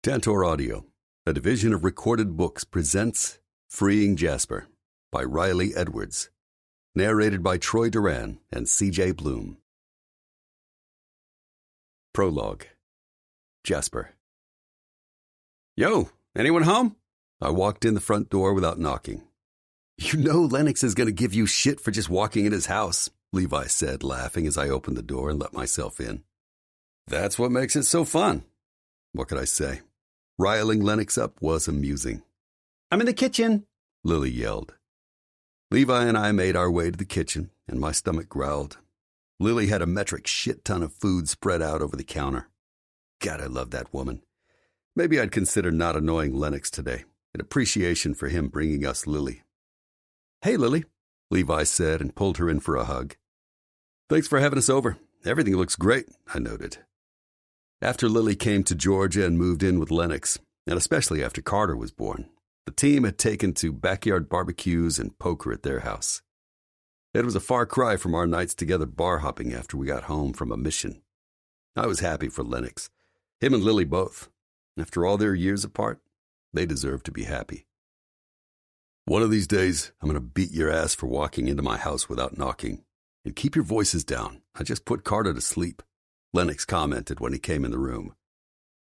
Tantor Audio, a division of Recorded Books, presents Freeing Jasper by Riley Edwards, narrated by Troy Duran and C.J. Bloom. Prologue. Jasper. Yo, anyone home? I walked in the front door without knocking. You know Lennox is going to give you shit for just walking in his house, Levi said, laughing as I opened the door and let myself in. That's what makes it so fun. What could I say? Riling Lennox up was amusing. I'm in the kitchen, Lily yelled. Levi and I made our way to the kitchen, and my stomach growled. Lily had a metric shit ton of food spread out over the counter. God, I love that woman. Maybe I'd consider not annoying Lennox today, in appreciation for him bringing us Lily. Hey, Lily, Levi said and pulled her in for a hug. Thanks for having us over. Everything looks great, I noted. After Lily came to Georgia and moved in with Lennox, and especially after Carter was born, the team had taken to backyard barbecues and poker at their house. It was a far cry from our nights together bar hopping after we got home from a mission. I was happy for Lennox. Him and Lily both. After all their years apart, they deserved to be happy. One of these days, I'm going to beat your ass for walking into my house without knocking. And keep your voices down. I just put Carter to sleep, Lennox commented when he came in the room.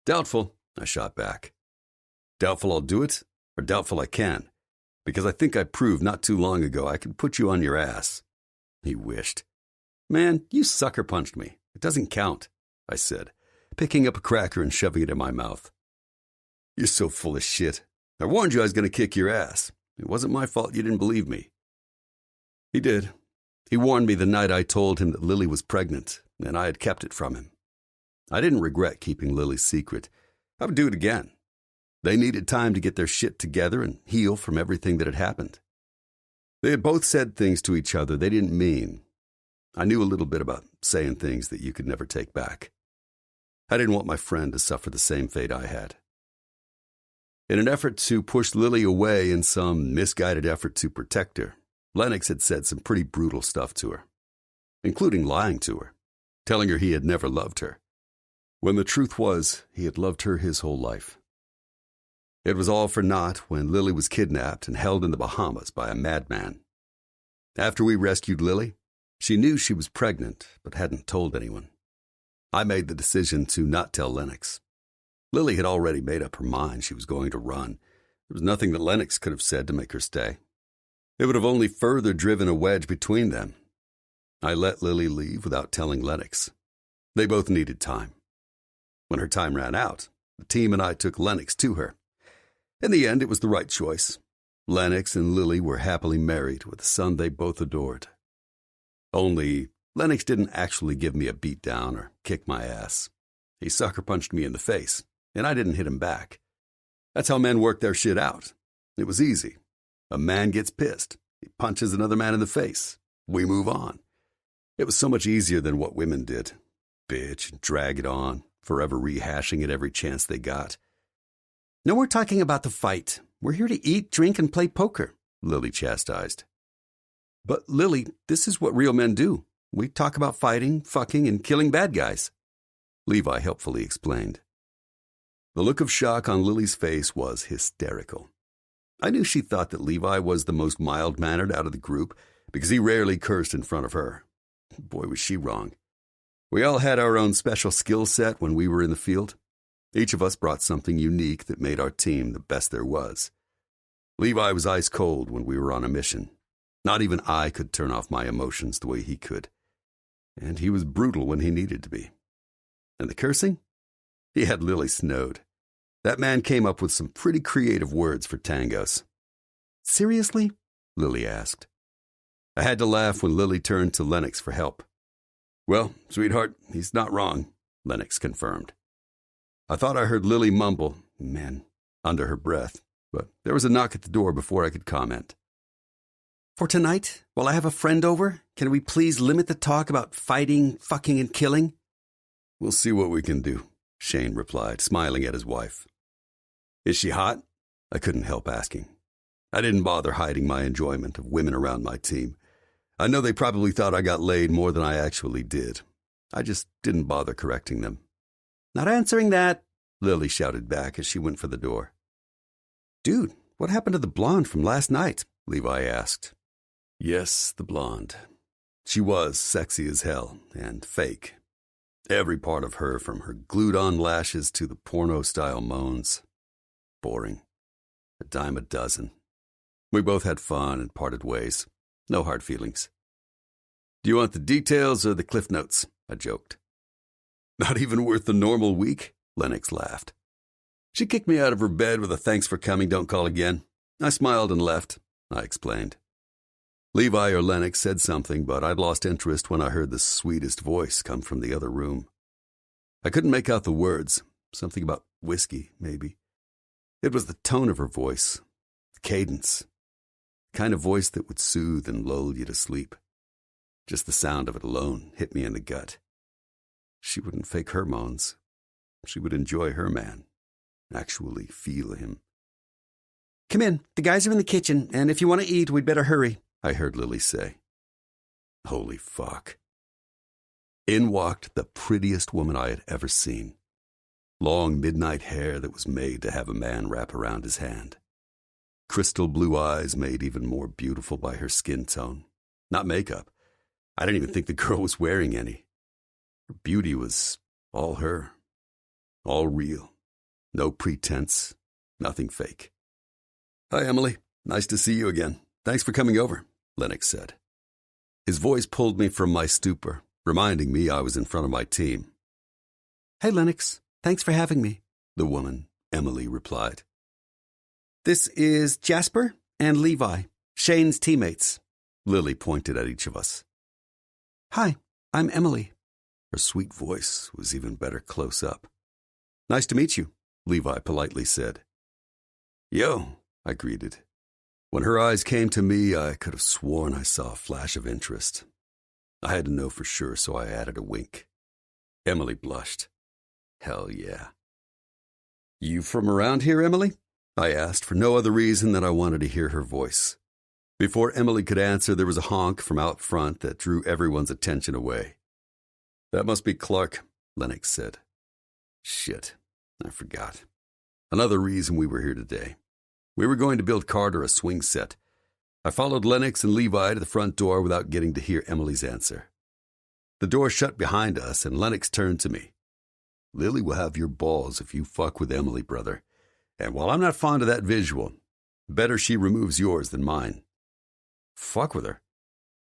Doubtful, I shot back. Doubtful I'll do it, or doubtful I can, because I think I proved not too long ago I could put you on your ass. He wished. Man, you sucker punched me. It doesn't count, I said, picking up a cracker and shoving it in my mouth. You're so full of shit. I warned you I was going to kick your ass. It wasn't my fault you didn't believe me. He did. He warned me the night I told him that Lily was pregnant, and I had kept it from him. I didn't regret keeping Lily's secret. I would do it again. They needed time to get their shit together and heal from everything that had happened. They had both said things to each other they didn't mean. I knew a little bit about saying things that you could never take back. I didn't want my friend to suffer the same fate I had. In an effort to push Lily away in some misguided effort to protect her, Lennox had said some pretty brutal stuff to her, including lying to her, telling her he had never loved her, when the truth was he had loved her his whole life. It was all for naught when Lily was kidnapped and held in the Bahamas by a madman. After we rescued Lily, she knew she was pregnant but hadn't told anyone. I made the decision to not tell Lennox. Lily had already made up her mind she was going to run. There was nothing that Lennox could have said to make her stay. It would have only further driven a wedge between them. I let Lily leave without telling Lennox. They both needed time. When her time ran out, the team and I took Lennox to her. In the end, it was the right choice. Lennox and Lily were happily married with a son they both adored. Only, Lennox didn't actually give me a beat down or kick my ass. He sucker punched me in the face, and I didn't hit him back. That's how men work their shit out. It was easy. A man gets pissed. He punches another man in the face. We move on. It was so much easier than what women did. Bitch and drag it on, forever rehashing it every chance they got. No more talking about the fight. We're here to eat, drink, and play poker, Lily chastised. But, Lily, this is what real men do. We talk about fighting, fucking, and killing bad guys, Levi helpfully explained. The look of shock on Lily's face was hysterical. I knew she thought that Levi was the most mild-mannered out of the group because he rarely cursed in front of her. Boy, was she wrong. We all had our own special skill set when we were in the field. Each of us brought something unique that made our team the best there was. Levi was ice cold when we were on a mission. Not even I could turn off my emotions the way he could. And he was brutal when he needed to be. And the cursing? He had Lily snowed. That man came up with some pretty creative words for tangos. Seriously? Lily asked. I had to laugh when Lily turned to Lennox for help. Well, sweetheart, he's not wrong, Lennox confirmed. I thought I heard Lily mumble, man, under her breath, but there was a knock at the door before I could comment. For tonight, while I have a friend over, can we please limit the talk about fighting, fucking, and killing? We'll see what we can do, Shane replied, smiling at his wife. Is she hot? I couldn't help asking. I didn't bother hiding my enjoyment of women around my team. I know they probably thought I got laid more than I actually did. I just didn't bother correcting them. Not answering that, Lily shouted back as she went for the door. Dude, what happened to the blonde from last night? Levi asked. Yes, the blonde. She was sexy as hell and fake. Every part of her, from her glued-on lashes to the porno-style moans. Boring. A dime a dozen. We both had fun and parted ways. No hard feelings. Do you want the details or the cliff notes? I joked. Not even worth the normal week? Lennox laughed. She kicked me out of her bed with a thanks for coming, don't call again. I smiled and left, I explained. Levi or Lennox said something, but I'd lost interest when I heard the sweetest voice come from the other room. I couldn't make out the words. Something about whiskey, maybe. It was the tone of her voice, the cadence, the kind of voice that would soothe and lull you to sleep. Just the sound of it alone hit me in the gut. She wouldn't fake her moans. She would enjoy her man, actually feel him. Come in, the guys are in the kitchen, and if you want to eat, we'd better hurry, I heard Lily say. Holy fuck. In walked the prettiest woman I had ever seen. Long midnight hair that was made to have a man wrap around his hand. Crystal blue eyes made even more beautiful by her skin tone. Not makeup. I didn't even think the girl was wearing any. Her beauty was all her. All real. No pretense. Nothing fake. Hi, Emily. Nice to see you again. Thanks for coming over, Lennox said. His voice pulled me from my stupor, reminding me I was in front of my team. Hey, Lennox. Thanks for having me, the woman, Emily, replied. This is Jasper and Levi, Shane's teammates. Lily pointed at each of us. Hi, I'm Emily. Her sweet voice was even better close up. Nice to meet you, Levi politely said. Yo, I greeted. When her eyes came to me, I could have sworn I saw a flash of interest. I had to know for sure, so I added a wink. Emily blushed. Hell yeah. You from around here, Emily? I asked for no other reason than I wanted to hear her voice. Before Emily could answer, there was a honk from out front that drew everyone's attention away. That must be Clark, Lennox said. Shit, I forgot. Another reason we were here today. We were going to build Carter a swing set. I followed Lennox and Levi to the front door without getting to hear Emily's answer. The door shut behind us, and Lennox turned to me. Lily will have your balls if you fuck with Emily, brother. And while I'm not fond of that visual, better she removes yours than mine. Fuck with her?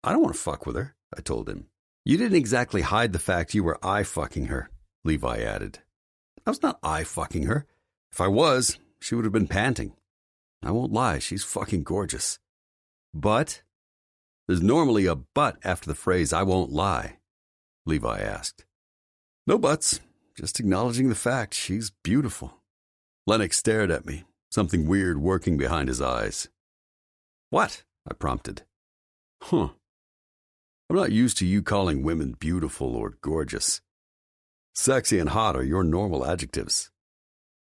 I don't want to fuck with her, I told him. You didn't exactly hide the fact you were eye-fucking her, Levi added. I was not eye-fucking her. If I was, she would have been panting. I won't lie, she's fucking gorgeous. But? There's normally a but after the phrase, I won't lie, Levi asked. No buts. Just acknowledging the fact she's beautiful. Lennox stared at me, something weird working behind his eyes. What? I prompted. I'm not used to you calling women beautiful or gorgeous. Sexy and hot are your normal adjectives.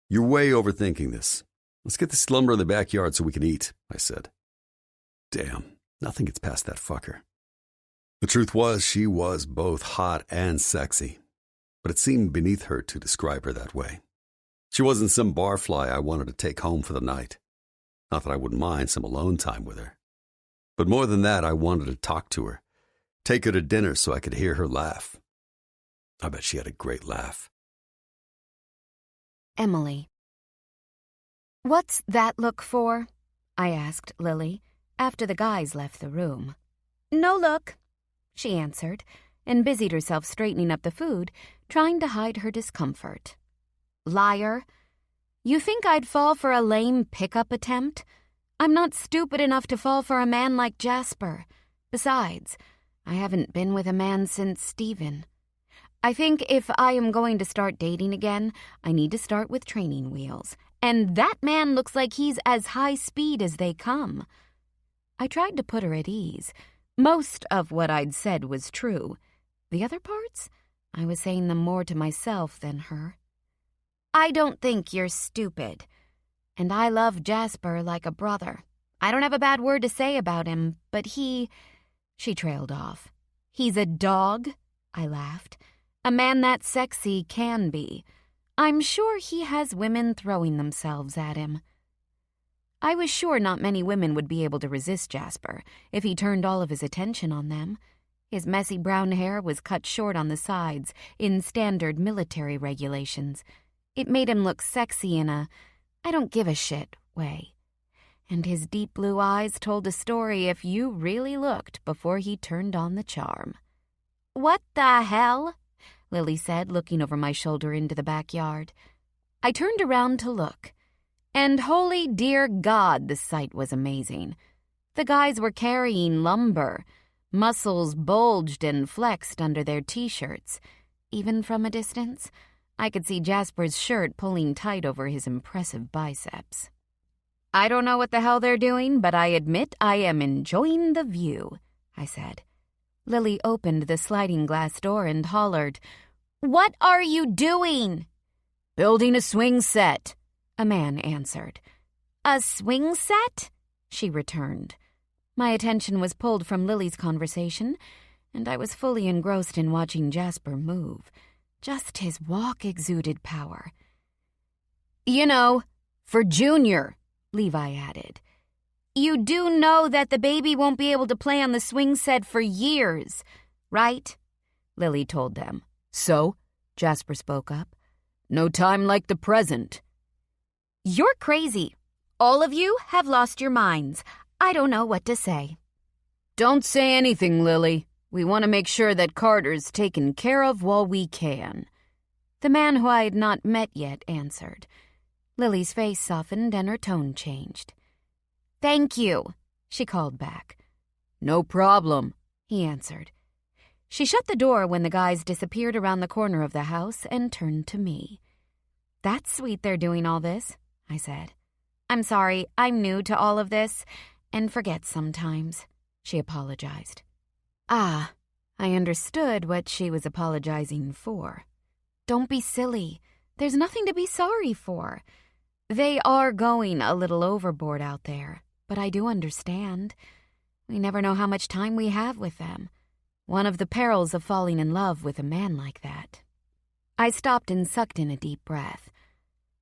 You're way overthinking this. Let's get this lumber in the backyard so we can eat, I said. Damn, nothing gets past that fucker. The truth was, she was both hot and sexy. But it seemed beneath her to describe her that way. She wasn't some barfly I wanted to take home for the night. Not that I wouldn't mind some alone time with her. But more than that, I wanted to talk to her, take her to dinner so I could hear her laugh. I bet she had a great laugh. Emily. What's that look for? I asked Lily, after the guys left the room. No look, she answered, and busied herself straightening up the food, trying to hide her discomfort. Liar. You think I'd fall for a lame pickup attempt? I'm not stupid enough to fall for a man like Jasper. Besides, I haven't been with a man since Stephen. I think if I am going to start dating again, I need to start with training wheels. And that man looks like he's as high speed as they come. I tried to put her at ease. Most of what I'd said was true. The other parts? I was saying them more to myself than her. I don't think you're stupid. And I love Jasper like a brother. I don't have a bad word to say about him, but he... She trailed off. He's a dog? I laughed. A man that sexy can be. I'm sure he has women throwing themselves at him. I was sure not many women would be able to resist Jasper if he turned all of his attention on them. His messy brown hair was cut short on the sides in standard military regulations. It made him look sexy in a I-don't-give-a-shit way. And his deep blue eyes told a story if you really looked before he turned on the charm. "What the hell?" Lily said, looking over my shoulder into the backyard. I turned around to look, and holy dear God, the sight was amazing. The guys were carrying lumber. Muscles bulged and flexed under their t-shirts. Even from a distance, I could see Jasper's shirt pulling tight over his impressive biceps. "I don't know what the hell they're doing, but I admit I am enjoying the view," I said. Lily opened the sliding glass door and hollered, "What are you doing?" "Building a swing set," a man answered. "A swing set?" she returned. My attention was pulled from Lily's conversation, and I was fully engrossed in watching Jasper move. Just his walk exuded power. "You know, for Junior," Levi added. "You do know that the baby won't be able to play on the swing set for years, right?" Lily told them. "So," Jasper spoke up, "no time like the present." "You're crazy. All of you have lost your minds. I don't know what to say." "Don't say anything, Lily. We want to make sure that Carter's taken care of while we can." The man who I had not met yet answered. Lily's face softened and her tone changed. "Thank you," she called back. "No problem," he answered. She shut the door when the guys disappeared around the corner of the house and turned to me. "That's sweet they're doing all this," I said. "I'm sorry, I'm new to all of this and forget sometimes," she apologized. I understood what she was apologizing for. Don't be silly. There's nothing to be sorry for. They are going a little overboard out there, but I do understand. We never know how much time we have with them. One of the perils of falling in love with a man like that. I stopped and sucked in a deep breath.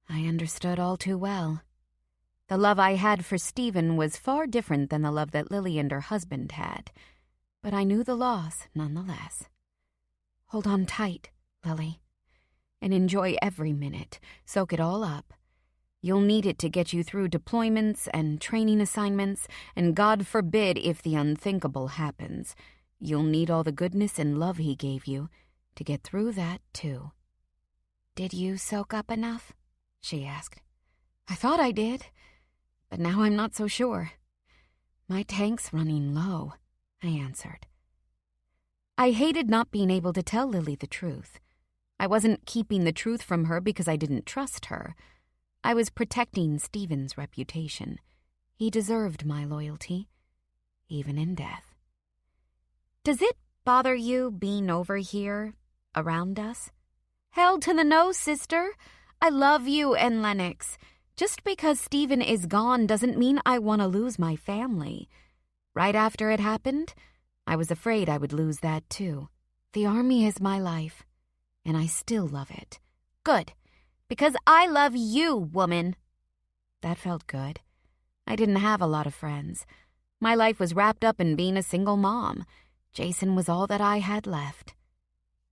I understood all too well. The love I had for Stephen was far different than the love that Lily and her husband had, but I knew the loss nonetheless. Hold on tight, Lily, and enjoy every minute. Soak it all up. You'll need it to get you through deployments and training assignments, and God forbid if the unthinkable happens. You'll need all the goodness and love he gave you to get through that, too. "Did you soak up enough?" she asked. "I thought I did, but now I'm not so sure. My tank's running low," I answered. I hated not being able to tell Lily the truth. I wasn't keeping the truth from her because I didn't trust her. I was protecting Stephen's reputation. He deserved my loyalty, even in death. "Does it bother you being over here, around us?" "Hell to the no, sister. I love you and Lennox. Just because Stephen is gone doesn't mean I want to lose my family. Right after it happened, I was afraid I would lose that too. The Army is my life, and I still love it." "Good, because I love you, woman." That felt good. I didn't have a lot of friends. My life was wrapped up in being a single mom. Jason was all that I had left.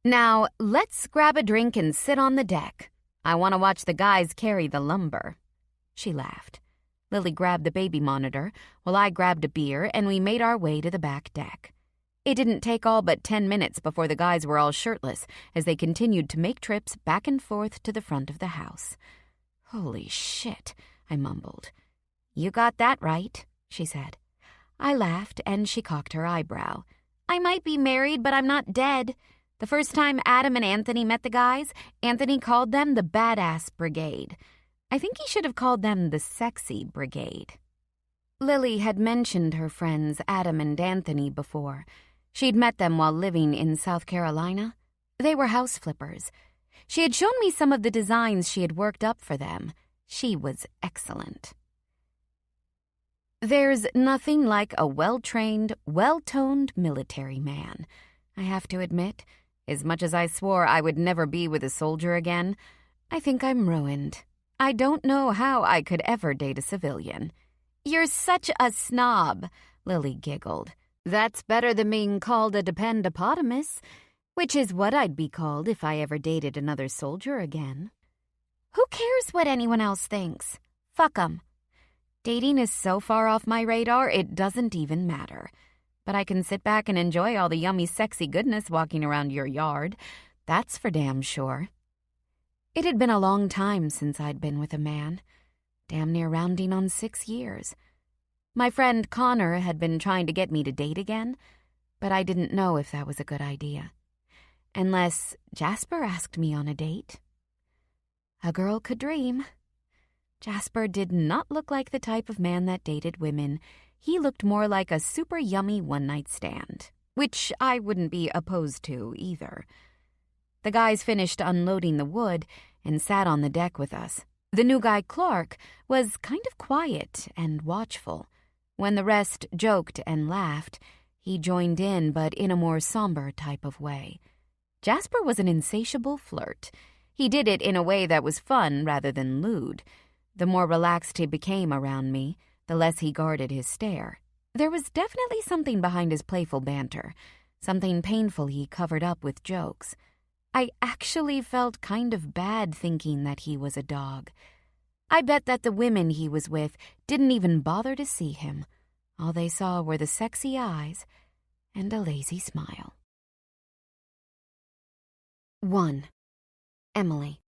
"Now, let's grab a drink and sit on the deck. I want to watch the guys carry the lumber." She laughed. Lily grabbed the baby monitor, while I grabbed a beer, and we made our way to the back deck. It didn't take all but 10 minutes before the guys were all shirtless as they continued to make trips back and forth to the front of the house. "Holy shit," I mumbled. "You got that right," she said. I laughed, and she cocked her eyebrow. "I might be married, but I'm not dead. The first time Adam and Anthony met the guys, Anthony called them the Badass Brigade. I think he should have called them the Sexy Brigade." Lily had mentioned her friends Adam and Anthony before. She'd met them while living in South Carolina. They were house flippers. She had shown me some of the designs she had worked up for them. She was excellent. There's nothing like a well-trained, well-toned military man. I have to admit, as much as I swore I would never be with a soldier again, I think I'm ruined. I don't know how I could ever date a civilian. You're such a snob, Lily giggled. That's better than being called a dependopotamus, which is what I'd be called if I ever dated another soldier again. Who cares what anyone else thinks? Fuck 'em. Dating is so far off my radar, it doesn't even matter. But I can sit back and enjoy all the yummy, sexy goodness walking around your yard. That's for damn sure. It had been a long time since I'd been with a man, damn near rounding on 6 years. My friend Connor had been trying to get me to date again, but I didn't know if that was a good idea. Unless Jasper asked me on a date. A girl could dream. Jasper did not look like the type of man that dated women. He looked more like a super yummy one-night stand, which I wouldn't be opposed to either. The guys finished unloading the wood and sat on the deck with us. The new guy, Clark, was kind of quiet and watchful. When the rest joked and laughed, he joined in, but in a more somber type of way. Jasper was an insatiable flirt. He did it in a way that was fun rather than lewd. The more relaxed he became around me, the less he guarded his stare. There was definitely something behind his playful banter, something painful he covered up with jokes. I actually felt kind of bad thinking that he was a dog. I bet that the women he was with didn't even bother to see him. All they saw were the sexy eyes and a lazy smile. 1. Emily.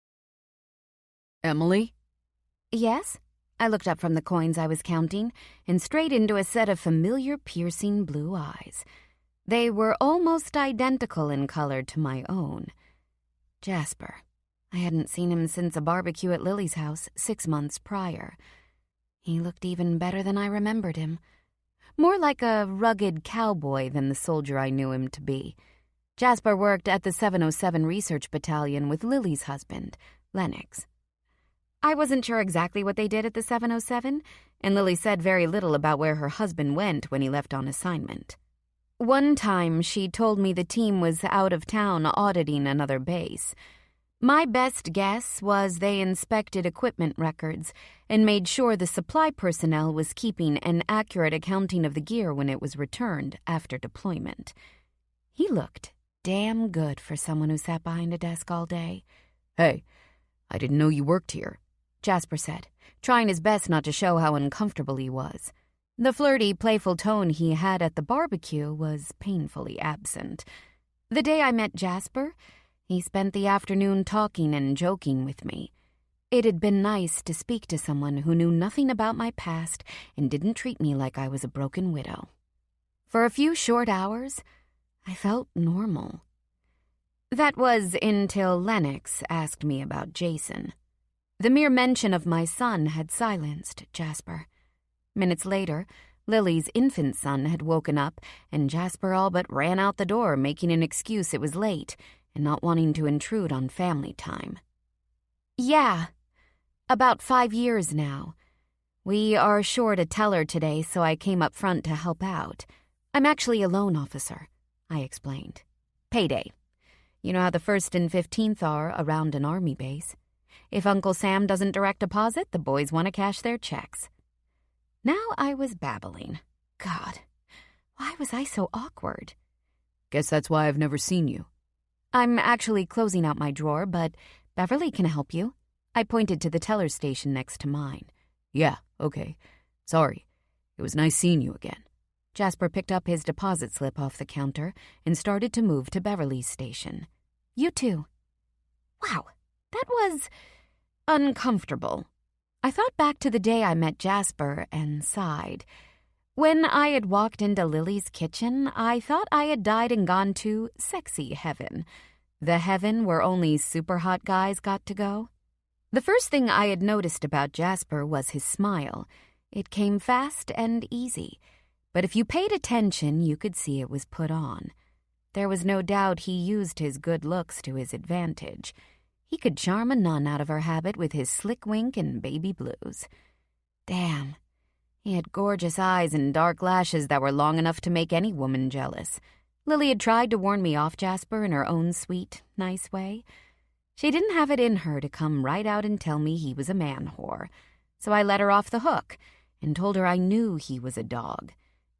Emily? Yes? I looked up from the coins I was counting and straight into a set of familiar piercing blue eyes. They were almost identical in color to my own. Jasper. I hadn't seen him since a barbecue at Lily's house 6 months prior. He looked even better than I remembered him. More like a rugged cowboy than the soldier I knew him to be. Jasper worked at the 707 Research Battalion with Lily's husband, Lennox. I wasn't sure exactly what they did at the 707, and Lily said very little about where her husband went when he left on assignment. One time, she told me the team was out of town auditing another base. My best guess was they inspected equipment records and made sure the supply personnel was keeping an accurate accounting of the gear when it was returned after deployment. He looked damn good for someone who sat behind a desk all day. Hey, I didn't know you worked here, Jasper said, trying his best not to show how uncomfortable he was. The flirty, playful tone he had at the barbecue was painfully absent. The day I met Jasper, he spent the afternoon talking and joking with me. It had been nice to speak to someone who knew nothing about my past and didn't treat me like I was a broken widow. For a few short hours, I felt normal. That was until Lennox asked me about Jason. The mere mention of my son had silenced Jasper. Minutes later, Lily's infant son had woken up, and Jasper all but ran out the door, making an excuse it was late and not wanting to intrude on family time. Yeah, about 5 years now. We are short a teller today, so I came up front to help out. I'm actually a loan officer, I explained. Payday. You know how the 1st and 15th are around an army base. If Uncle Sam doesn't direct deposit, the boys want to cash their checks. Now I was babbling. God, why was I so awkward? Guess that's why I've never seen you. I'm actually closing out my drawer, but Beverly can help you. I pointed to the teller station next to mine. Yeah, okay. Sorry. It was nice seeing you again. Jasper picked up his deposit slip off the counter and started to move to Beverly's station. You too. Wow, that was uncomfortable. I thought back to the day I met Jasper and sighed. When I had walked into Lily's kitchen, I thought I had died and gone to sexy heaven. The heaven where only super hot guys got to go. The first thing I had noticed about Jasper was his smile. It came fast and easy, but if you paid attention, you could see it was put on. There was no doubt he used his good looks to his advantage. He could charm a nun out of her habit with his slick wink and baby blues. Damn, he had gorgeous eyes and dark lashes that were long enough to make any woman jealous. Lily had tried to warn me off Jasper in her own sweet, nice way. She didn't have it in her to come right out and tell me he was a man whore, so I let her off the hook and told her I knew he was a dog.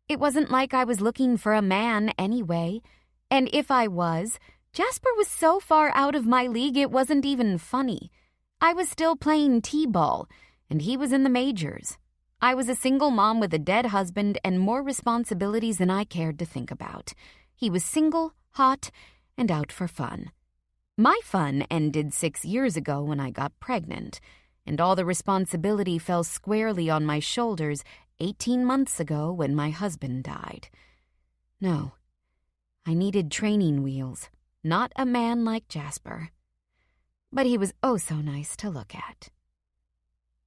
It wasn't like I was looking for a man anyway, and if I was, Jasper was so far out of my league it wasn't even funny. I was still playing t-ball, and he was in the majors. I was a single mom with a dead husband and more responsibilities than I cared to think about. He was single, hot, and out for fun. My fun ended 6 years ago when I got pregnant, and all the responsibility fell squarely on my shoulders 18 months ago when my husband died. No, I needed training wheels, not a man like Jasper. But he was oh so nice to look at.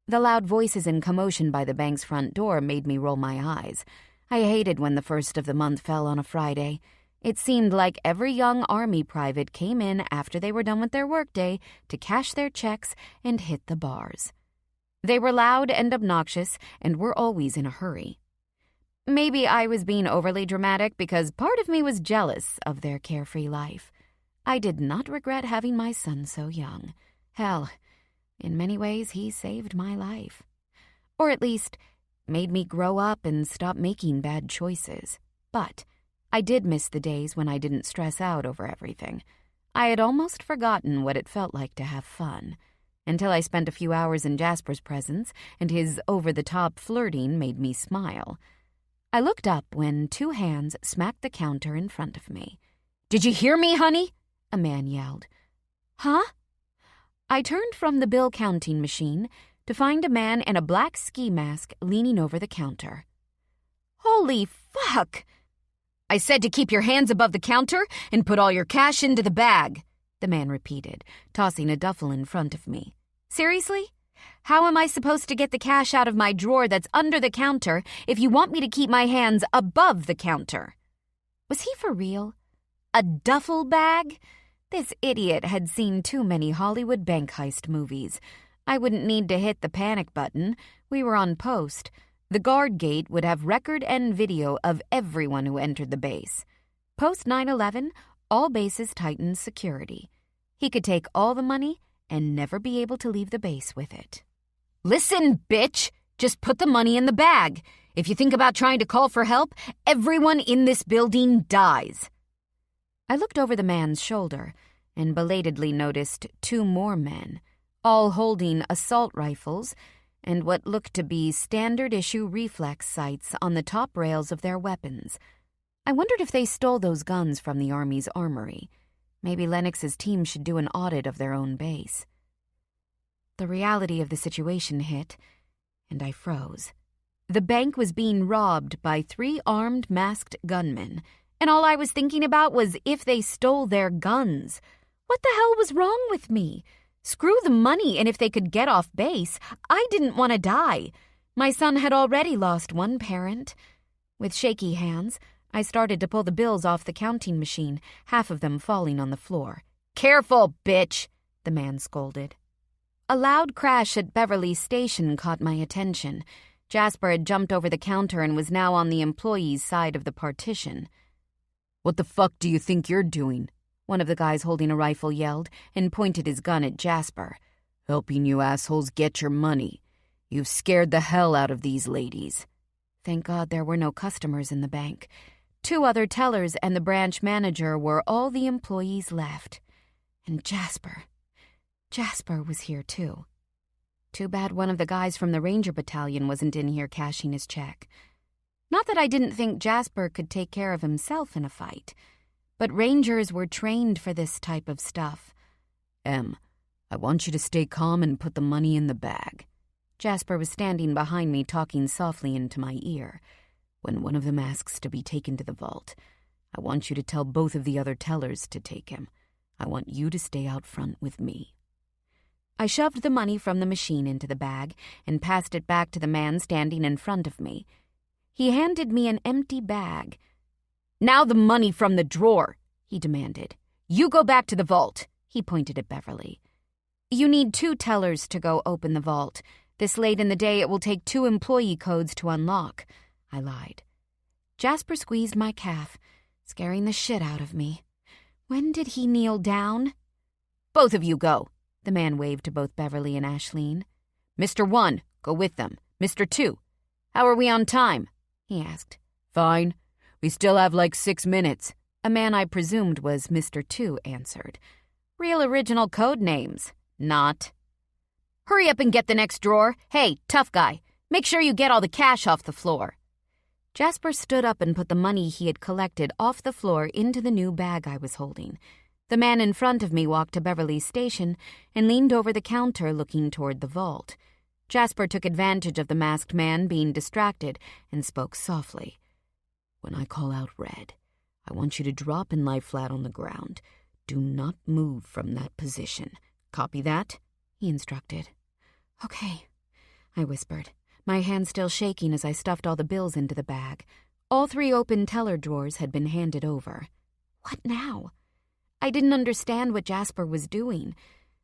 The loud voices and commotion by the bank's front door made me roll my eyes. I hated when the first of the month fell on a Friday. It seemed like every young Army private came in after they were done with their workday to cash their checks and hit the bars. They were loud and obnoxious and were always in a hurry. Maybe I was being overly dramatic because part of me was jealous of their carefree life. I did not regret having my son so young. Hell, in many ways he saved my life. Or at least made me grow up and stop making bad choices. But I did miss the days when I didn't stress out over everything. I had almost forgotten what it felt like to have fun, until I spent a few hours in Jasper's presence, and his over-the-top flirting made me smile. I looked up when 2 hands smacked the counter in front of me. "Did you hear me, honey?" a man yelled. "Huh?" I turned from the bill counting machine to find a man in a black ski mask leaning over the counter. "Holy fuck!" "I said to keep your hands above the counter and put all your cash into the bag," the man repeated, tossing a duffel in front of me. "Seriously? How am I supposed to get the cash out of my drawer that's under the counter if you want me to keep my hands above the counter?" Was he for real? A duffel bag? This idiot had seen too many Hollywood bank heist movies. I wouldn't need to hit the panic button. We were on post. The guard gate would have record and video of everyone who entered the base. Post 9/11, all bases tightened security. He could take all the money and never be able to leave the base with it. "Listen, bitch! Just put the money in the bag. If you think about trying to call for help, everyone in this building dies." I looked over the man's shoulder and belatedly noticed 2 more men, all holding assault rifles and what looked to be standard-issue reflex sights on the top rails of their weapons. I wondered if they stole those guns from the Army's armory. Maybe Lennox's team should do an audit of their own base. The reality of the situation hit, and I froze. The bank was being robbed by 3 armed, masked gunmen, and all I was thinking about was if they stole their guns. What the hell was wrong with me? Screw the money, and if they could get off base, I didn't want to die. My son had already lost one parent. With shaky hands, I started to pull the bills off the counting machine, half of them falling on the floor. "Careful, bitch!" the man scolded. A loud crash at Beverly Station caught my attention. Jasper had jumped over the counter and was now on the employee's side of the partition. "What the fuck do you think you're doing?" one of the guys holding a rifle yelled and pointed his gun at Jasper. "Helping you assholes get your money. You've scared the hell out of these ladies." Thank God there were no customers in the bank. 2 other tellers and the branch manager were all the employees left. And Jasper was here too. Too bad one of the guys from the Ranger Battalion wasn't in here cashing his check. Not that I didn't think Jasper could take care of himself in a fight, but Rangers were trained for this type of stuff. "Em, I want you to stay calm and put the money in the bag." Jasper was standing behind me talking softly into my ear. "When one of them asks to be taken to the vault, I want you to tell both of the other tellers to take him. I want you to stay out front with me." I shoved the money from the machine into the bag and passed it back to the man standing in front of me. He handed me an empty bag. "Now the money from the drawer," he demanded. "You go back to the vault." He pointed at Beverly. "You need 2 tellers to go open the vault. This late in the day it will take 2 employee codes to unlock," I lied. Jasper squeezed my calf, scaring the shit out of me. When did he kneel down? Both of you go." The man waved to both Beverly and Ashleen. "Mr. 1, go with them. Mr. 2, how are we on time?" he asked. "Fine. We still have like 6 minutes." A man I presumed was Mr. 2 answered. Real original code names. Not. "Hurry up and get the next drawer. Hey, tough guy, make sure you get all the cash off the floor." Jasper stood up and put the money he had collected off the floor into the new bag I was holding. The man in front of me walked to Beverly's station and leaned over the counter looking toward the vault. Jasper took advantage of the masked man being distracted and spoke softly. "When I call out red, I want you to drop and lie flat on the ground. Do not move from that position. Copy that?" he instructed. "Okay," I whispered, my hand still shaking as I stuffed all the bills into the bag. All 3 open teller drawers had been handed over. What now? I didn't understand what Jasper was doing,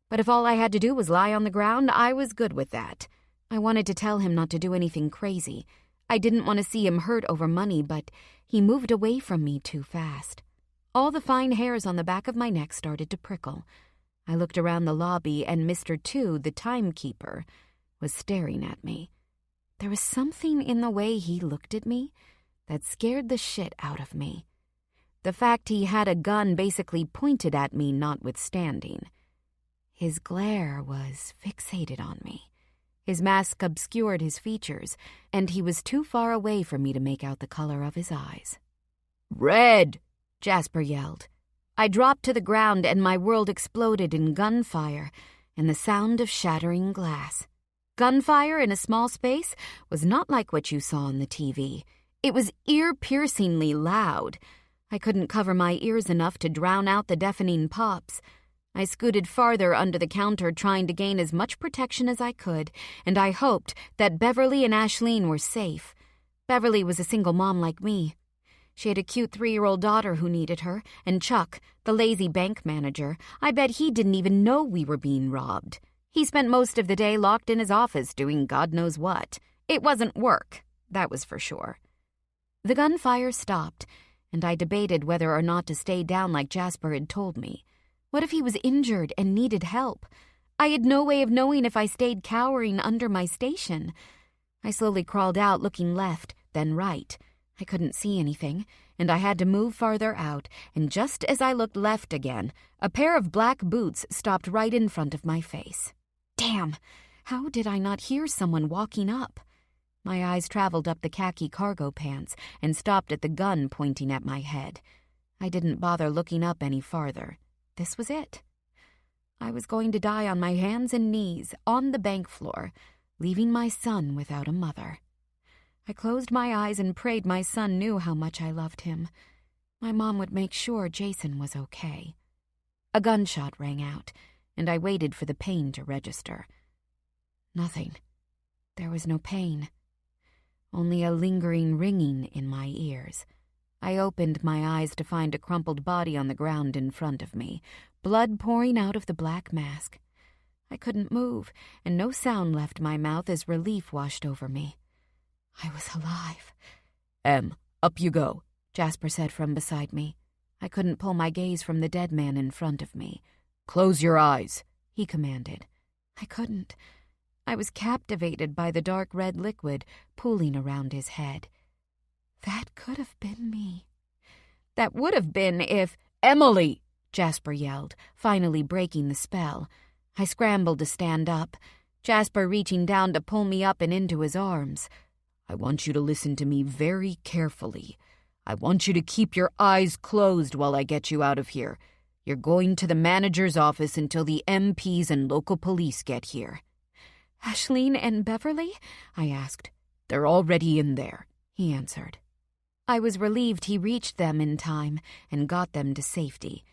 but if all I had to do was lie on the ground, I was good with that. I wanted to tell him not to do anything crazy. I didn't want to see him hurt over money, but he moved away from me too fast. All the fine hairs on the back of my neck started to prickle. I looked around the lobby, and Mr. 2, the timekeeper, was staring at me. There was something in the way he looked at me that scared the shit out of me. The fact he had a gun basically pointed at me notwithstanding. His glare was fixated on me. His mask obscured his features, and he was too far away for me to make out the color of his eyes. "Red!" Jasper yelled. I dropped to the ground, and my world exploded in gunfire and the sound of shattering glass. Gunfire in a small space was not like what you saw on the TV. It was ear-piercingly loud. I couldn't cover my ears enough to drown out the deafening pops. I scooted farther under the counter, trying to gain as much protection as I could, and I hoped that Beverly and Ashleen were safe. Beverly was a single mom like me. She had a cute 3-year-old daughter who needed her, and Chuck, the lazy bank manager, I bet he didn't even know we were being robbed. He spent most of the day locked in his office doing God knows what. It wasn't work, that was for sure. The gunfire stopped, and I debated whether or not to stay down like Jasper had told me. What if he was injured and needed help? I had no way of knowing if I stayed cowering under my station. I slowly crawled out, looking left, then right. I couldn't see anything, and I had to move farther out, and just as I looked left again, a pair of black boots stopped right in front of my face. Damn! How did I not hear someone walking up? My eyes traveled up the khaki cargo pants and stopped at the gun pointing at my head. I didn't bother looking up any farther. This was it. I was going to die on my hands and knees on the bank floor, leaving my son without a mother. I closed my eyes and prayed my son knew how much I loved him. My mom would make sure Jason was okay. A gunshot rang out, and I waited for the pain to register. Nothing. There was no pain. Only a lingering ringing in my ears. I opened my eyes to find a crumpled body on the ground in front of me, blood pouring out of the black mask. I couldn't move, and no sound left my mouth as relief washed over me. I was alive. Up you go, Jasper said from beside me. I couldn't pull my gaze from the dead man in front of me. Close your eyes, he commanded. I couldn't. I was captivated by the dark red liquid pooling around his head. That could have been me. That would have been if— Emily! Jasper yelled, finally breaking the spell. I scrambled to stand up, Jasper reaching down to pull me up and into his arms. I want you to listen to me very carefully. I want you to keep your eyes closed while I get you out of here. You're going to the manager's office until the MPs and local police get here. Ashleen and Beverly? I asked. They're already in there, he answered. I was relieved he reached them in time and got them to safety.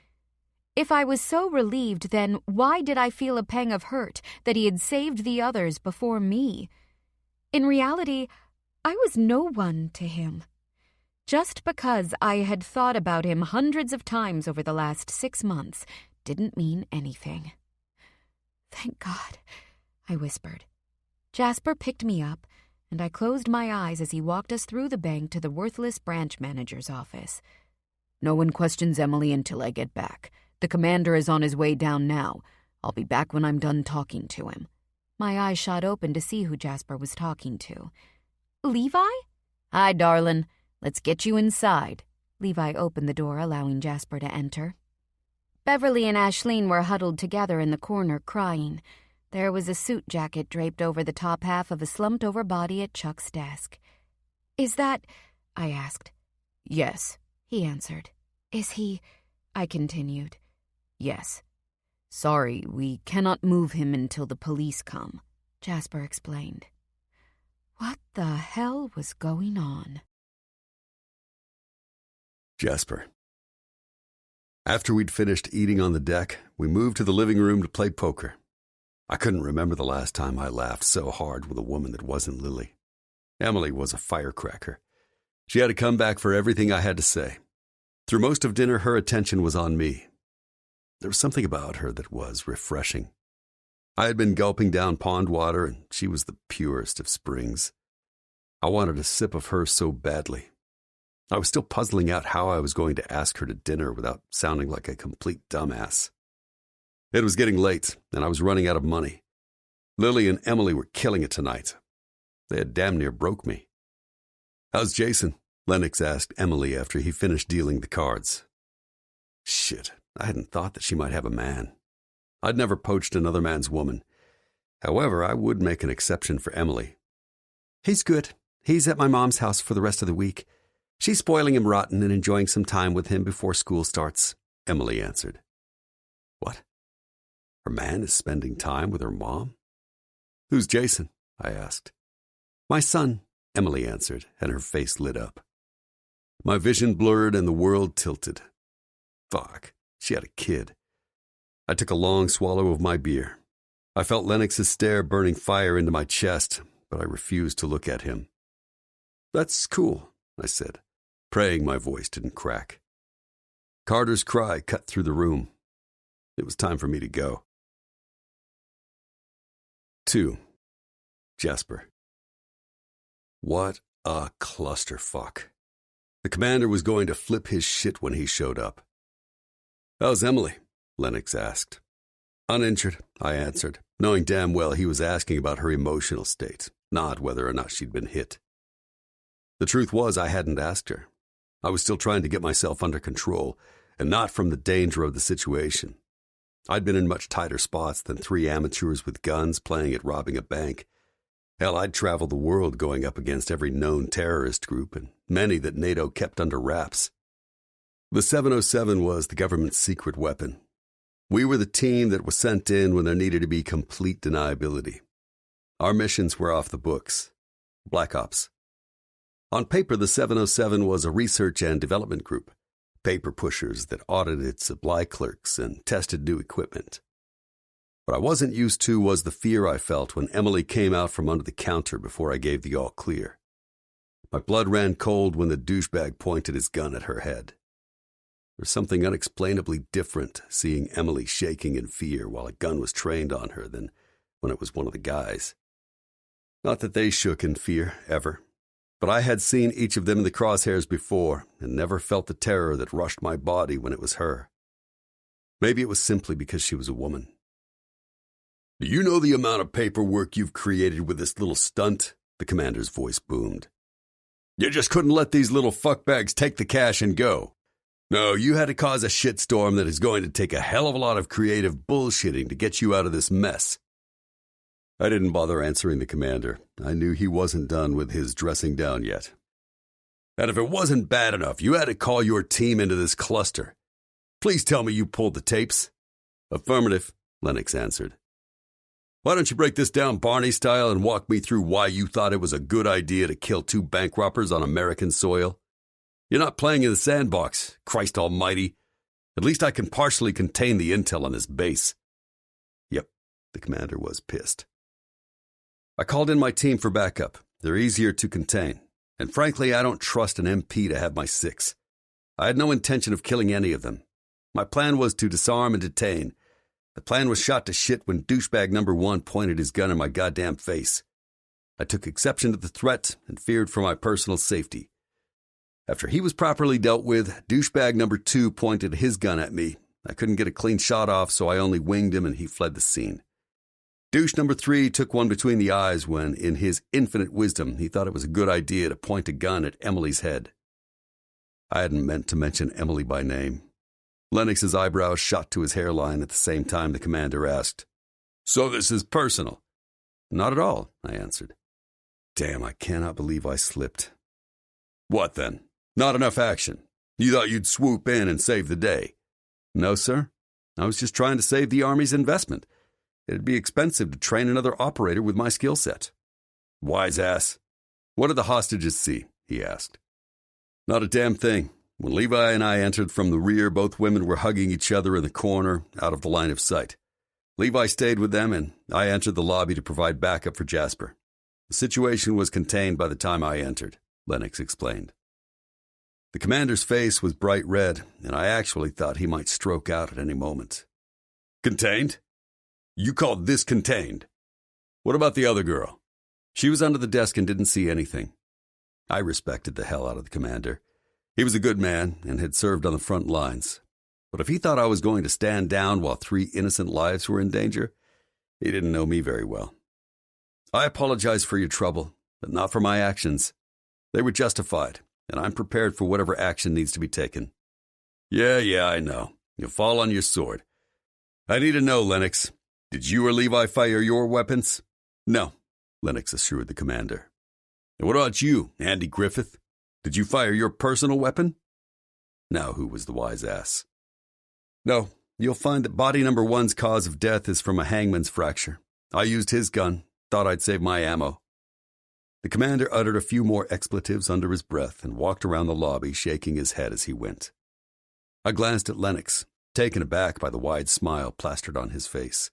If I was so relieved, then why did I feel a pang of hurt that he had saved the others before me? In reality, I was no one to him. Just because I had thought about him hundreds of times over the last 6 months didn't mean anything. Thank God, I whispered. Jasper picked me up, and I closed my eyes as he walked us through the bank to the worthless branch manager's office. No one questions Emily until I get back. The commander is on his way down now. I'll be back when I'm done talking to him." My eyes shot open to see who Jasper was talking to. "Levi?" "Hi, darlin'. Let's get you inside." Levi opened the door, allowing Jasper to enter. Beverly and Ashleen were huddled together in the corner, crying. There was a suit jacket draped over the top half of a slumped-over body at Chuck's desk. "Is that—" I asked. "Yes," he answered. "Is he—" I continued. "Yes. Sorry, we cannot move him until the police come," Jasper explained. What the hell was going on? Jasper. After we'd finished eating on the deck, we moved to the living room to play poker. I couldn't remember the last time I laughed so hard with a woman that wasn't Lily. Emily was a firecracker. She had to come back for everything I had to say. Through most of dinner, her attention was on me. There was something about her that was refreshing. I had been gulping down pond water, and she was the purest of springs. I wanted a sip of her so badly. I was still puzzling out how I was going to ask her to dinner without sounding like a complete dumbass. It was getting late, and I was running out of money. Lily and Emily were killing it tonight. They had damn near broke me. "How's Jason?" Lennox asked Emily after he finished dealing the cards. Shit, I hadn't thought that she might have a man. I'd never poached another man's woman. However, I would make an exception for Emily. "He's good. He's at my mom's house for the rest of the week. She's spoiling him rotten and enjoying some time with him before school starts," Emily answered. What? Her man is spending time with her mom? "Who's Jason?" I asked. "My son," Emily answered, and her face lit up. My vision blurred and the world tilted. Fuck, she had a kid. I took a long swallow of my beer. I felt Lennox's stare burning fire into my chest, but I refused to look at him. "That's cool," I said, praying my voice didn't crack. Carter's cry cut through the room. It was time for me to go. 2. Jasper. What a clusterfuck. The commander was going to flip his shit when he showed up. "How's Emily?" Lennox asked. "Uninjured," I answered, knowing damn well he was asking about her emotional state, not whether or not she'd been hit. The truth was I hadn't asked her. I was still trying to get myself under control, and not from the danger of the situation. I'd been in much tighter spots than 3 amateurs with guns playing at robbing a bank. Hell, I'd traveled the world going up against every known terrorist group, and many that NATO kept under wraps. The 707 was the government's secret weapon. We were the team that was sent in when there needed to be complete deniability. Our missions were off the books. Black Ops. On paper, the 707 was a research and development group, paper pushers that audited supply clerks and tested new equipment. What I wasn't used to was the fear I felt when Emily came out from under the counter before I gave the all clear. My blood ran cold when the douchebag pointed his gun at her head. There's something unexplainably different seeing Emily shaking in fear while a gun was trained on her than when it was one of the guys. Not that they shook in fear, ever. But I had seen each of them in the crosshairs before and never felt the terror that rushed my body when it was her. Maybe it was simply because she was a woman. "Do you know the amount of paperwork you've created with this little stunt?" the commander's voice boomed. "You just couldn't let these little fuckbags take the cash and go. No, you had to cause a shitstorm that is going to take a hell of a lot of creative bullshitting to get you out of this mess." I didn't bother answering the commander. I knew he wasn't done with his dressing down yet. "And if it wasn't bad enough, you had to call your team into this cluster. Please tell me you pulled the tapes." "Affirmative," Lennox answered. "Why don't you break this down Barney style and walk me through why you thought it was a good idea to kill 2 bank robbers on American soil? You're not playing in the sandbox, Christ almighty. At least I can partially contain the intel on this base." Yep, the commander was pissed. I called in my team for backup. They're easier to contain. And frankly, I don't trust an MP to have my 6. I had no intention of killing any of them. My plan was to disarm and detain. The plan was shot to shit when douchebag number 1 pointed his gun in my goddamn face. I took exception to the threat and feared for my personal safety. After he was properly dealt with, douchebag number 2 pointed his gun at me, I couldn't get a clean shot off, so I only winged him and he fled the scene. Douche number 3 took one between the eyes when, in his infinite wisdom, he thought it was a good idea to point a gun at Emily's head. I hadn't meant to mention Emily by name. Lennox's eyebrows shot to his hairline at the same time the commander asked, "So this is personal?" "Not at all," I answered. Damn, I cannot believe I slipped. "What then? Not enough action? You thought you'd swoop in and save the day?" "No, sir. I was just trying to save the Army's investment. It'd be expensive to train another operator with my skill set." "Wise ass. What did the hostages see?" he asked. "Not a damn thing. When Levi and I entered from the rear, both women were hugging each other in the corner, out of the line of sight. Levi stayed with them, and I entered the lobby to provide backup for Jasper. The situation was contained by the time I entered," Lennox explained. The commander's face was bright red, and I actually thought he might stroke out at any moment. "Contained? You called this contained? What about the other girl?" "She was under the desk and didn't see anything." I respected the hell out of the commander. He was a good man and had served on the front lines. But if he thought I was going to stand down while 3 innocent lives were in danger, he didn't know me very well. "I apologize for your trouble, but not for my actions. They were justified, and I'm prepared for whatever action needs to be taken." Yeah, I know. You'll fall on your sword. I need to know, Lennox. Did you or Levi fire your weapons?" "No," Lennox assured the commander. "And what about you, Andy Griffith? Did you fire your personal weapon?" Now who was the wise ass? "No, you'll find that body number 1's cause of death is from a hangman's fracture. I used his gun, thought I'd save my ammo." The commander uttered a few more expletives under his breath and walked around the lobby, shaking his head as he went. I glanced at Lennox, taken aback by the wide smile plastered on his face.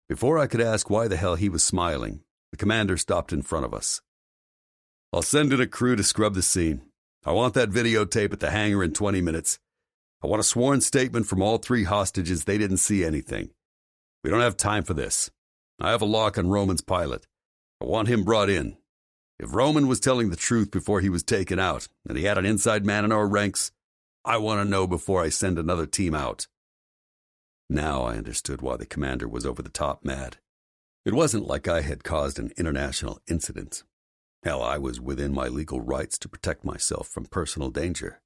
Before I could ask why the hell he was smiling, the commander stopped in front of us. "I'll send in a crew to scrub the scene. I want that videotape at the hangar in 20 minutes. I want a sworn statement from all 3 hostages they didn't see anything. We don't have time for this. I have a lock on Roman's pilot. I want him brought in. If Roman was telling the truth before he was taken out, and he had an inside man in our ranks, I want to know before I send another team out." Now I understood why the commander was over the top mad. It wasn't like I had caused an international incident. Hell, I was within my legal rights to protect myself from personal danger.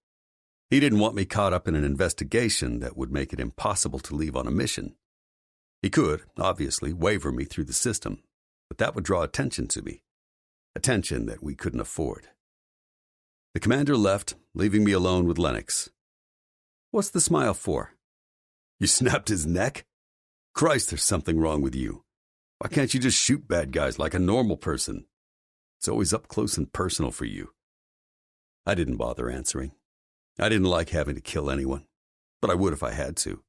He didn't want me caught up in an investigation that would make it impossible to leave on a mission. He could, obviously, waiver me through the system, but that would draw attention to me. Attention that we couldn't afford. The commander left, leaving me alone with Lennox. "What's the smile for?" "You snapped his neck? Christ, there's something wrong with you. Why can't you just shoot bad guys like a normal person? It's always up close and personal for you." I didn't bother answering. I didn't like having to kill anyone, but I would if I had to.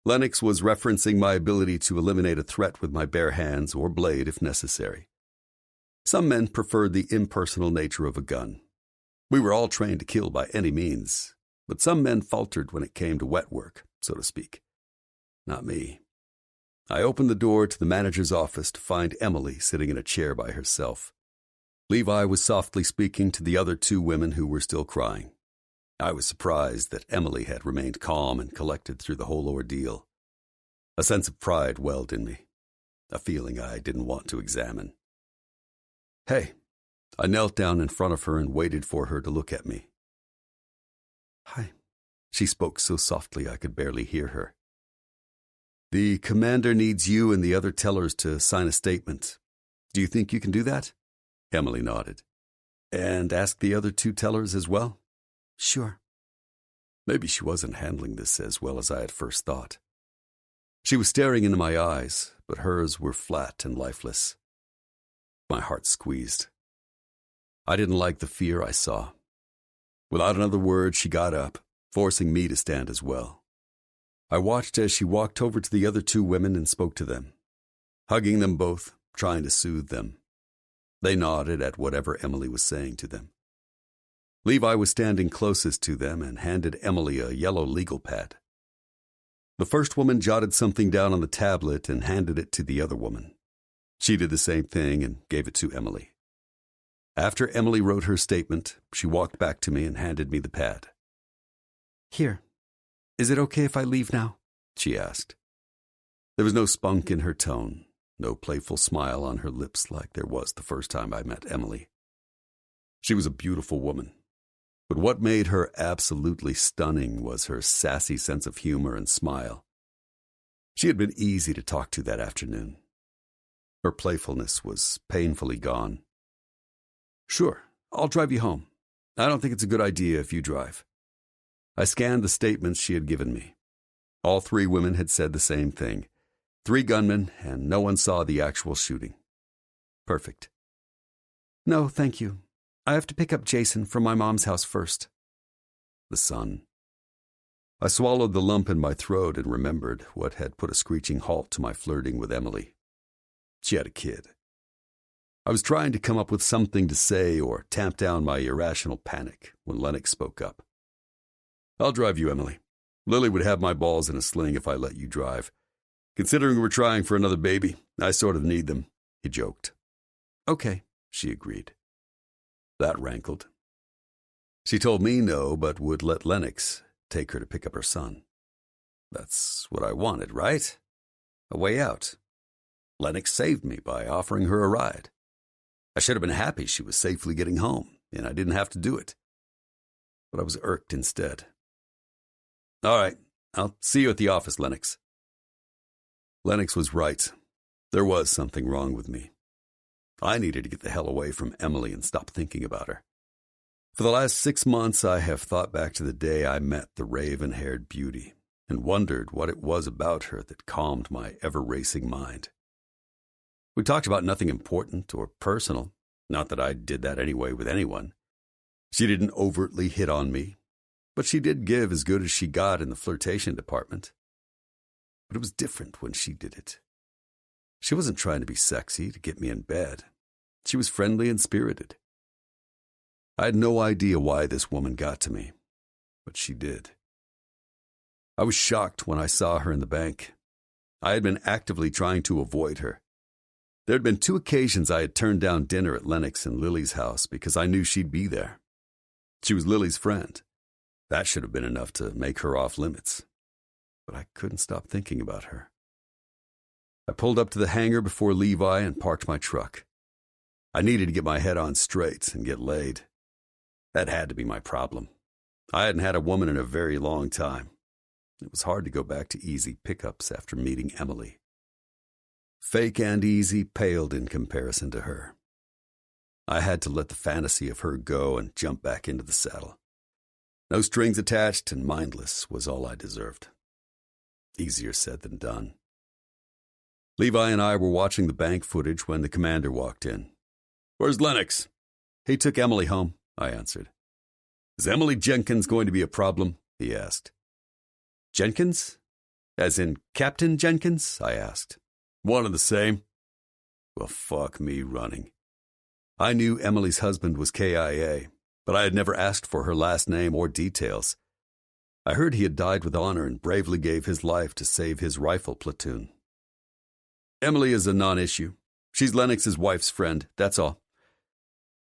Lennox was referencing my ability to eliminate a threat with my bare hands or blade if necessary. Some men preferred the impersonal nature of a gun. We were all trained to kill by any means, but some men faltered when it came to wet work, so to speak. Not me. I opened the door to the manager's office to find Emily sitting in a chair by herself. Levi was softly speaking to the other 2 women who were still crying. I was surprised that Emily had remained calm and collected through the whole ordeal. A sense of pride welled in me, a feeling I didn't want to examine. "Hey." I knelt down in front of her and waited for her to look at me. "Hi." She spoke so softly I could barely hear her. "The commander needs you and the other tellers to sign a statement. Do you think you can do that?" Emily nodded. "And ask the other 2 tellers as well?" "Sure." Maybe she wasn't handling this as well as I had first thought. She was staring into my eyes, but hers were flat and lifeless. My heart squeezed. I didn't like the fear I saw. Without another word, she got up, forcing me to stand as well. I watched as she walked over to the other 2 women and spoke to them, hugging them both, trying to soothe them. They nodded at whatever Emily was saying to them. Levi was standing closest to them and handed Emily a yellow legal pad. The first woman jotted something down on the tablet and handed it to the other woman. She did the same thing and gave it to Emily. After Emily wrote her statement, she walked back to me and handed me the pad. "Here. Is it okay if I leave now? She asked. There was no spunk in her tone, no playful smile on her lips like there was the first time I met Emily. She was a beautiful woman, but what made her absolutely stunning was her sassy sense of humor and smile. She had been easy to talk to that afternoon. Her playfulness was painfully gone. Sure, I'll drive you home. I don't think it's a good idea if you drive. I scanned the statements she had given me. All 3 women had said the same thing. 3 gunmen, and no one saw the actual shooting. Perfect. No, thank you. I have to pick up Jason from my mom's house first. The sun. I swallowed the lump in my throat and remembered what had put a screeching halt to my flirting with Emily. She had a kid. I was trying to come up with something to say or tamp down my irrational panic when Lennox spoke up. I'll drive you, Emily. Lily would have my balls in a sling if I let you drive. Considering we're trying for another baby, I sort of need them, he joked. Okay, she agreed. That rankled. She told me no, but would let Lennox take her to pick up her son. That's what I wanted, right? A way out. Lennox saved me by offering her a ride. I should have been happy she was safely getting home, and I didn't have to do it. But I was irked instead. All right, I'll see you at the office, Lennox. Lennox was right. There was something wrong with me. I needed to get the hell away from Emily and stop thinking about her. For the last 6 months, I have thought back to the day I met the raven-haired beauty and wondered what it was about her that calmed my ever-racing mind. We talked about nothing important or personal, not that I did that anyway with anyone. She didn't overtly hit on me, but she did give as good as she got in the flirtation department. But it was different when she did it. She wasn't trying to be sexy to get me in bed. She was friendly and spirited. I had no idea why this woman got to me, but she did. I was shocked when I saw her in the bank. I had been actively trying to avoid her. There had been 2 occasions I had turned down dinner at Lennox and Lily's house because I knew she'd be there. She was Lily's friend. That should have been enough to make her off limits. But I couldn't stop thinking about her. I pulled up to the hangar before Levi and parked my truck. I needed to get my head on straight and get laid. That had to be my problem. I hadn't had a woman in a very long time. It was hard to go back to easy pickups after meeting Emily. Fake and easy paled in comparison to her. I had to let the fantasy of her go and jump back into the saddle. No strings attached and mindless was all I deserved. Easier said than done. Levi and I were watching the bank footage when the commander walked in. Where's Lennox? He took Emily home, I answered. Is Emily Jenkins going to be a problem? He asked. Jenkins? As in Captain Jenkins? I asked. One and the same. Well, fuck me running. I knew Emily's husband was KIA, but I had never asked for her last name or details. I heard he had died with honor and bravely gave his life to save his rifle platoon. Emily is a non-issue. She's Lennox's wife's friend, that's all.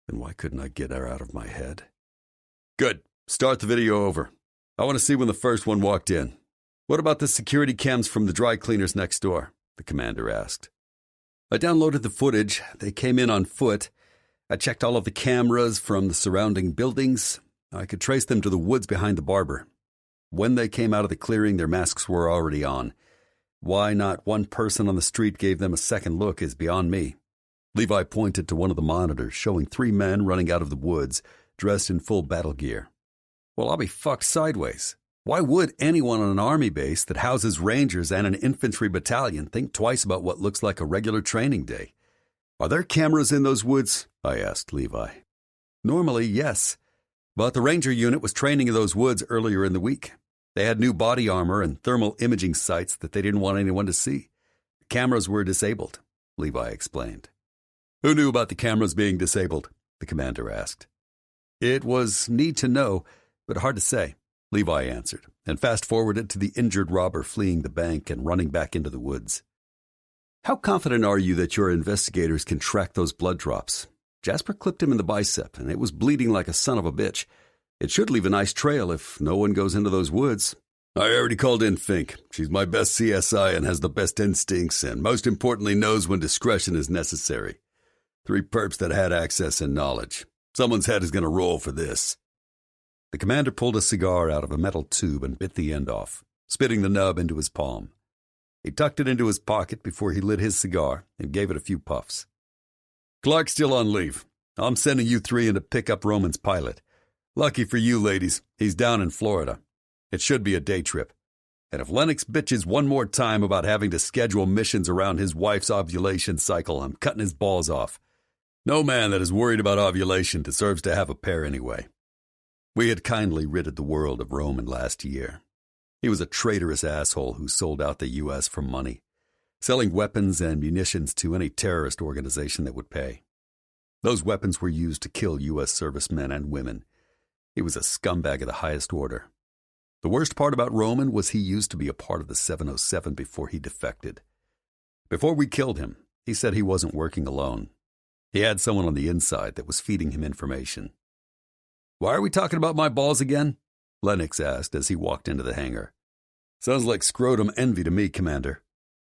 Then why couldn't I get her out of my head? Good. Start the video over. I want to see when the first one walked in. What about the security cams from the dry cleaners next door? The commander asked. I downloaded the footage. They came in on foot. I checked all of the cameras from the surrounding buildings. I could trace them to the woods behind the barber. When they came out of the clearing, their masks were already on. Why not one person on the street gave them a second look is beyond me. Levi pointed to one of the monitors showing 3 men running out of the woods, dressed in full battle gear. Well, I'll be fucked sideways. Why would anyone on an army base that houses rangers and an infantry battalion think twice about what looks like a regular training day? Are there cameras in those woods? I asked Levi. Normally, yes. But the ranger unit was training in those woods earlier in the week. They had new body armor and thermal imaging sights that they didn't want anyone to see. The cameras were disabled, Levi explained. Who knew about the cameras being disabled? The commander asked. It was need to know, but hard to say, Levi answered, and fast-forwarded to the injured robber fleeing the bank and running back into the woods. How confident are you that your investigators can track those blood drops? Jasper clipped him in the bicep, and it was bleeding like a son of a bitch. It should leave a nice trail if no one goes into those woods. I already called in Fink. She's my best CSI and has the best instincts and, most importantly, knows when discretion is necessary. 3 perps that had access and knowledge. Someone's head is going to roll for this. The commander pulled a cigar out of a metal tube and bit the end off, spitting the nub into his palm. He tucked it into his pocket before he lit his cigar and gave it a few puffs. Clark's still on leave. I'm sending you 3 in to pick up Roman's pilot. Lucky for you, ladies, he's down in Florida. It should be a day trip. And if Lennox bitches one more time about having to schedule missions around his wife's ovulation cycle, I'm cutting his balls off. No man that is worried about ovulation deserves to have a pair anyway. We had kindly ridded the world of Roman last year. He was a traitorous asshole who sold out the U.S. for money, selling weapons and munitions to any terrorist organization that would pay. Those weapons were used to kill U.S. servicemen and women. He was a scumbag of the highest order. The worst part about Roman was he used to be a part of the 707 before he defected. Before we killed him, he said he wasn't working alone. He had someone on the inside that was feeding him information. "Why are we talking about my balls again?" Lennox asked as he walked into the hangar. "Sounds like scrotum envy to me, Commander."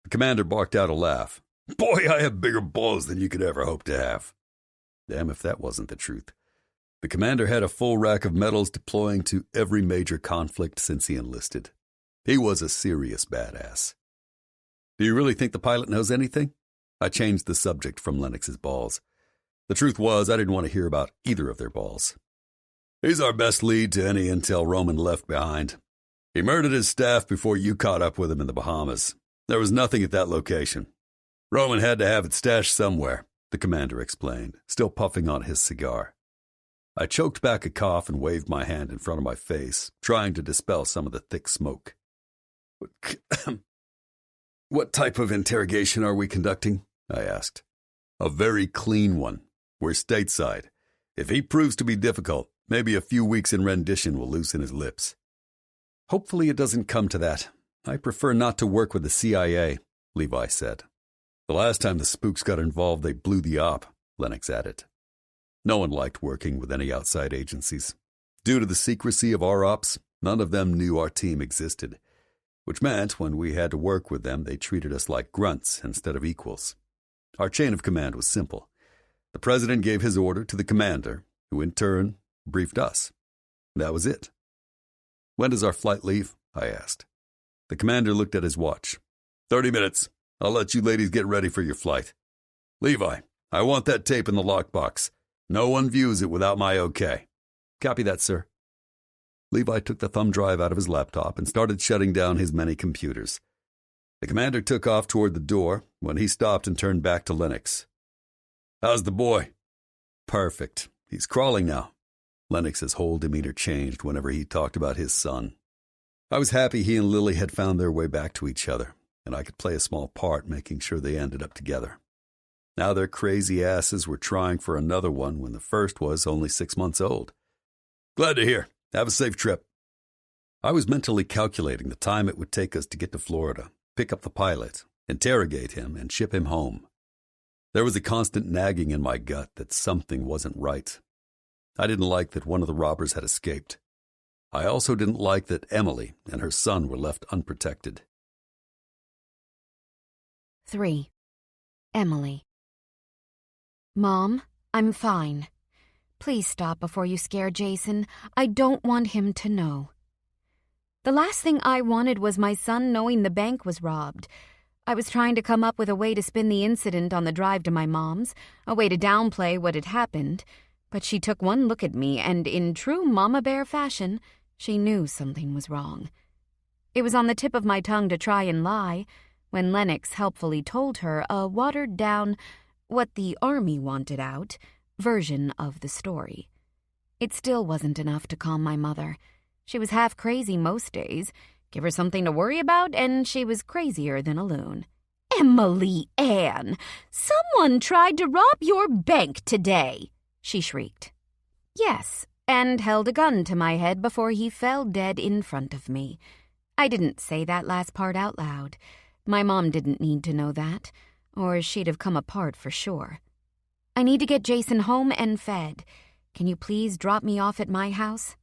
The commander barked out a laugh. "Boy, I have bigger balls than you could ever hope to have." Damn if that wasn't the truth. The commander had a full rack of medals deploying to every major conflict since he enlisted. He was a serious badass. "Do you really think the pilot knows anything?" I changed the subject from Lennox's balls. The truth was, I didn't want to hear about either of their balls. "He's our best lead to any intel Roman left behind. He murdered his staff before you caught up with him in the Bahamas. There was nothing at that location. Roman had to have it stashed somewhere," the commander explained, still puffing on his cigar. I choked back a cough and waved my hand in front of my face, trying to dispel some of the thick smoke. "What type of interrogation are we conducting?" I asked. "A very clean one. We're stateside. If he proves to be difficult, maybe a few weeks in rendition will loosen his lips." "Hopefully it doesn't come to that. I prefer not to work with the CIA," Levi said. "The last time the spooks got involved, they blew the op," Lennox added. No one liked working with any outside agencies. Due to the secrecy of our ops, none of them knew our team existed, which meant when we had to work with them, they treated us like grunts instead of equals. Our chain of command was simple. The president gave his order to the commander, who in turn briefed us. That was it. "When does our flight leave?" I asked. The commander looked at his watch. 30 minutes. I'll let you ladies get ready for your flight. Levi, I want that tape in the lockbox. No one views it without my okay." "Copy that, sir." Levi took the thumb drive out of his laptop and started shutting down his many computers. The commander took off toward the door when he stopped and turned back to Lennox. "How's the boy?" "Perfect. He's crawling now." Lennox's whole demeanor changed whenever he talked about his son. I was happy he and Lily had found their way back to each other, and I could play a small part making sure they ended up together. Now their crazy asses were trying for another one when the first was only 6 months old. "Glad to hear. Have a safe trip." I was mentally calculating the time it would take us to get to Florida, pick up the pilot, interrogate him, and ship him home. There was a constant nagging in my gut that something wasn't right. I didn't like that one of the robbers had escaped. I also didn't like that Emily and her son were left unprotected. 3. Emily. "Mom, I'm fine. Please stop before you scare Jason. I don't want him to know." The last thing I wanted was my son knowing the bank was robbed. I was trying to come up with a way to spin the incident on the drive to my mom's, a way to downplay what had happened, but she took one look at me and, in true Mama Bear fashion, she knew something was wrong. It was on the tip of my tongue to try and lie, when Lennox helpfully told her a watered-down, what the Army wanted out, version of the story. It still wasn't enough to calm my mother. She was half crazy most days. Give her something to worry about, and she was crazier than a loon. "Emily Ann, someone tried to rob your bank today," she shrieked. Yes, and held a gun to my head before he fell dead in front of me. I didn't say that last part out loud. My mom didn't need to know that, or she'd have come apart for sure. "I need to get Jason home and fed. Can you please drop me off at my house?"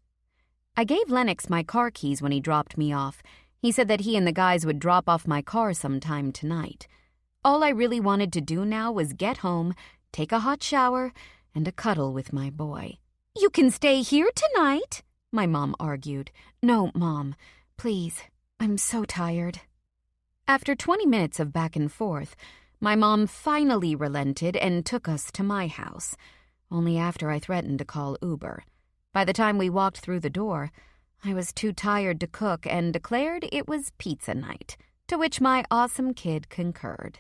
I gave Lennox my car keys when he dropped me off. He said that he and the guys would drop off my car sometime tonight. All I really wanted to do now was get home, take a hot shower, and a cuddle with my boy. "You can stay here tonight," my mom argued. "No, Mom, please. I'm so tired." After 20 minutes of back and forth, my mom finally relented and took us to my house, only after I threatened to call Uber. By the time we walked through the door, I was too tired to cook and declared it was pizza night, to which my awesome kid concurred.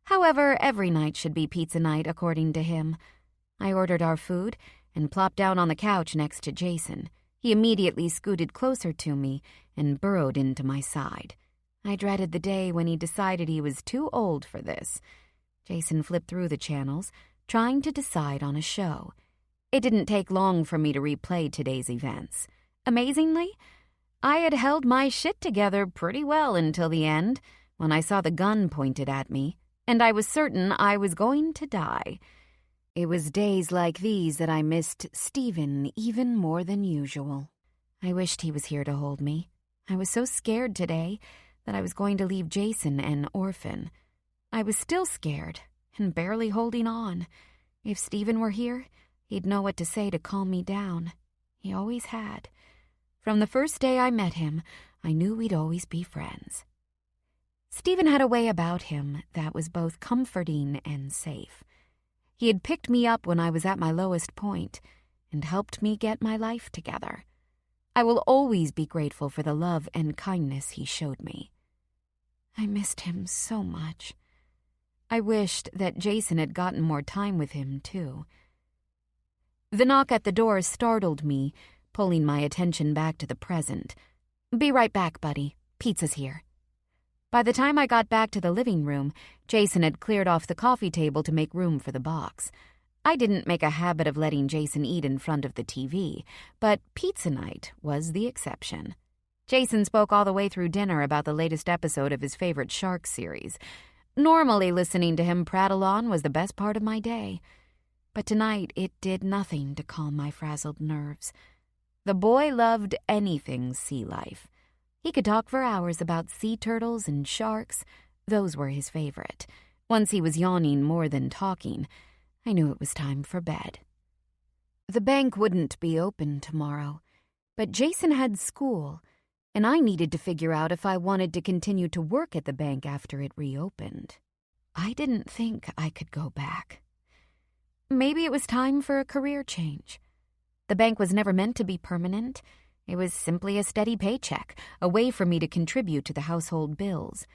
However, every night should be pizza night, according to him. I ordered our food and plopped down on the couch next to Jason. He immediately scooted closer to me and burrowed into my side. I dreaded the day when he decided he was too old for this. Jason flipped through the channels, trying to decide on a show. It didn't take long for me to replay today's events. Amazingly, I had held my shit together pretty well until the end, when I saw the gun pointed at me, and I was certain I was going to die. It was days like these that I missed Stephen even more than usual. I wished he was here to hold me. I was so scared today that I was going to leave Jason an orphan. I was still scared and barely holding on. If Stephen were here, he'd know what to say to calm me down. He always had. From the first day I met him, I knew we'd always be friends. Stephen had a way about him that was both comforting and safe. He had picked me up when I was at my lowest point and helped me get my life together. I will always be grateful for the love and kindness he showed me. I missed him so much. I wished that Jason had gotten more time with him, too. The knock at the door startled me, pulling my attention back to the present. "Be right back, buddy. Pizza's here." By the time I got back to the living room, Jason had cleared off the coffee table to make room for the box. I didn't make a habit of letting Jason eat in front of the TV, but pizza night was the exception. Jason spoke all the way through dinner about the latest episode of his favorite shark series. Normally, listening to him prattle on was the best part of my day. But tonight, it did nothing to calm my frazzled nerves. The boy loved anything sea life. He could talk for hours about sea turtles and sharks. Those were his favorite. Once he was yawning more than talking, I knew it was time for bed. The bank wouldn't be open tomorrow, but Jason had school, and I needed to figure out if I wanted to continue to work at the bank after it reopened. I didn't think I could go back. Maybe it was time for a career change. The bank was never meant to be permanent. It was simply a steady paycheck, a way for me to contribute to the household bills.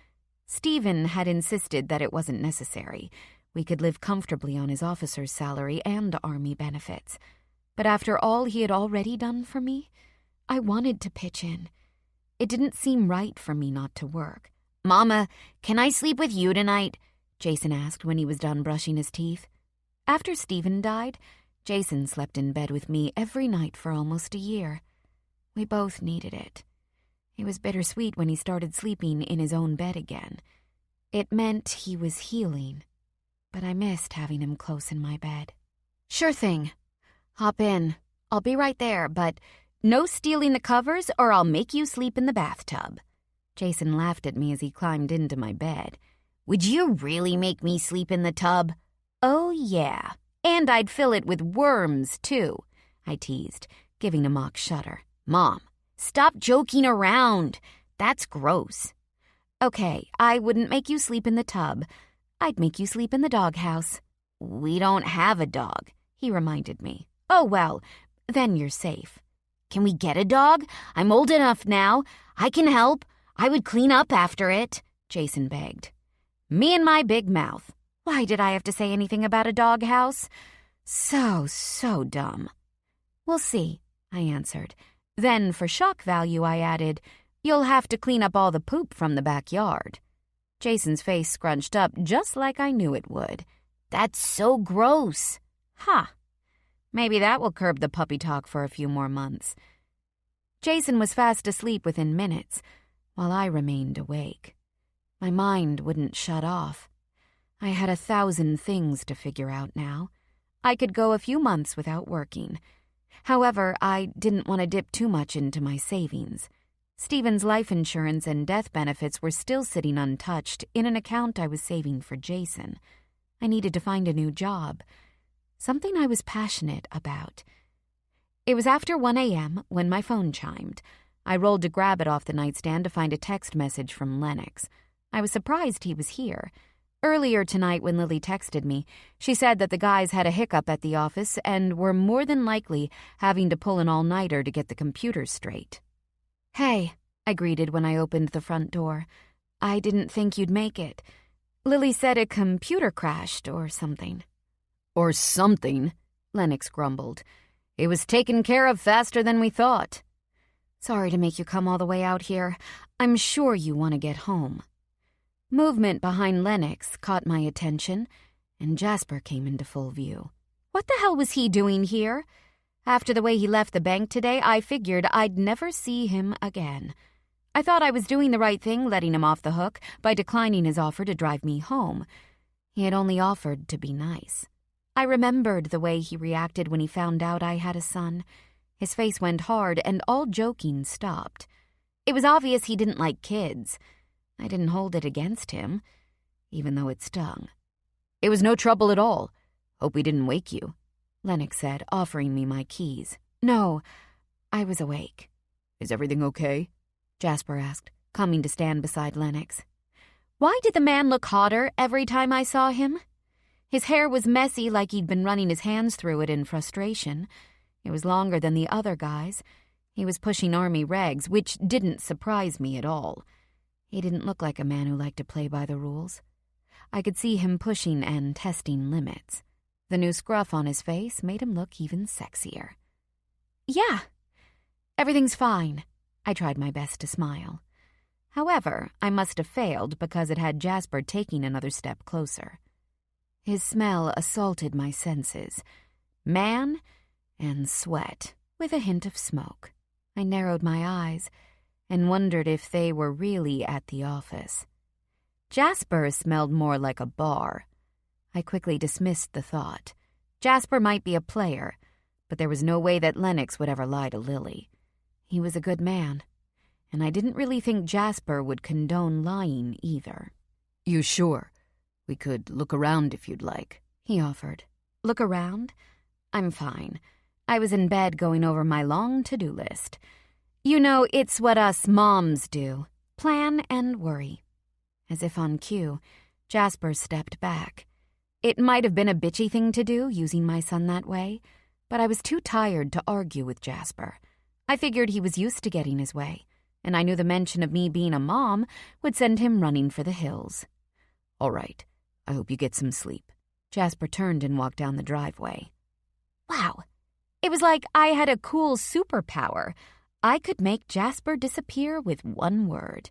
Stephen had insisted that it wasn't necessary. We could live comfortably on his officer's salary and army benefits. But after all he had already done for me, I wanted to pitch in. It didn't seem right for me not to work. "Mama, can I sleep with you tonight?" Jason asked when he was done brushing his teeth. After Stephen died, Jason slept in bed with me every night for almost a year. We both needed it. It was bittersweet when he started sleeping in his own bed again. It meant he was healing, but I missed having him close in my bed. "Sure thing. Hop in. I'll be right there, but no stealing the covers or I'll make you sleep in the bathtub." Jason laughed at me as he climbed into my bed. "Would you really make me sleep in the tub?" "Oh, yeah. And I'd fill it with worms, too," I teased, giving a mock shudder. "Mom, stop joking around. That's gross." "Okay, I wouldn't make you sleep in the tub. I'd make you sleep in the doghouse." "We don't have a dog," he reminded me. "Oh, well, then you're safe." "Can we get a dog? I'm old enough now. I can help. I would clean up after it," Jason begged. Me and my big mouth. Why did I have to say anything about a doghouse? So dumb. "We'll see," I answered. Then, for shock value, I added, "You'll have to clean up all the poop from the backyard." Jason's face scrunched up just like I knew it would. "That's so gross." "Ha! Maybe that will curb the puppy talk for a few more months." Jason was fast asleep within minutes, while I remained awake. My mind wouldn't shut off. I had 1,000 things to figure out now. I could go a few months without working. However, I didn't want to dip too much into my savings. Stephen's life insurance and death benefits were still sitting untouched in an account I was saving for Jason. I needed to find a new job, something I was passionate about. It was after 1 a.m. when my phone chimed. I rolled to grab it off the nightstand to find a text message from Lennox. I was surprised he was here. Earlier tonight when Lily texted me, she said that the guys had a hiccup at the office and were more than likely having to pull an all-nighter to get the computers straight. "Hey," I greeted when I opened the front door. "I didn't think you'd make it. Lily said a computer crashed or something." "Or something," Lennox grumbled. "It was taken care of faster than we thought." "Sorry to make you come all the way out here. I'm sure you want to get home." Movement behind Lennox caught my attention, and Jasper came into full view. What the hell was he doing here? After the way he left the bank today, I figured I'd never see him again. I thought I was doing the right thing letting him off the hook by declining his offer to drive me home. He had only offered to be nice. I remembered the way he reacted when he found out I had a son. His face went hard, and all joking stopped. It was obvious he didn't like kids. I didn't hold it against him, even though it stung. "It was no trouble at all. Hope we didn't wake you," Lennox said, offering me my keys. "No, I was awake." "Is everything okay?" Jasper asked, coming to stand beside Lennox. Why did the man look hotter every time I saw him? His hair was messy like he'd been running his hands through it in frustration. It was longer than the other guys. He was pushing army regs, which didn't surprise me at all. He didn't look like a man who liked to play by the rules. I could see him pushing and testing limits. The new scruff on his face made him look even sexier. "Yeah, everything's fine." I tried my best to smile. However, I must have failed because it had Jasper taking another step closer. His smell assaulted my senses. Man and sweat, with a hint of smoke. I narrowed my eyes and wondered if they were really at the office. Jasper smelled more like a bar. I quickly dismissed the thought. Jasper might be a player, but there was no way that Lennox would ever lie to Lily. He was a good man, and I didn't really think Jasper would condone lying either. "You sure? We could look around if you'd like," he offered. "Look around? I'm fine. I was in bed going over my long to-do list. You know, it's what us moms do. Plan and worry." As if on cue, Jasper stepped back. It might have been a bitchy thing to do, using my son that way, but I was too tired to argue with Jasper. I figured he was used to getting his way, and I knew the mention of me being a mom would send him running for the hills. "All right. I hope you get some sleep." Jasper turned and walked down the driveway. Wow. It was like I had a cool superpower. I could make Jasper disappear with one word.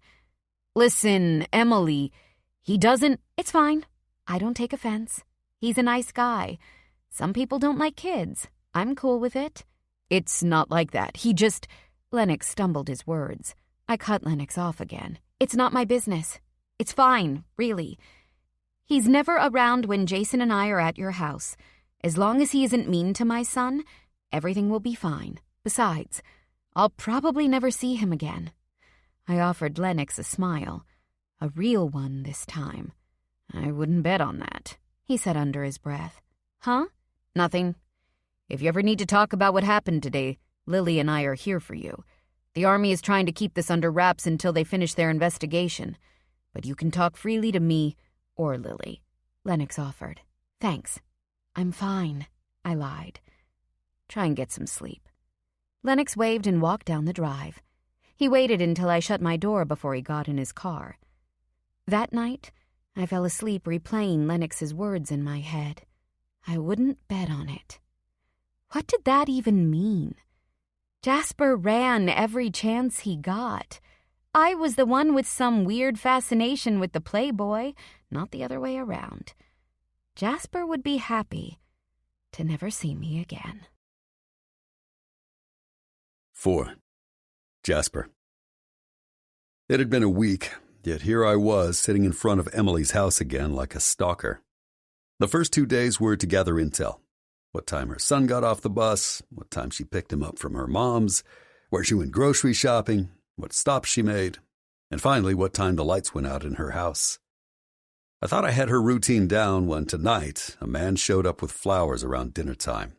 "Listen, Emily, he doesn't—" "It's fine. I don't take offense. He's a nice guy. Some people don't like kids. I'm cool with it." "It's not like that. He just—" Lennox stumbled his words. I cut Lennox off again. "It's not my business. It's fine, really. He's never around when Jason and I are at your house. As long as he isn't mean to my son, everything will be fine. Besides, I'll probably never see him again." I offered Lennox a smile. A real one this time. "I wouldn't bet on that," he said under his breath. "Huh?" "Nothing. If you ever need to talk about what happened today, Lily and I are here for you. The Army is trying to keep this under wraps until they finish their investigation. But you can talk freely to me or Lily," Lennox offered. "Thanks. I'm fine," I lied. "Try and get some sleep." Lennox waved and walked down the drive. He waited until I shut my door before he got in his car. That night, I fell asleep replaying Lennox's words in my head. I wouldn't bet on it. What did that even mean? Jasper ran every chance he got. I was the one with some weird fascination with the playboy, not the other way around. Jasper would be happy to never see me again. 4. Jasper. It had been a week, yet here I was sitting in front of Emily's house again like a stalker. The first 2 days were to gather intel. what time her son got off the bus, what time she picked him up from her mom's, where she went grocery shopping, what stops she made, and finally what time the lights went out in her house. I thought I had her routine down when tonight a man showed up with flowers around dinner time.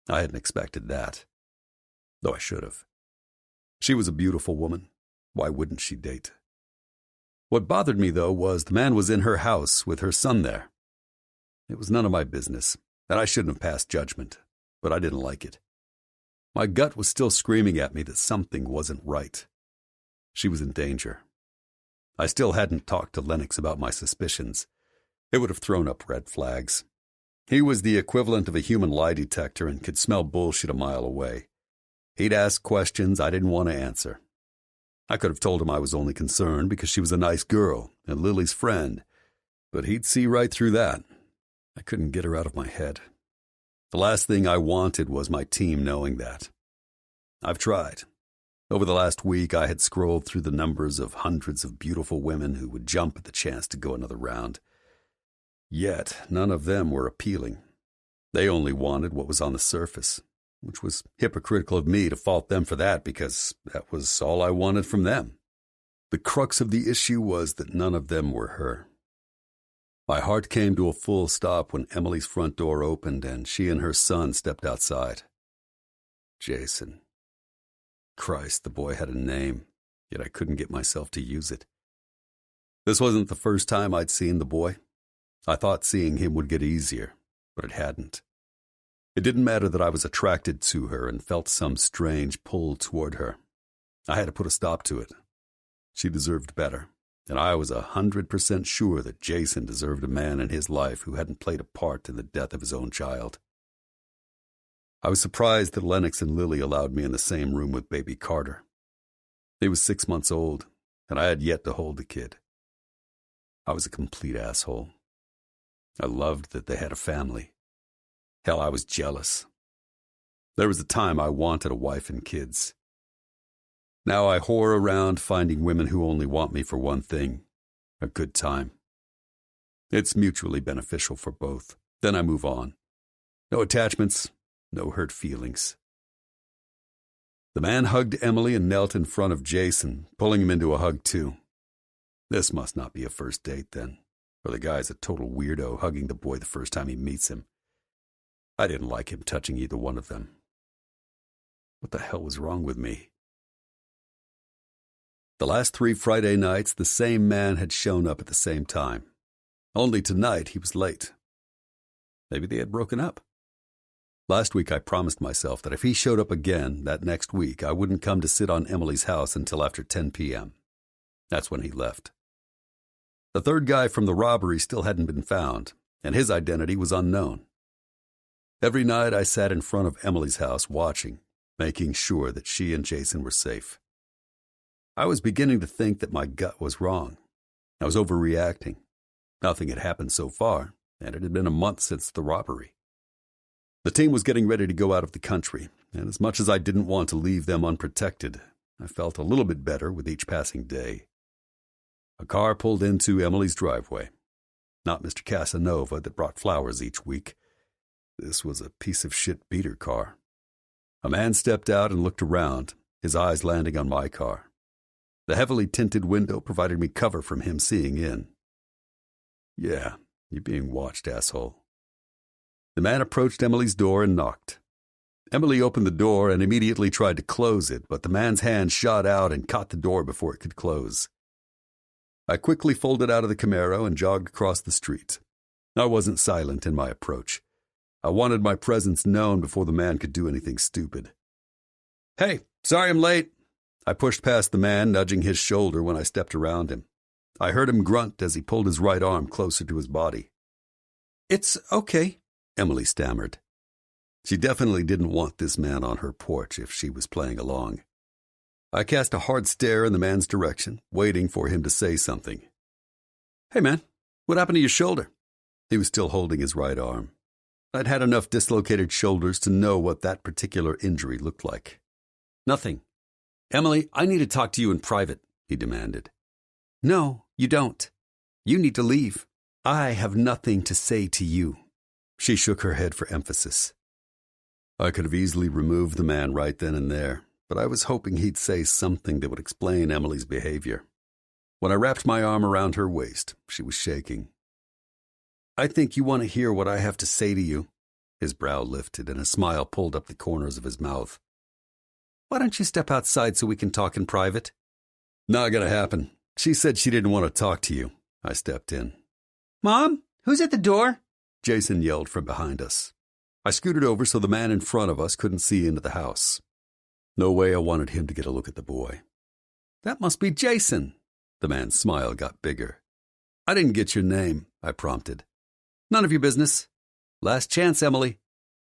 I hadn't expected that, though I should have. She was a beautiful woman. Why wouldn't she date? What bothered me, though, was the man was in her house with her son there. It was none of my business, and I shouldn't have passed judgment, but I didn't like it. My gut was still screaming at me that something wasn't right. She was in danger. I still hadn't talked to Lennox about my suspicions. It would have thrown up red flags. He was the equivalent of a human lie detector and could smell bullshit a mile away. He'd ask questions I didn't want to answer. I could have told him I was only concerned because she was a nice girl and Lily's friend, but he'd see right through that. I couldn't get her out of my head. The last thing I wanted was my team knowing that. I've tried. Over the last week, I had scrolled through the numbers of hundreds of beautiful women who would jump at the chance to go another round. Yet, none of them were appealing. They only wanted what was on the surface, which was hypocritical of me to fault them for that because that was all I wanted from them. The crux of the issue was that none of them were her. My heart came to a full stop when Emily's front door opened and she and her son stepped outside. Jason. Christ, the boy had a name, yet I couldn't get myself to use it. This wasn't the first time I'd seen the boy. I thought seeing him would get easier, but it hadn't. It didn't matter that I was attracted to her and felt some strange pull toward her. I had to put a stop to it. She deserved better, and I was 100% sure that Jason deserved a man in his life who hadn't played a part in the death of his own child. I was surprised that Lennox and Lily allowed me in the same room with baby Carter. He was 6 months old, and I had yet to hold the kid. I was a complete asshole. I loved that they had a family. Hell, I was jealous. There was a time I wanted a wife and kids. Now I whore around finding women who only want me for one thing, a good time. It's mutually beneficial for both. Then I move on. No attachments. No hurt feelings. The man hugged Emily and knelt in front of Jason, pulling him into a hug too. This must not be a first date then, for the guy's a total weirdo hugging the boy the first time he meets him. I didn't like him touching either one of them. What the hell was wrong with me? The last 3 Friday nights, the same man had shown up at the same time. Only tonight he was late. Maybe they had broken up. Last week I promised myself that if he showed up again that next week, I wouldn't come to sit on Emily's house until after 10 p.m. That's when he left. The third guy from the robbery still hadn't been found, and his identity was unknown. Every night I sat in front of Emily's house watching, making sure that she and Jason were safe. I was beginning to think that my gut was wrong. I was overreacting. Nothing had happened so far, and it had been a month since the robbery. The team was getting ready to go out of the country, and as much as I didn't want to leave them unprotected, I felt a little bit better with each passing day. A car pulled into Emily's driveway. Not Mr. Casanova that brought flowers each week. This was a piece of shit beater car. A man stepped out and looked around, his eyes landing on my car. The heavily tinted window provided me cover from him seeing in. Yeah, you're being watched, asshole. The man approached Emily's door and knocked. Emily opened the door and immediately tried to close it, but the man's hand shot out and caught the door before it could close. I quickly folded out of the Camaro and jogged across the street. I wasn't silent in my approach. I wanted my presence known before the man could do anything stupid. "Hey, sorry I'm late." I pushed past the man, nudging his shoulder when I stepped around him. I heard him grunt as he pulled his right arm closer to his body. "It's okay," Emily stammered. She definitely didn't want this man on her porch if she was playing along. I cast a hard stare in the man's direction, waiting for him to say something. "Hey man, what happened to your shoulder?" He was still holding his right arm. I'd had enough dislocated shoulders to know what that particular injury looked like. "Nothing." "Emily, I need to talk to you in private," he demanded. "No, you don't. You need to leave. I have nothing to say to you." She shook her head for emphasis. I could have easily removed the man right then and there, but I was hoping he'd say something that would explain Emily's behavior. When I wrapped my arm around her waist, she was shaking. I think you want to hear what I have to say to you. His brow lifted and a smile pulled up the corners of his mouth. Why don't you step outside so we can talk in private? Not gonna happen. She said she didn't want to talk to you. I stepped in. Mom, who's at the door? Jason yelled from behind us. I scooted over so the man in front of us couldn't see into the house. No way I wanted him to get a look at the boy. That must be Jason. The man's smile got bigger. I didn't get your name, I prompted. None of your business. Last chance, Emily.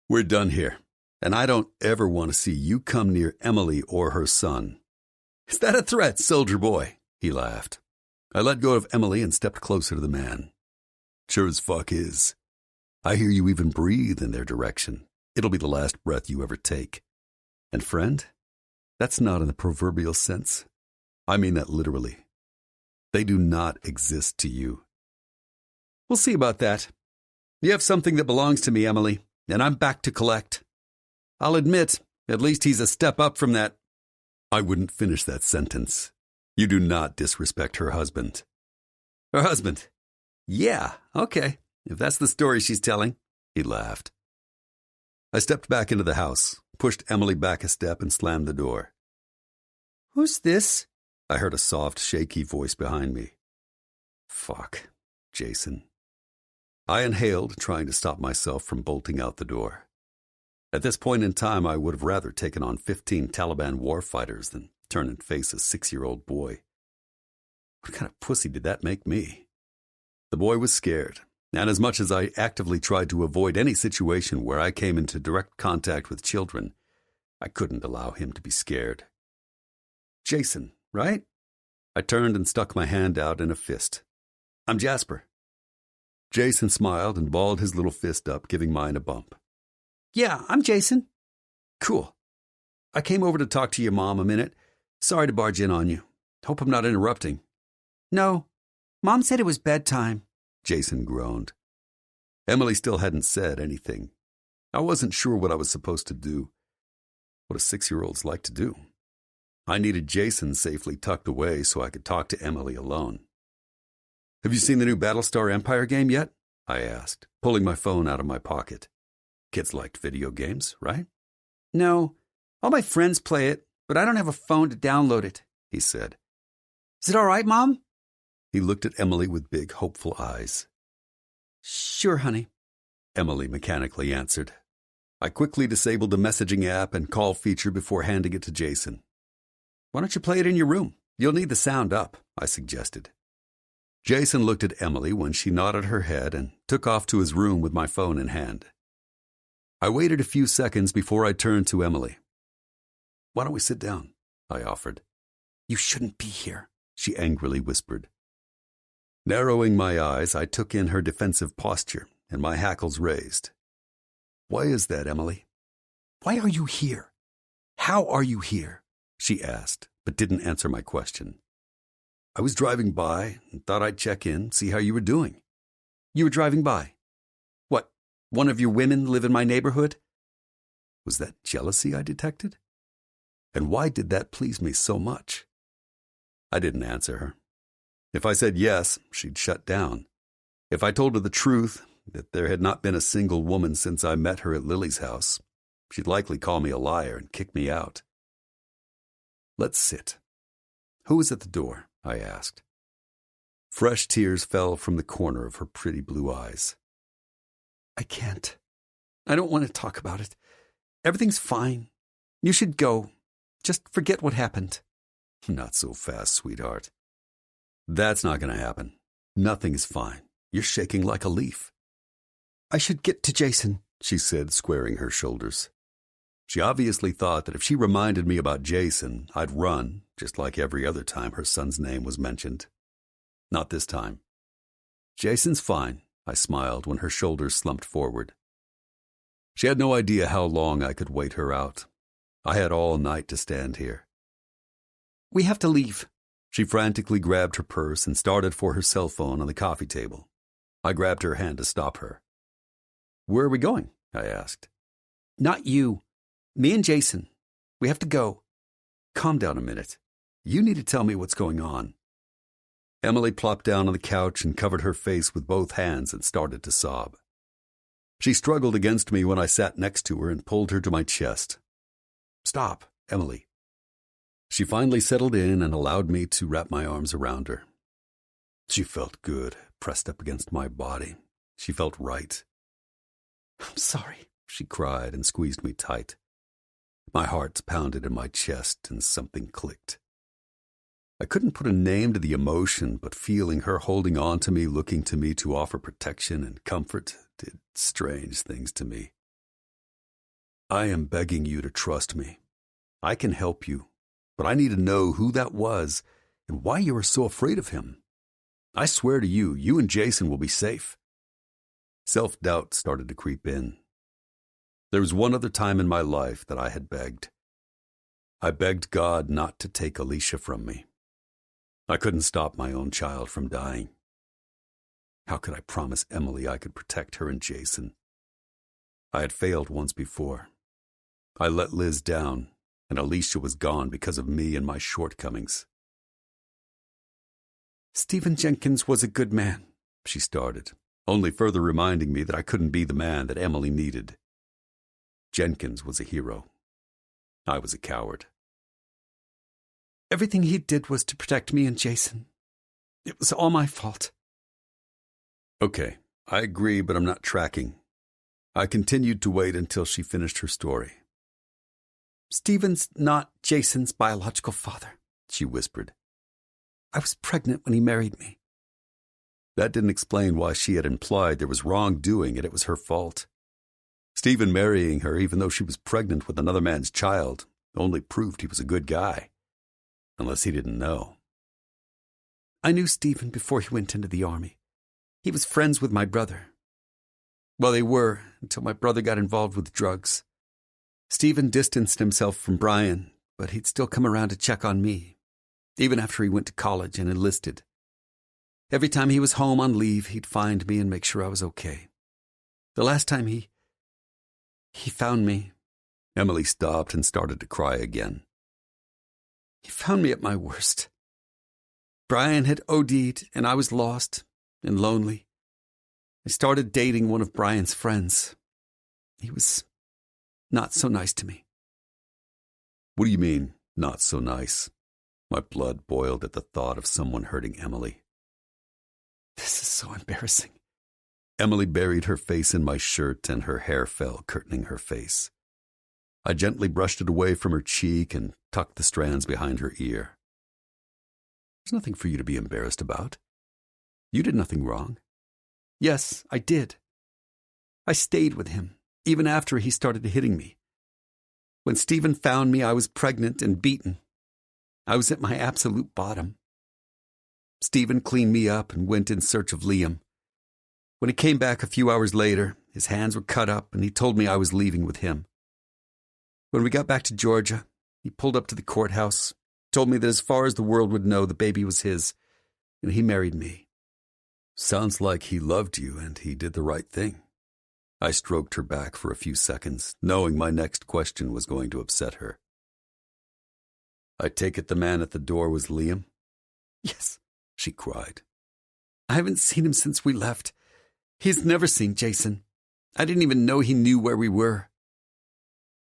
We're done here, and I don't ever want to see you come near Emily or her son. Is that a threat, soldier boy? He laughed. I let go of Emily and stepped closer to the man. Sure as fuck is. I hear you even breathe in their direction. It'll be the last breath you ever take. And friend, that's not in the proverbial sense. I mean that literally. They do not exist to you. We'll see about that. You have something that belongs to me, Emily, and I'm back to collect. I'll admit, at least he's a step up from that. I wouldn't finish that sentence. You do not disrespect her husband. Her husband? Yeah, okay, if that's the story she's telling. He laughed. I stepped back into the house, pushed Emily back a step, and slammed the door. Who's this? I heard a soft, shaky voice behind me. Fuck, Jason. I inhaled, trying to stop myself from bolting out the door. At this point in time, I would have rather taken on 15 Taliban warfighters than turn and face a 6-year-old boy. What kind of pussy did that make me? The boy was scared, and as much as I actively tried to avoid any situation where I came into direct contact with children, I couldn't allow him to be scared. Jason, right? I turned and stuck my hand out in a fist. I'm Jasper. Jason smiled and balled his little fist up, giving mine a bump. Yeah, I'm Jason. Cool. I came over to talk to your mom a minute. Sorry to barge in on you. Hope I'm not interrupting. No. Mom said it was bedtime, Jason groaned. Emily still hadn't said anything. I wasn't sure what I was supposed to do. What a 6-year-olds like to do. I needed Jason safely tucked away so I could talk to Emily alone. Have you seen the new Battlestar Empire game yet? I asked, pulling my phone out of my pocket. Kids liked video games, right? No. All my friends play it, but I don't have a phone to download it, he said. Is it all right, Mom? He looked at Emily with big, hopeful eyes. Sure, honey, Emily mechanically answered. I quickly disabled the messaging app and call feature before handing it to Jason. Why don't you play it in your room? You'll need the sound up, I suggested. Jason looked at Emily when she nodded her head and took off to his room with my phone in hand. I waited a few seconds before I turned to Emily. Why don't we sit down? I offered. You shouldn't be here, she angrily whispered. Narrowing my eyes, I took in her defensive posture, and my hackles raised. Why is that, Emily? Why are you here? How are you here? She asked, but didn't answer my question. I was driving by and thought I'd check in, see how you were doing. You were driving by? What, one of your women live in my neighborhood? Was that jealousy I detected? And why did that please me so much? I didn't answer her. If I said yes, she'd shut down. If I told her the truth, that there had not been a single woman since I met her at Lily's house, she'd likely call me a liar and kick me out. Let's sit. Who is at the door? I asked. Fresh tears fell from the corner of her pretty blue eyes. I can't. I don't want to talk about it. Everything's fine. You should go. Just forget what happened. Not so fast, sweetheart. That's not going to happen. Nothing is fine. You're shaking like a leaf. I should get to Jason, she said, squaring her shoulders. She obviously thought that if she reminded me about Jason, I'd run, just like every other time her son's name was mentioned. Not this time. Jason's fine, I smiled when her shoulders slumped forward. She had no idea how long I could wait her out. I had all night to stand here. We have to leave. She frantically grabbed her purse and started for her cell phone on the coffee table. I grabbed her hand to stop her. Where are we going? I asked. Not you. Me and Jason. We have to go. Calm down a minute. You need to tell me what's going on. Emily plopped down on the couch and covered her face with both hands and started to sob. She struggled against me when I sat next to her and pulled her to my chest. Stop, Emily. She finally settled in and allowed me to wrap my arms around her. She felt good, pressed up against my body. She felt right. I'm sorry, she cried and squeezed me tight. My heart pounded in my chest and something clicked. I couldn't put a name to the emotion, but feeling her holding on to me, looking to me to offer protection and comfort, did strange things to me. I am begging you to trust me. I can help you, but I need to know who that was and why you are so afraid of him. I swear to you, you and Jason will be safe. Self-doubt started to creep in. There was one other time in my life that I had begged. I begged God not to take Alicia from me. I couldn't stop my own child from dying. How could I promise Emily I could protect her and Jason? I had failed once before. I let Liz down, and Alicia was gone because of me and my shortcomings. Stephen Jenkins was a good man, she started, only further reminding me that I couldn't be the man that Emily needed. Jenkins was a hero. I was a coward. Everything he did was to protect me and Jason. It was all my fault. Okay, I agree, but I'm not tracking. I continued to wait until she finished her story. Stephen's not Jason's biological father, she whispered. I was pregnant when he married me. That didn't explain why she had implied there was wrongdoing and it was her fault. Stephen marrying her, even though she was pregnant with another man's child, only proved he was a good guy. Unless he didn't know. I knew Stephen before he went into the army. He was friends with my brother. Well, they were, until my brother got involved with drugs. Stephen distanced himself from Brian, but he'd still come around to check on me, even after he went to college and enlisted. Every time he was home on leave, he'd find me and make sure I was okay. The last time he found me. Emily stopped and started to cry again. He found me at my worst. Brian had OD'd, and I was lost and lonely. I started dating one of Brian's friends. He was not so nice to me. What do you mean, not so nice? My blood boiled at the thought of someone hurting Emily. This is so embarrassing. Emily buried her face in my shirt and her hair fell, curtaining her face. I gently brushed it away from her cheek and tucked the strands behind her ear. There's nothing for you to be embarrassed about. You did nothing wrong. Yes, I did. I stayed with him, even after he started hitting me. When Stephen found me, I was pregnant and beaten. I was at my absolute bottom. Stephen cleaned me up and went in search of Liam. When he came back a few hours later, his hands were cut up and he told me I was leaving with him. When we got back to Georgia, he pulled up to the courthouse, told me that as far as the world would know, the baby was his, and he married me. Sounds like he loved you and he did the right thing. I stroked her back for a few seconds, knowing my next question was going to upset her. I take it the man at the door was Liam? Yes, she cried. I haven't seen him since we left. He's never seen Jason. I didn't even know he knew where we were.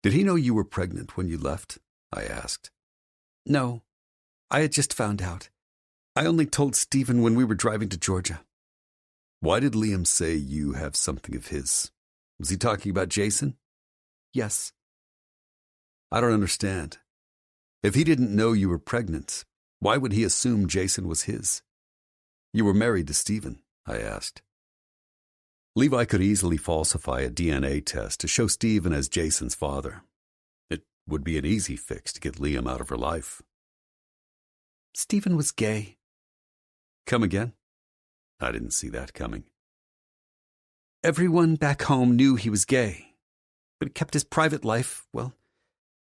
Did he know you were pregnant when you left? I asked. No, I had just found out. I only told Stephen when we were driving to Georgia. Why did Liam say you have something of his? Was he talking about Jason? Yes. I don't understand. If he didn't know you were pregnant, why would he assume Jason was his? You were married to Stephen, I asked. Levi could easily falsify a DNA test to show Stephen as Jason's father. It would be an easy fix to get Liam out of her life. Stephen was gay. Come again? I didn't see that coming. Everyone back home knew he was gay, but he kept his private life,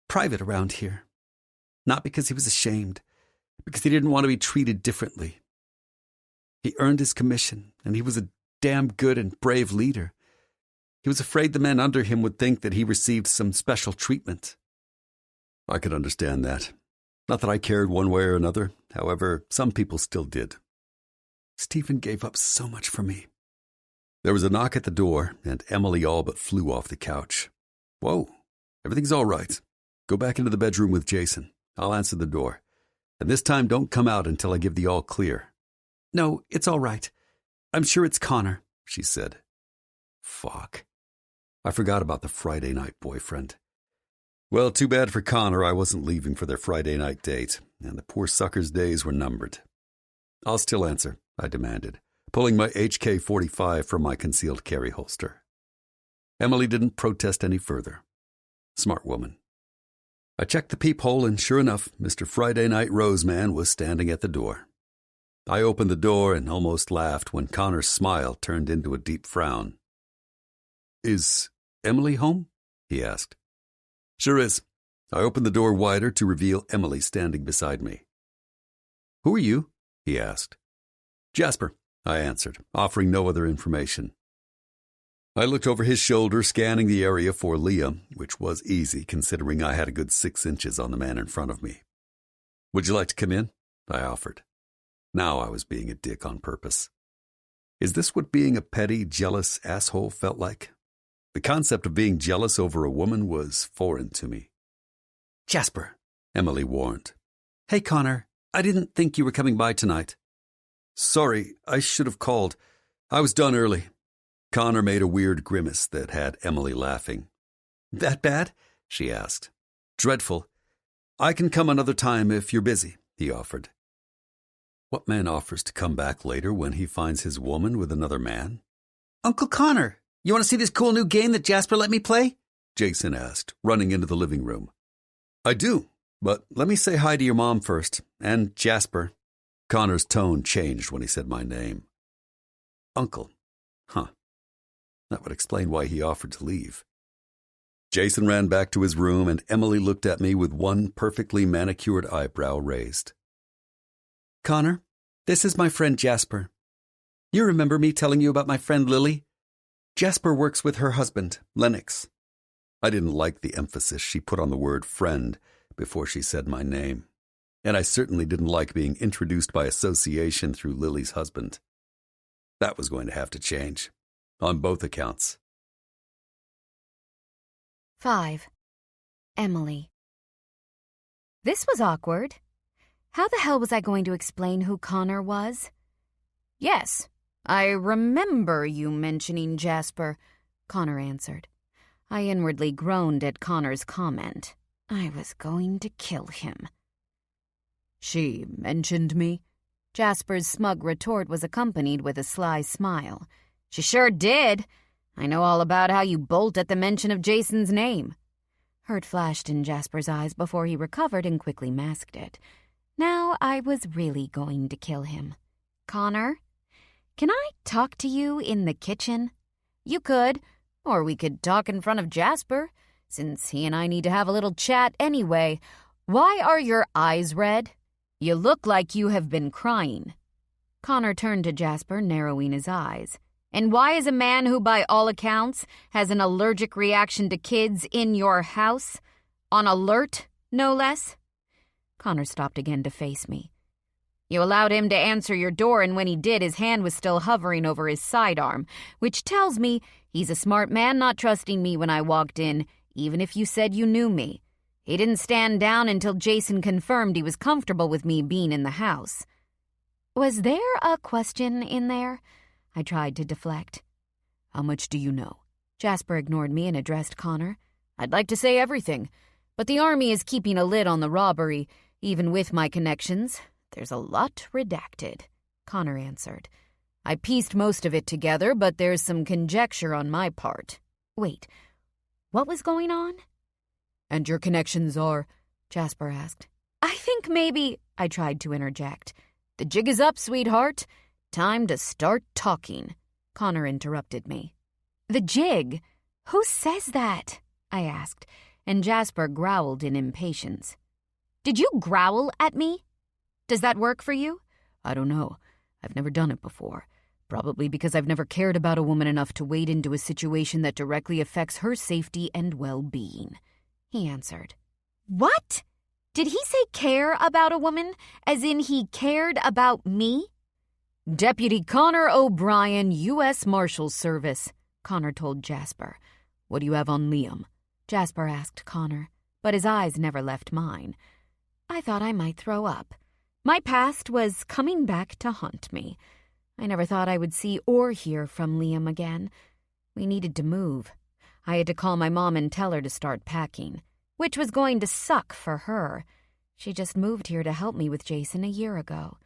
private around here. Not because he was ashamed, because he didn't want to be treated differently. He earned his commission, and he was a damn good and brave leader. He was afraid the men under him would think that he received some special treatment. I could understand that. Not that I cared one way or another. However, some people still did. Stephen gave up so much for me. There was a knock at the door, and Emily all but flew off the couch. Whoa, everything's all right. Go back into the bedroom with Jason. I'll answer the door. And this time don't come out until I give the all clear. No, it's all right. I'm sure it's Connor, she said. Fuck. I forgot about the Friday night boyfriend. Well, too bad for Connor I wasn't leaving for their Friday night date, and the poor sucker's days were numbered. I'll still answer, I demanded, pulling my HK-45 from my concealed carry holster. Emily didn't protest any further. Smart woman. I checked the peephole, and sure enough, Mr. Friday Night Roseman was standing at the door. I opened the door and almost laughed when Connor's smile turned into a deep frown. "Is Emily home?" he asked. "Sure is." I opened the door wider to reveal Emily standing beside me. "Who are you?" he asked. "Jasper," I answered, offering no other information. I looked over his shoulder, scanning the area for Leah, which was easy considering I had a good 6 inches on the man in front of me. "Would you like to come in?" I offered. Now I was being a dick on purpose. Is this what being a petty, jealous asshole felt like? The concept of being jealous over a woman was foreign to me. "Jasper," Emily warned. "Hey, Connor. I didn't think you were coming by tonight." "Sorry, I should have called. I was done early." Connor made a weird grimace that had Emily laughing. "That bad?" she asked. "Dreadful. I can come another time if you're busy," he offered. What man offers to come back later when he finds his woman with another man? "Uncle Connor, you want to see this cool new game that Jasper let me play?" Jason asked, running into the living room. "I do, but let me say hi to your mom first, and Jasper." Connor's tone changed when he said my name. Uncle. Huh. That would explain why he offered to leave. Jason ran back to his room, and Emily looked at me with one perfectly manicured eyebrow raised. "Connor, this is my friend Jasper. You remember me telling you about my friend Lily? Jasper works with her husband, Lennox." I didn't like the emphasis she put on the word friend before she said my name, and I certainly didn't like being introduced by association through Lily's husband. That was going to have to change, on both accounts. 5. Emily. This was awkward. How the hell was I going to explain who Connor was? "Yes, I remember you mentioning Jasper," Connor answered. I inwardly groaned at Connor's comment. I was going to kill him. "She mentioned me?" Jasper's smug retort was accompanied with a sly smile. "She sure did. I know all about how you bolt at the mention of Jason's name." Hurt flashed in Jasper's eyes before he recovered and quickly masked it. Now I was really going to kill him. "Connor, can I talk to you in the kitchen?" "You could, or we could talk in front of Jasper, since he and I need to have a little chat anyway. Why are your eyes red? You look like you have been crying." Connor turned to Jasper, narrowing his eyes. "And why is a man who, by all accounts, has an allergic reaction to kids in your house on alert, no less?" Connor stopped again to face me. "You allowed him to answer your door, and when he did, his hand was still hovering over his sidearm, which tells me he's a smart man not trusting me when I walked in, even if you said you knew me. He didn't stand down until Jason confirmed he was comfortable with me being in the house." Was there a question in there? I tried to deflect. "How much do you know?" Jasper ignored me and addressed Connor. "I'd like to say everything, but the Army is keeping a lid on the robbery. Even with my connections, there's a lot redacted," Connor answered. "I pieced most of it together, but there's some conjecture on my part." "Wait, what was going on?" "And your connections are?" Jasper asked. "I think maybe," I tried to interject. "The jig is up, sweetheart. Time to start talking," Connor interrupted me. "The jig? Who says that?" I asked, and Jasper growled in impatience. "Did you growl at me? Does that work for you?" "I don't know. I've never done it before. Probably because I've never cared about a woman enough to wade into a situation that directly affects her safety and well-being," he answered. What? Did he say care about a woman, as in he cared about me? "Deputy Connor O'Brien, U.S. Marshals Service," Connor told Jasper. "What do you have on Liam?" Jasper asked Connor, but his eyes never left mine. I thought I might throw up. My past was coming back to haunt me. I never thought I would see or hear from Liam again. We needed to move. I had to call my mom and tell her to start packing, which was going to suck for her. She just moved here to help me with Jason a year ago.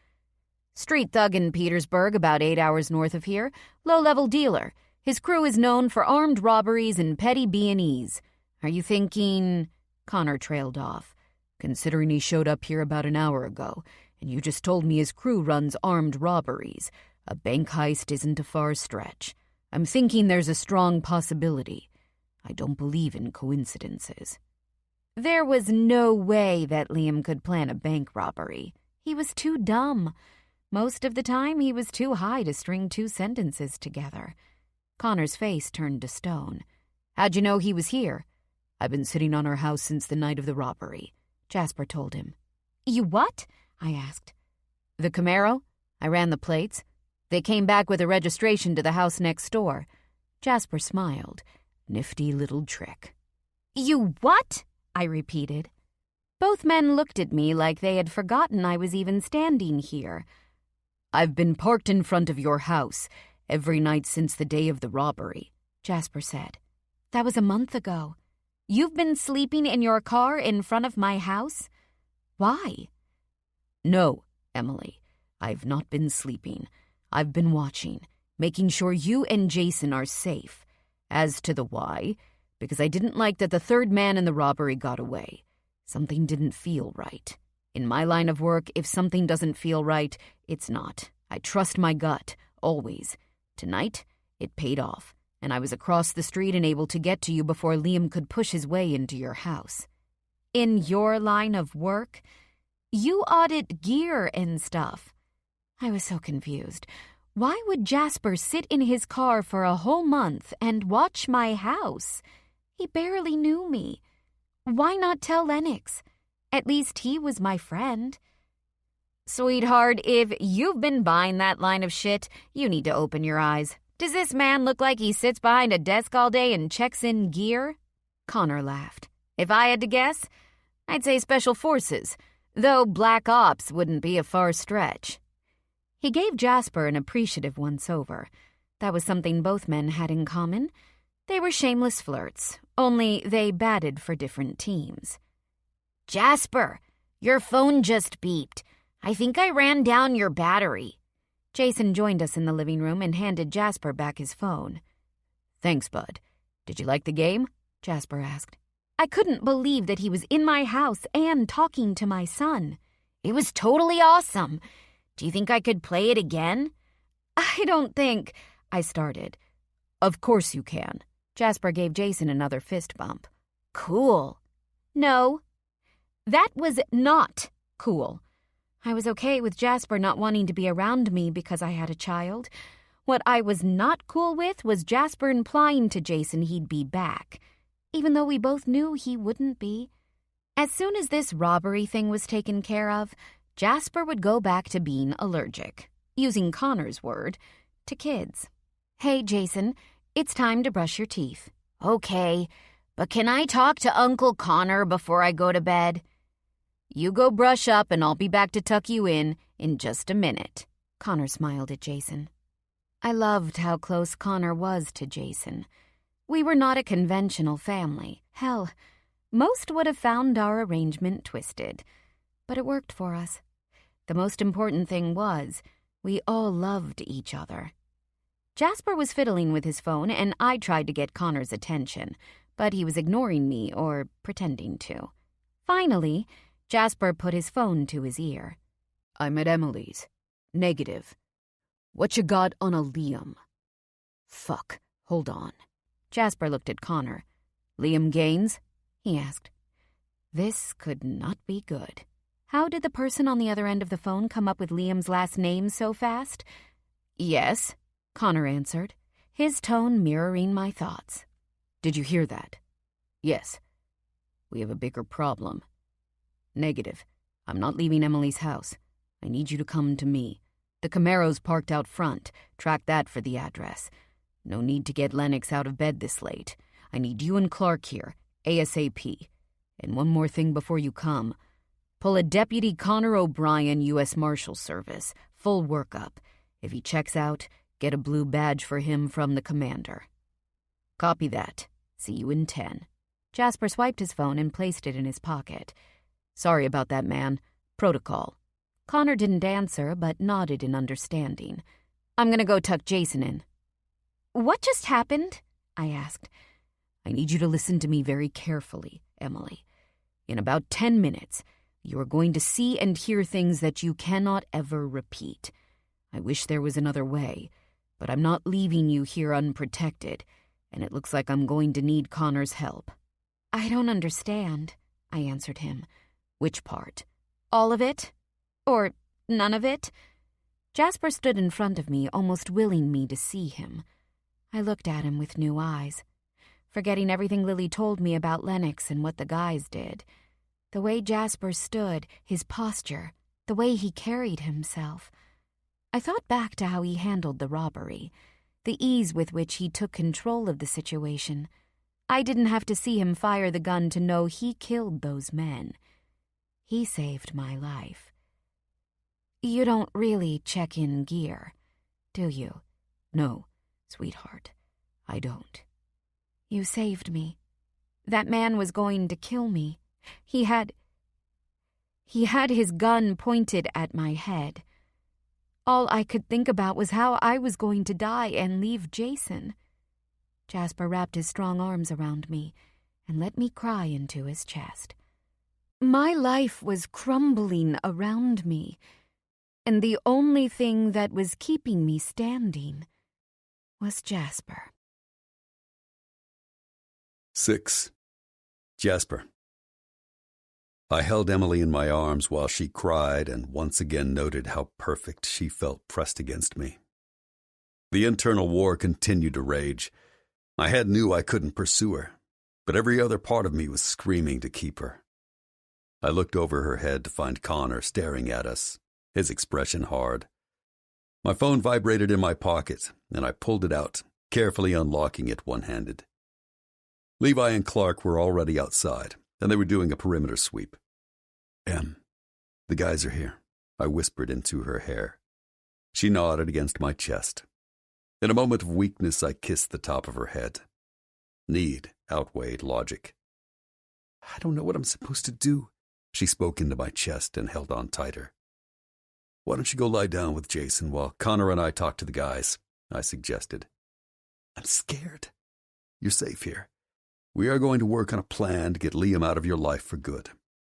"Street thug in Petersburg, about 8 hours north of here. Low-level dealer. His crew is known for armed robberies and petty B&Es. Are you thinking—" Connor trailed off. "Considering he showed up here about an hour ago, and you just told me his crew runs armed robberies, a bank heist isn't a far stretch. I'm thinking there's a strong possibility. I don't believe in coincidences." There was no way that Liam could plan a bank robbery. He was too dumb. Most of the time, he was too high to string 2 sentences together. Connor's face turned to stone. "How'd you know he was here?" "I've been sitting on our house since the night of the robbery," Jasper told him. "You what?" I asked. "The Camaro? I ran the plates. They came back with a registration to the house next door." Jasper smiled. "Nifty little trick." "You what?" I repeated. Both men looked at me like they had forgotten I was even standing here. "I've been parked in front of your house every night since the day of the robbery," Jasper said. "That was a month ago. You've been sleeping in your car in front of my house? Why?" "No, Emily, I've not been sleeping. I've been watching, making sure you and Jason are safe. As to the why, because I didn't like that the third man in the robbery got away. Something didn't feel right. In my line of work, if something doesn't feel right, it's not. I trust my gut, always. Tonight, it paid off, and I was across the street and able to get to you before Liam could push his way into your house." "In your line of work? You audit gear and stuff." I was so confused. Why would Jasper sit in his car for a whole month and watch my house? He barely knew me. Why not tell Lennox? At least he was my friend. "Sweetheart, if you've been buying that line of shit, you need to open your eyes. Does this man look like he sits behind a desk all day and checks in gear?" Connor laughed. "If I had to guess, I'd say Special Forces, though Black Ops wouldn't be a far stretch." He gave Jasper an appreciative once-over. That was something both men had in common. They were shameless flirts, only they batted for different teams. "Jasper, your phone just beeped. I think I ran down your battery." Jason joined us in the living room and handed Jasper back his phone. "Thanks, bud. Did you like the game?" Jasper asked. I couldn't believe that he was in my house and talking to my son. "It was totally awesome. Do you think I could play it again?" "I don't think—" I started. "Of course you can." Jasper gave Jason another fist bump. "Cool." "No, that was not cool. I was okay with Jasper not wanting to be around me because I had a child. What I was not cool with was Jasper implying to Jason he'd be back, even though we both knew he wouldn't be. As soon as this robbery thing was taken care of, Jasper would go back to being allergic, using Connor's word, to kids. Hey, Jason, it's time to brush your teeth. "Okay, but can I talk to Uncle Connor before I go to bed?" "You go brush up and I'll be back to tuck you in just a minute." Connor smiled at Jason. I loved how close Connor was to Jason. We were not a conventional family. Hell, most would have found our arrangement twisted. But it worked for us. The most important thing was, we all loved each other. Jasper was fiddling with his phone, and I tried to get Connor's attention, but he was ignoring me or pretending to. Finally, Jasper put his phone to his ear. "I'm at Emily's. Negative. What you got on a Liam?" "Fuck, hold on." Jasper looked at Connor. "Liam Gaines?" he asked. This could not be good. How did the person on the other end of the phone come up with Liam's last name so fast? "Yes," Connor answered, his tone mirroring my thoughts. Did you hear that? Yes. We have a bigger problem. Negative. I'm not leaving Emily's house. I need you to come to me. The Camaro's parked out front. Track that for the address. No need to get Lennox out of bed this late. I need you and Clark here, ASAP. And one more thing before you come. Pull a Deputy Connor O'Brien, U.S. Marshal Service. Full workup. If he checks out, get a blue badge for him from the commander. Copy that. See you in 10. Jasper swiped his phone and placed it in his pocket. Sorry about that, man. Protocol. Connor didn't answer, but nodded in understanding. I'm gonna go tuck Jason in. What just happened? I asked. I need you to listen to me very carefully, Emily. In about 10 minutes, you are going to see and hear things that you cannot ever repeat. I wish there was another way, but I'm not leaving you here unprotected, and it looks like I'm going to need Connor's help. I don't understand, I answered him. Which part? All of it? Or none of it? Jasper stood in front of me, almost willing me to see him. I looked at him with new eyes, forgetting everything Lily told me about Lennox and what the guys did. The way Jasper stood, his posture, the way he carried himself. I thought back to how he handled the robbery, the ease with which he took control of the situation. I didn't have to see him fire the gun to know he killed those men. He saved my life. You don't really check in gear, do you? No, sweetheart, I don't. You saved me. That man was going to kill me. He had his gun pointed at my head. All I could think about was how I was going to die and leave Jason. Jasper wrapped his strong arms around me and let me cry into his chest. My life was crumbling around me, and the only thing that was keeping me standing was Jasper. 6. Jasper. I held Emily in my arms while she cried and once again noted how perfect she felt pressed against me. The internal war continued to rage. My head knew I couldn't pursue her, but every other part of me was screaming to keep her. I looked over her head to find Connor staring at us, his expression hard. My phone vibrated in my pocket, and I pulled it out, carefully unlocking it one-handed. Levi and Clark were already outside, and they were doing a perimeter sweep. "Em, the guys are here," I whispered into her hair. She nodded against my chest. In a moment of weakness, I kissed the top of her head. Need outweighed logic. "I don't know what I'm supposed to do," she spoke into my chest and held on tighter. "Why don't you go lie down with Jason while Connor and I talk to the guys?" I suggested. "I'm scared." "You're safe here. We are going to work on a plan to get Liam out of your life for good.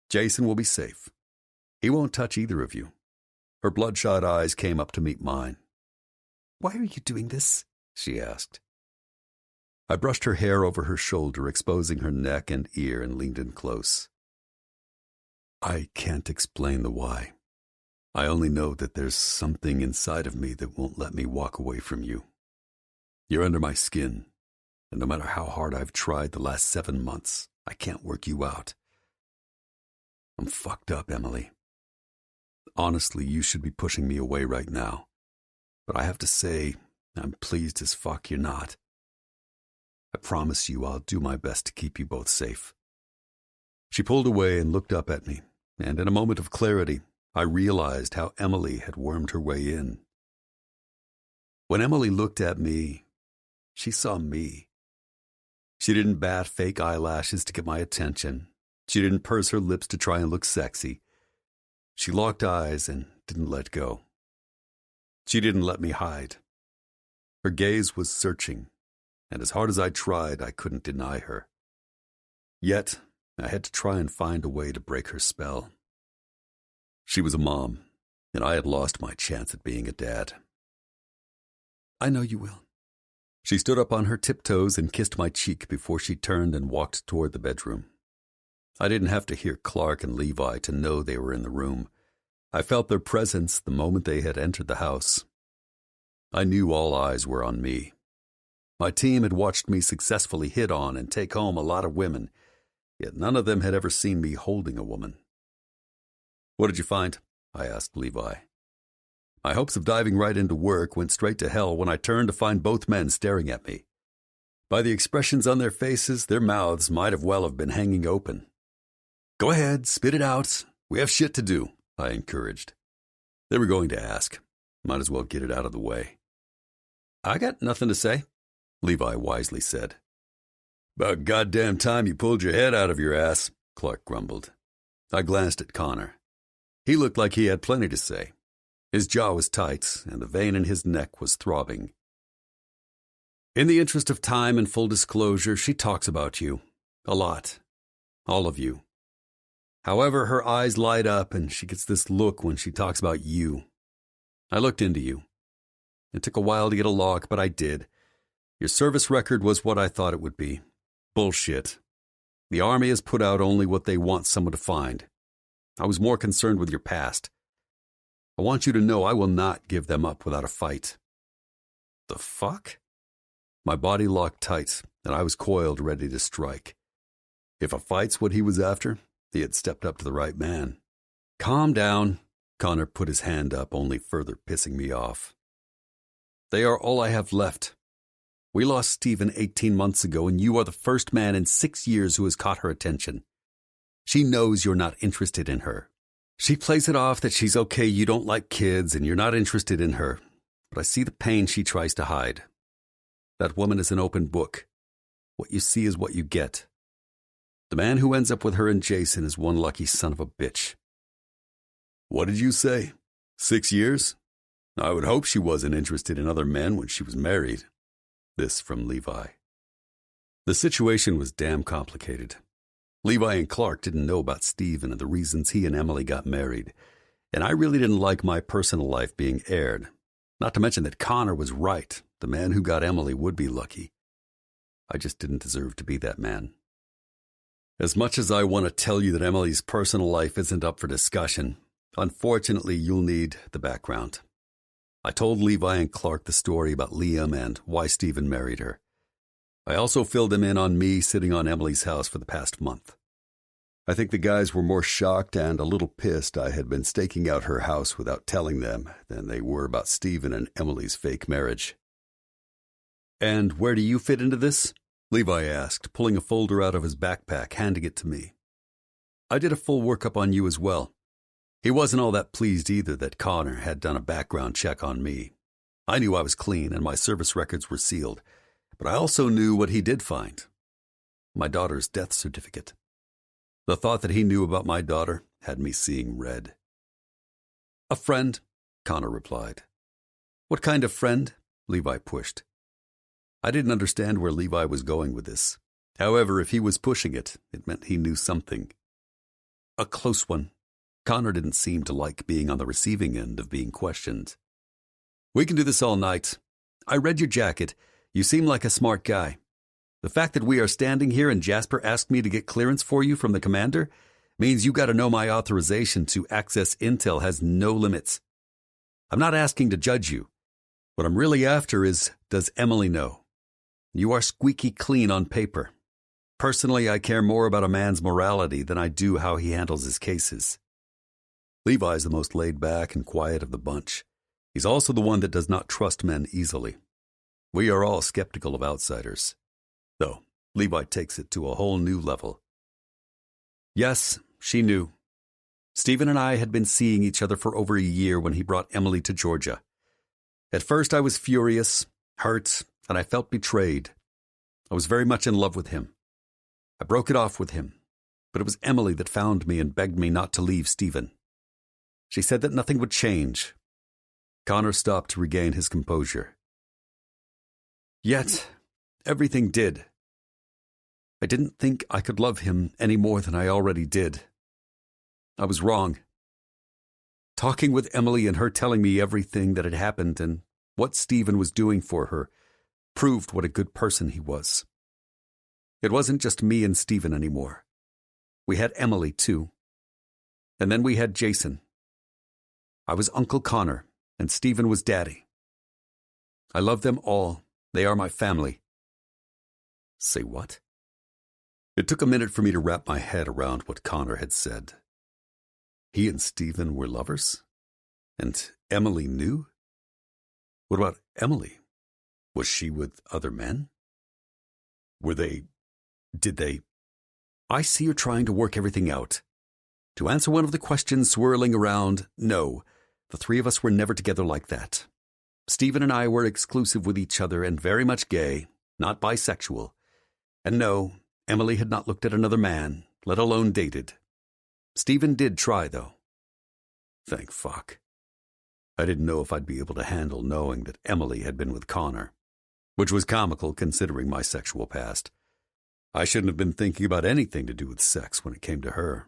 Jason will be safe. He won't touch either of you." Her bloodshot eyes came up to meet mine. "Why are you doing this?" she asked. I brushed her hair over her shoulder, exposing her neck and ear, and leaned in close. "I can't explain the why. I only know that there's something inside of me that won't let me walk away from you. You're under my skin, and no matter how hard I've tried the last 7 months, I can't work you out. I'm fucked up, Emily. Honestly, you should be pushing me away right now. But I have to say, I'm pleased as fuck you're not. I promise you I'll do my best to keep you both safe." She pulled away and looked up at me, and in a moment of clarity, I realized how Emily had wormed her way in. When Emily looked at me, she saw me. She didn't bat fake eyelashes to get my attention. She didn't purse her lips to try and look sexy. She locked eyes and didn't let go. She didn't let me hide. Her gaze was searching, and as hard as I tried, I couldn't deny her. Yet, I had to try and find a way to break her spell. She was a mom, and I had lost my chance at being a dad. "I know you will." She stood up on her tiptoes and kissed my cheek before she turned and walked toward the bedroom. I didn't have to hear Clark and Levi to know they were in the room. I felt their presence the moment they had entered the house. I knew all eyes were on me. My team had watched me successfully hit on and take home a lot of women, yet none of them had ever seen me holding a woman. "What did you find?" I asked Levi. My hopes of diving right into work went straight to hell when I turned to find both men staring at me. By the expressions on their faces, their mouths might have been hanging open. "Go ahead, spit it out. We have shit to do," I encouraged. They were going to ask. Might as well get it out of the way. "I got nothing to say," Levi wisely said. "About goddamn time you pulled your head out of your ass," Clark grumbled. I glanced at Connor. He looked like he had plenty to say. His jaw was tight, and the vein in his neck was throbbing. "In the interest of time and full disclosure, she talks about you. A lot. All of you. However, her eyes light up, and she gets this look when she talks about you. I looked into you. It took a while to get a lock, but I did. Your service record was what I thought it would be. Bullshit. The Army has put out only what they want someone to find. I was more concerned with your past. I want you to know I will not give them up without a fight." "The fuck?" My body locked tight, and I was coiled, ready to strike. If a fight's what he was after, he had stepped up to the right man. "Calm down." Connor put his hand up, only further pissing me off. "They are all I have left. We lost Stephen 18 months ago, and you are the first man in 6 years who has caught her attention. She knows you're not interested in her. She plays it off that she's okay, you don't like kids, and you're not interested in her. But I see the pain she tries to hide. That woman is an open book. What you see is what you get. The man who ends up with her and Jason is one lucky son of a bitch." "What did you say? 6 years? I would hope she wasn't interested in other men when she was married." This from Levi. The situation was damn complicated. Levi and Clark didn't know about Stephen and the reasons he and Emily got married, and I really didn't like my personal life being aired. Not to mention that Connor was right. The man who got Emily would be lucky. I just didn't deserve to be that man. As much as I want to tell you that Emily's personal life isn't up for discussion, unfortunately you'll need the background. I told Levi and Clark the story about Liam and why Stephen married her. I also filled them in on me sitting on Emily's house for the past month. I think the guys were more shocked and a little pissed I had been staking out her house without telling them than they were about Stephen and Emily's fake marriage. "And where do you fit into this?" Levi asked, pulling a folder out of his backpack, handing it to me. "I did a full workup on you as well." He wasn't all that pleased either that Connor had done a background check on me. I knew I was clean and my service records were sealed, but I also knew what he did find. My daughter's death certificate. The thought that he knew about my daughter had me seeing red. "A friend," Connor replied. "What kind of friend?" Levi pushed. I didn't understand where Levi was going with this. However, if he was pushing it, it meant he knew something. "A close one." Connor didn't seem to like being on the receiving end of being questioned. "We can do this all night. I read your jacket. You seem like a smart guy. The fact that we are standing here and Jasper asked me to get clearance for you from the commander means you got to know my authorization to access intel has no limits. I'm not asking to judge you. What I'm really after is, does Emily know? You are squeaky clean on paper. Personally, I care more about a man's morality than I do how he handles his cases." Levi's the most laid back and quiet of the bunch. He's also the one that does not trust men easily. We are all skeptical of outsiders. Though, Levi takes it to a whole new level. Yes, she knew. Stephen and I had been seeing each other for over a year when he brought Emily to Georgia. At first I was furious, hurt, and I felt betrayed. I was very much in love with him. I broke it off with him, but it was Emily that found me and begged me not to leave Stephen. She said that nothing would change. Connor stopped to regain his composure. Yet, everything did. I didn't think I could love him any more than I already did. I was wrong. Talking with Emily and her telling me everything that had happened and what Stephen was doing for her proved what a good person he was. It wasn't just me and Stephen anymore. We had Emily, too. And then we had Jason. I was Uncle Connor, and Stephen was Daddy. I love them all. They are my family. Say what? It took a minute for me to wrap my head around what Connor had said. He and Stephen were lovers? And Emily knew? What about Emily? Was she with other men? Did they? I see you're trying to work everything out. To answer one of the questions swirling around, no, the three of us were never together like that. Stephen and I were exclusive with each other and very much gay, not bisexual. And no, Emily had not looked at another man, let alone dated. Stephen did try, though. Thank fuck. I didn't know if I'd be able to handle knowing that Emily had been with Connor, which was comical considering my sexual past. I shouldn't have been thinking about anything to do with sex when it came to her.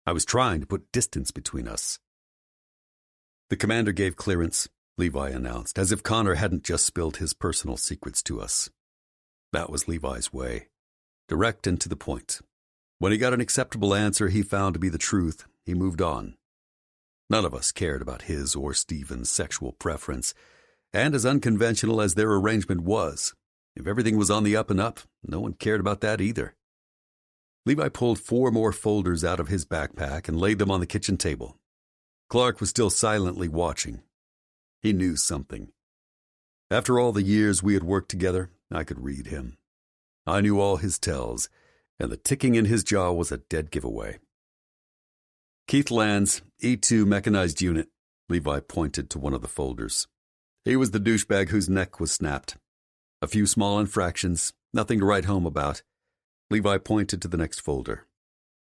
I was trying to put distance between us. The commander gave clearance, Levi announced, as if Connor hadn't just spilled his personal secrets to us. That was Levi's way, direct and to the point. When he got an acceptable answer he found to be the truth, he moved on. None of us cared about his or Stephen's sexual preference, and as unconventional as their arrangement was, if everything was on the up and up, no one cared about that either. Levi pulled 4 more folders out of his backpack and laid them on the kitchen table. Clark was still silently watching. He knew something. After all the years we had worked together, I could read him. I knew all his tells, and the ticking in his jaw was a dead giveaway. Keith Land's E2 mechanized unit, Levi pointed to one of the folders. He was the douchebag whose neck was snapped. A few small infractions, nothing to write home about. Levi pointed to the next folder.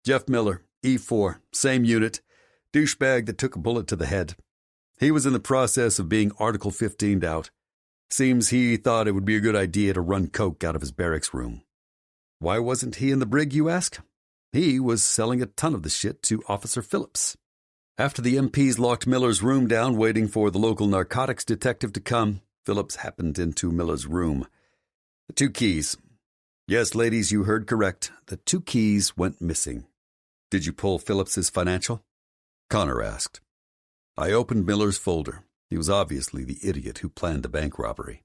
Jeff Miller, E4, same unit, douchebag that took a bullet to the head. He was in the process of being Article 15'd out. Seems he thought it would be a good idea to run coke out of his barracks room. Why wasn't he in the brig, you ask? He was selling a ton of the shit to Officer Phillips. After the MPs locked Miller's room down waiting for the local narcotics detective to come, Phillips happened into Miller's room. The 2 keys. Yes, ladies, you heard correct. The 2 keys went missing. Did you pull Phillips's financial? Connor asked. I opened Miller's folder. He was obviously the idiot who planned the bank robbery.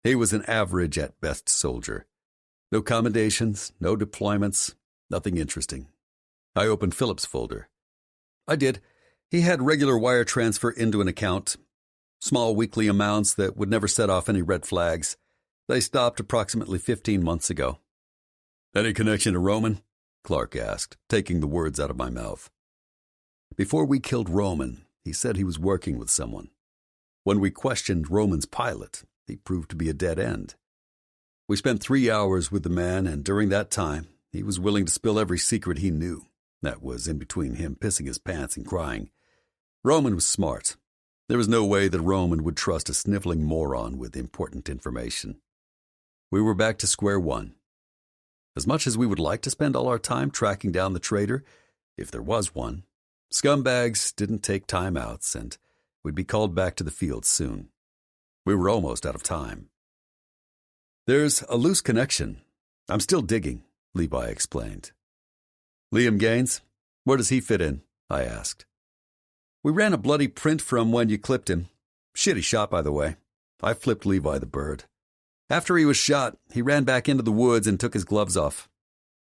He was an average at best soldier. No commendations, no deployments, nothing interesting. I opened Phillips' folder. I did. He had regular wire transfer into an account. Small weekly amounts that would never set off any red flags. They stopped approximately 15 months ago. Any connection to Roman? Clark asked, taking the words out of my mouth. Before we killed Roman, he said he was working with someone. When we questioned Roman's pilot, he proved to be a dead end. We spent 3 hours with the man, and during that time, he was willing to spill every secret he knew. That was in between him pissing his pants and crying. Roman was smart. There was no way that Roman would trust a sniveling moron with important information. We were back to square one. As much as we would like to spend all our time tracking down the traitor, if there was one, scumbags didn't take timeouts, and we'd be called back to the field soon. We were almost out of time. There's a loose connection. I'm still digging, Levi explained. Liam Gaines? Where does he fit in? I asked. We ran a bloody print from when you clipped him. Shitty shot, by the way. I flipped Levi the bird. After he was shot, he ran back into the woods and took his gloves off.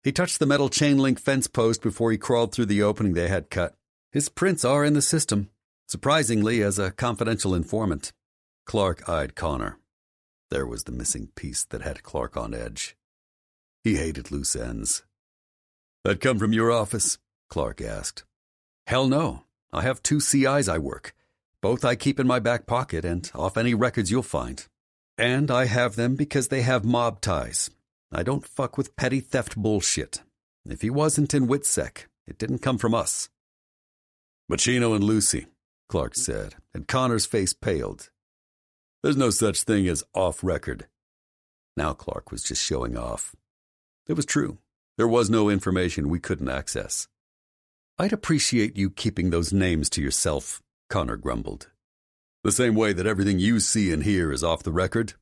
He touched the metal chain-link fence post before he crawled through the opening they had cut. His prints are in the system, surprisingly as a confidential informant. Clark eyed Connor. There was the missing piece that had Clark on edge. He hated loose ends. That come from your office? Clark asked. Hell no. I have 2 CIs I work. Both I keep in my back pocket and off any records you'll find. And I have them because they have mob ties. I don't fuck with petty theft bullshit. If he wasn't in WITSEC, it didn't come from us. Machino and Lucy, Clark said, and Connor's face paled. There's no such thing as off-record. Now Clark was just showing off. It was true. There was no information we couldn't access. I'd appreciate you keeping those names to yourself, Connor grumbled. The same way that everything you see and hear is off the record?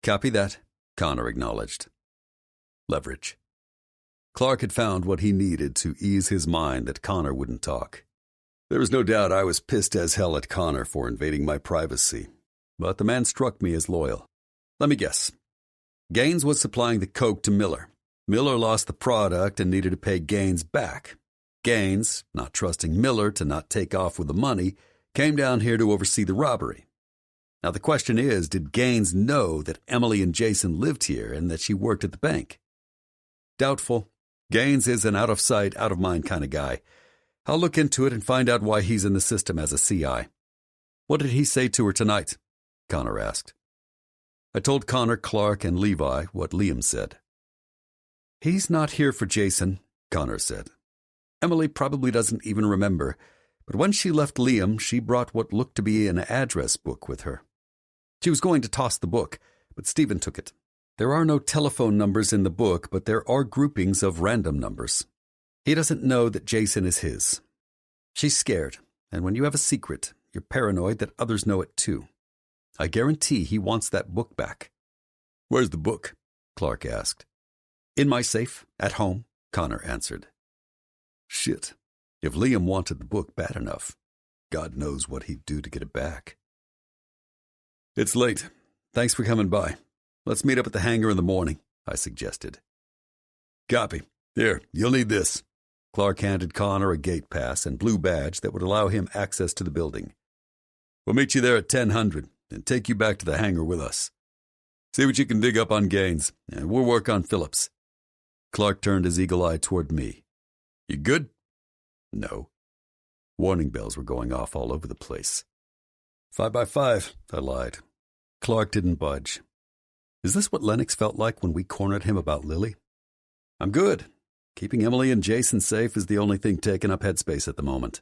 Copy that, Connor acknowledged. Leverage. Clark had found what he needed to ease his mind that Connor wouldn't talk. There was no doubt I was pissed as hell at Connor for invading my privacy. but the man struck me as loyal. Let me guess. Gaines was supplying the coke to Miller. Miller lost the product and needed to pay Gaines back. Gaines, not trusting Miller to not take off with the money, came down here to oversee the robbery. Now the question is, did Gaines know that Emily and Jason lived here and that she worked at the bank? Doubtful. Gaines is an out-of-sight, out-of-mind kind of guy. I'll look into it and find out why he's in the system as a CI. What did he say to her tonight? Connor asked. I told Connor, Clark, and Levi what Liam said. He's not here for Jason, Connor said. Emily probably doesn't even remember, but when she left Liam, she brought what looked to be an address book with her. She was going to toss the book, but Stephen took it. There are no telephone numbers in the book, but there are groupings of random numbers. He doesn't know that Jason is his. She's scared, and when you have a secret, you're paranoid that others know it too. I guarantee he wants that book back. Where's the book? Clark asked. In my safe, at home, Connor answered. Shit. If Liam wanted the book bad enough, God knows what he'd do to get it back. It's late. Thanks for coming by. Let's meet up at the hangar in the morning, I suggested. Copy. Here, you'll need this. Clark handed Connor a gate pass and blue badge that would allow him access to the building. We'll meet you there at 10:00 and take you back to the hangar with us. See what you can dig up on Gaines, and we'll work on Phillips. Clark turned his eagle eye toward me. You good? No. Warning bells were going off all over the place. 5 by 5, I lied. Clark didn't budge. Is this what Lennox felt like when we cornered him about Lily? I'm good. Keeping Emily and Jason safe is the only thing taking up headspace at the moment.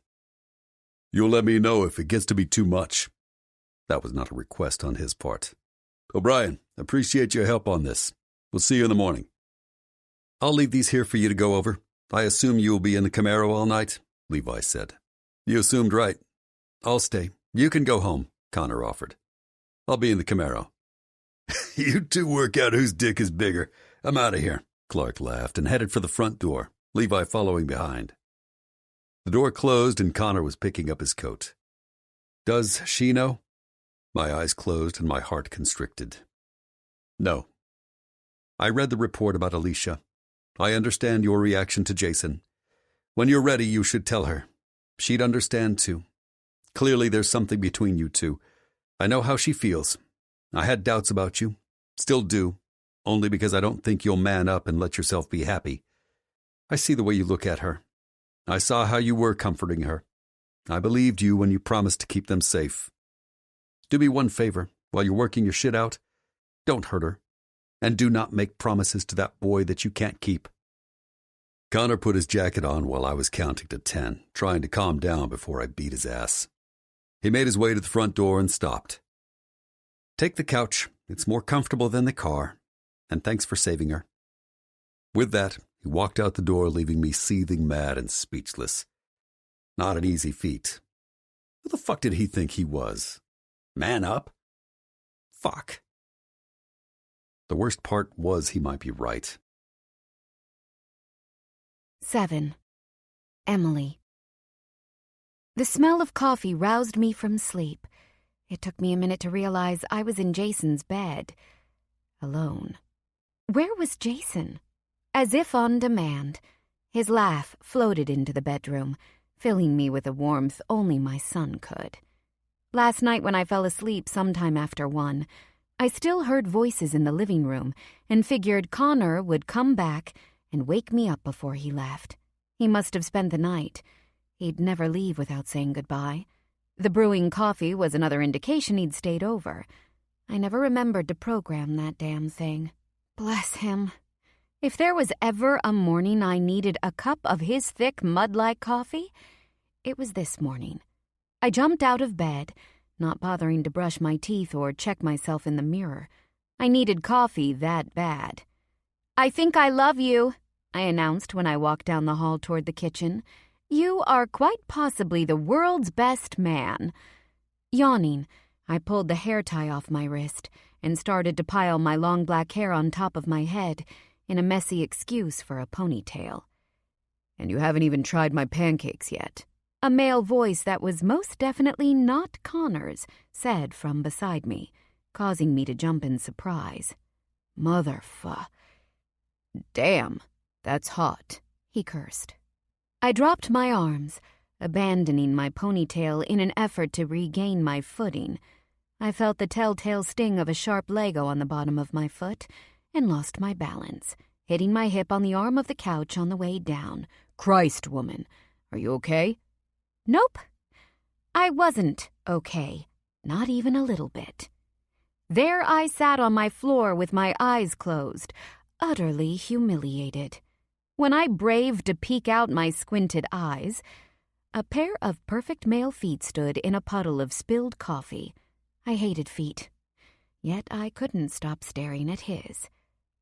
You'll let me know if it gets to be too much. That was not a request on his part. O'Brien, appreciate your help on this. We'll see you in the morning. I'll leave these here for you to go over. I assume you will be in the Camaro all night, Levi said. You assumed right. I'll stay. You can go home, Connor offered. I'll be in the Camaro. You two work out whose dick is bigger. I'm out of here. Clark laughed and headed for the front door, Levi following behind. The door closed and Connor was picking up his coat. Does she know? My eyes closed and my heart constricted. No. I read the report about Alicia. I understand your reaction to Jason. When you're ready, you should tell her. She'd understand, too. Clearly, there's something between you two. I know how she feels. I had doubts about you. Still do. Only because I don't think you'll man up and let yourself be happy. I see the way you look at her. I saw how you were comforting her. I believed you when you promised to keep them safe. Do me one favor, while you're working your shit out. Don't hurt her. And do not make promises to that boy that you can't keep. Connor put his jacket on while I was counting to 10, trying to calm down before I beat his ass. He made his way to the front door and stopped. Take the couch. It's more comfortable than the car. And thanks for saving her. With that, he walked out the door, leaving me seething mad and speechless. Not an easy feat. Who the fuck did he think he was? Man up? Fuck. The worst part was he might be right. 7. Emily. The smell of coffee roused me from sleep. It took me a minute to realize I was in Jason's bed. Alone. Where was Jason? As if on demand, his laugh floated into the bedroom, filling me with a warmth only my son could. Last night when I fell asleep sometime after 1, I still heard voices in the living room and figured Connor would come back and wake me up before he left. He must have spent the night. He'd never leave without saying goodbye. The brewing coffee was another indication he'd stayed over. I never remembered to program that damn thing. Bless him. If there was ever a morning I needed a cup of his thick mud-like coffee, it was this morning. I jumped out of bed, not bothering to brush my teeth or check myself in the mirror. I needed coffee that bad. I think I love you, I announced when I walked down the hall toward the kitchen. You are quite possibly the world's best man. Yawning, I pulled the hair tie off my wrist and started to pile my long black hair on top of my head in a messy excuse for a ponytail. And you haven't even tried my pancakes yet, A male voice that was most definitely not Connor's said from beside me, causing me to jump in surprise. Damn, that's hot, he cursed. I dropped my arms, abandoning my ponytail in an effort to regain my footing. I felt the telltale sting of a sharp Lego on the bottom of my foot and lost my balance, hitting my hip on the arm of the couch on the way down. Christ, woman, are you okay? Nope. I wasn't okay, not even a little bit. There I sat on my floor with my eyes closed, utterly humiliated. When I braved to peek out my squinted eyes, a pair of perfect male feet stood in a puddle of spilled coffee. I hated feet, yet I couldn't stop staring at his.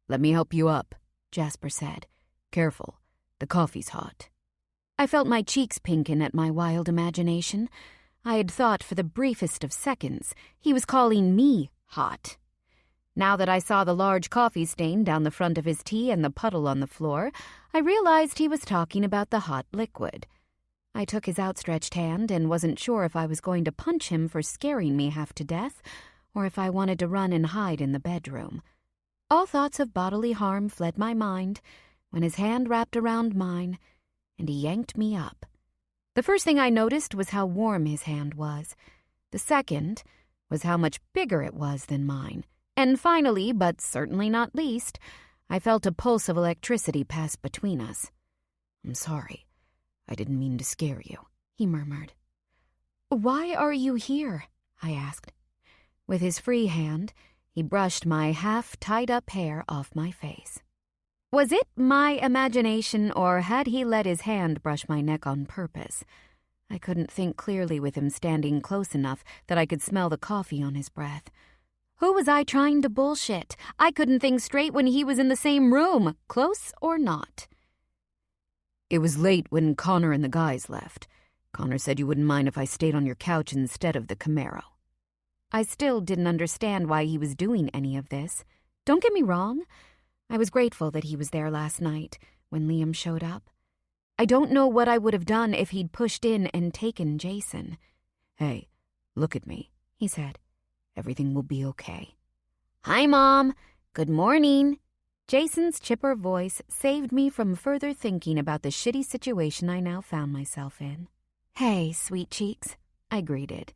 Let me help you up, Jasper said. Careful, the coffee's hot. I felt my cheeks pinken at my wild imagination. I had thought for the briefest of seconds he was calling me hot. Now that I saw the large coffee stain down the front of his tea and the puddle on the floor, I realized he was talking about the hot liquid. I took his outstretched hand and wasn't sure if I was going to punch him for scaring me half to death or if I wanted to run and hide in the bedroom. All thoughts of bodily harm fled my mind when his hand wrapped around mine and he yanked me up. The first thing I noticed was how warm his hand was. The second was how much bigger it was than mine. And finally, but certainly not least, I felt a pulse of electricity pass between us. I'm sorry. I didn't mean to scare you, he murmured. Why are you here? I asked. With his free hand, he brushed my half-tied-up hair off my face. Was it my imagination, or had he let his hand brush my neck on purpose? I couldn't think clearly with him standing close enough that I could smell the coffee on his breath. Who was I trying to bullshit? I couldn't think straight when he was in the same room, close or not. It was late when Connor and the guys left. Connor said you wouldn't mind if I stayed on your couch instead of the Camaro. I still didn't understand why he was doing any of this. Don't get me wrong. I was grateful that he was there last night when Liam showed up. I don't know what I would have done if he'd pushed in and taken Jason. Hey, look at me, he said. Everything will be okay. Hi, Mom. Good morning. Jason's chipper voice saved me from further thinking about the shitty situation I now found myself in. Hey, sweet cheeks, I greeted.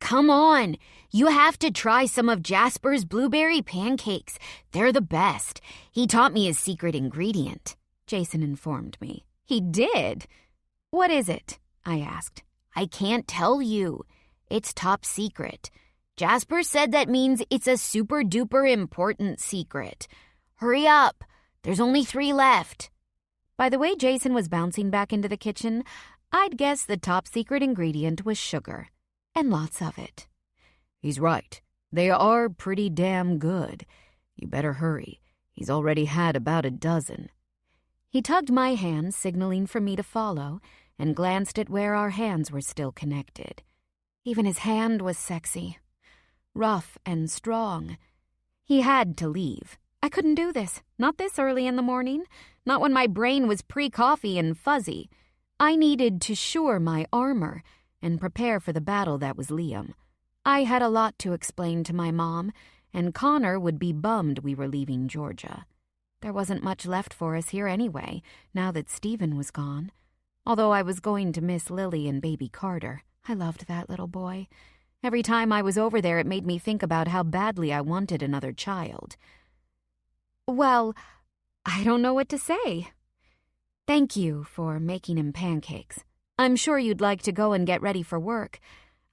Come on, you have to try some of Jasper's blueberry pancakes. They're the best. He taught me his secret ingredient, Jason informed me. He did? What is it? I asked. I can't tell you. It's top secret. Jasper said that means it's a super-duper important secret. Hurry up. There's only 3 left. By the way Jason was bouncing back into the kitchen, I'd guess the top secret ingredient was sugar. And lots of it. He's right. They are pretty damn good. You better hurry. He's already had about a dozen. He tugged my hand, signaling for me to follow, and glanced at where our hands were still connected. Even his hand was sexy. Rough and strong. He had to leave. I couldn't do this. Not this early in the morning. Not when my brain was pre-coffee and fuzzy. I needed to shore my armor and prepare for the battle that was Liam. I had a lot to explain to my mom, and Connor would be bummed we were leaving Georgia. There wasn't much left for us here anyway, now that Stephen was gone. Although I was going to miss Lily and baby Carter. I loved that little boy. Every time I was over there, it made me think about how badly I wanted another child. Well, I don't know what to say. Thank you for making him pancakes. I'm sure you'd like to go and get ready for work.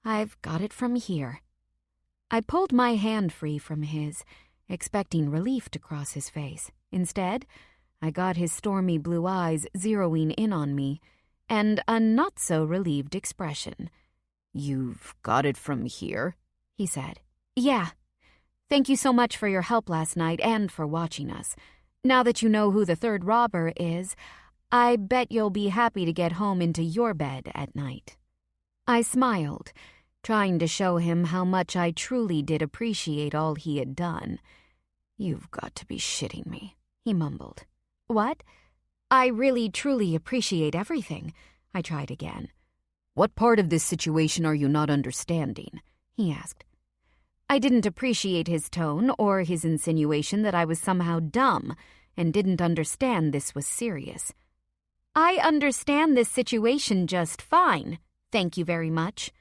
I've got it from here. I pulled my hand free from his, expecting relief to cross his face. Instead, I got his stormy blue eyes zeroing in on me, and a not-so-relieved expression. You've got it from here? He said. Yeah. Thank you so much for your help last night and for watching us. Now that you know who the third robber is, I bet you'll be happy to get home into your bed at night. I smiled, trying to show him how much I truly did appreciate all he had done. You've got to be shitting me, he mumbled. What? I really truly appreciate everything. I tried again. What part of this situation are you not understanding? He asked. I didn't appreciate his tone or his insinuation that I was somehow dumb and didn't understand this was serious. I understand this situation just fine, thank you very much.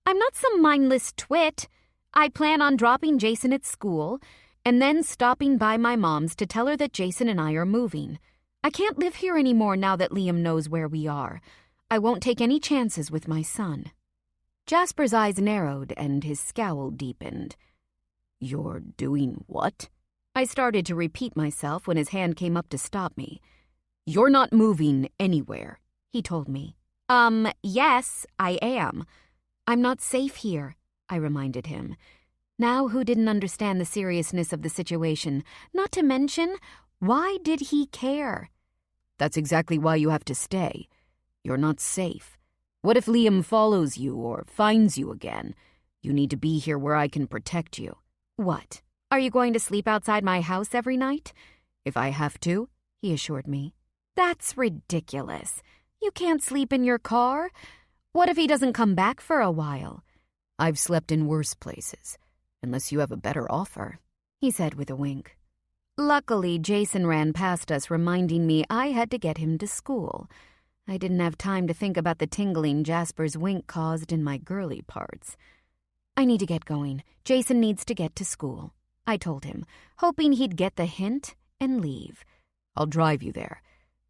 I'm not some mindless twit. I plan on dropping Jason at school and then stopping by my mom's to tell her that Jason and I are moving. I can't live here anymore now that Liam knows where we are. I won't take any chances with my son. Jasper's eyes narrowed and his scowl deepened. You're doing what? I started to repeat myself when his hand came up to stop me. You're not moving anywhere, he told me. Yes, I am. I'm not safe here, I reminded him. Now who didn't understand the seriousness of the situation, not to mention, why did he care? That's exactly why you have to stay. You're not safe. What if Liam follows you or finds you again? You need to be here where I can protect you. What? Are you going to sleep outside my house every night? If I have to, he assured me. That's ridiculous. You can't sleep in your car. What if he doesn't come back for a while? I've slept in worse places, unless you have a better offer, he said with a wink. Luckily, Jason ran past us, reminding me I had to get him to school. I didn't have time to think about the tingling Jasper's wink caused in my girly parts. I need to get going. Jason needs to get to school, I told him, hoping he'd get the hint and leave. I'll drive you there.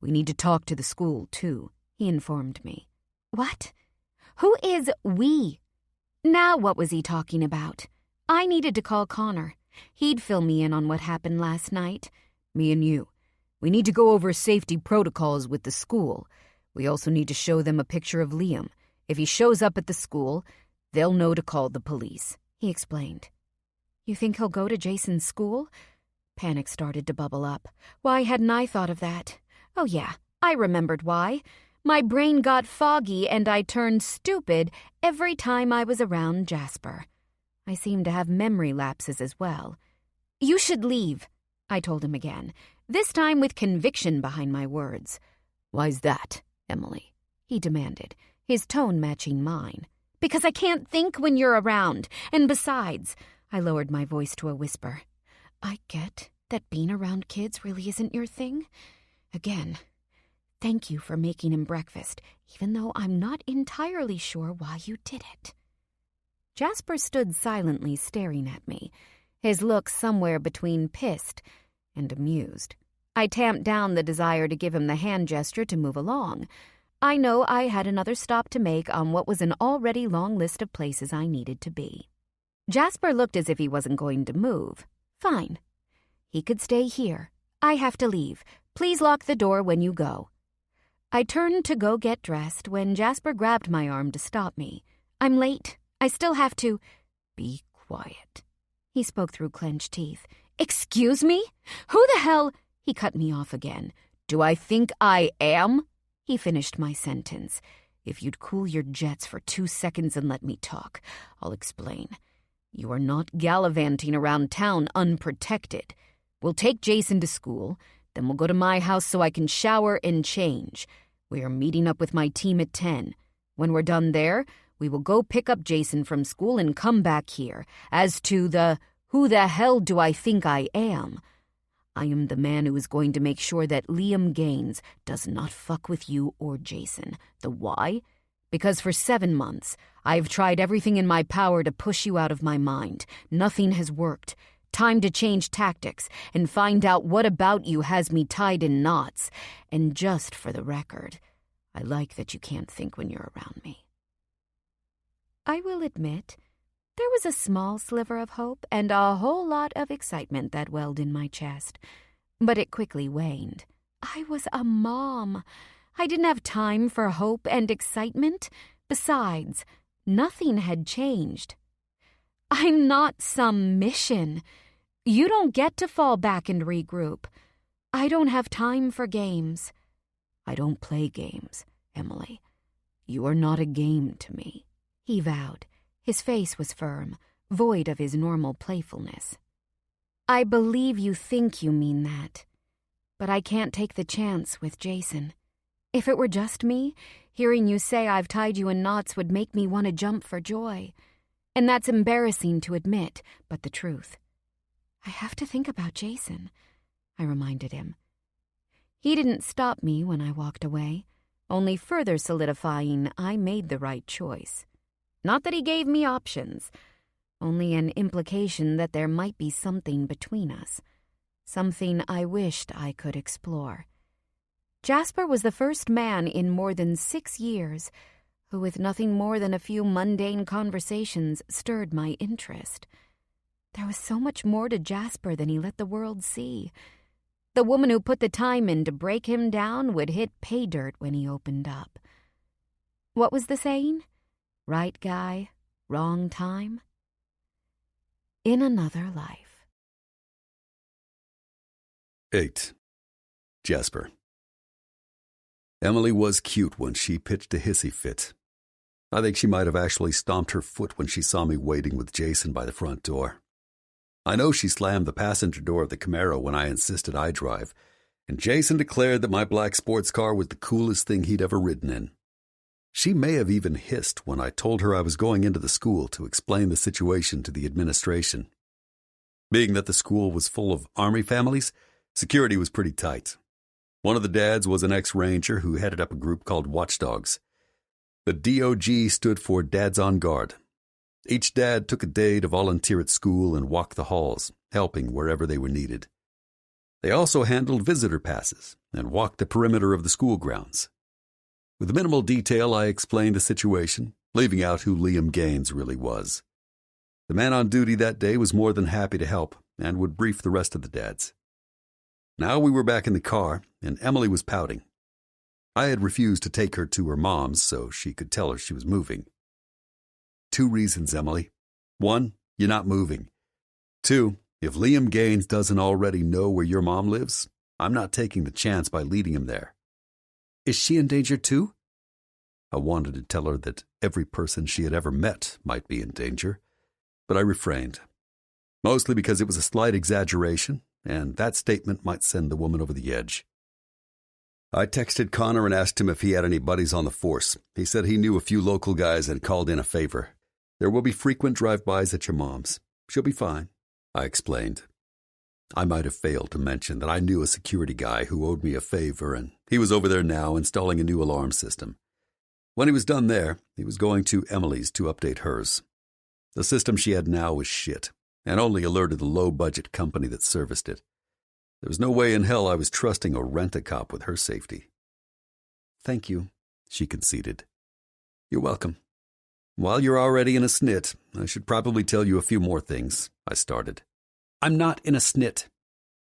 We need to talk to the school, too, he informed me. What? Who is we? Now what was he talking about? I needed to call Connor. He'd fill me in on what happened last night. Me and you. We need to go over safety protocols with the school. We also need to show them a picture of Liam. If he shows up at the school, they'll know to call the police, he explained. You think he'll go to Jason's school? Panic started to bubble up. Why hadn't I thought of that? Oh yeah, I remembered why. My brain got foggy and I turned stupid every time I was around Jasper. I seemed to have memory lapses as well. You should leave, I told him again, this time with conviction behind my words. Why's that, Emily? He demanded, his tone matching mine. Because I can't think when you're around, and besides, I lowered my voice to a whisper. I get that being around kids really isn't your thing. Again, thank you for making him breakfast, even though I'm not entirely sure why you did it. Jasper stood silently staring at me, his look somewhere between pissed and amused. I tamped down the desire to give him the hand gesture to move along. I know I had another stop to make on what was an already long list of places I needed to be. Jasper looked as if he wasn't going to move. Fine. He could stay here. I have to leave. Please lock the door when you go. I turned to go get dressed when Jasper grabbed my arm to stop me. I'm late. I still have to... Be quiet. He spoke through clenched teeth. Excuse me? Who the hell... He cut me off again. Do I think I am? He finished my sentence. If you'd cool your jets for 2 seconds and let me talk, I'll explain. You are not gallivanting around town unprotected. We'll take Jason to school, then we'll go to my house so I can shower and change. We are meeting up with my team at 10. When we're done there, we will go pick up Jason from school and come back here. As to the, who the hell do I think I am? I am the man who is going to make sure that Liam Gaines does not fuck with you or Jason. The why? Because for 7 months, I have tried everything in my power to push you out of my mind. Nothing has worked. Time to change tactics and find out what about you has me tied in knots. And just for the record, I like that you can't think when you're around me. I will admit, there was a small sliver of hope and a whole lot of excitement that welled in my chest. But it quickly waned. I was a mom. I didn't have time for hope and excitement. Besides, nothing had changed. I'm not some mission. You don't get to fall back and regroup. I don't have time for games. I don't play games, Emily. You are not a game to me, he vowed. His face was firm, void of his normal playfulness. I believe you think you mean that, but I can't take the chance with Jason. If it were just me, hearing you say I've tied you in knots would make me want to jump for joy. And that's embarrassing to admit, but the truth. I have to think about Jason, I reminded him. He didn't stop me when I walked away, only further solidifying I made the right choice. Not that he gave me options, only an implication that there might be something between us, something I wished I could explore. Jasper was the first man in more than 6 years who, with nothing more than a few mundane conversations, stirred my interest. There was so much more to Jasper than he let the world see. The woman who put the time in to break him down would hit pay dirt when he opened up. What was the saying? Right guy, wrong time? In another life. 8. Jasper. Emily was cute when she pitched a hissy fit. I think she might have actually stomped her foot when she saw me waiting with Jason by the front door. I know she slammed the passenger door of the Camaro when I insisted I drive, and Jason declared that my black sports car was the coolest thing he'd ever ridden in. She may have even hissed when I told her I was going into the school to explain the situation to the administration. Being that the school was full of Army families, security was pretty tight. One of the dads was an ex-ranger who headed up a group called Watchdogs. The DOG stood for Dads on Guard. Each dad took a day to volunteer at school and walk the halls, helping wherever they were needed. They also handled visitor passes and walked the perimeter of the school grounds. With minimal detail, I explained the situation, leaving out who Liam Gaines really was. The man on duty that day was more than happy to help and would brief the rest of the dads. Now we were back in the car, and Emily was pouting. I had refused to take her to her mom's so she could tell her she was moving. 2 reasons, Emily. 1, you're not moving. 2, if Liam Gaines doesn't already know where your mom lives, I'm not taking the chance by leading him there. Is she in danger too? I wanted to tell her that every person she had ever met might be in danger, but I refrained. Mostly because it was a slight exaggeration, and that statement might send the woman over the edge. I texted Connor and asked him if he had any buddies on the force. He said he knew a few local guys and called in a favor. There will be frequent drive-bys at your mom's. She'll be fine, I explained. I might have failed to mention that I knew a security guy who owed me a favor, and he was over there now installing a new alarm system. When he was done there, he was going to Emily's to update hers. The system she had now was shit, and only alerted the low-budget company that serviced it. There was no way in hell I was trusting a rent-a-cop with her safety. Thank you, she conceded. You're welcome. While you're already in a snit, I should probably tell you a few more things, I started. I'm not in a snit.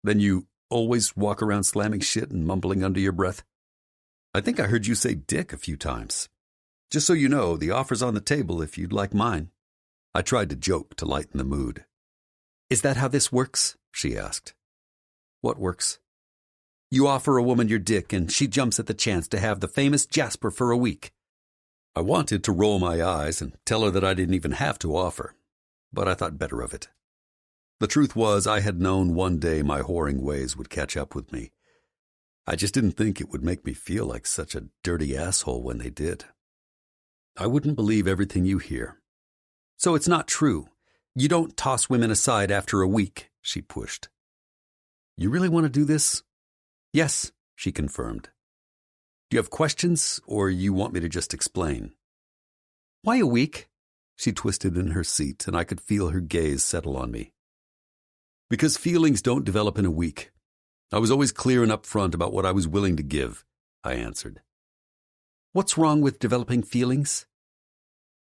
Then you always walk around slamming shit and mumbling under your breath? I think I heard you say dick a few times. Just so you know, the offer's on the table if you'd like mine. I tried to joke to lighten the mood. Is that how this works? She asked. What works? You offer a woman your dick and she jumps at the chance to have the famous Jasper for a week. I wanted to roll my eyes and tell her that I didn't even have to offer, but I thought better of it. The truth was I had known one day my whoring ways would catch up with me. I just didn't think it would make me feel like such a dirty asshole when they did. I wouldn't believe everything you hear. So it's not true. You don't toss women aside after a week, she pushed. You really want to do this? Yes, she confirmed. Do you have questions, or you want me to just explain? Why a week? She twisted in her seat, and I could feel her gaze settle on me. Because feelings don't develop in a week. I was always clear and upfront about what I was willing to give, I answered. What's wrong with developing feelings?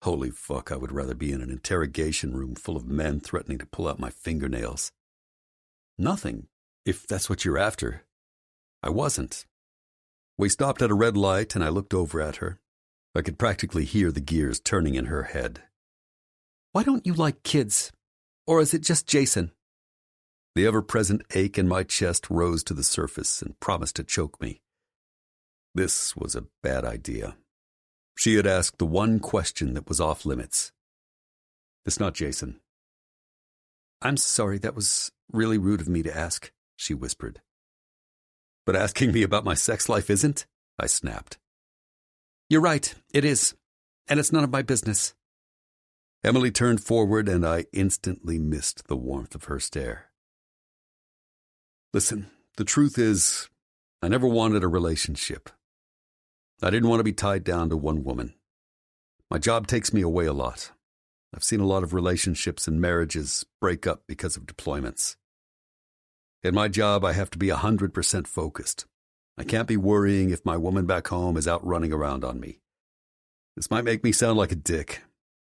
Holy fuck, I would rather be in an interrogation room full of men threatening to pull out my fingernails. Nothing, if that's what you're after. I wasn't. We stopped at a red light and I looked over at her. I could practically hear the gears turning in her head. Why don't you like kids? Or is it just Jason? The ever-present ache in my chest rose to the surface and promised to choke me. This was a bad idea. She had asked the one question that was off limits. It's not Jason. I'm sorry, that was really rude of me to ask, she whispered. But asking me about my sex life isn't? I snapped. You're right, it is. And it's none of my business. Emily turned forward, and I instantly missed the warmth of her stare. Listen, the truth is, I never wanted a relationship. I didn't want to be tied down to one woman. My job takes me away a lot. I've seen a lot of relationships and marriages break up because of deployments. In my job, I have to be 100% focused. I can't be worrying if my woman back home is out running around on me. This might make me sound like a dick,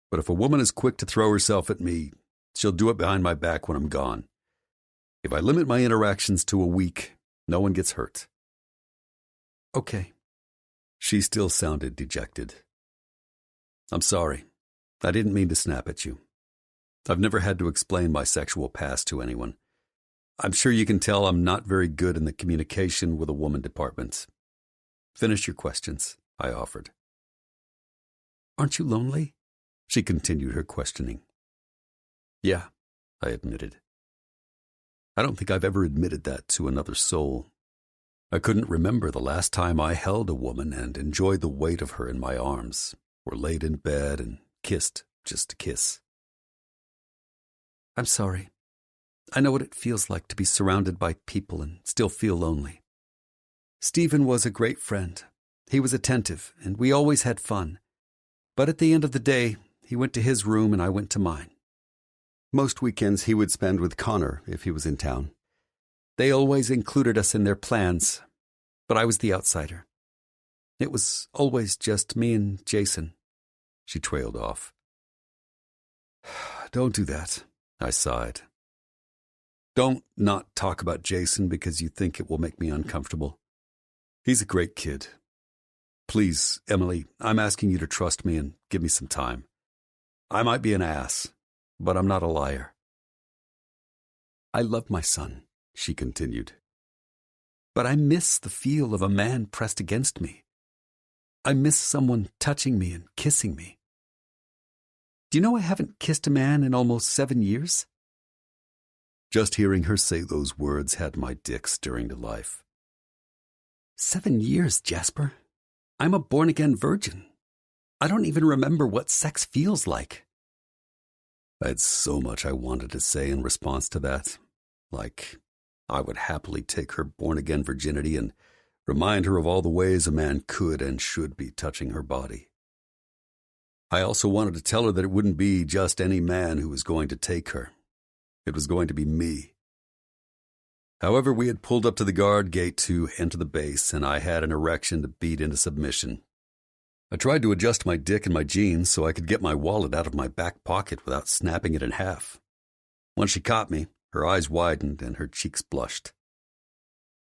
but if a woman is quick to throw herself at me, she'll do it behind my back when I'm gone. If I limit my interactions to a week, no one gets hurt. Okay. She still sounded dejected. I'm sorry. I didn't mean to snap at you. I've never had to explain my sexual past to anyone. I'm sure you can tell I'm not very good in the communication with a woman department. Finish your questions, I offered. Aren't you lonely? She continued her questioning. Yeah, I admitted. I don't think I've ever admitted that to another soul. I couldn't remember the last time I held a woman and enjoyed the weight of her in my arms, or laid in bed and kissed just to kiss. I'm sorry. I know what it feels like to be surrounded by people and still feel lonely. Stephen was a great friend. He was attentive, and we always had fun. But at the end of the day, he went to his room and I went to mine. Most weekends he would spend with Connor if he was in town. They always included us in their plans, but I was the outsider. It was always just me and Jason. She trailed off. Don't do that, I sighed. Don't not talk about Jason because you think it will make me uncomfortable. He's a great kid. Please, Emily, I'm asking you to trust me and give me some time. I might be an ass, but I'm not a liar. I love my son, she continued. But I miss the feel of a man pressed against me. I miss someone touching me and kissing me. Do you know I haven't kissed a man in almost 7 years? Just hearing her say those words had my dick stirring to life. 7 years, Jasper. I'm a born-again virgin. I don't even remember what sex feels like. I had so much I wanted to say in response to that. Like, I would happily take her born-again virginity and remind her of all the ways a man could and should be touching her body. I also wanted to tell her that it wouldn't be just any man who was going to take her. It was going to be me. However, we had pulled up to the guard gate to enter the base, and I had an erection to beat into submission. I tried to adjust my dick in my jeans so I could get my wallet out of my back pocket without snapping it in half. When she caught me, her eyes widened and her cheeks blushed.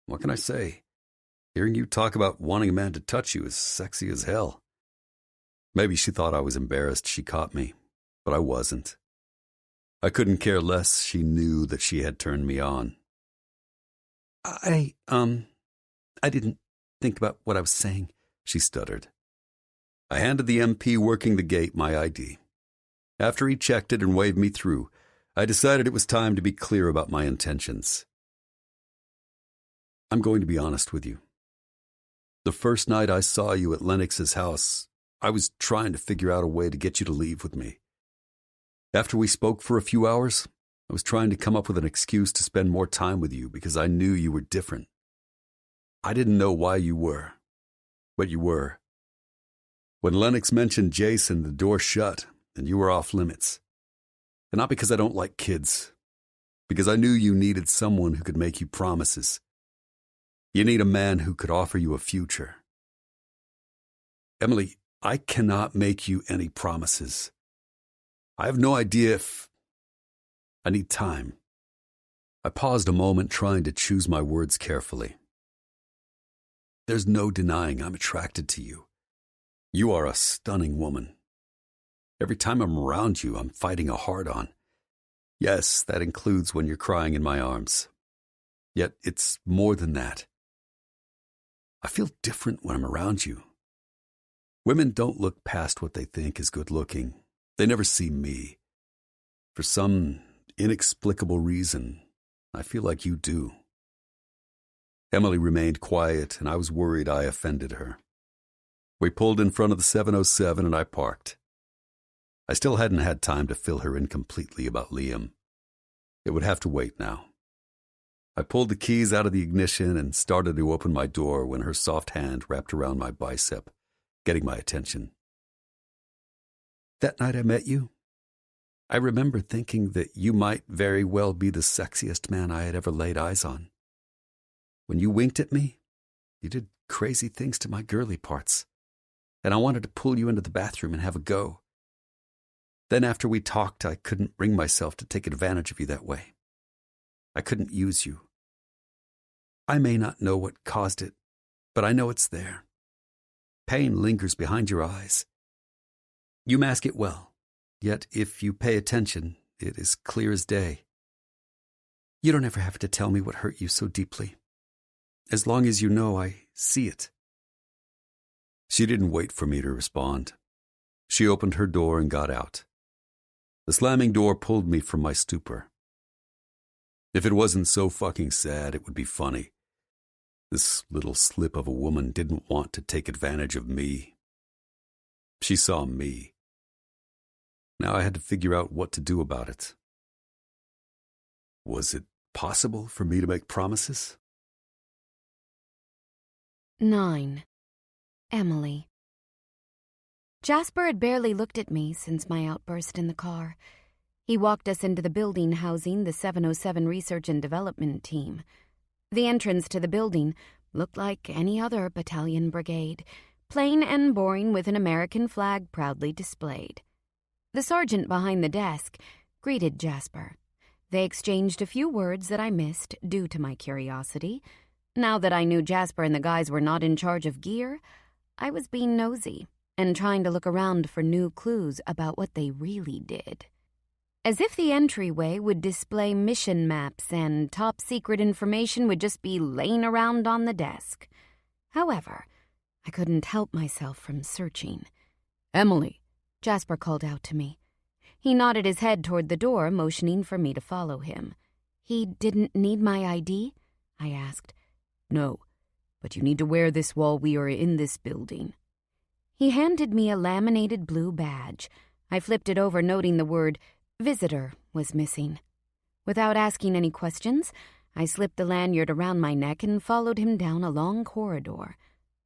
What can I say? Hearing you talk about wanting a man to touch you is sexy as hell. Maybe she thought I was embarrassed she caught me, but I wasn't. I couldn't care less she knew that she had turned me on. I didn't think about what I was saying, she stuttered. I handed the MP working the gate my ID. After he checked it and waved me through, I decided it was time to be clear about my intentions. I'm going to be honest with you. The first night I saw you at Lennox's house, I was trying to figure out a way to get you to leave with me. After we spoke for a few hours, I was trying to come up with an excuse to spend more time with you because I knew you were different. I didn't know why you were, but you were. When Lennox mentioned Jason, the door shut, and you were off limits. And not because I don't like kids, because I knew you needed someone who could make you promises. You need a man who could offer you a future. Emily, I cannot make you any promises. I have no idea if... I need time. I paused a moment trying to choose my words carefully. There's no denying I'm attracted to you. You are a stunning woman. Every time I'm around you, I'm fighting a hard-on. Yes, that includes when you're crying in my arms. Yet it's more than that. I feel different when I'm around you. Women don't look past what they think is good-looking. They never see me. For some inexplicable reason, I feel like you do. Emily remained quiet, and I was worried I offended her. We pulled in front of the 707 and I parked. I still hadn't had time to fill her in completely about Liam. It would have to wait now. I pulled the keys out of the ignition and started to open my door when her soft hand wrapped around my bicep, getting my attention. That night I met you, I remember thinking that you might very well be the sexiest man I had ever laid eyes on. When you winked at me, you did crazy things to my girly parts, and I wanted to pull you into the bathroom and have a go. Then after we talked, I couldn't bring myself to take advantage of you that way. I couldn't use you. I may not know what caused it, but I know it's there. Pain lingers behind your eyes. You mask it well, yet if you pay attention, it is clear as day. You don't ever have to tell me what hurt you so deeply. As long as you know, I see it. She didn't wait for me to respond. She opened her door and got out. The slamming door pulled me from my stupor. If it wasn't so fucking sad, it would be funny. This little slip of a woman didn't want to take advantage of me. She saw me. Now I had to figure out what to do about it. Was it possible for me to make promises? 9. Emily. Jasper had barely looked at me since my outburst in the car. He walked us into the building housing the 707 Research and Development Team. The entrance to the building looked like any other battalion brigade, plain and boring with an American flag proudly displayed. The sergeant behind the desk greeted Jasper. They exchanged a few words that I missed due to my curiosity. Now that I knew Jasper and the guys were not in charge of gear, I was being nosy and trying to look around for new clues about what they really did. As if the entryway would display mission maps and top-secret information would just be laying around on the desk. However, I couldn't help myself from searching. Emily, Jasper called out to me. He nodded his head toward the door, motioning for me to follow him. He didn't need my ID? I asked. No, but you need to wear this while we are in this building. He handed me a laminated blue badge. I flipped it over, noting the word visitor was missing. Without asking any questions, I slipped the lanyard around my neck and followed him down a long corridor.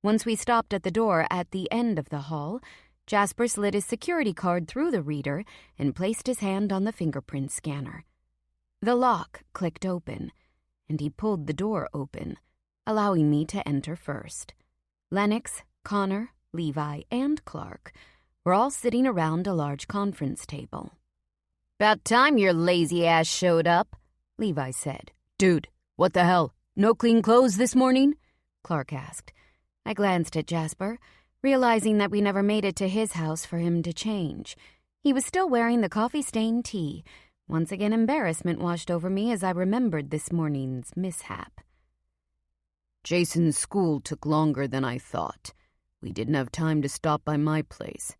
Once we stopped at the door at the end of the hall, Jasper slid his security card through the reader and placed his hand on the fingerprint scanner. The lock clicked open, and he pulled the door open, allowing me to enter first. Lennox, Connor, Levi, and Clark were all sitting around a large conference table. "About time your lazy ass showed up," Levi said. "Dude, what the hell? No clean clothes this morning?" Clark asked. I glanced at Jasper, realizing that we never made it to his house for him to change. He was still wearing the coffee-stained tee. Once again, embarrassment washed over me as I remembered this morning's mishap. "Jason's school took longer than I thought. We didn't have time to stop by my place."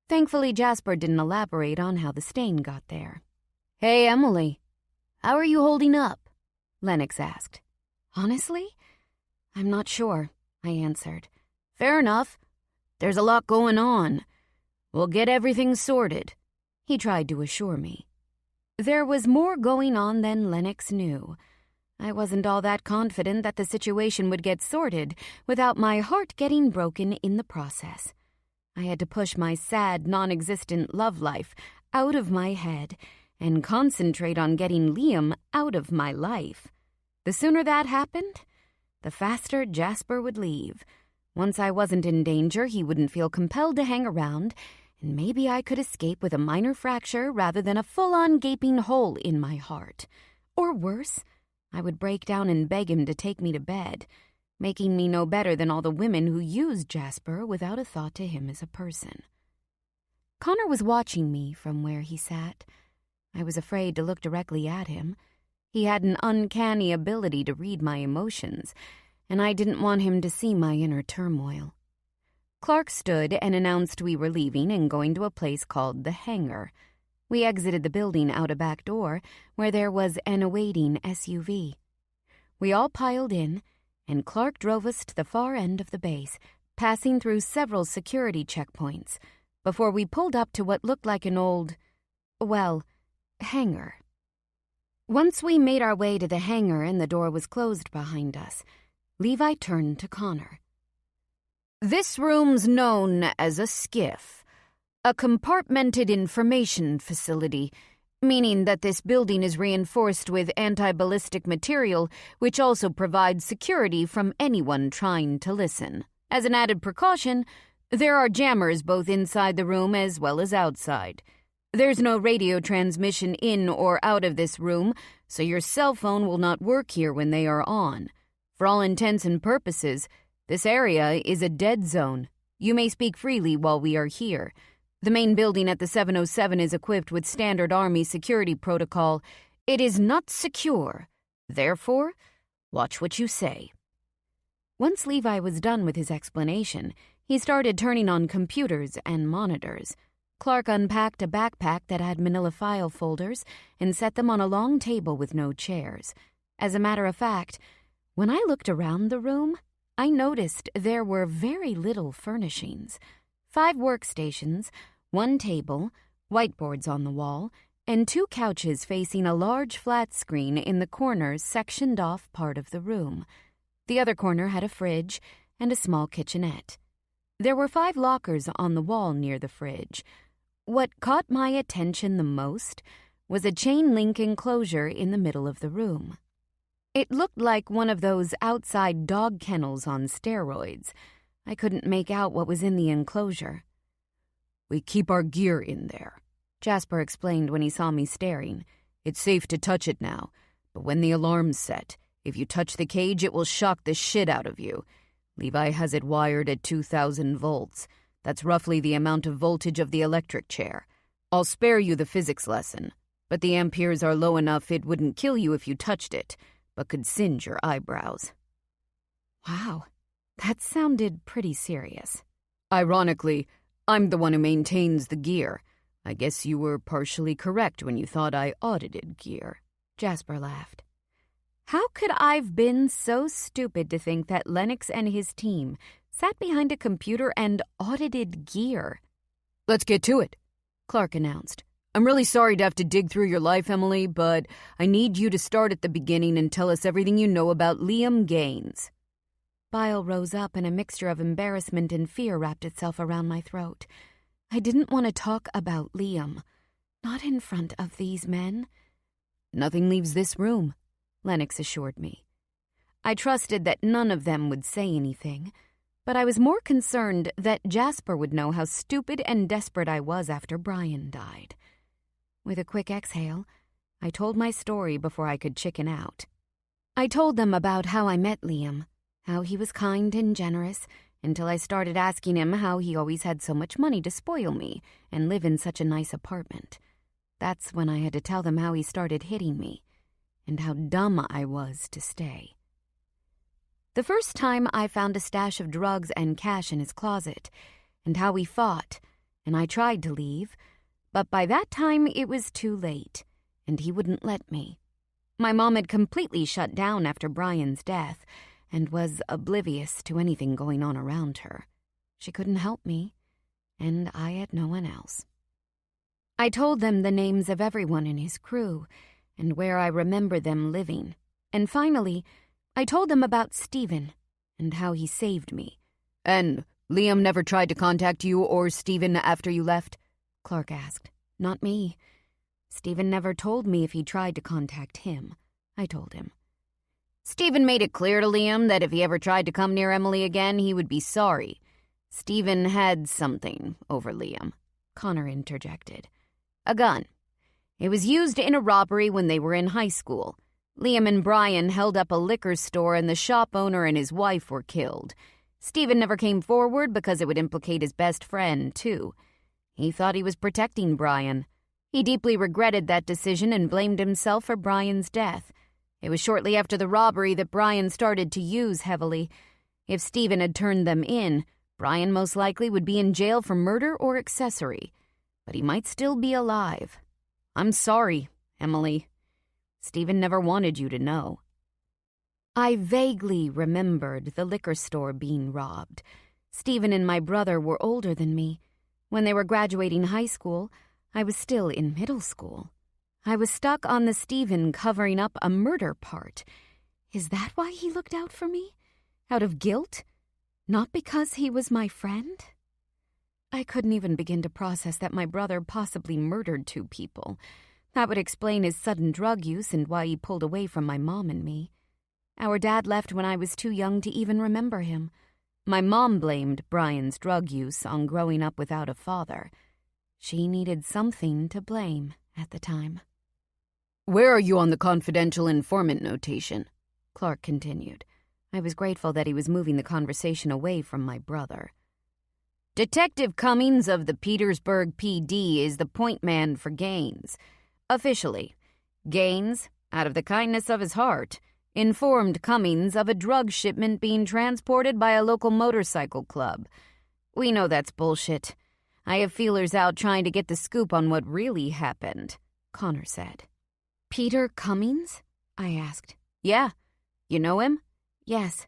Thankfully, Jasper didn't elaborate on how the stain got there. "Hey, Emily, how are you holding up?" Lennox asked. "Honestly, I'm not sure," I answered. "Fair enough. There's a lot going on. We'll get everything sorted," he tried to assure me. There was more going on than Lennox knew. I wasn't all that confident that the situation would get sorted without my heart getting broken in the process. I had to push my sad, non-existent love life out of my head and concentrate on getting Liam out of my life. The sooner that happened, the faster Jasper would leave. Once I wasn't in danger, he wouldn't feel compelled to hang around, and maybe I could escape with a minor fracture rather than a full-on gaping hole in my heart. Or worse, I would break down and beg him to take me to bed, making me no better than all the women who used Jasper without a thought to him as a person. Connor was watching me from where he sat. I was afraid to look directly at him. He had an uncanny ability to read my emotions, and I didn't want him to see my inner turmoil. Clark stood and announced we were leaving and going to a place called the Hangar. We exited the building out a back door where there was an awaiting SUV. We all piled in, and Clark drove us to the far end of the base, passing through several security checkpoints, before we pulled up to what looked like an old, hangar. Once we made our way to the hangar and the door was closed behind us, Levi turned to Connor. This room's known as a skiff, a compartmented information facility, meaning that this building is reinforced with anti-ballistic material, which also provides security from anyone trying to listen. As an added precaution, there are jammers both inside the room as well as outside. There's no radio transmission in or out of this room, so your cell phone will not work here when they are on. For all intents and purposes, this area is a dead zone. You may speak freely while we are here. The main building at the 707 is equipped with standard Army security protocol. It is not secure. Therefore, watch what you say. Once Levi was done with his explanation, he started turning on computers and monitors. Clark unpacked a backpack that had manila file folders and set them on a long table with no chairs. As a matter of fact, when I looked around the room, I noticed there were very little furnishings. 5 workstations, 1 table, whiteboards on the wall, and 2 couches facing a large flat screen in the corner sectioned off part of the room. The other corner had a fridge and a small kitchenette. There were 5 lockers on the wall near the fridge. What caught my attention the most was a chain-link enclosure in the middle of the room. It looked like one of those outside dog kennels on steroids. I couldn't make out what was in the enclosure. We keep our gear in there, Jasper explained when he saw me staring. It's safe to touch it now, but when the alarm's set, if you touch the cage, it will shock the shit out of you. Levi has it wired at 2,000 volts. That's roughly the amount of voltage of the electric chair. I'll spare you the physics lesson, but the amperes are low enough it wouldn't kill you if you touched it, but could singe your eyebrows. Wow, that sounded pretty serious. Ironically, I'm the one who maintains the gear. I guess you were partially correct when you thought I audited gear. Jasper laughed. How could I've been so stupid to think that Lennox and his team sat behind a computer and audited gear? Let's get to it, Clark announced. I'm really sorry to have to dig through your life, Emily, but I need you to start at the beginning and tell us everything you know about Liam Gaines. Bile rose up and a mixture of embarrassment and fear wrapped itself around my throat. I didn't want to talk about Liam. Not in front of these men. Nothing leaves this room, Lennox assured me. I trusted that none of them would say anything, but I was more concerned that Jasper would know how stupid and desperate I was after Brian died. With a quick exhale, I told my story before I could chicken out. I told them about how I met Liam, how he was kind and generous, until I started asking him how he always had so much money to spoil me and live in such a nice apartment. That's when I had to tell them how he started hitting me, and how dumb I was to stay. The first time I found a stash of drugs and cash in his closet, and how we fought, and I tried to leave, but by that time it was too late, and he wouldn't let me. My mom had completely shut down after Brian's death, and was oblivious to anything going on around her. She couldn't help me, and I had no one else. I told them the names of everyone in his crew, and where I remember them living, and finally, I told them about Stephen, and how he saved me. And Liam never tried to contact you or Stephen after you left? Clark asked. Not me. Stephen never told me if he tried to contact him. I told him. Stephen made it clear to Liam that if he ever tried to come near Emily again, he would be sorry. Stephen had something over Liam, Connor interjected. A gun. It was used in a robbery when they were in high school. Liam and Brian held up a liquor store and the shop owner and his wife were killed. Stephen never came forward because it would implicate his best friend, too. He thought he was protecting Brian. He deeply regretted that decision and blamed himself for Brian's death. It was shortly after the robbery that Brian started to use heavily. If Stephen had turned them in, Brian most likely would be in jail for murder or accessory. But he might still be alive. I'm sorry, Emily. Stephen never wanted you to know. I vaguely remembered the liquor store being robbed. Stephen and my brother were older than me. When they were graduating high school, I was still in middle school. I was stuck on the Stephen covering up a murder part. Is that why he looked out for me? Out of guilt? Not because he was my friend? I couldn't even begin to process that my brother possibly murdered 2 people. That would explain his sudden drug use and why he pulled away from my mom and me. Our dad left when I was too young to even remember him. My mom blamed Brian's drug use on growing up without a father. She needed something to blame at the time. "Where are you on the confidential informant notation?" Clark continued. I was grateful that he was moving the conversation away from my brother. "Detective Cummings of the Petersburg PD is the point man for Gaines. Officially, Gaines, out of the kindness of his heart, informed Cummings of a drug shipment being transported by a local motorcycle club. We know that's bullshit. I have feelers out trying to get the scoop on what really happened," Connor said. Peter Cummings? I asked. "Yeah. You know him?" Yes.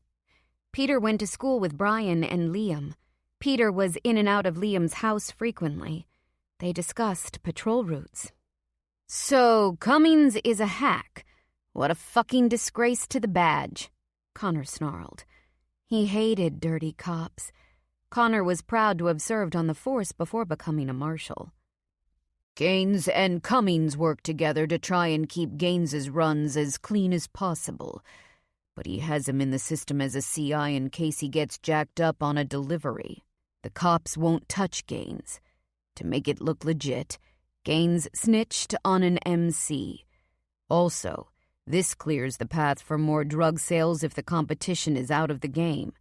Peter went to school with Brian and Liam. Peter was in and out of Liam's house frequently. They discussed patrol routes. "So Cummings is a hack. What a fucking disgrace to the badge," Connor snarled. He hated dirty cops. Connor was proud to have served on the force before becoming a marshal. "Gaines and Cummings work together to try and keep Gaines's runs as clean as possible. But he has him in the system as a CI in case he gets jacked up on a delivery. The cops won't touch Gaines. To make it look legit, Gaines snitched on an MC. Also, this clears the path for more drug sales if the competition is out of the game.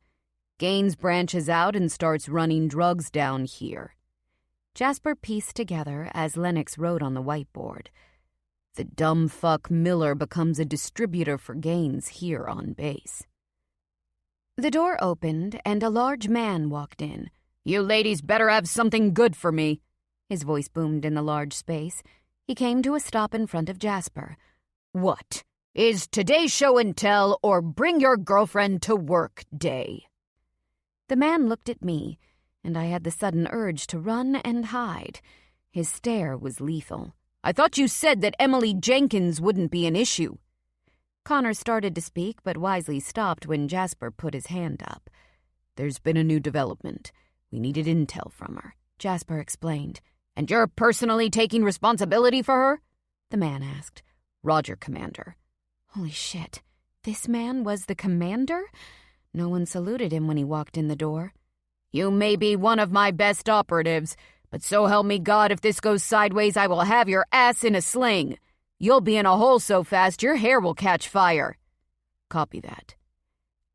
Gaines branches out and starts running drugs down here." Jasper pieced together as Lennox wrote on the whiteboard. "The dumb fuck Miller becomes a distributor for Gaines here on base." The door opened and a large man walked in. "You ladies better have something good for me." His voice boomed in the large space. He came to a stop in front of Jasper. "What? Is today show and tell or bring your girlfriend to work day?" The man looked at me, and I had the sudden urge to run and hide. His stare was lethal. "I thought you said that Emily Jenkins wouldn't be an issue." Connor started to speak, but wisely stopped when Jasper put his hand up. "There's been a new development. We needed intel from her," Jasper explained. "And you're personally taking responsibility for her?" the man asked. "Roger, Commander." Holy shit. This man was the commander? No one saluted him when he walked in the door. "You may be one of my best operatives, but so help me God, if this goes sideways, I will have your ass in a sling. You'll be in a hole so fast your hair will catch fire." Copy that.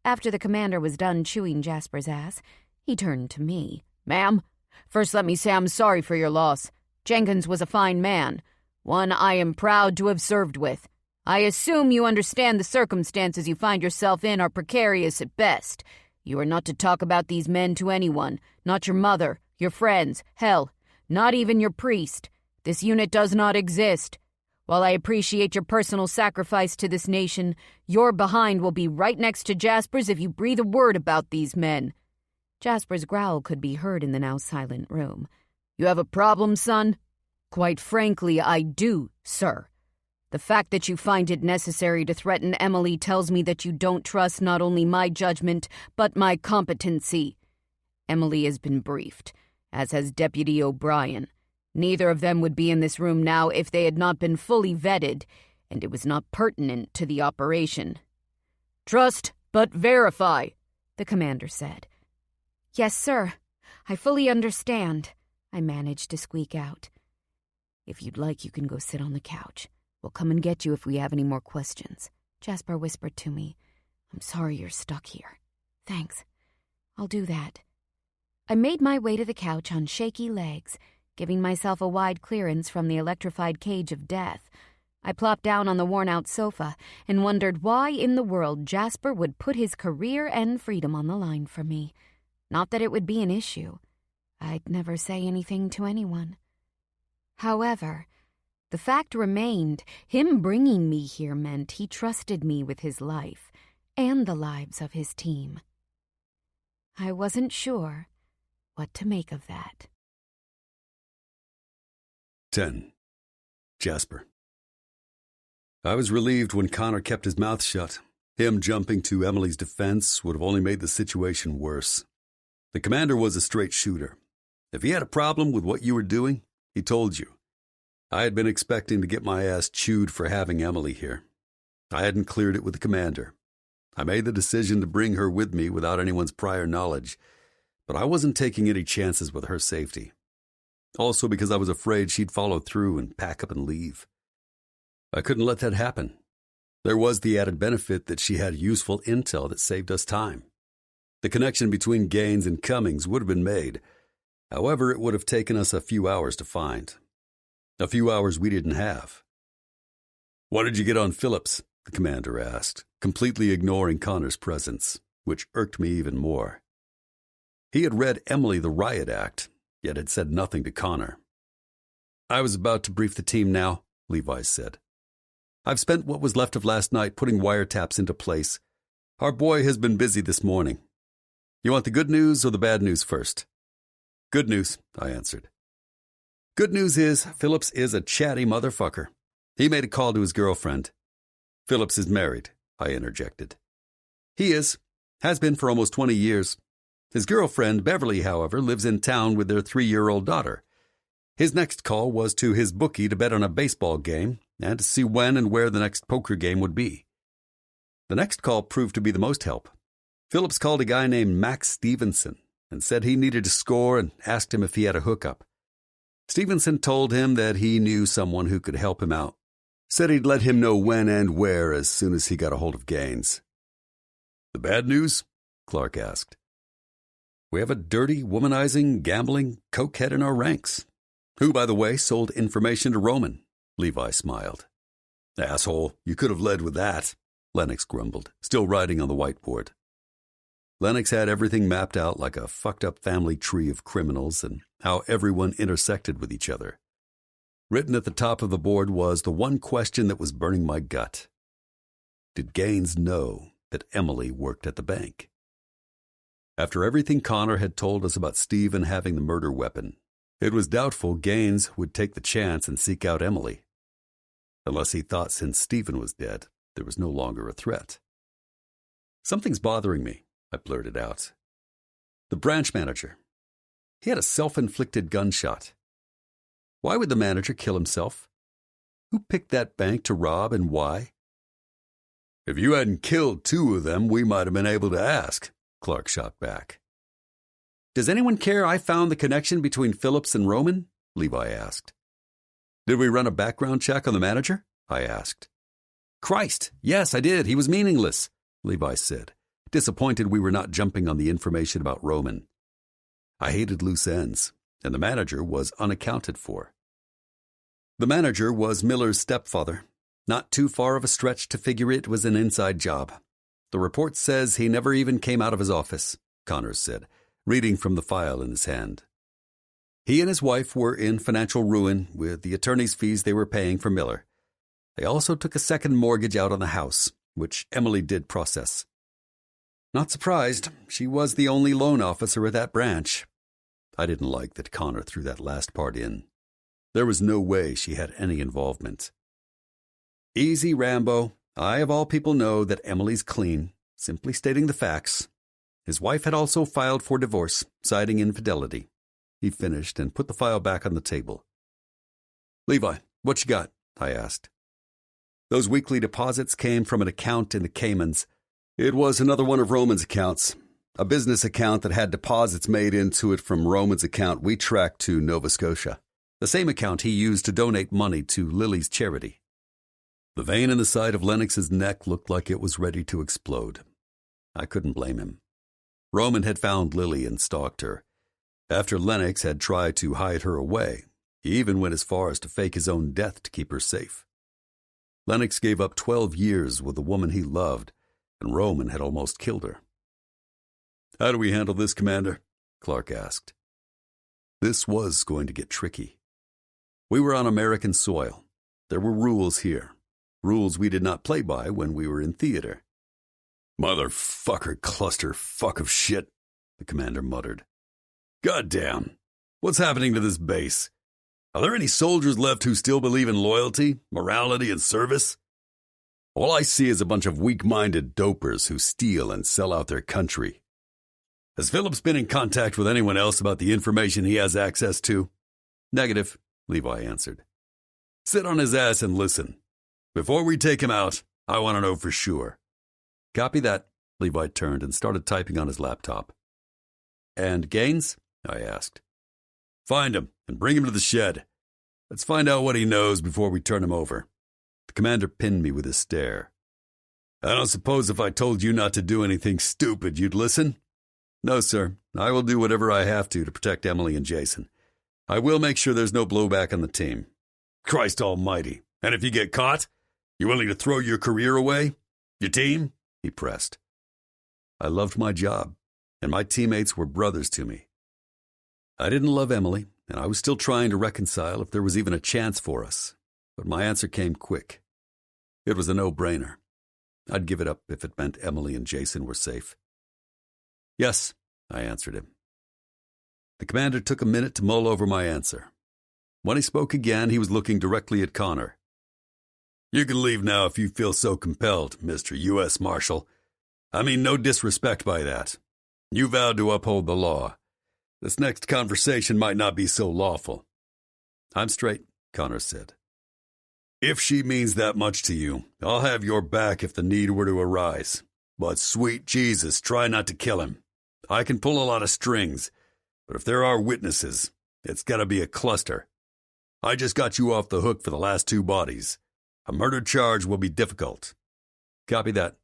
After the commander was done chewing Jasper's ass, he turned to me. "Ma'am, first let me say I'm sorry for your loss. Jenkins was a fine man, one I am proud to have served with. I assume you understand the circumstances you find yourself in are precarious at best. You are not to talk about these men to anyone, not your mother, your friends, hell, not even your priest. This unit does not exist. While I appreciate your personal sacrifice to this nation, your behind will be right next to Jasper's if you breathe a word about these men." Jasper's growl could be heard in the now silent room. "You have a problem, son?" "Quite frankly, I do, sir. The fact that you find it necessary to threaten Emily tells me that you don't trust not only my judgment, but my competency. Emily has been briefed, as has Deputy O'Brien. Neither of them would be in this room now if they had not been fully vetted, and it was not pertinent to the operation." "Trust, but verify," the commander said. "Yes, sir. I fully understand," I managed to squeak out. "If you'd like, you can go sit on the couch. We'll come and get you if we have any more questions," Jasper whispered to me. "I'm sorry you're stuck here." "Thanks. I'll do that." I made my way to the couch on shaky legs, giving myself a wide clearance from the electrified cage of death. I plopped down on the worn-out sofa and wondered why in the world Jasper would put his career and freedom on the line for me. Not that it would be an issue. I'd never say anything to anyone. However, the fact remained, him bringing me here meant he trusted me with his life, and the lives of his team. I wasn't sure what to make of that. 10. Jasper. I was relieved when Connor kept his mouth shut. Him jumping to Emily's defense would have only made the situation worse. The commander was a straight shooter. If he had a problem with what you were doing, he told you. I had been expecting to get my ass chewed for having Emily here. I hadn't cleared it with the commander. I made the decision to bring her with me without anyone's prior knowledge, but I wasn't taking any chances with her safety. Also because I was afraid she'd follow through and pack up and leave. I couldn't let that happen. There was the added benefit that she had useful intel that saved us time. The connection between Gaines and Cummings would have been made. However, it would have taken us a few hours to find. A few hours we didn't have. "What did you get on Phillips?" the commander asked, completely ignoring Connor's presence, which irked me even more. He had read Emily the Riot Act, yet had said nothing to Connor. "I was about to brief the team now," Levi said. "I've spent what was left of last night putting wiretaps into place. Our boy has been busy this morning. You want the good news or the bad news first?" "Good news," I answered. "Good news is Phillips is a chatty motherfucker. He made a call to his girlfriend." "Phillips is married," I interjected. "He is. Has been for almost 20 years. His girlfriend, Beverly, however, lives in town with their 3-year-old daughter. His next call was to his bookie to bet on a baseball game and to see when and where the next poker game would be. The next call proved to be the most help. Phillips called a guy named Max Stevenson and said he needed to score and asked him if he had a hookup. Stevenson told him that he knew someone who could help him out. Said he'd let him know when and where as soon as he got a hold of Gaines." "The bad news?" Clark asked. "We have a dirty, womanizing, gambling cokehead in our ranks, who, by the way, sold information to Roman," Levi smiled. "Asshole, you could have led with that," Lennox grumbled, still writing on the whiteboard. Lennox had everything mapped out like a fucked-up family tree of criminals and how everyone intersected with each other. Written at the top of the board was the one question that was burning my gut. Did Gaines know that Emily worked at the bank? After everything Connor had told us about Stephen having the murder weapon, it was doubtful Gaines would take the chance and seek out Emily. Unless he thought since Stephen was dead, there was no longer a threat. "Something's bothering me," I blurted out. "The branch manager. He had a self-inflicted gunshot. Why would the manager kill himself? Who picked that bank to rob and why?" "If you hadn't killed 2 of them, we might have been able to ask," Clark shot back. "Does anyone care I found the connection between Phillips and Roman?" Levi asked. "Did we run a background check on the manager?" I asked. "Christ, yes, I did. He was meaningless," Levi said, disappointed we were not jumping on the information about Roman. I hated loose ends, and the manager was unaccounted for. The manager was Miller's stepfather. Not too far of a stretch to figure it was an inside job. The report says he never even came out of his office, Connors said, reading from the file in his hand. He and his wife were in financial ruin with the attorney's fees they were paying for Miller. They also took a second mortgage out on the house, which Emily did process. Not surprised, she was the only loan officer at that branch. I didn't like that Connor threw that last part in. There was no way she had any involvement. "Easy, Rambo. I, of all people, know that Emily's clean, simply stating the facts. His wife had also filed for divorce, citing infidelity." He finished and put the file back on the table. "Levi, what you got?" I asked. "Those weekly deposits came from an account in the Caymans. It was another one of Roman's accounts, a business account that had deposits made into it from Roman's account we tracked to Nova Scotia, the same account he used to donate money to Lily's charity." The vein in the side of Lennox's neck looked like it was ready to explode. I couldn't blame him. Roman had found Lily and stalked her. After Lennox had tried to hide her away, he even went as far as to fake his own death to keep her safe. Lennox gave up 12 years with the woman he loved, and Roman had almost killed her. "How do we handle this, Commander?" Clark asked. This was going to get tricky. We were on American soil. There were rules here, rules we did not play by when we were in theater. Motherfucker cluster fuck of shit, the commander muttered. Goddamn, what's happening to this base? Are there any soldiers left who still believe in loyalty, morality, and service? All I see is a bunch of weak-minded dopers who steal and sell out their country. Has Phillips been in contact with anyone else about the information he has access to? Negative, Levi answered. Sit on his ass and listen. Before we take him out, I want to know for sure. Copy that. Levi turned and started typing on his laptop. And Gaines? I asked. Find him and bring him to the shed. Let's find out what he knows before we turn him over. The commander pinned me with his stare. I don't suppose if I told you not to do anything stupid, you'd listen? No, sir. I will do whatever I have to protect Emily and Jason. I will make sure there's no blowback on the team. Christ almighty. And if you get caught, you willing to throw your career away? Your team? He pressed. I loved my job, and my teammates were brothers to me. I didn't love Emily, and I was still trying to reconcile if there was even a chance for us. But my answer came quick. It was a no-brainer. I'd give it up if it meant Emily and Jason were safe. Yes, I answered him. The commander took a minute to mull over my answer. When he spoke again, he was looking directly at Connor. You can leave now if you feel so compelled, Mr. U.S. Marshal. I mean no disrespect by that. You vowed to uphold the law. This next conversation might not be so lawful. I'm straight, Connor said. If she means that much to you, I'll have your back if the need were to arise. But sweet Jesus, try not to kill him. I can pull a lot of strings, but if there are witnesses, it's got to be a cluster. I just got you off the hook for the last 2 bodies. A murder charge will be difficult. Copy that.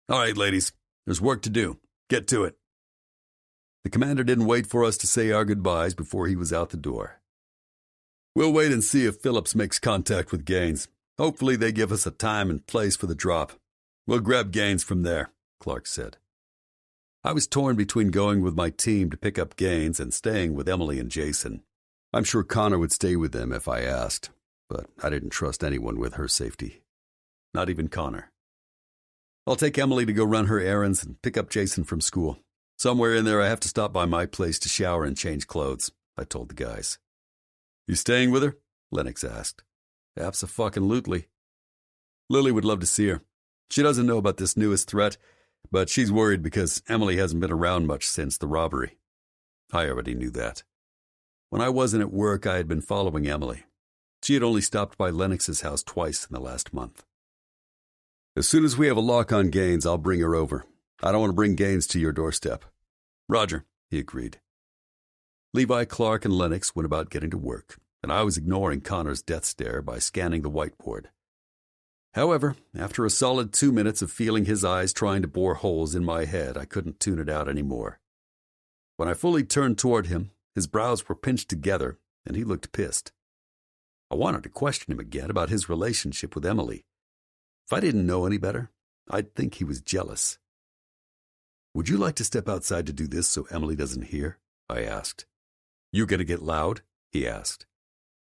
All right, ladies, there's work to do. Get to it. The commander didn't wait for us to say our goodbyes before he was out the door. We'll wait and see if Phillips makes contact with Gaines. Hopefully they give us a time and place for the drop. We'll grab Gaines from there, Clark said. I was torn between going with my team to pick up Gaines and staying with Emily and Jason. I'm sure Connor would stay with them if I asked, but I didn't trust anyone with her safety. Not even Connor. I'll take Emily to go run her errands and pick up Jason from school. Somewhere in there I have to stop by my place to shower and change clothes, I told the guys. You staying with her? Lennox asked. Abso-fucking-lutely. Lily would love to see her. She doesn't know about this newest threat, but she's worried because Emily hasn't been around much since the robbery. I already knew that. When I wasn't at work, I had been following Emily. She had only stopped by Lennox's house twice in the last month. As soon as we have a lock on Gaines, I'll bring her over. I don't want to bring Gaines to your doorstep. Roger, he agreed. Levi, Clark, and Lennox went about getting to work, and I was ignoring Connor's death stare by scanning the whiteboard. However, after a solid 2 minutes of feeling his eyes trying to bore holes in my head, I couldn't tune it out anymore. When I fully turned toward him, his brows were pinched together, and he looked pissed. I wanted to question him again about his relationship with Emily. If I didn't know any better, I'd think he was jealous. Would you like to step outside to do this so Emily doesn't hear? I asked. You gonna get loud? He asked.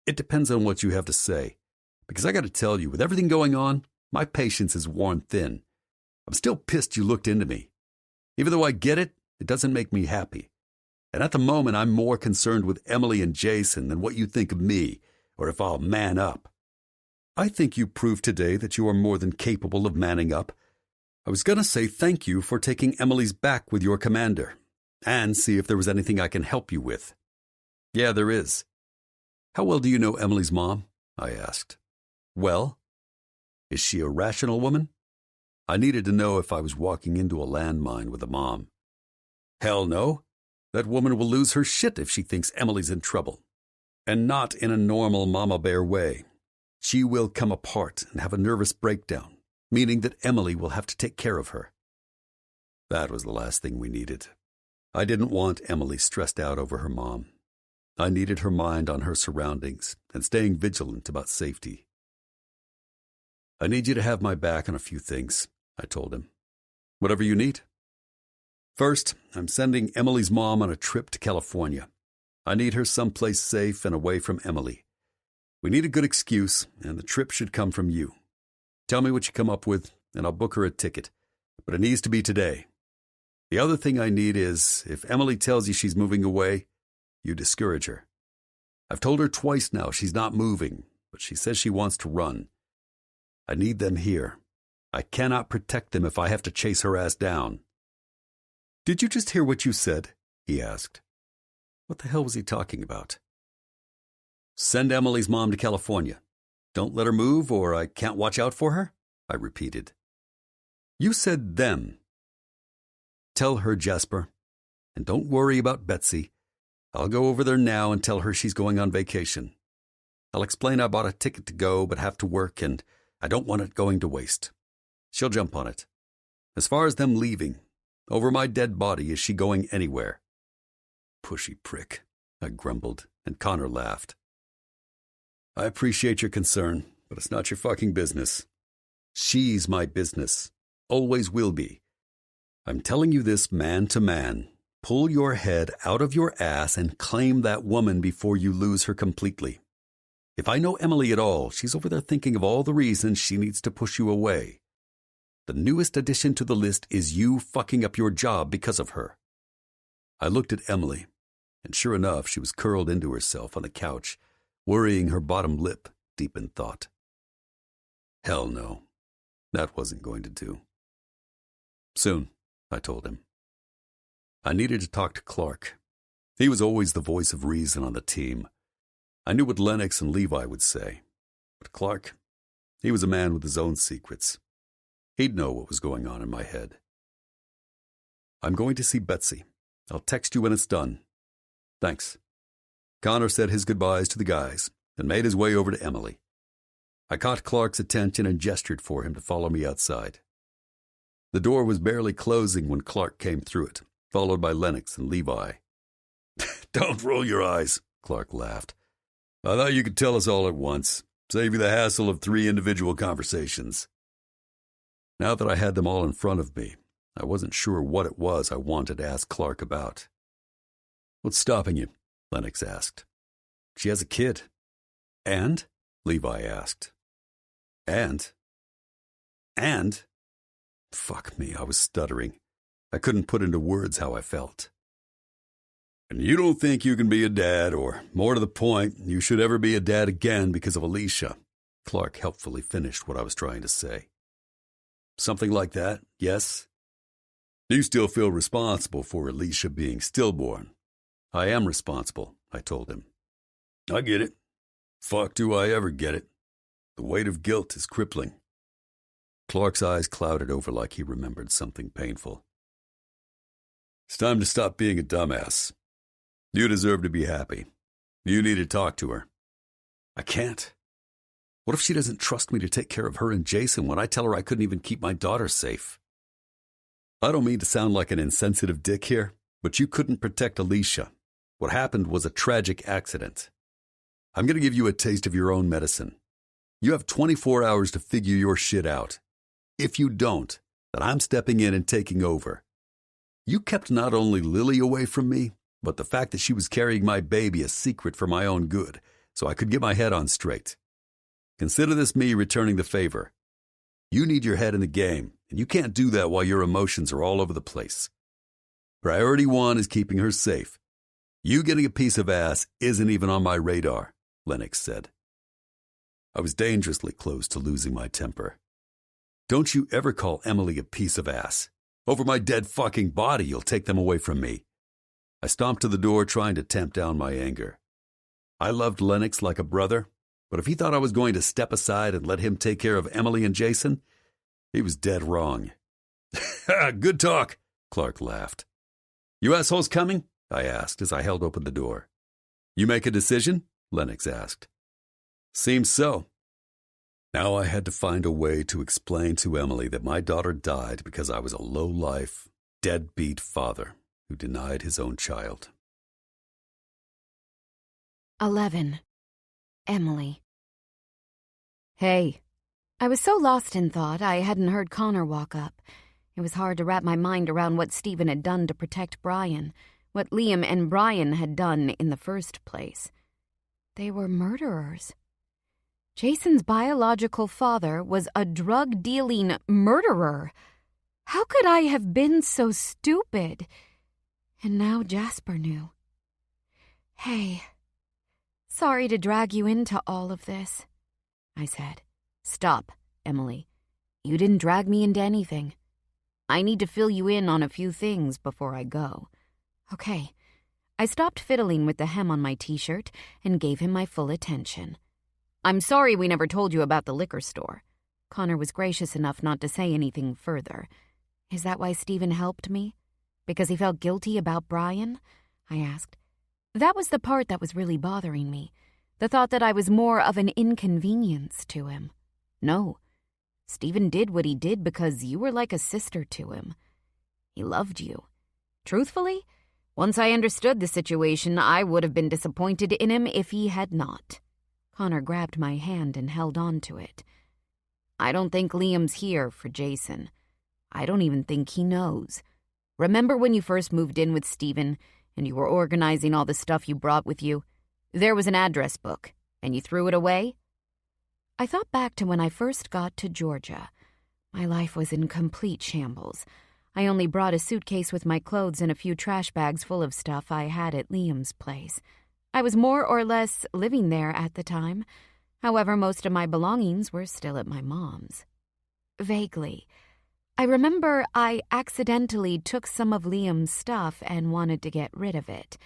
It depends on what you have to say, because I gotta tell you, with everything going on, my patience is worn thin. I'm still pissed you looked into me. Even though I get it, it doesn't make me happy. And at the moment, I'm more concerned with Emily and Jason than what you think of me, or if I'll man up. I think you proved today that you are more than capable of manning up. I was going to say thank you for taking Emily's back with your commander, and see if there was anything I can help you with. Yeah, there is. How well do you know Emily's mom? I asked. Well? Is she a rational woman? I needed to know if I was walking into a landmine with a mom. Hell no. That woman will lose her shit if she thinks Emily's in trouble. And not in a normal mama bear way. She will come apart and have a nervous breakdown, meaning that Emily will have to take care of her. That was the last thing we needed. I didn't want Emily stressed out over her mom. I needed her mind on her surroundings and staying vigilant about safety. I need you to have my back on a few things, I told him. Whatever you need. First, I'm sending Emily's mom on a trip to California. I need her someplace safe and away from Emily. We need a good excuse, and the trip should come from you. Tell me what you come up with, and I'll book her a ticket. But it needs to be today. The other thing I need is, if Emily tells you she's moving away, you discourage her. I've told her twice now she's not moving, but she says she wants to run. I need them here. I cannot protect them if I have to chase her ass down." "Did you just hear what you said?" he asked. What the hell was he talking about? "Send Emily's mom to California. Don't let her move or I can't watch out for her," I repeated. "You said them." "Tell her, Jasper. And don't worry about Betsy. I'll go over there now and tell her she's going on vacation. I'll explain I bought a ticket to go but have to work and I don't want it going to waste. She'll jump on it. As far as them leaving, over my dead body, is she going anywhere?" "Pushy prick," I grumbled, and Connor laughed. "I appreciate your concern, but it's not your fucking business. She's my business. Always will be. I'm telling you this man to man. Pull your head out of your ass and claim that woman before you lose her completely. If I know Emily at all, she's over there thinking of all the reasons she needs to push you away. The newest addition to the list is you fucking up your job because of her." I looked at Emily, and sure enough, she was curled into herself on the couch, worrying her bottom lip, deep in thought. Hell no, that wasn't going to do. "Soon," I told him. I needed to talk to Clark. He was always the voice of reason on the team. I knew what Lennox and Levi would say. But Clark, he was a man with his own secrets. He'd know what was going on in my head. "I'm going to see Betsy. I'll text you when it's done." "Thanks." Connor said his goodbyes to the guys and made his way over to Emily. I caught Clark's attention and gestured for him to follow me outside. The door was barely closing when Clark came through it, followed by Lennox and Levi. "Don't roll your eyes," Clark laughed. "I thought you could tell us all at once. Save you the hassle of 3 individual conversations." Now that I had them all in front of me, I wasn't sure what it was I wanted to ask Clark about. "What's stopping you?" Lennox asked. "She has a kid." "And?" Levi asked. "And?" Fuck me, I was stuttering. I couldn't put into words how I felt. "And you don't think you can be a dad, or, more to the point, you should ever be a dad again because of Alicia?" Clark helpfully finished what I was trying to say. "Something like that, yes." "You still feel responsible for Alicia being stillborn?" "I am responsible," I told him. "I get it. Fuck, do I ever get it. The weight of guilt is crippling." Clark's eyes clouded over like he remembered something painful. "It's time to stop being a dumbass. You deserve to be happy. You need to talk to her." "I can't. What if she doesn't trust me to take care of her and Jason when I tell her I couldn't even keep my daughter safe?" "I don't mean to sound like an insensitive dick here, but you couldn't protect Alicia. What happened was a tragic accident. I'm going to give you a taste of your own medicine. You have 24 hours to figure your shit out. If you don't, then I'm stepping in and taking over. You kept not only Lily away from me, but the fact that she was carrying my baby a secret for my own good, so I could get my head on straight. Consider this me returning the favor. You need your head in the game, and you can't do that while your emotions are all over the place. Priority 1 is keeping her safe. You getting a piece of ass isn't even on my radar," Lennox said. I was dangerously close to losing my temper. "Don't you ever call Emily a piece of ass. Over my dead fucking body, you'll take them away from me." I stomped to the door, trying to tamp down my anger. I loved Lennox like a brother, but if he thought I was going to step aside and let him take care of Emily and Jason, he was dead wrong. "Good talk," Clark laughed. "You assholes coming?" I asked as I held open the door. "You make a decision?" Lennox asked. "Seems so." Now I had to find a way to explain to Emily that my daughter died because I was a low-life, deadbeat father who denied his own child. 11. Emily. Hey. I was so lost in thought I hadn't heard Connor walk up. It was hard to wrap my mind around what Stephen had done to protect Brian, what Liam and Brian had done in the first place. They were murderers. Jason's biological father was a drug-dealing murderer. How could I have been so stupid? And now Jasper knew. Hey, sorry to drag you into all of this, I said. Stop, Emily. You didn't drag me into anything. I need to fill you in on a few things before I go. Okay. I stopped fiddling with the hem on my t-shirt and gave him my full attention. I'm sorry we never told you about the liquor store. Connor was gracious enough not to say anything further. Is that why Stephen helped me? Because he felt guilty about Brian? I asked. That was the part that was really bothering me. The thought that I was more of an inconvenience to him. No. Stephen did what he did because you were like a sister to him. He loved you. Truthfully, once I understood the situation, I would have been disappointed in him if he had not. Connor grabbed my hand and held on to it. I don't think Liam's here for Jason. I don't even think he knows. Remember when you first moved in with Stephen and you were organizing all the stuff you brought with you? There was an address book, and you threw it away? I thought back to when I first got to Georgia. My life was in complete shambles. I only brought a suitcase with my clothes and a few trash bags full of stuff I had at Liam's place. I was more or less living there at the time. However, most of my belongings were still at my mom's. Vaguely. I remember I accidentally took some of Liam's stuff and wanted to get rid of it.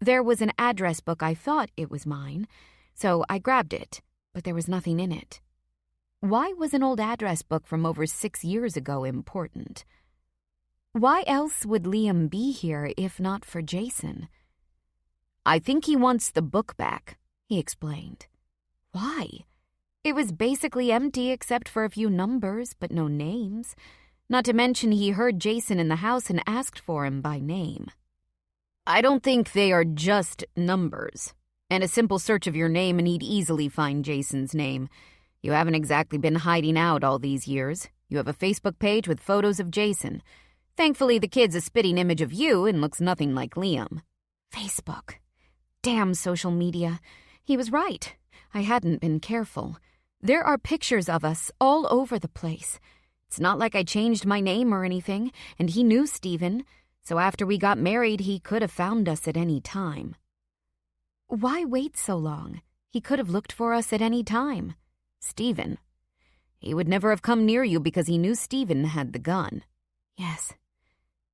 There was an address book I thought it was mine, so I grabbed it, but there was nothing in it. Why was an old address book from over 6 years ago important? Why else would Liam be here if not for Jason? I think he wants the book back, he explained. Why? It was basically empty except for a few numbers, but no names. Not to mention he heard Jason in the house and asked for him by name. I don't think they are just numbers. And a simple search of your name and he'd easily find Jason's name. You haven't exactly been hiding out all these years. You have a Facebook page with photos of Jason. Thankfully, the kid's a spitting image of you and looks nothing like Liam. Facebook. Damn social media. He was right. I hadn't been careful. There are pictures of us all over the place. It's not like I changed my name or anything, and he knew Stephen, so after we got married, he could have found us at any time. Why wait so long? He could have looked for us at any time. Stephen. He would never have come near you because he knew Stephen had the gun. Yes,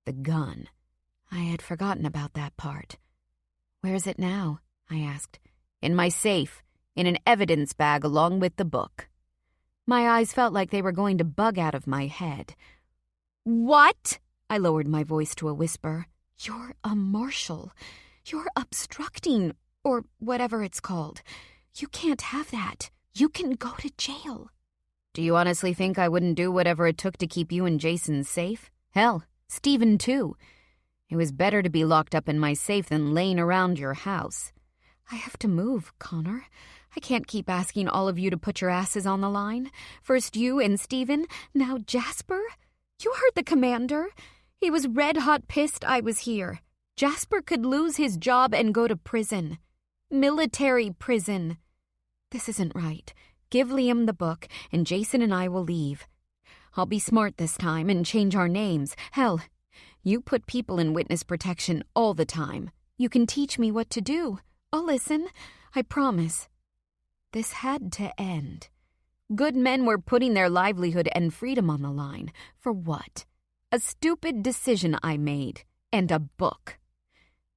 the gun. I had forgotten about that part. Where's it now? I asked. In my safe, in an evidence bag along with the book. My eyes felt like they were going to bug out of my head. What? I lowered my voice to a whisper. You're a marshal. You're obstructing, or whatever it's called. You can't have that. You can go to jail. Do you honestly think I wouldn't do whatever it took to keep you and Jason safe? Hell, Stephen too. It was better to be locked up in my safe than laying around your house. I have to move, Connor. I can't keep asking all of you to put your asses on the line. First you and Stephen, now Jasper. You heard the commander. He was red-hot pissed I was here. Jasper could lose his job and go to prison. Military prison. This isn't right. Give Liam the book, and Jason and I will leave. I'll be smart this time and change our names. Hell, you put people in witness protection all the time. You can teach me what to do. I'll listen. I promise. This had to end. Good men were putting their livelihood and freedom on the line. For what? A stupid decision I made. And a book.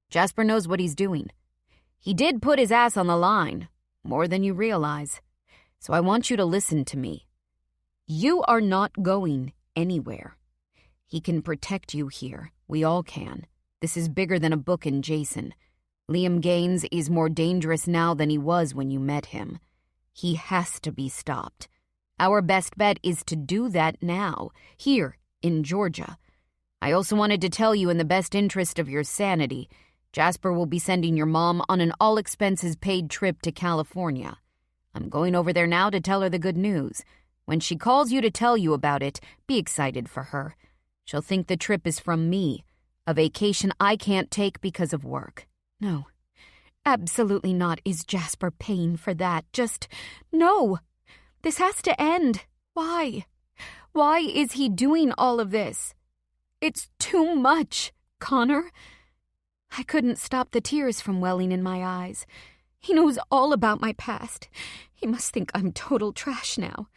Jasper knows what he's doing. He did put his ass on the line. More than you realize. So I want you to listen to me. You are not going anywhere. He can protect you here. We all can. This is bigger than a book and Jason. Liam Gaines is more dangerous now than he was when you met him. He has to be stopped. Our best bet is to do that now, here in Georgia. I also wanted to tell you, in the best interest of your sanity, Jasper will be sending your mom on an all-expenses-paid trip to California. I'm going over there now to tell her the good news. When she calls you to tell you about it, be excited for her. She'll think the trip is from me, a vacation I can't take because of work. No, absolutely not is Jasper paying for that. Just, no. This has to end. Why? Why is he doing all of this? It's too much, Connor. I couldn't stop the tears from welling in my eyes. He knows all about my past. He must think I'm total trash now.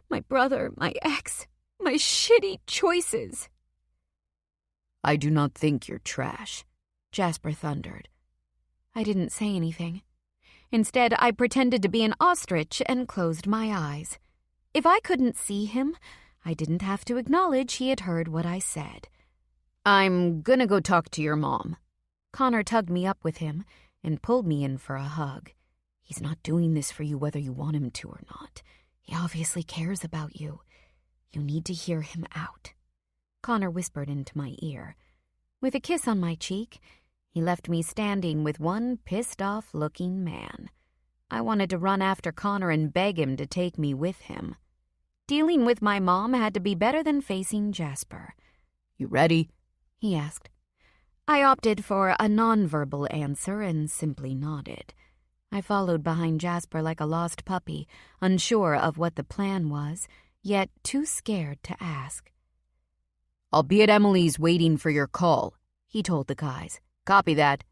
My brother, my ex, my shitty choices. I do not think you're trash, Jasper thundered. I didn't say anything. Instead, I pretended to be an ostrich and closed my eyes. If I couldn't see him, I didn't have to acknowledge he had heard what I said. I'm gonna go talk to your mom. Connor tugged me up with him and pulled me in for a hug. He's not doing this for you whether you want him to or not. He obviously cares about you. You need to hear him out. Connor whispered into my ear. With a kiss on my cheek, he left me standing with one pissed-off-looking man. I wanted to run after Connor and beg him to take me with him. Dealing with my mom had to be better than facing Jasper. You ready? He asked. I opted for a nonverbal answer and simply nodded. I followed behind Jasper like a lost puppy, unsure of what the plan was, yet too scared to ask. I'll be at Emily's waiting for your call, he told the guys. Copy that.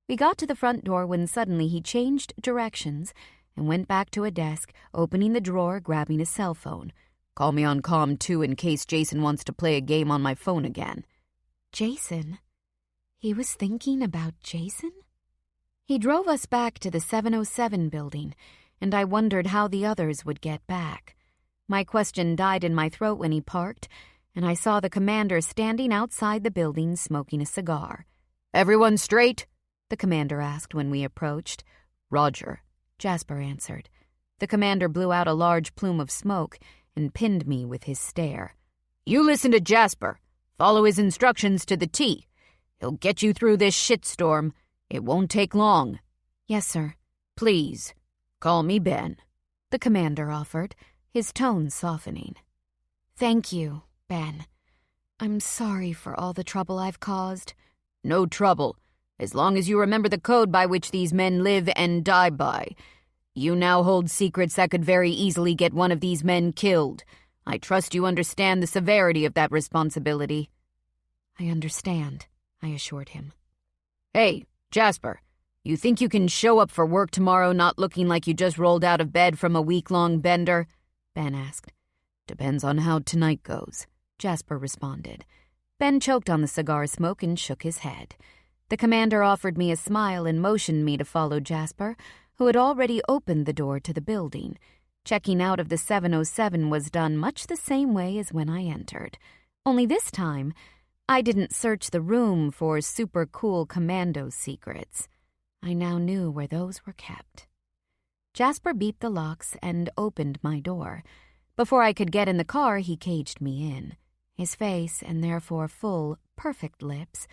We got to the front door when suddenly he changed directions and went back to a desk, opening the drawer, grabbing a cell phone. Call me on comm 2 in case Jason wants to play a game on my phone again. Jason? He was thinking about Jason? He drove us back to the 707 building, and I wondered how the others would get back. My question died in my throat when he parked, and I saw the commander standing outside the building smoking a cigar. Everyone straight? The commander asked when we approached. Roger, Jasper answered. The commander blew out a large plume of smoke and pinned me with his stare. You listen to Jasper. Follow his instructions to the T. He'll get you through this shitstorm. It won't take long. Yes, sir. Please, call me Ben, the commander offered, his tone softening. Thank you, Ben. I'm sorry for all the trouble I've caused. No trouble, as long as you remember the code by which these men live and die by. You now hold secrets that could very easily get one of these men killed. I trust you understand the severity of that responsibility. I understand, I assured him. Hey, Jasper, you think you can show up for work tomorrow not looking like you just rolled out of bed from a week-long bender? Ben asked. Depends on how tonight goes, Jasper responded. Ben choked on the cigar smoke and shook his head. The commander offered me a smile and motioned me to follow Jasper, who had already opened the door to the building. Checking out of the 707 was done much the same way as when I entered. Only this time, I didn't search the room for super cool commando secrets. I now knew where those were kept. Jasper beeped the locks and opened my door. Before I could get in the car, he caged me in. His face, and therefore full, perfect lips,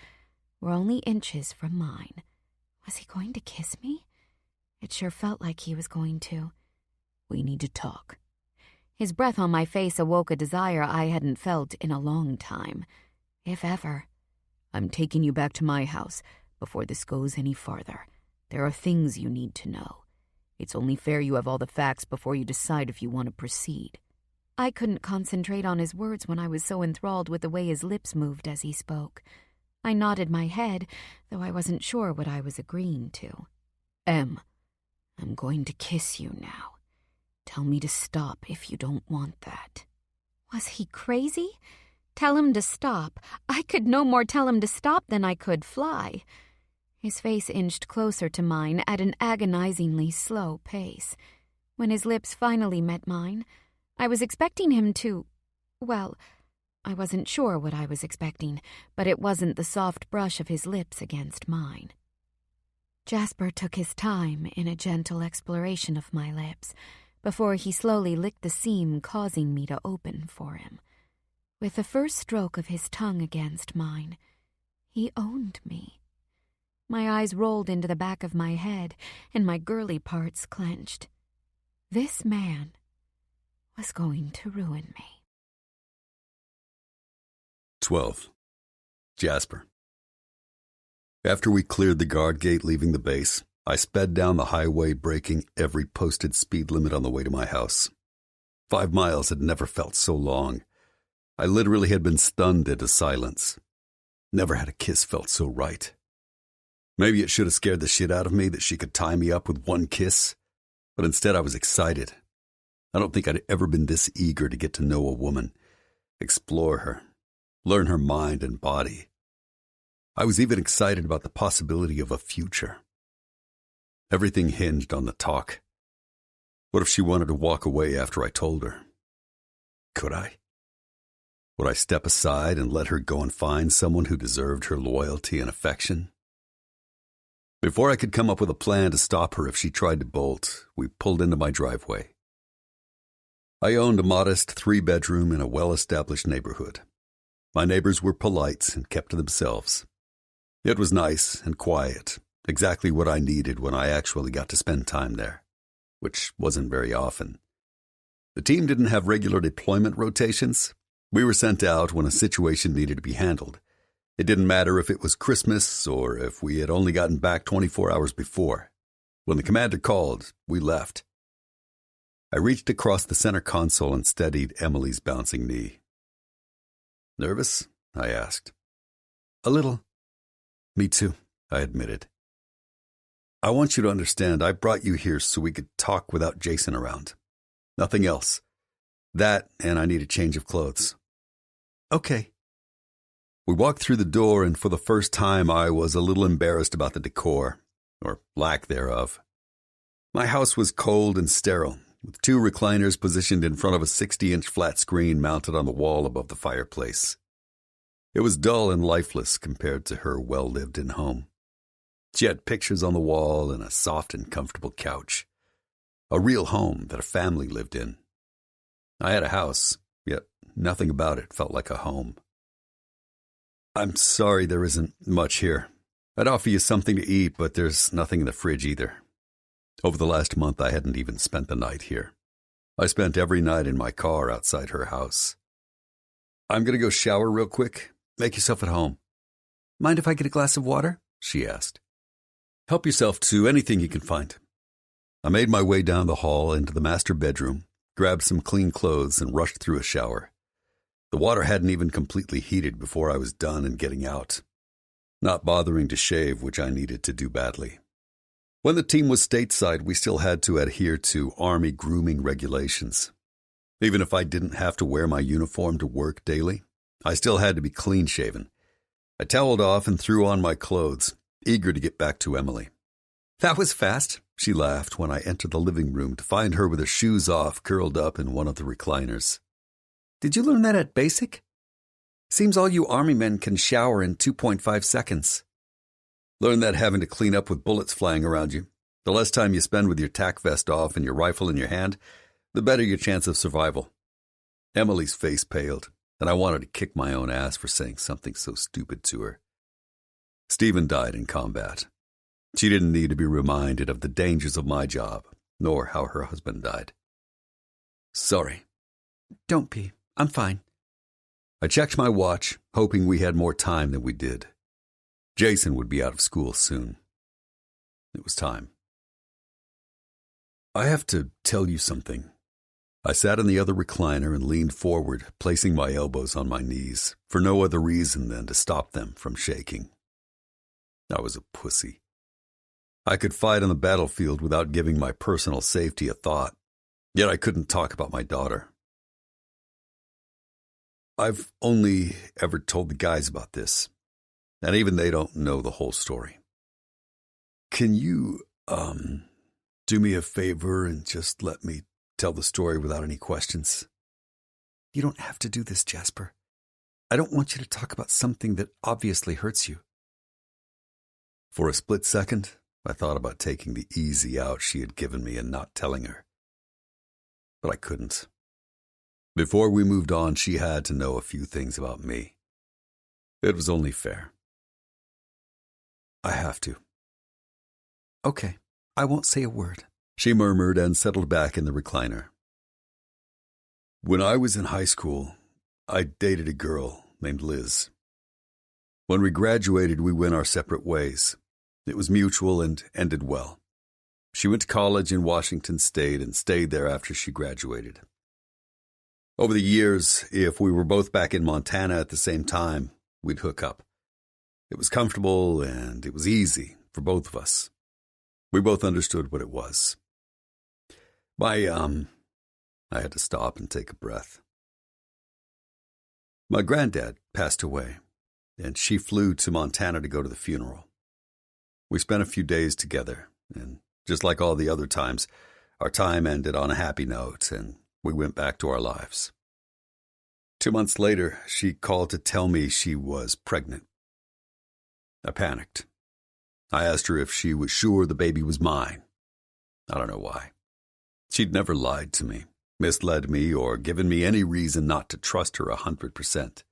were only inches from mine. Was he going to kiss me? It sure felt like he was going to. We need to talk. His breath on my face awoke a desire I hadn't felt in a long time, if ever. I'm taking you back to my house before this goes any farther. There are things you need to know. It's only fair you have all the facts before you decide if you want to proceed. I couldn't concentrate on his words when I was so enthralled with the way his lips moved as he spoke. I nodded my head, though I wasn't sure what I was agreeing to. I'm going to kiss you now. Tell me to stop if you don't want that. Was he crazy? Tell him to stop. I could no more tell him to stop than I could fly. His face inched closer to mine at an agonizingly slow pace. When his lips finally met mine, I was expecting him to, well, I wasn't sure what I was expecting, but it wasn't the soft brush of his lips against mine. Jasper took his time in a gentle exploration of my lips before he slowly licked the seam causing me to open for him. With the first stroke of his tongue against mine, he owned me. My eyes rolled into the back of my head and my girly parts clenched. This man was going to ruin me. 12. Jasper. After we cleared the guard gate leaving the base, I sped down the highway, breaking every posted speed limit on the way to my house. 5 miles had never felt so long. I literally had been stunned into silence. Never had a kiss felt so right. Maybe it should have scared the shit out of me that she could tie me up with one kiss, but instead I was excited. I don't think I'd ever been this eager to get to know a woman, explore her, learn her mind and body. I was even excited about the possibility of a future. Everything hinged on the talk. What if she wanted to walk away after I told her? Could I? Would I step aside and let her go and find someone who deserved her loyalty and affection? Before I could come up with a plan to stop her if she tried to bolt, we pulled into my driveway. I owned a modest 3-bedroom in a well-established neighborhood. My neighbors were polite and kept to themselves. It was nice and quiet, exactly what I needed when I actually got to spend time there, which wasn't very often. The team didn't have regular deployment rotations. We were sent out when a situation needed to be handled. It didn't matter if it was Christmas or if we had only gotten back 24 hours before. When the commander called, we left. I reached across the center console and steadied Emily's bouncing knee. "Nervous?" I asked. "A little." "Me too," I admitted. "I want you to understand I brought you here so we could talk without Jason around. Nothing else. That, and I need a change of clothes." "Okay." We walked through the door, and for the first time I was a little embarrassed about the decor, or lack thereof. My house was cold and sterile, with 2 recliners positioned in front of a 60-inch flat screen mounted on the wall above the fireplace. It was dull and lifeless compared to her well-lived-in home. She had pictures on the wall and a soft and comfortable couch. A real home that a family lived in. I had a house, yet nothing about it felt like a home. "I'm sorry there isn't much here. I'd offer you something to eat, but there's nothing in the fridge either. Over the last month, I hadn't even spent the night here. I spent every night in my car outside her house. I'm going to go shower real quick. Make yourself at home." "Mind if I get a glass of water?" she asked. "Help yourself to anything you can find." I made my way down the hall into the master bedroom, grabbed some clean clothes, and rushed through a shower. The water hadn't even completely heated before I was done and getting out, not bothering to shave, which I needed to do badly. When the team was stateside, we still had to adhere to Army grooming regulations. Even if I didn't have to wear my uniform to work daily, I still had to be clean-shaven. I toweled off and threw on my clothes, eager to get back to Emily. "That was fast," she laughed when I entered the living room to find her with her shoes off, curled up in one of the recliners. "Did you learn that at basic? Seems all you Army men can shower in 2.5 seconds. Learn that having to clean up with bullets flying around you. The less time you spend with your tack vest off and your rifle in your hand, the better your chance of survival." Emily's face paled, and I wanted to kick my own ass for saying something so stupid to her. Stephen died in combat. She didn't need to be reminded of the dangers of my job, nor how her husband died. "Sorry." "Don't be. I'm fine." I checked my watch, hoping we had more time than we did. Jason would be out of school soon. It was time. "I have to tell you something." I sat in the other recliner and leaned forward, placing my elbows on my knees, for no other reason than to stop them from shaking. I was a pussy. I could fight on the battlefield without giving my personal safety a thought, yet I couldn't talk about my daughter. I've only ever told the guys about this, and even they don't know the whole story. Can you, do me a favor and just let me tell the story without any questions? You don't have to do this, Jasper. I don't want you to talk about something that obviously hurts you. For a split second, I thought about taking the easy out she had given me and not telling her. But I couldn't. Before we moved on, she had to know a few things about me. It was only fair. I have to. Okay, I won't say a word, she murmured and settled back in the recliner. When I was in high school, I dated a girl named Liz. When we graduated, we went our separate ways. It was mutual and ended well. She went to college in Washington State and stayed there after she graduated. Over the years, if we were both back in Montana at the same time, we'd hook up. It was comfortable and it was easy for both of us. We both understood what it was. I had to stop and take a breath. My granddad passed away, and she flew to Montana to go to the funeral. We spent a few days together, and just like all the other times, our time ended on a happy note, and we went back to our lives. 2 months later, she called to tell me she was pregnant. I panicked. I asked her if she was sure the baby was mine. I don't know why. She'd never lied to me, misled me, or given me any reason not to trust her 100%.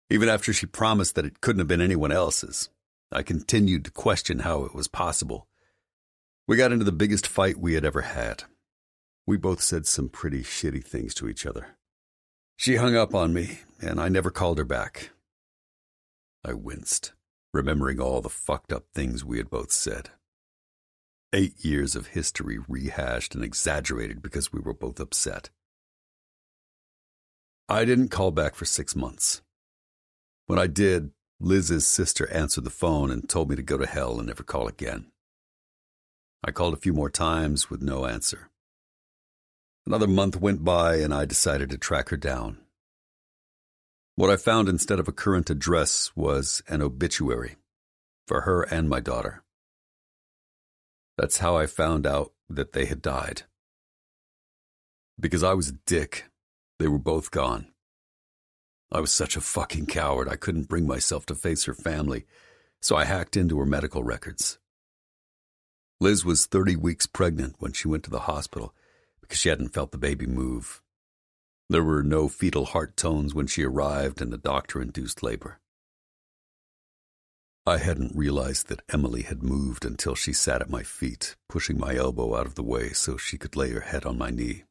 Even after she promised that it couldn't have been anyone else's, I continued to question how it was possible. We got into the biggest fight we had ever had. We both said some pretty shitty things to each other. She hung up on me, and I never called her back. I winced, remembering all the fucked up things we had both said. 8 years of history rehashed and exaggerated because we were both upset. I didn't call back for 6 months. When I did, Liz's sister answered the phone and told me to go to hell and never call again. I called a few more times with no answer. Another month went by and I decided to track her down. What I found instead of a current address was an obituary for her and my daughter. That's how I found out that they had died. Because I was a dick, they were both gone. I was such a fucking coward I couldn't bring myself to face her family, so I hacked into her medical records. Liz was 30 weeks pregnant when she went to the hospital because she hadn't felt the baby move. There were no fetal heart tones when she arrived, and the doctor induced labor. I hadn't realized that Emily had moved until she sat at my feet, pushing my elbow out of the way so she could lay her head on my knee.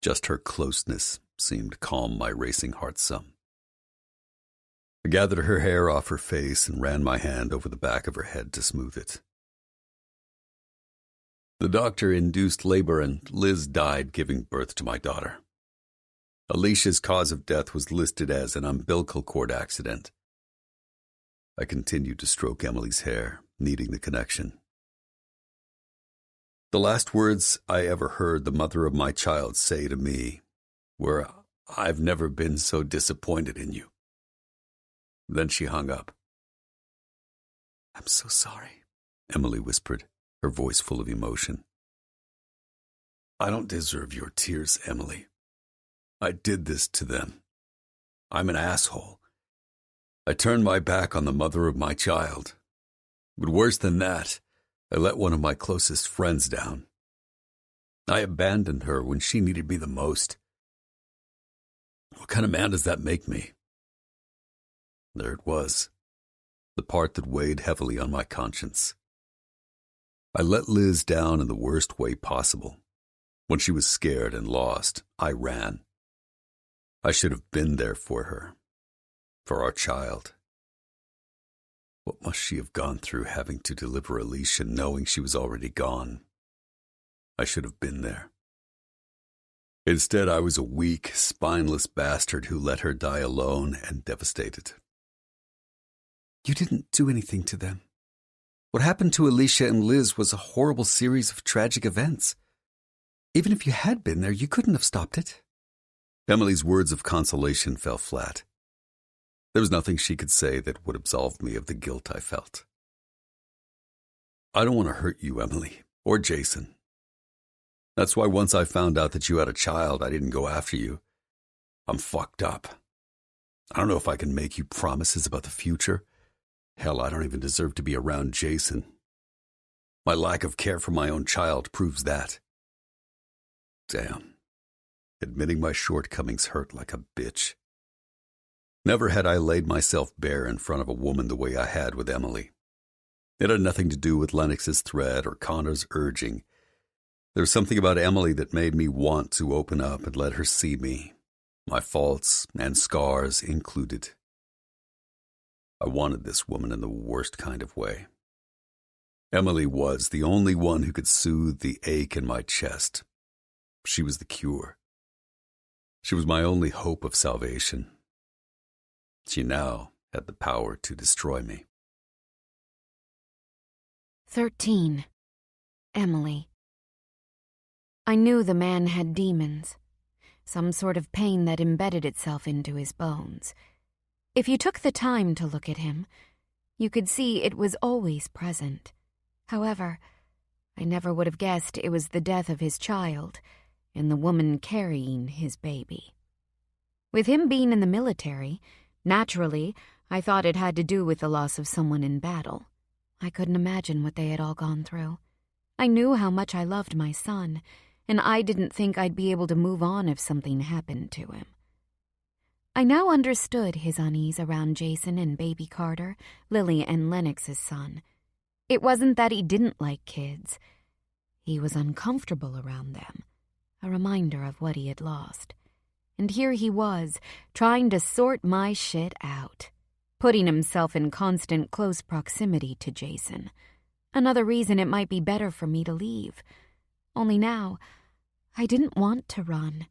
Just her closeness seemed to calm my racing heart some. I gathered her hair off her face and ran my hand over the back of her head to smooth it. The doctor induced labor and Liz died giving birth to my daughter. Alicia's cause of death was listed as an umbilical cord accident. I continued to stroke Emily's hair, needing the connection. The last words I ever heard the mother of my child say to me were, "I've never been so disappointed in you." Then she hung up. "I'm so sorry," Emily whispered, her voice full of emotion. "I don't deserve your tears, Emily. I did this to them. I'm an asshole. I turned my back on the mother of my child. But worse than that, I let one of my closest friends down. I abandoned her when she needed me the most. What kind of man does that make me?" There it was, the part that weighed heavily on my conscience. I let Liz down in the worst way possible. When she was scared and lost, I ran. I should have been there for her, for our child. What must she have gone through having to deliver Alicia knowing she was already gone? I should have been there. Instead, I was a weak, spineless bastard who let her die alone and devastated. "You didn't do anything to them. What happened to Alicia and Liz was a horrible series of tragic events. Even if you had been there, you couldn't have stopped it." Emily's words of consolation fell flat. There was nothing she could say that would absolve me of the guilt I felt. "I don't want to hurt you, Emily, or Jason. That's why once I found out that you had a child, I didn't go after you. I'm fucked up. I don't know if I can make you promises about the future. Hell, I don't even deserve to be around Jason. My lack of care for my own child proves that. Damn. Admitting my shortcomings hurt like a bitch. Never had I laid myself bare in front of a woman the way I had with Emily. It had nothing to do with Lennox's threat or Connor's urging. There was something about Emily that made me want to open up and let her see me, my faults and scars included. I wanted this woman in the worst kind of way. Emily was the only one who could soothe the ache in my chest. She was the cure. She was my only hope of salvation. She now had the power to destroy me. 13. Emily. I knew the man had demons, some sort of pain that embedded itself into his bones. If you took the time to look at him, you could see it was always present. However, I never would have guessed it was the death of his child and the woman carrying his baby. With him being in the military, naturally, I thought it had to do with the loss of someone in battle. I couldn't imagine what they had all gone through. I knew how much I loved my son, and I didn't think I'd be able to move on if something happened to him. I now understood his unease around Jason and baby Carter, Lily and Lennox's son. It wasn't that he didn't like kids. He was uncomfortable around them, a reminder of what he had lost. And here he was, trying to sort my shit out, putting himself in constant close proximity to Jason. Another reason it might be better for me to leave. Only now, I didn't want to run.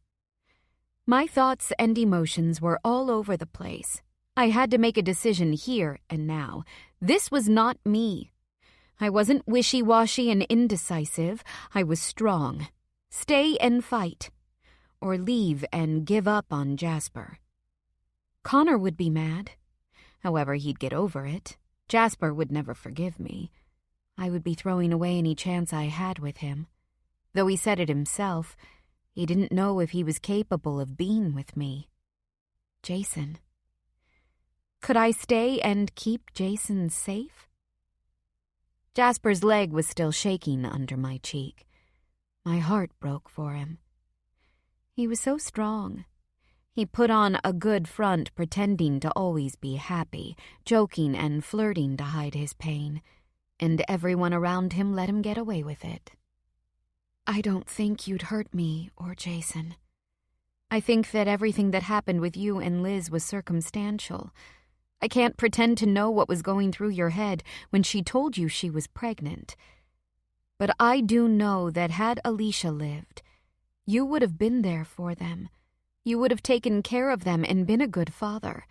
My thoughts and emotions were all over the place. I had to make a decision here and now. This was not me. I wasn't wishy-washy and indecisive. I was strong. Stay and fight. Or leave and give up on Jasper. Connor would be mad. However, he'd get over it. Jasper would never forgive me. I would be throwing away any chance I had with him. Though he said it himself, he didn't know if he was capable of being with me. Jason. Could I stay and keep Jason safe? Jasper's leg was still shaking under my cheek. My heart broke for him. He was so strong. He put on a good front, pretending to always be happy, joking and flirting to hide his pain, and everyone around him let him get away with it. I don't think you'd hurt me or Jason. I think that everything that happened with you and Liz was circumstantial. I can't pretend to know what was going through your head when she told you she was pregnant. But I do know that had Alicia lived, you would have been there for them. You would have taken care of them and been a good father.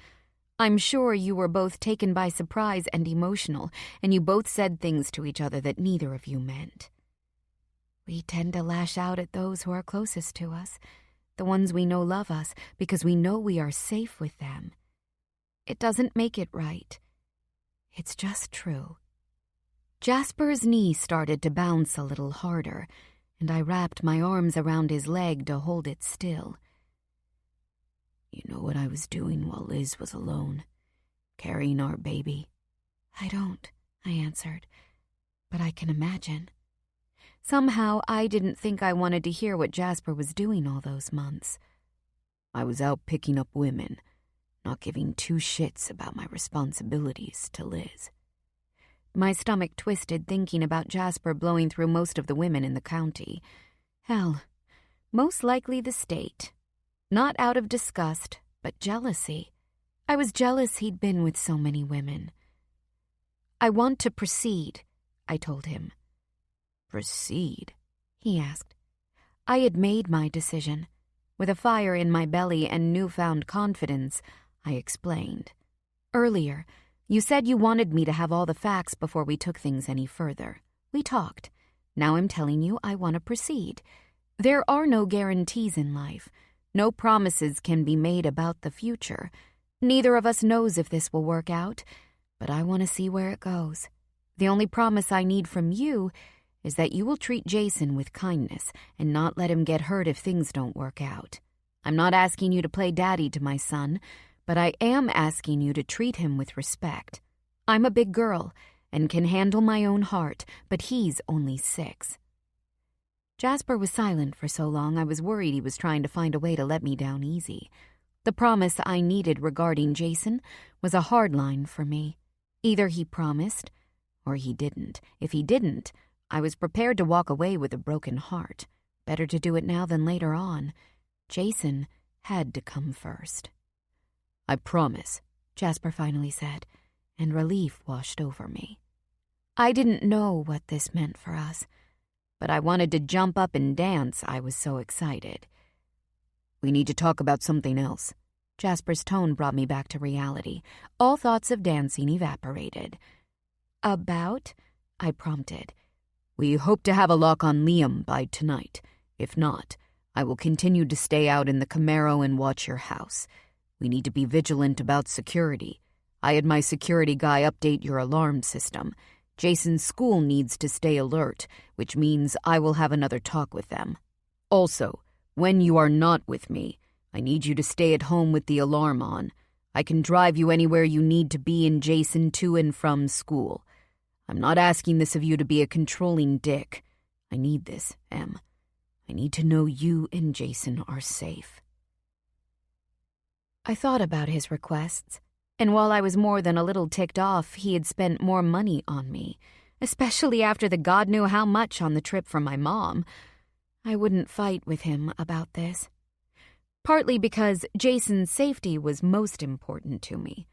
I'm sure you were both taken by surprise and emotional, and you both said things to each other that neither of you meant. We tend to lash out at those who are closest to us, the ones we know love us, because we know we are safe with them. It doesn't make it right. It's just true. Jasper's knee started to bounce a little harder, and I wrapped my arms around his leg to hold it still. You know what I was doing while Liz was alone, carrying our baby? I don't, I answered, but I can imagine. Somehow I didn't think I wanted to hear what Jasper was doing all those months. I was out picking up women, not giving two shits about my responsibilities to Liz. My stomach twisted thinking about Jasper blowing through most of the women in the county. Hell, most likely the state. Not out of disgust, but jealousy. I was jealous he'd been with so many women. I want to proceed, I told him. Proceed? He asked. I had made my decision. With a fire in my belly and newfound confidence, I explained. Earlier, you said you wanted me to have all the facts before we took things any further. We talked. Now I'm telling you I want to proceed. There are no guarantees in life. No promises can be made about the future. Neither of us knows if this will work out, but I want to see where it goes. The only promise I need from you is that you will treat Jason with kindness and not let him get hurt if things don't work out. I'm not asking you to play daddy to my son, but I am asking you to treat him with respect. I'm a big girl and can handle my own heart, but he's only 6. Jasper was silent for so long I was worried he was trying to find a way to let me down easy. The promise I needed regarding Jason was a hard line for me. Either he promised, or he didn't. If he didn't, I was prepared to walk away with a broken heart. Better to do it now than later on. Jason had to come first. I promise, Jasper finally said, and relief washed over me. I didn't know what this meant for us, but I wanted to jump up and dance. I was so excited. We need to talk about something else." Jasper's tone brought me back to reality. All thoughts of dancing evaporated. "About?" I prompted. "We hope to have a lock on Liam by tonight. If not, I will continue to stay out in the Camaro and watch your house. We need to be vigilant about security. I had my security guy update your alarm system. Jason's school needs to stay alert, which means I will have another talk with them. Also, when you are not with me, I need you to stay at home with the alarm on. I can drive you anywhere you need to be in Jason to and from school. I'm not asking this of you to be a controlling dick. I need this, Em. I need to know you and Jason are safe." I thought about his requests, and while I was more than a little ticked off he had spent more money on me, especially after the God knew how much on the trip from my mom, I wouldn't fight with him about this. Partly because Jason's safety was most important to me,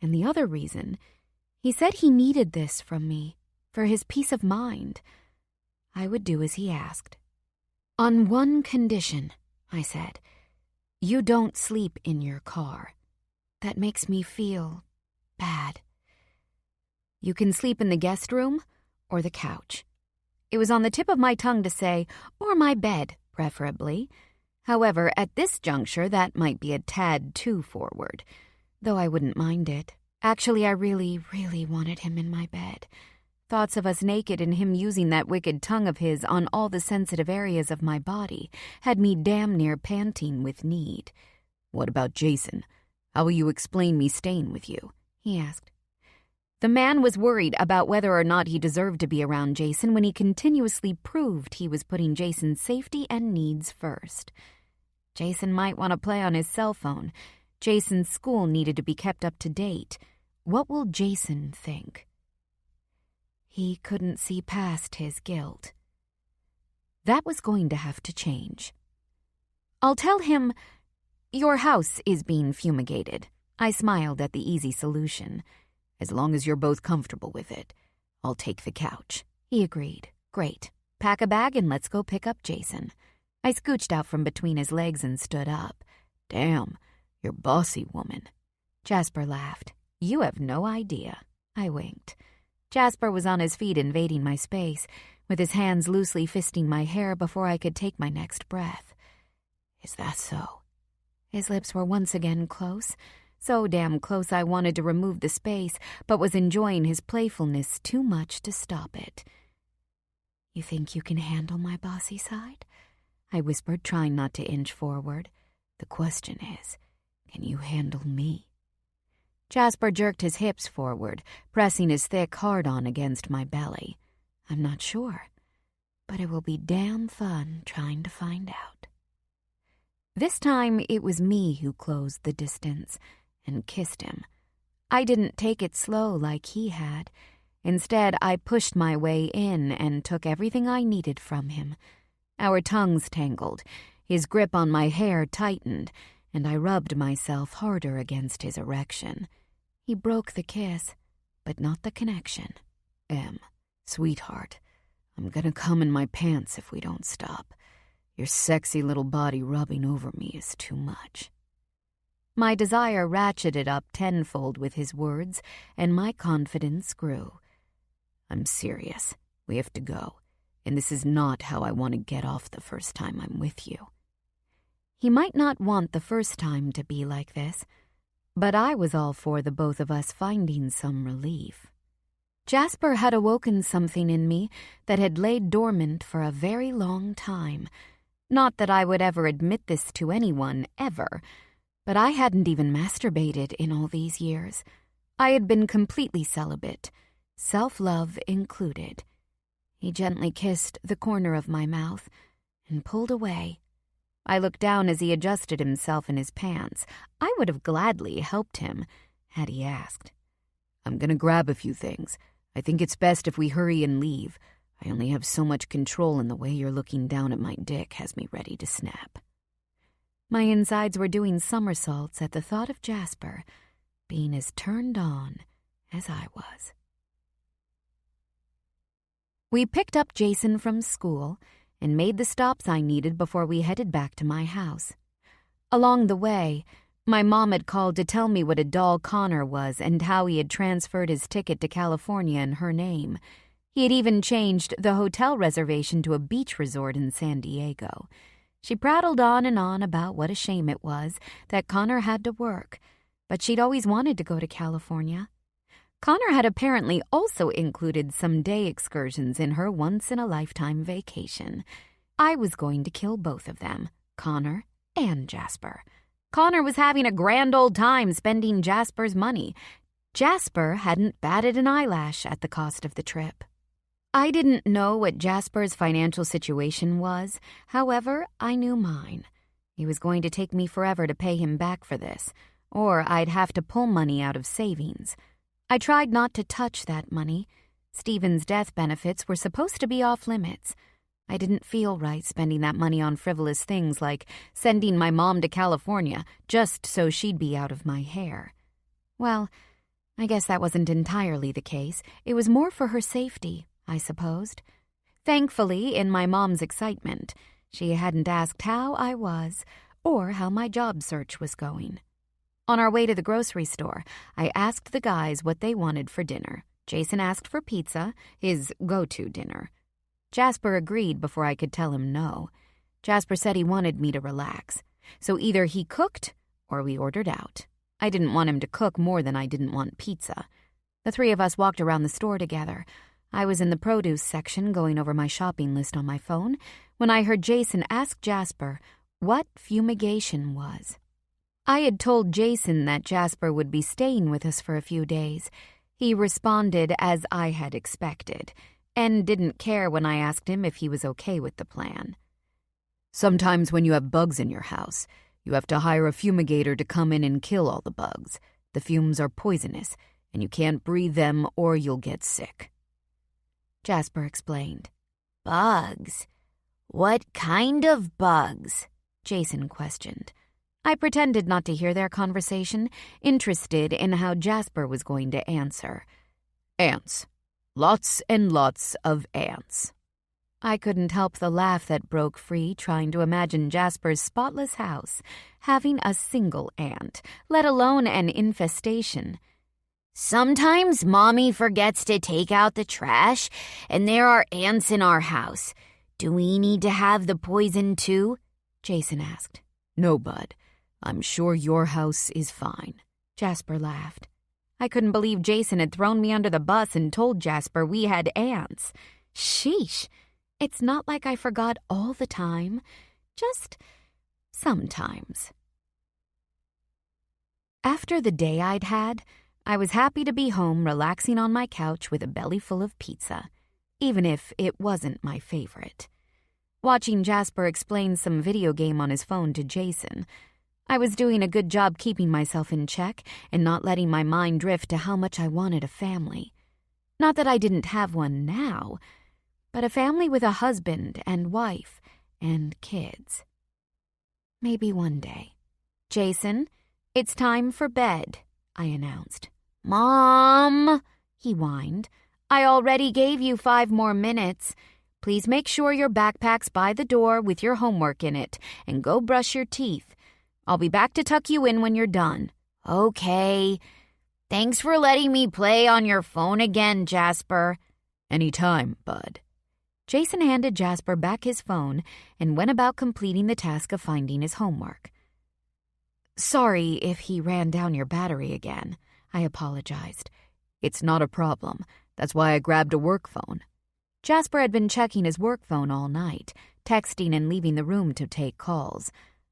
and the other reason, he said he needed this from me, for his peace of mind. I would do as he asked. "On one condition," I said. "You don't sleep in your car. That makes me feel bad." "You can sleep in the guest room or the couch." It was on the tip of my tongue to say, "or my bed, preferably." However, at this juncture, that might be a tad too forward, though I wouldn't mind it. Actually, I really, really wanted him in my bed. Thoughts of us naked and him using that wicked tongue of his on all the sensitive areas of my body had me damn near panting with need. "What about Jason? How will you explain me staying with you?" he asked. The man was worried about whether or not he deserved to be around Jason when he continuously proved he was putting Jason's safety and needs first. Jason might want to play on his cell phone. Jason's school needed to be kept up to date. What will Jason think? He couldn't see past his guilt. That was going to have to change. "I'll tell him, your house is being fumigated." I smiled at the easy solution. "As long as you're both comfortable with it, I'll take the couch." He agreed. "Great. Pack a bag and let's go pick up Jason." I scooched out from between his legs and stood up. "Damn, you're bossy, woman." Jasper laughed. "You have no idea." I winked. Jasper was on his feet invading my space, with his hands loosely fisting my hair before I could take my next breath. "Is that so?" His lips were once again close, so damn close I wanted to remove the space, but was enjoying his playfulness too much to stop it. "You think you can handle my bossy side?" I whispered, trying not to inch forward. "The question is, can you handle me?" Jasper jerked his hips forward, pressing his thick hard-on against my belly. "I'm not sure, but it will be damn fun trying to find out." This time it was me who closed the distance and kissed him. I didn't take it slow like he had. Instead, I pushed my way in and took everything I needed from him. Our tongues tangled, his grip on my hair tightened, and I rubbed myself harder against his erection. He broke the kiss, but not the connection. "Em, sweetheart, I'm gonna come in my pants if we don't stop. Your sexy little body rubbing over me is too much." My desire ratcheted up tenfold with his words, and my confidence grew. "I'm serious. We have to go. And this is not how I want to get off the first time I'm with you." He might not want the first time to be like this, but I was all for the both of us finding some relief. Jasper had awoken something in me that had laid dormant for a very long time. Not that I would ever admit this to anyone, ever, but I hadn't even masturbated in all these years. I had been completely celibate, self-love included. He gently kissed the corner of my mouth and pulled away. I looked down as he adjusted himself in his pants. I would have gladly helped him, had he asked. "I'm gonna grab a few things. I think it's best if we hurry and leave. I only have so much control, and the way you're looking down at my dick has me ready to snap." My insides were doing somersaults at the thought of Jasper being as turned on as I was. We picked up Jason from school and made the stops I needed before we headed back to my house. Along the way, my mom had called to tell me what a doll Connor was and how he had transferred his ticket to California in her name. He had even changed the hotel reservation to a beach resort in San Diego. She prattled on and on about what a shame it was that Connor had to work, but she'd always wanted to go to California. Connor had apparently also included some day excursions in her once-in-a-lifetime vacation. I was going to kill both of them, Connor and Jasper. Connor was having a grand old time spending Jasper's money. Jasper hadn't batted an eyelash at the cost of the trip. I didn't know what Jasper's financial situation was. However, I knew mine. He was going to take me forever to pay him back for this, or I'd have to pull money out of savings. I tried not to touch that money. Stephen's death benefits were supposed to be off limits. I didn't feel right spending that money on frivolous things like sending my mom to California just so she'd be out of my hair. Well, I guess that wasn't entirely the case. It was more for her safety, I supposed. Thankfully, in my mom's excitement, she hadn't asked how I was or how my job search was going. On our way to the grocery store, I asked the guys what they wanted for dinner. Jason asked for pizza, his go-to dinner. Jasper agreed before I could tell him no. Jasper said he wanted me to relax, so either he cooked or we ordered out. I didn't want him to cook more than I didn't want pizza. The three of us walked around the store together. I was in the produce section going over my shopping list on my phone when I heard Jason ask Jasper what fumigation was. I had told Jason that Jasper would be staying with us for a few days. He responded as I had expected, and didn't care when I asked him if he was okay with the plan. Sometimes when you have bugs in your house, you have to hire a fumigator to come in and kill all the bugs. The fumes are poisonous, and you can't breathe them or you'll get sick. Jasper explained. Bugs? What kind of bugs? Jason questioned. I pretended not to hear their conversation, interested in how Jasper was going to answer. Ants. Lots and lots of ants. I couldn't help the laugh that broke free trying to imagine Jasper's spotless house having a single ant, let alone an infestation. Sometimes Mommy forgets to take out the trash, and there are ants in our house. Do we need to have the poison too? Jason asked. No, Bud. I'm sure your house is fine. Jasper laughed. I couldn't believe Jason had thrown me under the bus and told Jasper we had ants. Sheesh. It's not like I forgot all the time. Just sometimes. After the day I'd had, I was happy to be home relaxing on my couch with a belly full of pizza, even if it wasn't my favorite. Watching Jasper explain some video game on his phone to Jason, I was doing a good job keeping myself in check and not letting my mind drift to how much I wanted a family. Not that I didn't have one now, but a family with a husband and wife and kids. Maybe one day. Jason, it's time for bed, I announced. Mom, he whined. I already gave you 5 more minutes. Please make sure your backpack's by the door with your homework in it and go brush your teeth. I'll be back to tuck you in when you're done. Okay. Thanks for letting me play on your phone again, Jasper. Anytime, Bud. Jason handed Jasper back his phone and went about completing the task of finding his homework. Sorry if he ran down your battery again, I apologized. It's not a problem. That's why I grabbed a work phone. Jasper had been checking his work phone all night, texting and leaving the room to take calls.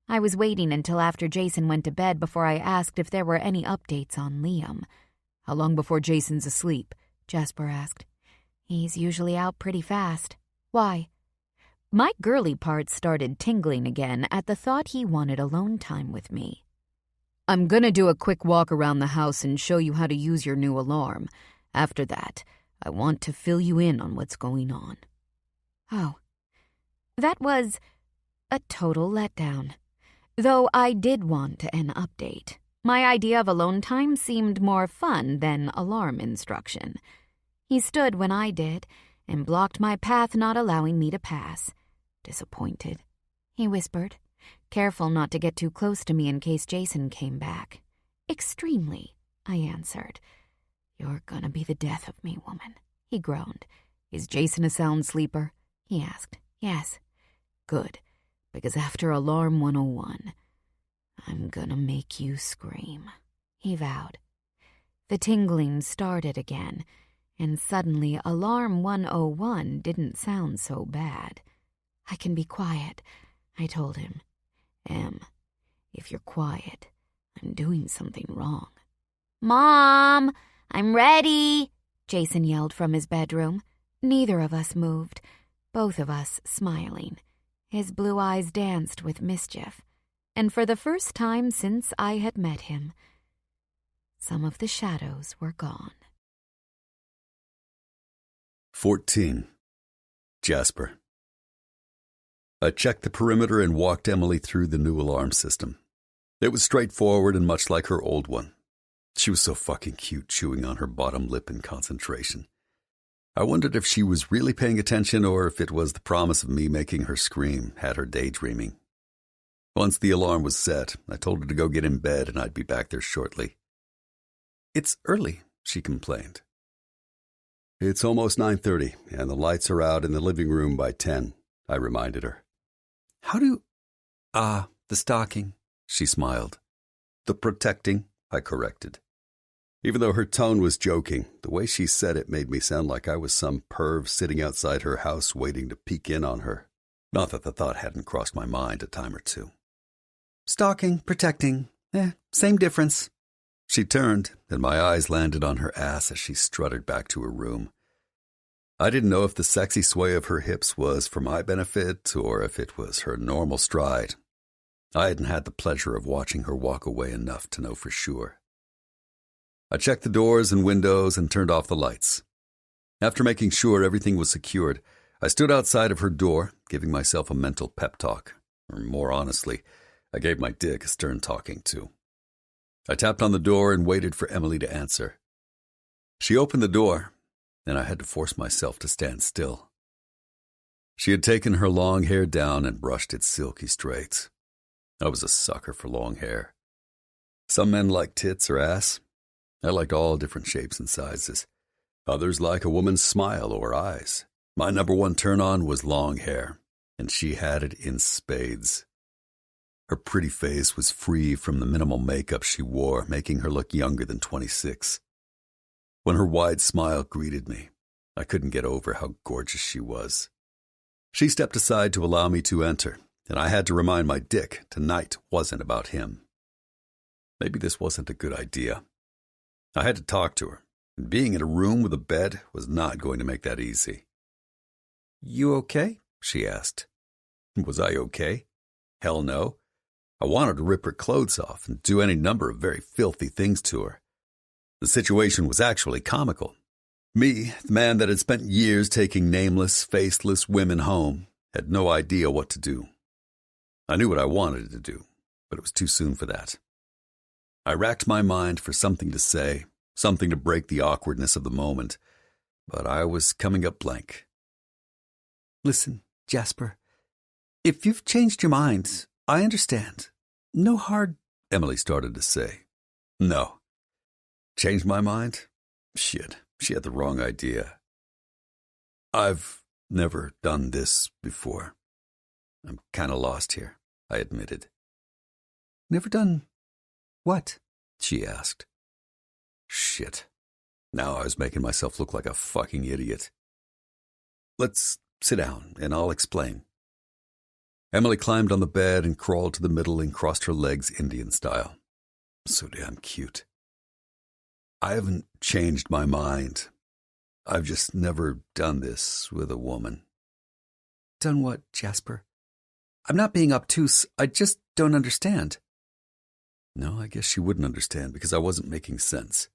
I was waiting until after Jason went to bed before I asked if there were any updates on Liam. How long before Jason's asleep? Jasper asked. He's usually out pretty fast. Why? My girly parts started tingling again at the thought he wanted alone time with me. I'm gonna do a quick walk around the house and show you how to use your new alarm. After that, I want to fill you in on what's going on. Oh. That was a total letdown. Though I did want an update. My idea of alone time seemed more fun than alarm instruction. He stood when I did and blocked my path, not allowing me to pass. Disappointed. He whispered, careful not to get too close to me in case Jason came back. "Extremely," I answered. "You're gonna be the death of me, woman," he groaned. "Is Jason a sound sleeper?" he asked. "Yes." "Good, because after Alarm 101, I'm gonna make you scream," he vowed. The tingling started again, and suddenly Alarm 101 didn't sound so bad. "I can be quiet," I told him. "Em, if you're quiet, I'm doing something wrong." "Mom, I'm ready," Jason yelled from his bedroom. Neither of us moved, both of us smiling. His blue eyes danced with mischief, and for the first time since I had met him, some of the shadows were gone. 14. Jasper. I checked the perimeter and walked Emily through the new alarm system. It was straightforward and much like her old one. She was so fucking cute, chewing on her bottom lip in concentration. I wondered if she was really paying attention or if it was the promise of me making her scream had her daydreaming. Once the alarm was set, I told her to go get in bed and I'd be back there shortly. "It's early," she complained. "It's almost 9:30, and the lights are out in the living room by 10, I reminded her. How do... the stalking, she smiled. "The protecting," I corrected. Even though her tone was joking, the way she said it made me sound like I was some perv sitting outside her house waiting to peek in on her. Not that the thought hadn't crossed my mind a time or two. Stalking, protecting, same difference. She turned, and my eyes landed on her ass as she strutted back to her room. I didn't know if the sexy sway of her hips was for my benefit or if it was her normal stride. I hadn't had the pleasure of watching her walk away enough to know for sure. I checked the doors and windows and turned off the lights. After making sure everything was secured, I stood outside of her door, giving myself a mental pep talk. Or more honestly, I gave my dick a stern talking to. I tapped on the door and waited for Emily to answer. She opened the door, and I had to force myself to stand still. She had taken her long hair down and brushed its silky straights. I was a sucker for long hair. Some men like tits or ass. I liked all different shapes and sizes. Others like a woman's smile or eyes. My number one turn-on was long hair, and she had it in spades. Her pretty face was free from the minimal makeup she wore, making her look younger than 26. When her wide smile greeted me, I couldn't get over how gorgeous she was. She stepped aside to allow me to enter, and I had to remind my dick tonight wasn't about him. Maybe this wasn't a good idea. I had to talk to her, and being in a room with a bed was not going to make that easy. "You okay?" she asked. Was I okay? Hell no. I wanted to rip her clothes off and do any number of very filthy things to her. The situation was actually comical. Me, the man that had spent years taking nameless, faceless women home, had no idea what to do. I knew what I wanted to do, but it was too soon for that. I racked my mind for something to say, something to break the awkwardness of the moment, but I was coming up blank. "Listen, Jasper, if you've changed your mind, I understand. No hard..." Emily started to say. No. Changed my mind? Shit, she had the wrong idea. "I've never done this before. I'm kind of lost here," I admitted. "Never done what?" she asked. Shit. Now I was making myself look like a fucking idiot. "Let's sit down, and I'll explain." Emily climbed on the bed and crawled to the middle and crossed her legs Indian style. So damn cute. "I haven't changed my mind. I've just never done this with a woman." "Done what, Jasper? I'm not being obtuse. I just don't understand." No, I guess she wouldn't understand because I wasn't making sense.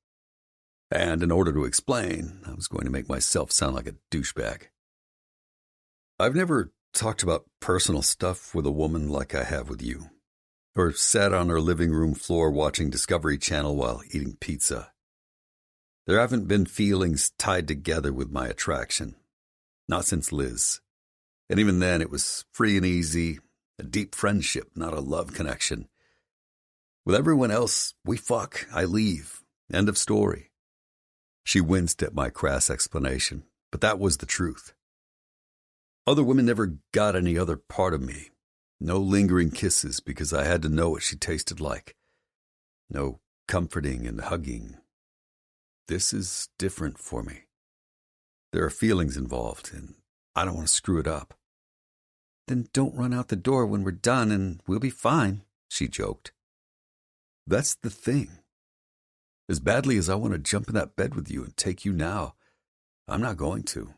And in order to explain, I was going to make myself sound like a douchebag. "I've never talked about personal stuff with a woman like I have with you, or sat on her living room floor watching Discovery Channel while eating pizza. There haven't been feelings tied together with my attraction. Not since Liz. And even then it was free and easy, A deep friendship, not a love connection. With everyone else, we fuck, I leave. End of story. She winced at my crass explanation, but that was the truth. Other women never got any other part of me. No lingering kisses because I had to know what she tasted like. No comforting and hugging. This is different for me. There are feelings involved, and I don't want to screw it up. Then don't run out the door when we're done and we'll be fine, she joked. That's the thing. As badly as I want to jump in that bed with you and take you now, I'm not going to.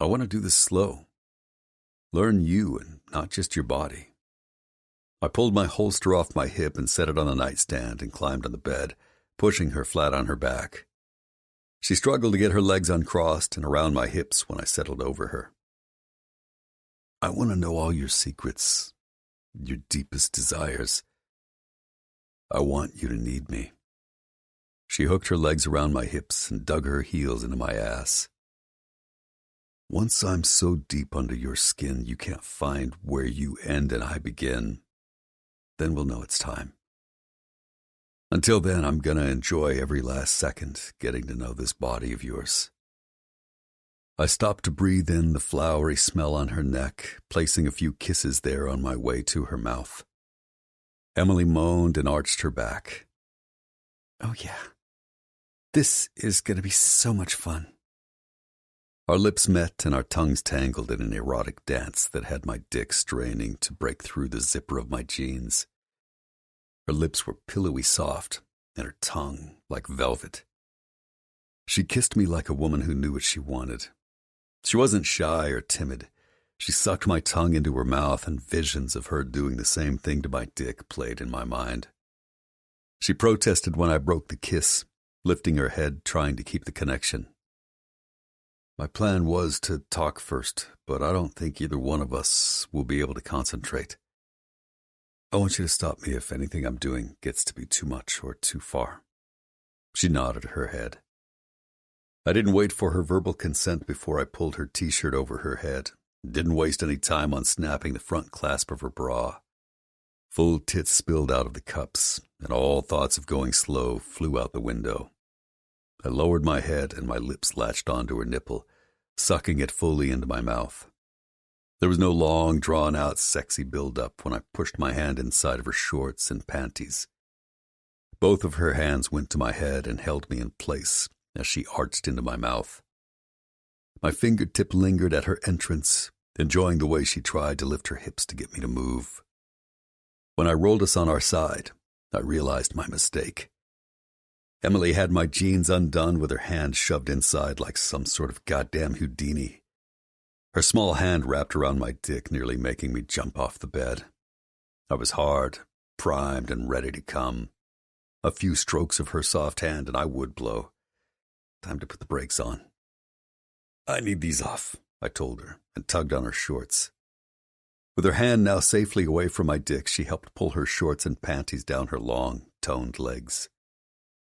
I want to do this slow. Learn you and not just your body. I pulled my holster off my hip and set it on the nightstand and climbed on the bed, pushing her flat on her back. She struggled to get her legs uncrossed and around my hips when I settled over her. I want to know all your secrets, your deepest desires. I want you to need me. She hooked her legs around my hips and dug her heels into my ass. Once I'm so deep under your skin you can't find where you end and I begin, then we'll know it's time. Until then, I'm gonna enjoy every last second getting to know this body of yours. I stopped to breathe in the flowery smell on her neck, placing a few kisses there on my way to her mouth. Emily moaned and arched her back. Oh yeah, this is gonna be so much fun. Our lips met and our tongues tangled in an erotic dance that had my dick straining to break through the zipper of my jeans. Her lips were pillowy soft, and her tongue like velvet. She kissed me like a woman who knew what she wanted. She wasn't shy or timid. She sucked my tongue into her mouth, and visions of her doing the same thing to my dick played in my mind. She protested when I broke the kiss, lifting her head, trying to keep the connection. My plan was to talk first, but I don't think either one of us will be able to concentrate. I want you to stop me if anything I'm doing gets to be too much or too far. She nodded her head. I didn't wait for her verbal consent before I pulled her t-shirt over her head. Didn't waste any time on snapping the front clasp of her bra. Full tits spilled out of the cups, and all thoughts of going slow flew out the window. I lowered my head and my lips latched onto her nipple, sucking it fully into my mouth. There was no long, drawn-out, sexy build-up when I pushed my hand inside of her shorts and panties. Both of her hands went to my head and held me in place as she arched into my mouth. My fingertip lingered at her entrance, enjoying the way she tried to lift her hips to get me to move. When I rolled us on our side, I realized my mistake. Emily had my jeans undone with her hand shoved inside like some sort of goddamn Houdini. Her small hand wrapped around my dick, nearly making me jump off the bed. I was hard, primed, and ready to come. A few strokes of her soft hand and I would blow. Time to put the brakes on. I need these off, I told her, and tugged on her shorts. With her hand now safely away from my dick, she helped pull her shorts and panties down her long, toned legs.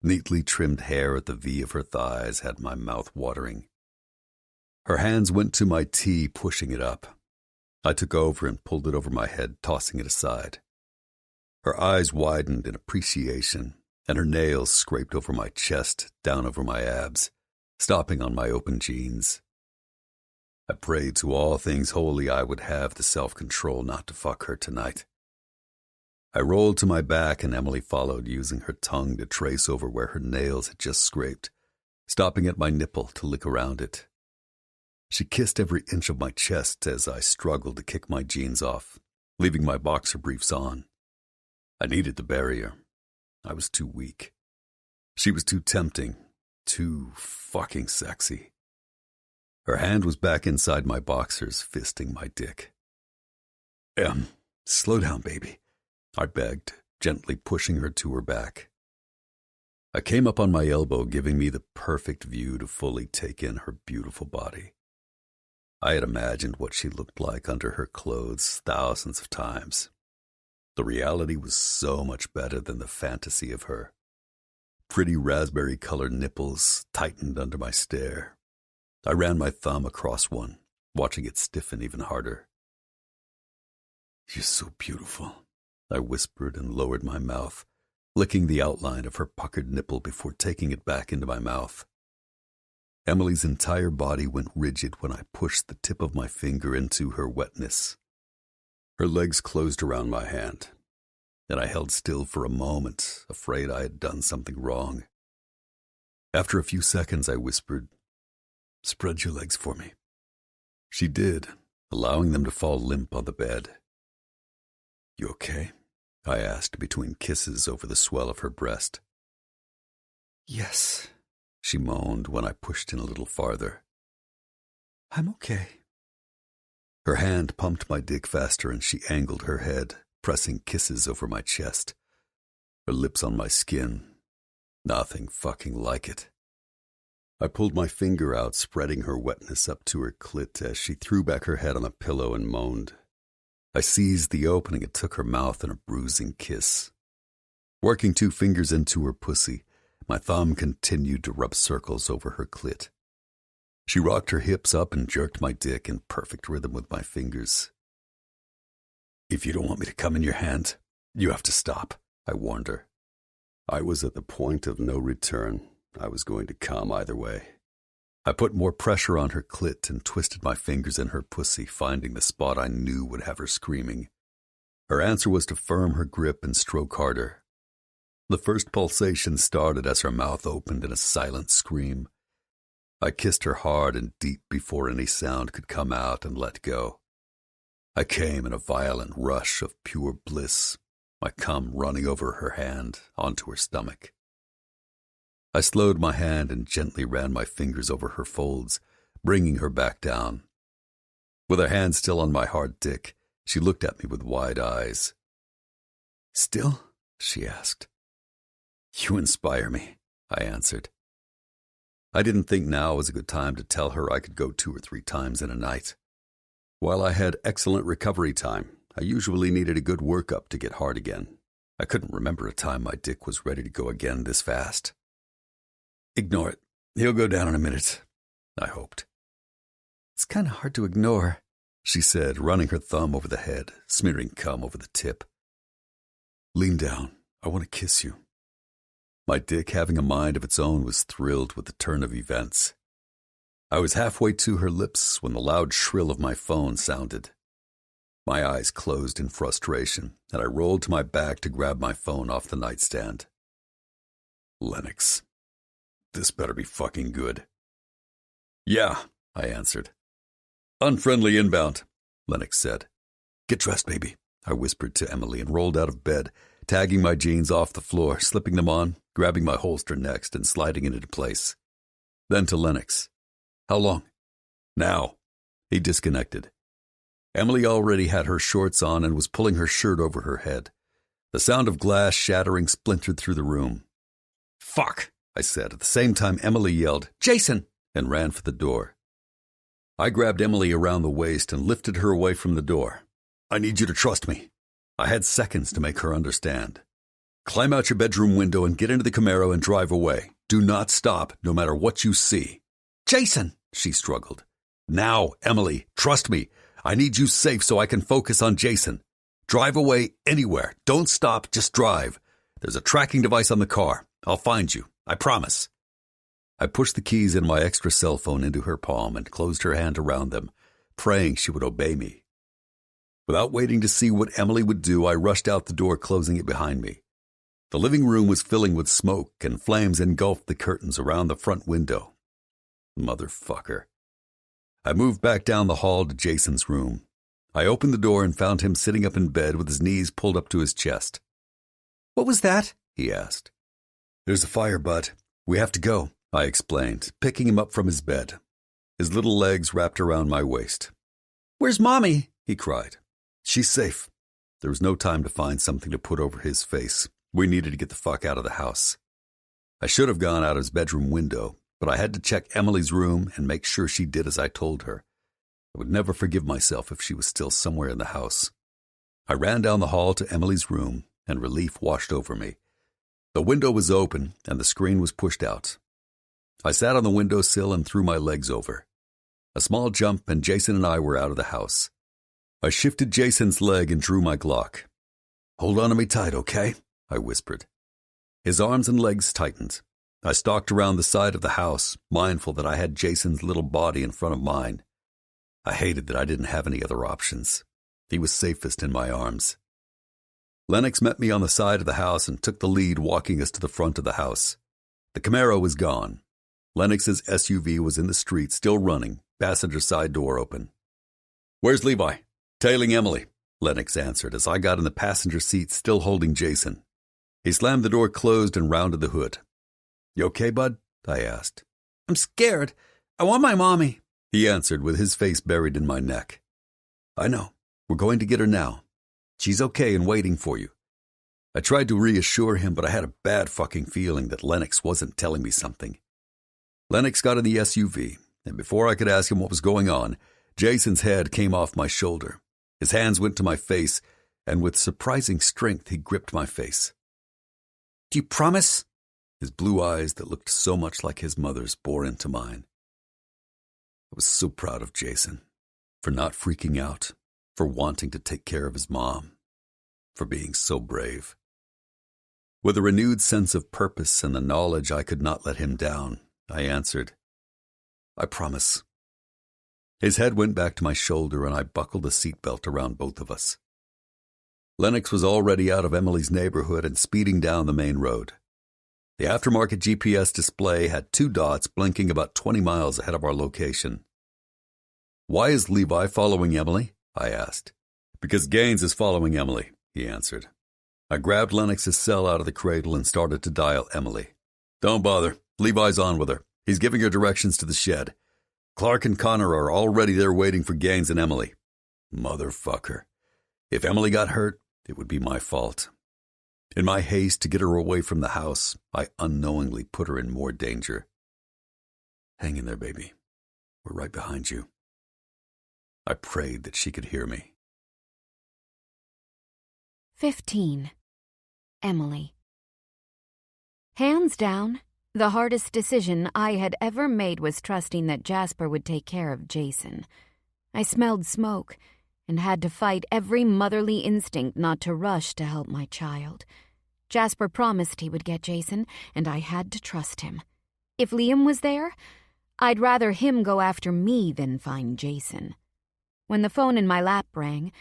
Neatly trimmed hair at the V of her thighs had my mouth watering. Her hands went to my tee, pushing it up. I took over and pulled it over my head, tossing it aside. Her eyes widened in appreciation, and her nails scraped over my chest, down over my abs, stopping on my open jeans. I prayed to all things holy I would have the self-control not to fuck her tonight. I rolled to my back and Emily followed, using her tongue to trace over where her nails had just scraped, stopping at my nipple to lick around it. She kissed every inch of my chest as I struggled to kick my jeans off, leaving my boxer briefs on. I needed the barrier. I was too weak. She was too tempting, too fucking sexy. Her hand was back inside my boxers, fisting my dick. Slow down, baby, I begged, gently pushing her to her back. I came up on my elbow, giving me the perfect view to fully take in her beautiful body. I had imagined what she looked like under her clothes thousands of times. The reality was so much better than the fantasy of her. Pretty raspberry-colored nipples tightened under my stare. I ran my thumb across one, watching it stiffen even harder. You're so beautiful, I whispered and lowered my mouth, licking the outline of her puckered nipple before taking it back into my mouth. Emily's entire body went rigid when I pushed the tip of my finger into her wetness. Her legs closed around my hand, and I held still for a moment, afraid I had done something wrong. After a few seconds, I whispered, "Spread your legs for me." She did, allowing them to fall limp on the bed. "You okay?" I asked between kisses over the swell of her breast. "Yes," she moaned when I pushed in a little farther. "I'm okay." Her hand pumped my dick faster and she angled her head, pressing kisses over my chest. Her lips on my skin. Nothing fucking like it. I pulled my finger out, spreading her wetness up to her clit as she threw back her head on a pillow and moaned. I seized the opening and took her mouth in a bruising kiss. Working 2 fingers into her pussy, my thumb continued to rub circles over her clit. She rocked her hips up and jerked my dick in perfect rhythm with my fingers. "If you don't want me to come in your hand, you have to stop," I warned her. I was at the point of no return. I was going to come either way. I put more pressure on her clit and twisted my fingers in her pussy, finding the spot I knew would have her screaming. Her answer was to firm her grip and stroke harder. The first pulsation started as her mouth opened in a silent scream. I kissed her hard and deep before any sound could come out and let go. I came in a violent rush of pure bliss, my cum running over her hand onto her stomach. I slowed my hand and gently ran my fingers over her folds, bringing her back down. With her hand still on my hard dick, she looked at me with wide eyes. "Still?" she asked. "You inspire me," I answered. I didn't think now was a good time to tell her I could go 2 or 3 times in a night. While I had excellent recovery time, I usually needed a good workup to get hard again. I couldn't remember a time my dick was ready to go again this fast. "Ignore it. He'll go down in a minute," I hoped. "It's kind of hard to ignore," she said, running her thumb over the head, smearing cum over the tip. "Lean down. I want to kiss you." My dick, having a mind of its own, was thrilled with the turn of events. I was halfway to her lips when the loud shrill of my phone sounded. My eyes closed in frustration, and I rolled to my back to grab my phone off the nightstand. "Lennox. This better be fucking good." "Yeah," I answered. "Unfriendly inbound," Lennox said. "Get dressed, baby," I whispered to Emily and rolled out of bed, tagging my jeans off the floor, slipping them on, grabbing my holster next, and sliding it into place. Then to Lennox. "How long?" "Now." He disconnected. Emily already had her shorts on and was pulling her shirt over her head. The sound of glass shattering splintered through the room. "Fuck," I said, at the same time Emily yelled, "Jason!" and ran for the door. I grabbed Emily around the waist and lifted her away from the door. "I need you to trust me." I had seconds to make her understand. "Climb out your bedroom window and get into the Camaro and drive away. Do not stop, no matter what you see." "Jason!" she struggled. "Now, Emily, trust me. I need you safe so I can focus on Jason. Drive away anywhere. Don't stop, just drive. There's a tracking device on the car. I'll find you. I promise." I pushed the keys in my extra cell phone into her palm and closed her hand around them, praying she would obey me. Without waiting to see what Emily would do, I rushed out the door, closing it behind me. The living room was filling with smoke, and flames engulfed the curtains around the front window. Motherfucker. I moved back down the hall to Jason's room. I opened the door and found him sitting up in bed with his knees pulled up to his chest. "What was that?" he asked. "There's a fire, bud. We have to go," I explained, picking him up from his bed. His little legs wrapped around my waist. "Where's Mommy?" he cried. "She's safe." There was no time to find something to put over his face. We needed to get the fuck out of the house. I should have gone out his bedroom window, but I had to check Emily's room and make sure she did as I told her. I would never forgive myself if she was still somewhere in the house. I ran down the hall to Emily's room, and relief washed over me. The window was open, and the screen was pushed out. I sat on the windowsill and threw my legs over. A small jump, and Jason and I were out of the house. I shifted Jason's leg and drew my Glock. "Hold on to me tight, okay?" I whispered. His arms and legs tightened. I stalked around the side of the house, mindful that I had Jason's little body in front of mine. I hated that I didn't have any other options. He was safest in my arms. Lennox met me on the side of the house and took the lead, walking us to the front of the house. The Camaro was gone. Lennox's SUV was in the street, still running, passenger side door open. "Where's Levi?" "Tailing Emily," Lennox answered as I got in the passenger seat, still holding Jason. He slammed the door closed and rounded the hood. "You okay, bud?" I asked. "I'm scared. I want my mommy," he answered with his face buried in my neck. "I know. We're going to get her now. She's okay and waiting for you." I tried to reassure him, but I had a bad fucking feeling that Lennox wasn't telling me something. Lennox got in the SUV, and before I could ask him what was going on, Jason's head came off my shoulder. His hands went to my face, and with surprising strength he gripped my face. "Do you promise?" His blue eyes that looked so much like his mother's bore into mine. I was so proud of Jason, for not freaking out, for wanting to take care of his mom, for being so brave. With a renewed sense of purpose and the knowledge I could not let him down, I answered, "I promise." His head went back to my shoulder and I buckled a seatbelt around both of us. Lennox was already out of Emily's neighborhood and speeding down the main road. The aftermarket GPS display had 2 dots blinking about 20 miles ahead of our location. "Why is Levi following Emily?" I asked. "Because Gaines is following Emily," he answered. I grabbed Lennox's cell out of the cradle and started to dial Emily. "Don't bother. Levi's on with her. He's giving her directions to the shed. Clark and Connor are already there waiting for Gaines and Emily. Motherfucker. If Emily got hurt, it would be my fault. In my haste to get her away from the house, I unknowingly put her in more danger. Hang in there, baby. We're right behind you." I prayed that she could hear me. 15. Emily. Hands down, the hardest decision I had ever made was trusting that Jasper would take care of Jason. I smelled smoke and had to fight every motherly instinct not to rush to help my child. Jasper promised he would get Jason, and I had to trust him. If Liam was there, I'd rather him go after me than find Jason. When the phone in my lap rang,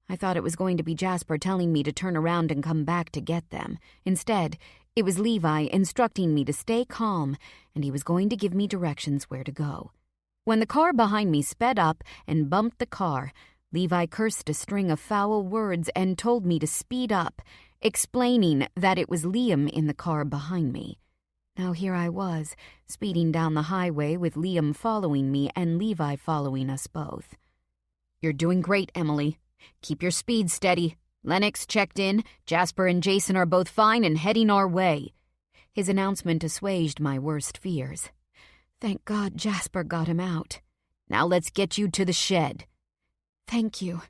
I thought it was going to be Jasper telling me to turn around and come back to get them. Instead, it was Levi instructing me to stay calm, and he was going to give me directions where to go. When the car behind me sped up and bumped the car, Levi cursed a string of foul words and told me to speed up, explaining that it was Liam in the car behind me. Now here I was, speeding down the highway with Liam following me and Levi following us both. "You're doing great, Emily. Keep your speed steady. Lennox checked in. Jasper and Jason are both fine and heading our way." His announcement assuaged my worst fears. Thank God Jasper got him out. "Now let's get you to the shed." "Thank you,"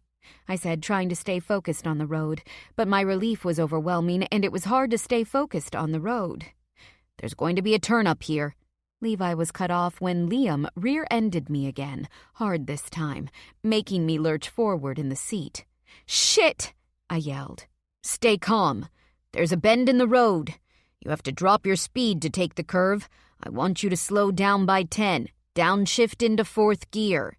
I said, trying to stay focused on the road, but my relief was overwhelming and it was hard to stay focused on the road. "There's going to be a turn up here." Levi was cut off when Liam rear-ended me again, hard this time, making me lurch forward in the seat. "Shit!" I yelled. "Stay calm. There's a bend in the road. You have to drop your speed to take the curve. I want you to slow down by 10. Downshift into 4th gear."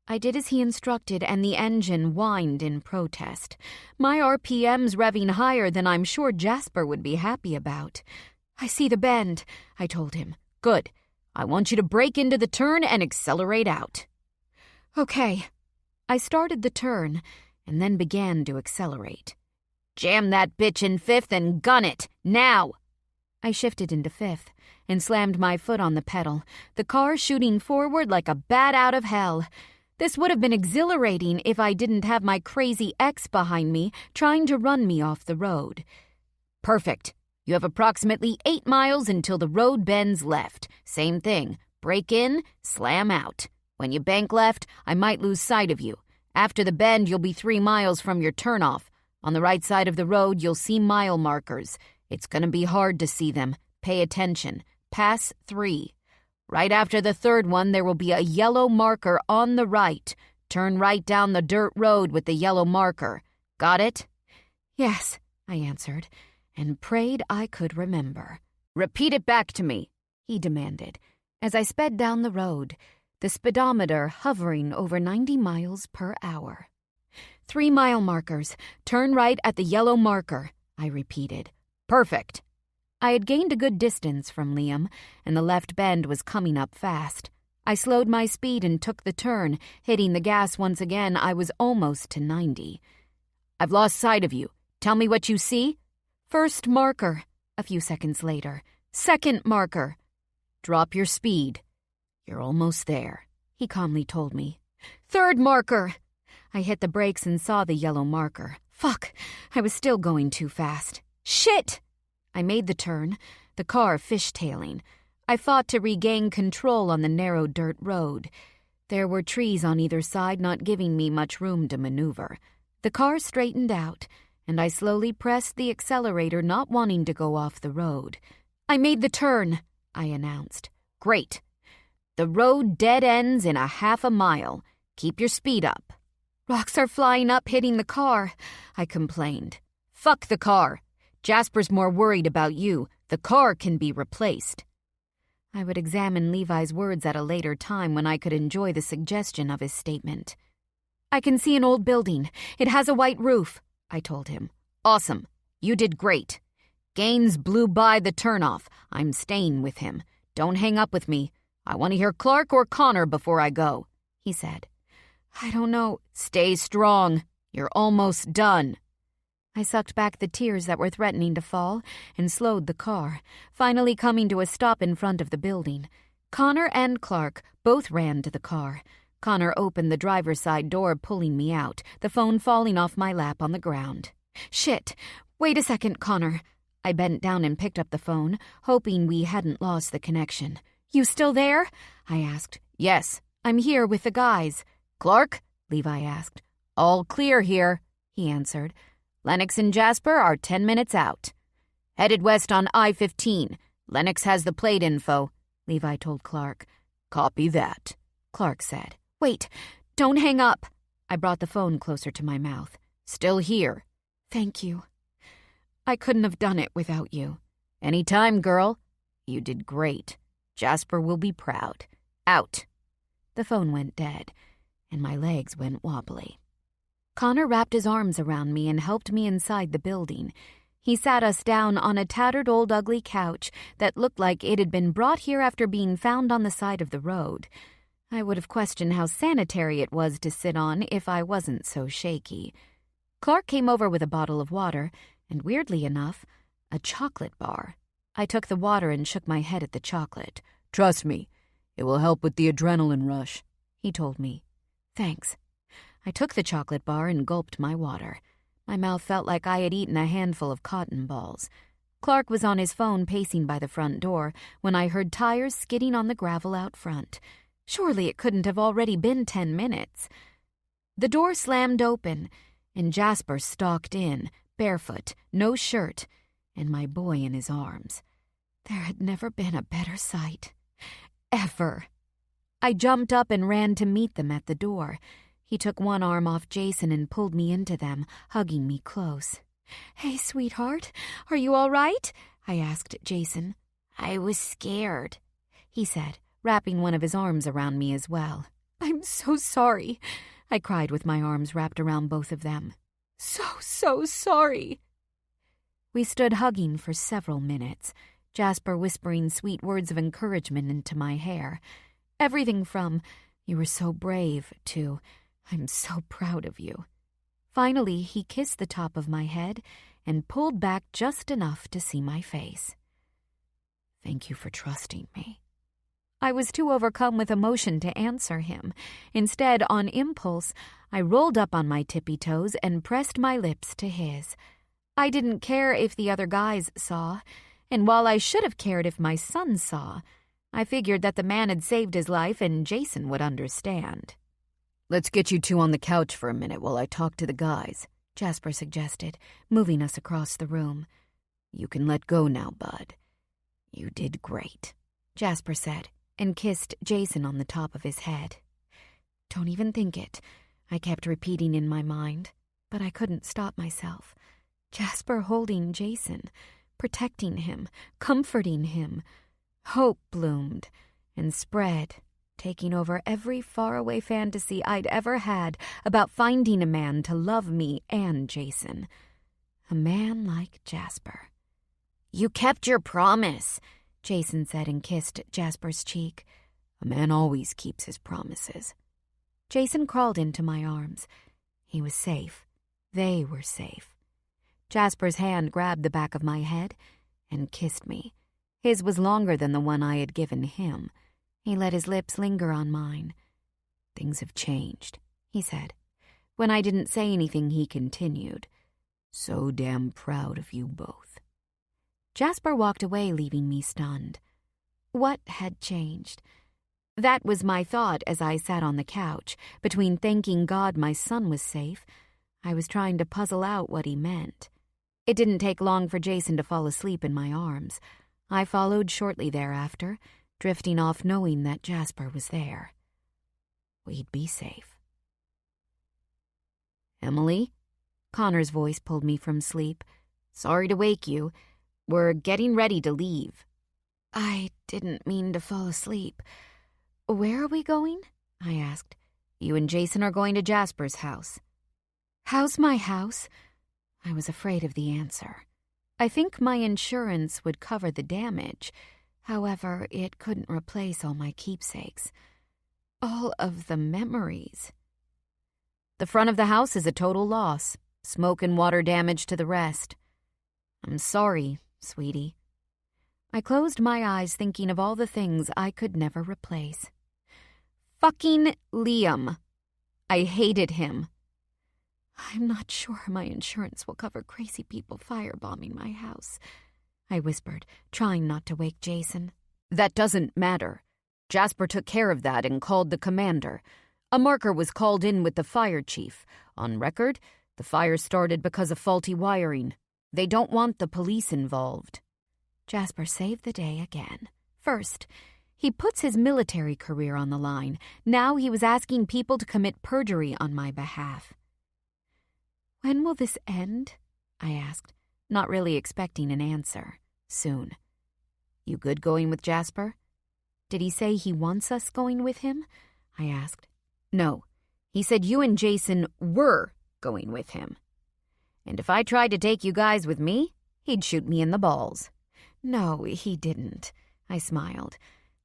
I did as he instructed, and the engine whined in protest. My RPM's revving higher than I'm sure Jasper would be happy about. "I see the bend," I told him. "Good. I want you to brake into the turn and accelerate out." "Okay." I started the turn and then began to accelerate. "Jam that bitch in 5th and gun it, now!" I shifted into 5th and slammed my foot on the pedal, the car shooting forward like a bat out of hell. This would have been exhilarating if I didn't have my crazy ex behind me trying to run me off the road. "Perfect. You have approximately 8 miles until the road bends left. Same thing. Brake in, slam out. When you bank left, I might lose sight of you. After the bend, you'll be 3 miles from your turnoff. On the right side of the road, you'll see mile markers. It's going to be hard to see them. Pay attention. Pass 3. Right after the 3rd one, there will be a yellow marker on the right. Turn right down the dirt road with the yellow marker. Got it?" "Yes," I answered, and prayed I could remember. "Repeat it back to me," he demanded, as I sped down the road, the speedometer hovering over 90 miles per hour. 3-mile markers. Turn right at the yellow marker, I repeated. "Perfect." I had gained a good distance from Liam, and the left bend was coming up fast. I slowed my speed and took the turn. Hitting the gas once again, I was almost to 90. "I've lost sight of you. Tell me what you see." "First marker," a few seconds later. "Second marker." "Drop your speed. You're almost there," he calmly told me. "Third marker." I hit the brakes and saw the yellow marker. Fuck, I was still going too fast. Shit! I made the turn, the car fishtailing. I fought to regain control on the narrow dirt road. There were trees on either side, not giving me much room to maneuver. The car straightened out, and I slowly pressed the accelerator, not wanting to go off the road. "I made the turn," I announced. "Great. The road dead ends in a half a mile. Keep your speed up." "Rocks are flying up, hitting the car," I complained. "Fuck the car. Jasper's more worried about you. The car can be replaced." I would examine Levi's words at a later time when I could enjoy the suggestion of his statement. "I can see an old building. It has a white roof," I told him. "Awesome. You did great. Gaines blew by the turnoff. I'm staying with him. Don't hang up with me. I want to hear Clark or Connor before I go," he said. "I don't know." "Stay strong. You're almost done." I sucked back the tears that were threatening to fall and slowed the car, finally coming to a stop in front of the building. Connor and Clark both ran to the car. Connor opened the driver's side door, pulling me out, the phone falling off my lap on the ground. "Shit! Wait a second, Connor." I bent down and picked up the phone, hoping we hadn't lost the connection. "You still there?" I asked. "Yes." "I'm here with the guys." "Clark?" Levi asked. "All clear here," he answered. "Lennox and Jasper are 10 minutes out. Headed west on I-15. Lennox has the plate info," Levi told Clark. "Copy that," Clark said. "Wait, don't hang up." I brought the phone closer to my mouth. "Still here." "Thank you. I couldn't have done it without you." "Anytime, girl. You did great. Jasper will be proud. Out." The phone went dead, and my legs went wobbly. Connor wrapped his arms around me and helped me inside the building. He sat us down on a tattered old ugly couch that looked like it had been brought here after being found on the side of the road. I would have questioned how sanitary it was to sit on if I wasn't so shaky. Clark came over with a bottle of water, and weirdly enough, a chocolate bar. I took the water and shook my head at the chocolate. "Trust me, it will help with the adrenaline rush," he told me. "Thanks." I took the chocolate bar and gulped my water. My mouth felt like I had eaten a handful of cotton balls. Clark was on his phone pacing by the front door when I heard tires skidding on the gravel out front. Surely it couldn't have already been 10 minutes. The door slammed open, and Jasper stalked in, barefoot, no shirt, and my boy in his arms. There had never been a better sight. Ever. I jumped up and ran to meet them at the door. He took one arm off Jason and pulled me into them, hugging me close. "Hey, sweetheart, are you all right?" I asked Jason. "I was scared," he said, wrapping one of his arms around me as well. "I'm so sorry," I cried with my arms wrapped around both of them. So sorry." We stood hugging for several minutes, Jasper whispering sweet words of encouragement into my hair. Everything from, "You were so brave," to, "I'm so proud of you." Finally, he kissed the top of my head and pulled back just enough to see my face. "Thank you for trusting me." I was too overcome with emotion to answer him. Instead, on impulse, I rolled up on my tippy toes and pressed my lips to his. I didn't care if the other guys saw, and while I should have cared if my son saw, I figured that the man had saved his life and Jason would understand. "Let's get you two on the couch for a minute while I talk to the guys," Jasper suggested, moving us across the room. "You can let go now, bud. You did great," Jasper said, and kissed Jason on the top of his head. Don't even think it, I kept repeating in my mind, but I couldn't stop myself. Jasper holding Jason, protecting him, comforting him. Hope bloomed and spread, taking over every faraway fantasy I'd ever had about finding a man to love me and Jason. A man like Jasper. You kept your promise, Jason said and kissed Jasper's cheek. A man always keeps his promises. Jason crawled into my arms. He was safe. They were safe. Jasper's hand grabbed the back of my head and kissed me. His was longer than the one I had given him. He let his lips linger on mine. Things have changed, he said. When I didn't say anything, he continued. So damn proud of you both. Jasper walked away, leaving me stunned. What had changed? That was my thought as I sat on the couch. Between thanking God my son was safe, I was trying to puzzle out what he meant. It didn't take long for Jason to fall asleep in my arms. I followed shortly thereafter, drifting off knowing that Jasper was there. We'd be safe. Emily? Connor's voice pulled me from sleep. Sorry to wake you. We're getting ready to leave. I didn't mean to fall asleep. Where are we going? I asked. You and Jason are going to Jasper's house. How's my house? I was afraid of the answer. I think my insurance would cover the damage. However, it couldn't replace all my keepsakes. All of the memories. The front of the house is a total loss. Smoke and water damage to the rest. I'm sorry, sweetie. I closed my eyes thinking of all the things I could never replace. Fucking Liam. I hated him. I'm not sure my insurance will cover crazy people firebombing my house, I whispered, trying not to wake Jason. That doesn't matter. Jasper took care of that and called the commander. A marker was called in with the fire chief. On record, the fire started because of faulty wiring. They don't want the police involved. Jasper saved the day again. First, he puts his military career on the line. Now he was asking people to commit perjury on my behalf. When will this end? I asked, not really expecting an answer. Soon. You good going with Jasper? Did he say he wants us going with him? I asked. No. He said you and Jason were going with him. And if I tried to take you guys with me, he'd shoot me in the balls. No, he didn't. I smiled.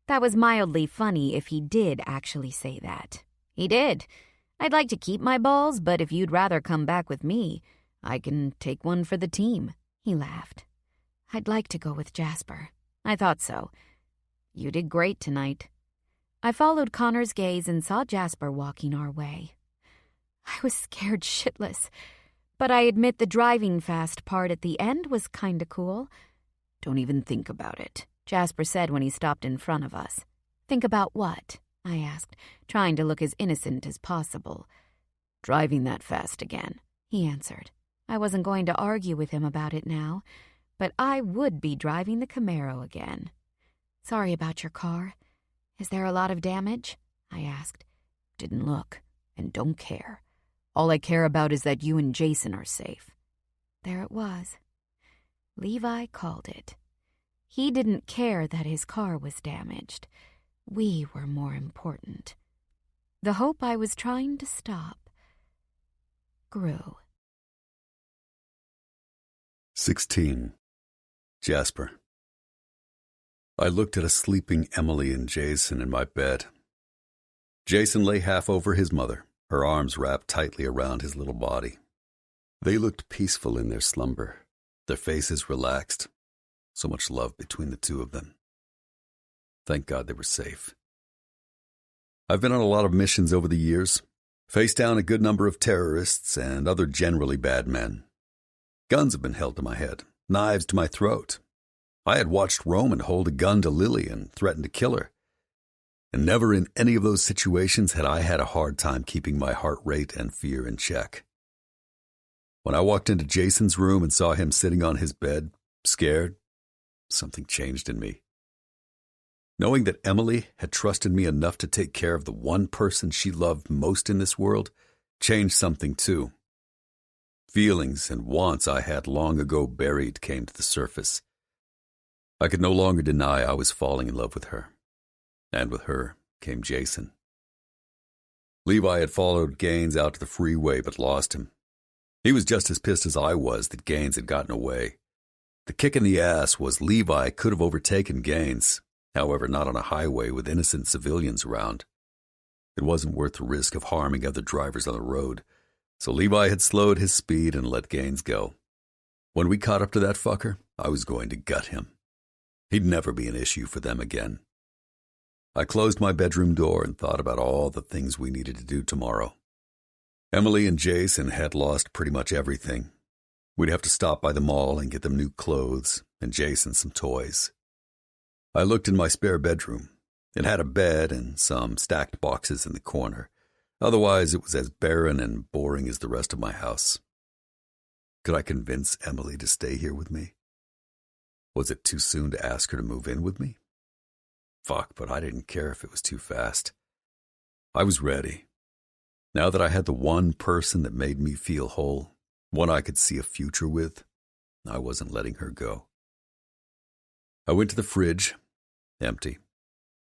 That was mildly funny if he did actually say that. He did. I'd like to keep my balls, but if you'd rather come back with me, I can take one for the team. He laughed. I'd like to go with Jasper. I thought so. You did great tonight. I followed Connor's gaze and saw Jasper walking our way. I was scared shitless, but I admit the driving fast part at the end was kinda cool. Don't even think about it, Jasper said when he stopped in front of us. Think about what? I asked, trying to look as innocent as possible. Driving that fast again, he answered. I wasn't going to argue with him about it now, but I would be driving the Camaro again. Sorry about your car. Is there a lot of damage? I asked. Didn't look, and don't care. All I care about is that you and Jason are safe. There it was. Levi called it. He didn't care that his car was damaged. We were more important. The hope I was trying to stop grew. 16. Jasper. I looked at a sleeping Emily and Jason in my bed. Jason lay half over his mother, her arms wrapped tightly around his little body. They looked peaceful in their slumber, their faces relaxed. So much love between the two of them. Thank God they were safe. I've been on a lot of missions over the years, faced down a good number of terrorists and other generally bad men. Guns have been held to my head, knives to my throat. I had watched Roman hold a gun to Lily and threaten to kill her. And never in any of those situations had I had a hard time keeping my heart rate and fear in check. When I walked into Jason's room and saw him sitting on his bed, scared, something changed in me. Knowing that Emily had trusted me enough to take care of the one person she loved most in this world changed something too. Feelings and wants I had long ago buried came to the surface. I could no longer deny I was falling in love with her. And with her came Jason. Levi had followed Gaines out to the freeway but lost him. He was just as pissed as I was that Gaines had gotten away. The kick in the ass was Levi could have overtaken Gaines, however not on a highway with innocent civilians around. It wasn't worth the risk of harming other drivers on the road, so Levi had slowed his speed and let Gaines go. When we caught up to that fucker, I was going to gut him. He'd never be an issue for them again. I closed my bedroom door and thought about all the things we needed to do tomorrow. Emily and Jason had lost pretty much everything. We'd have to stop by the mall and get them new clothes and Jason some toys. I looked in my spare bedroom. It had a bed and some stacked boxes in the corner. Otherwise, it was as barren and boring as the rest of my house. Could I convince Emily to stay here with me? Was it too soon to ask her to move in with me? Fuck, but I didn't care if it was too fast. I was ready. Now that I had the one person that made me feel whole, one I could see a future with, I wasn't letting her go. I went to the fridge. Empty.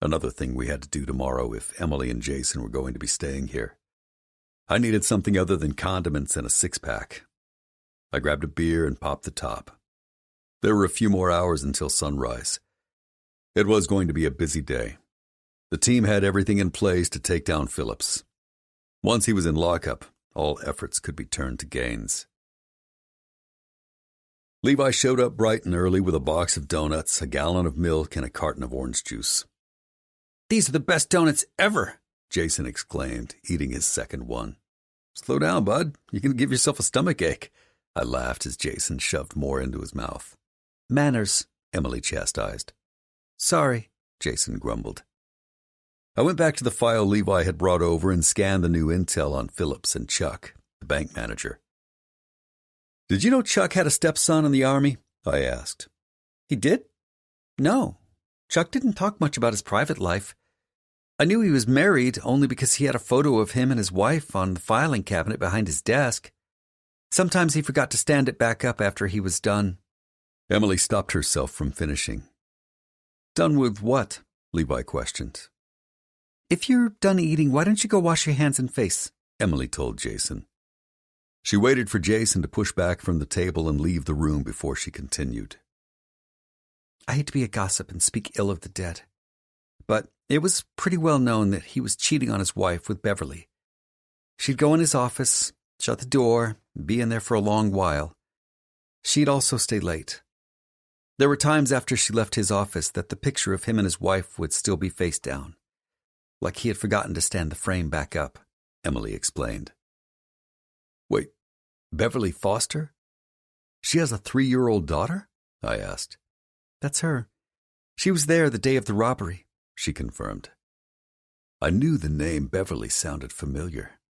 Another thing we had to do tomorrow if Emily and Jason were going to be staying here. I needed something other than condiments and a six-pack. I grabbed a beer and popped the top. There were a few more hours until sunrise. It was going to be a busy day. The team had everything in place to take down Phillips. Once he was in lockup, all efforts could be turned to Gaines. Levi showed up bright and early with a box of donuts, a gallon of milk, and a carton of orange juice. "These are the best donuts ever," Jason exclaimed, eating his second one. "Slow down, bud. You can give yourself a stomachache," I laughed as Jason shoved more into his mouth. "Manners," Emily chastised. "Sorry," Jason grumbled. I went back to the file Levi had brought over and scanned the new intel on Phillips and Chuck, the bank manager. "Did you know Chuck had a stepson in the Army?" I asked. "He did? No. Chuck didn't talk much about his private life. I knew he was married only because he had a photo of him and his wife on the filing cabinet behind his desk. Sometimes he forgot to stand it back up after he was done." Emily stopped herself from finishing. "Done with what?" Levi questioned. "If you're done eating, why don't you go wash your hands and face?" Emily told Jason. She waited for Jason to push back from the table and leave the room before she continued. "I hate to be a gossip and speak ill of the dead, but it was pretty well known that he was cheating on his wife with Beverly. She'd go in his office, shut the door, and be in there for a long while. She'd also stay late. There were times after she left his office that the picture of him and his wife would still be face down, like he had forgotten to stand the frame back up," Emily explained. "Wait, Beverly Foster? She has a 3-year-old daughter?" I asked. "That's her. She was there the day of the robbery," she confirmed. I knew the name Beverly sounded familiar.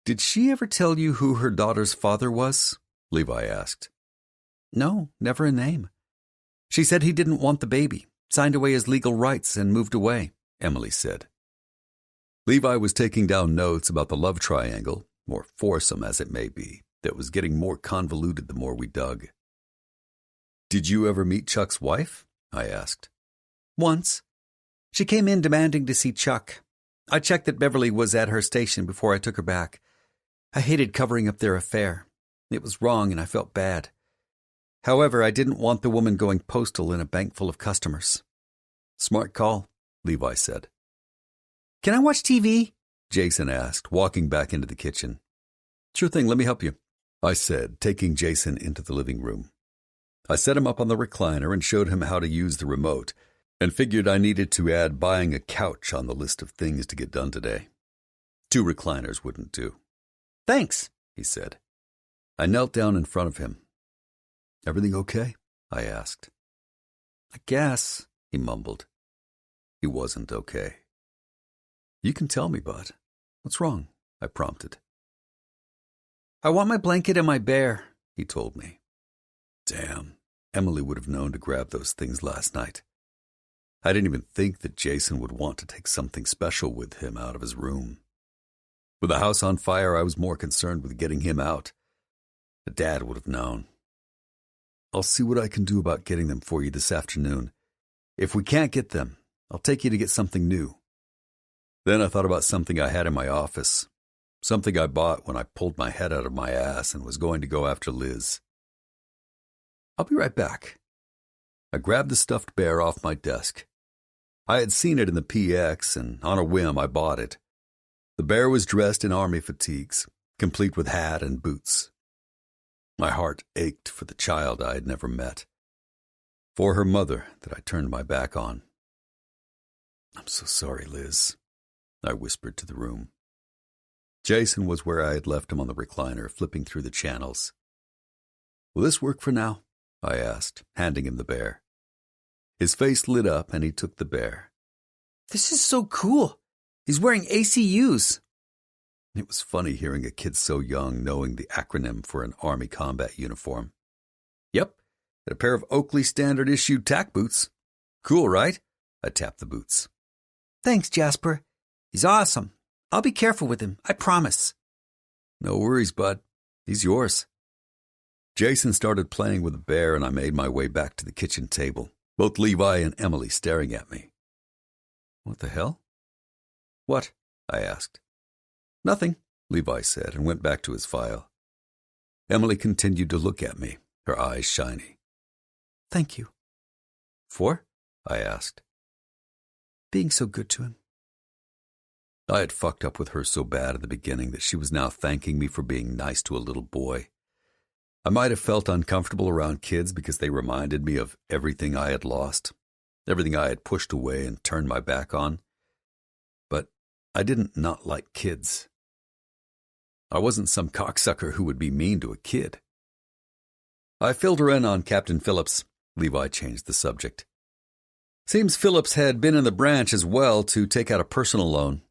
"Did she ever tell you who her daughter's father was?" Levi asked. "No, never a name. She said he didn't want the baby, signed away his legal rights, and moved away," Emily said. Levi was taking down notes about the love triangle, or foursome as it may be, that was getting more convoluted the more we dug. "Did you ever meet Chuck's wife?" I asked. "Once. She came in demanding to see Chuck. I checked that Beverly was at her station before I took her back. I hated covering up their affair. It was wrong and I felt bad. However, I didn't want the woman going postal in a bank full of customers." "Smart call," Levi said. "Can I watch TV?" Jason asked, walking back into the kitchen. "Sure thing, let me help you," I said, taking Jason into the living room. I set him up on the recliner and showed him how to use the remote, and figured I needed to add buying a couch on the list of things to get done today. 2 recliners wouldn't do. "Thanks," he said. I knelt down in front of him. "Everything okay?" I asked. "I guess," he mumbled. He wasn't okay. "You can tell me, bud. What's wrong?" I prompted. "I want my blanket and my bear," he told me. Damn, Emily would have known to grab those things last night. I didn't even think that Jason would want to take something special with him out of his room. With the house on fire, I was more concerned with getting him out. But Dad would have known. I'll see what I can do about getting them for you this afternoon. If we can't get them, I'll take you to get something new. Then I thought about something I had in my office, something I bought when I pulled my head out of my ass and was going to go after Liz. I'll be right back. I grabbed the stuffed bear off my desk. I had seen it in the PX, and on a whim I bought it. The bear was dressed in army fatigues, complete with hat and boots. My heart ached for the child I had never met, for her mother that I turned my back on. I'm so sorry, Liz, I whispered to the room. Jason was where I had left him on the recliner, flipping through the channels. Will this work for now? I asked, handing him the bear. His face lit up and he took the bear. This is so cool. He's wearing ACUs. It was funny hearing a kid so young knowing the acronym for an Army combat uniform. Yep, and a pair of Oakley standard-issued tack boots. Cool, right? I tapped the boots. Thanks, Jasper. He's awesome. I'll be careful with him, I promise. No worries, bud. He's yours. Jason started playing with the bear, and I made my way back to the kitchen table, both Levi and Emily staring at me. What the hell? What? I asked. Nothing, Levi said, and went back to his file. Emily continued to look at me, her eyes shiny. Thank you. For? I asked. Being so good to him. I had fucked up with her so bad at the beginning that she was now thanking me for being nice to a little boy. I might have felt uncomfortable around kids because they reminded me of everything I had lost, everything I had pushed away and turned my back on. But I didn't not like kids. I wasn't some cocksucker who would be mean to a kid. I filled her in on Captain Phillips. Levi changed the subject. Seems Phillips had been in the branch as well to take out a personal loan,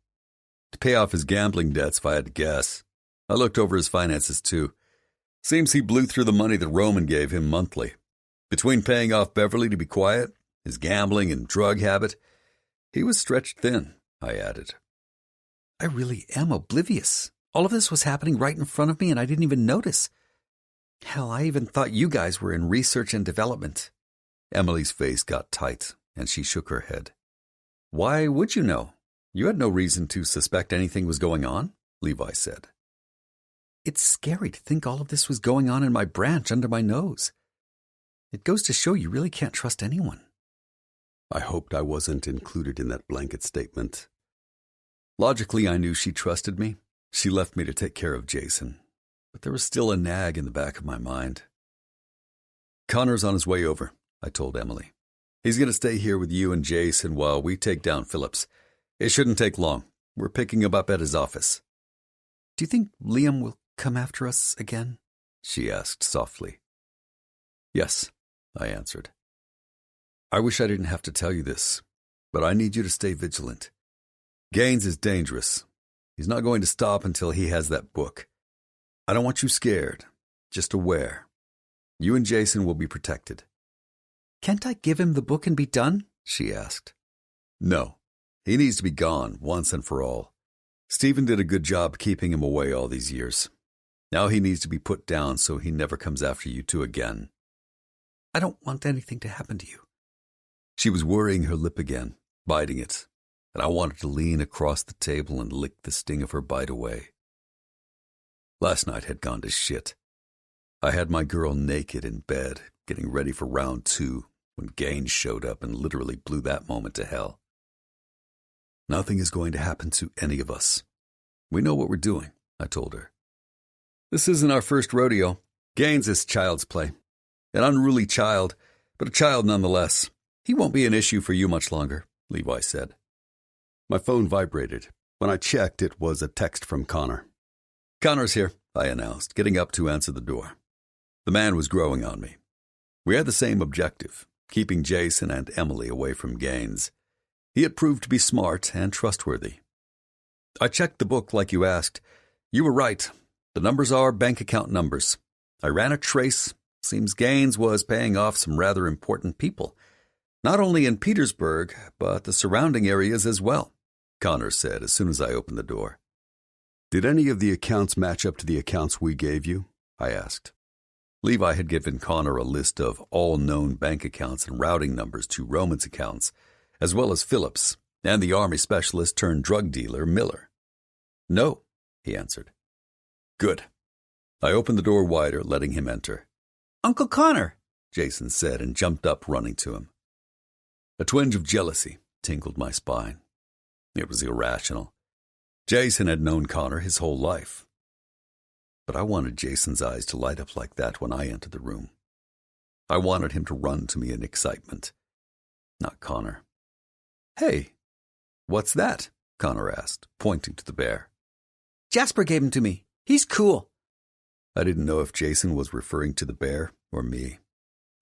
to pay off his gambling debts if I had to guess. I looked over his finances too. Seems he blew through the money that Roman gave him monthly. Between paying off Beverly to be quiet, his gambling and drug habit, he was stretched thin, I added. I really am oblivious. All of this was happening right in front of me and I didn't even notice. Hell, I even thought you guys were in research and development. Emily's face got tight and she shook her head. Why would you know? You had no reason to suspect anything was going on, Levi said. It's scary to think all of this was going on in my branch under my nose. It goes to show you really can't trust anyone. I hoped I wasn't included in that blanket statement. Logically, I knew she trusted me. She left me to take care of Jason. But there was still a nag in the back of my mind. Connor's on his way over, I told Emily. He's going to stay here with you and Jason while we take down Phillips. It shouldn't take long. We're picking him up at his office. Do you think Liam will come after us again? She asked softly. Yes, I answered. I wish I didn't have to tell you this, but I need you to stay vigilant. Gaines is dangerous. He's not going to stop until he has that book. I don't want you scared, just aware. You and Jason will be protected. Can't I give him the book and be done? She asked. No, he needs to be gone once and for all. Stephen did a good job keeping him away all these years. Now he needs to be put down so he never comes after you two again. I don't want anything to happen to you. She was worrying her lip again, biting it, and I wanted to lean across the table and lick the sting of her bite away. Last night had gone to shit. I had my girl naked in bed, getting ready for round 2, when Gaines showed up and literally blew that moment to hell. Nothing is going to happen to any of us. We know what we're doing, I told her. This isn't our first rodeo. Gaines is child's play. An unruly child, but a child nonetheless. He won't be an issue for you much longer, Levi said. My phone vibrated. When I checked, it was a text from Connor. Connor's here, I announced, getting up to answer the door. The man was growing on me. We had the same objective, keeping Jason and Emily away from Gaines. He had proved to be smart and trustworthy. I checked the book like you asked. You were right. The numbers are bank account numbers. I ran a trace. Seems Gaines was paying off some rather important people. Not only in Petersburg, but the surrounding areas as well, Connor said as soon as I opened the door. Did any of the accounts match up to the accounts we gave you? I asked. Levi had given Connor a list of all known bank accounts and routing numbers to Roman's accounts, as well as Philip's and the Army specialist turned drug dealer Miller. No, he answered. Good. I opened the door wider, letting him enter. Uncle Connor, Jason said and jumped up, running to him. A twinge of jealousy tingled my spine. It was irrational. Jason had known Connor his whole life. But I wanted Jason's eyes to light up like that when I entered the room. I wanted him to run to me in excitement, not Connor. Hey, what's that? Connor asked, pointing to the bear. Jasper gave him to me. He's cool. I didn't know if Jason was referring to the bear or me.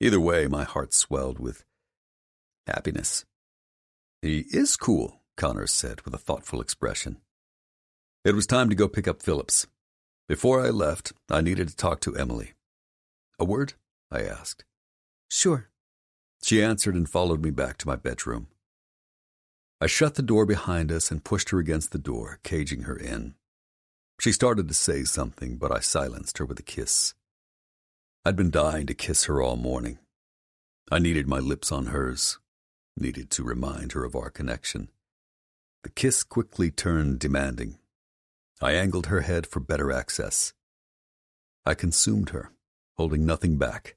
Either way, my heart swelled with happiness. He is cool, Connor said with a thoughtful expression. It was time to go pick up Phillips. Before I left, I needed to talk to Emily. A word? I asked. Sure. She answered and followed me back to my bedroom. I shut the door behind us and pushed her against the door, caging her in. She started to say something, but I silenced her with a kiss. I'd been dying to kiss her all morning. I needed my lips on hers, needed to remind her of our connection. The kiss quickly turned demanding. I angled her head for better access. I consumed her, holding nothing back.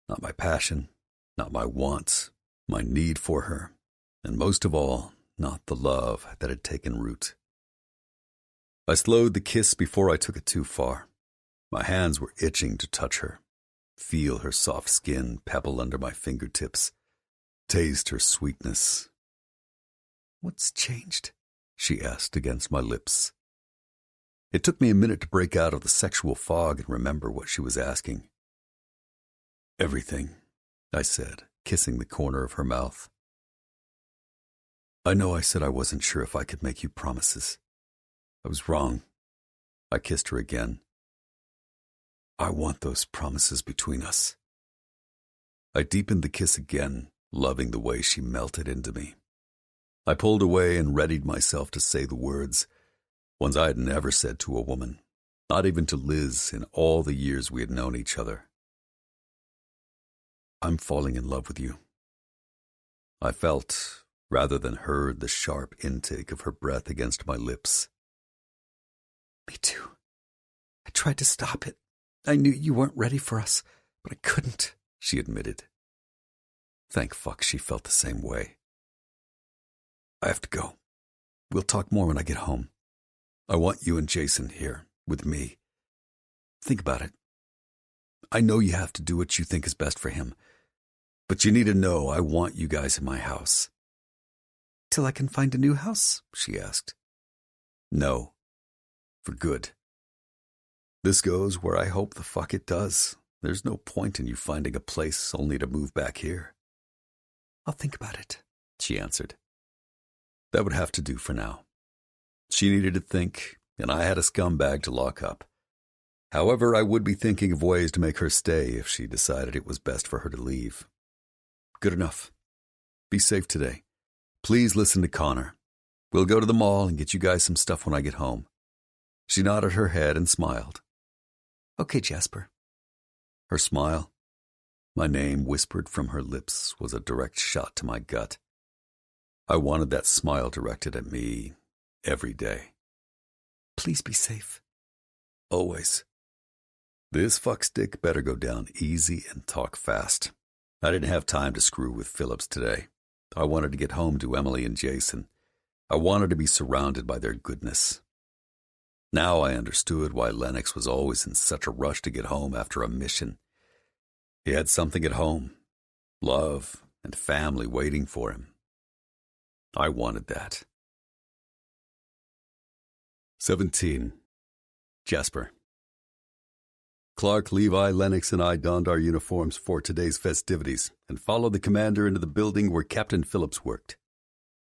Not my passion, not my wants, my need for her, and most of all, not the love that had taken root. I slowed the kiss before I took it too far. My hands were itching to touch her, feel her soft skin pebble under my fingertips, taste her sweetness. What's changed? She asked against my lips. It took me a minute to break out of the sexual fog and remember what she was asking. Everything, I said, kissing the corner of her mouth. I know I said I wasn't sure if I could make you promises. I was wrong. I kissed her again. I want those promises between us. I deepened the kiss again, loving the way she melted into me. I pulled away and readied myself to say the words I had never said to a woman, not even to Liz in all the years we had known each other. I'm falling in love with you. I felt, rather than heard, the sharp intake of her breath against my lips. Me too. I tried to stop it. I knew you weren't ready for us, but I couldn't, she admitted. Thank fuck she felt the same way. I have to go. We'll talk more when I get home. I want you and Jason here, with me. Think about it. I know you have to do what you think is best for him, but you need to know I want you guys in my house. Till I can find a new house? She asked. No. For good. This goes where I hope the fuck it does. There's no point in you finding a place only to move back here. I'll think about it, she answered. That would have to do for now. She needed to think, and I had a scumbag to lock up. However, I would be thinking of ways to make her stay if she decided it was best for her to leave. Good enough. Be safe today. Please listen to Connor. We'll go to the mall and get you guys some stuff when I get home. She nodded her head and smiled. Okay, Jasper. Her smile, my name whispered from her lips, was a direct shot to my gut. I wanted that smile directed at me every day. Please be safe. Always. This fuckstick better go down easy and talk fast. I didn't have time to screw with Phillips today. I wanted to get home to Emily and Jason. I wanted to be surrounded by their goodness. Now I understood why Lennox was always in such a rush to get home after a mission. He had something at home, love and family waiting for him. I wanted that. 17. Jasper. Clark, Levi, Lennox, and I donned our uniforms for today's festivities and followed the commander into the building where Captain Phillips worked.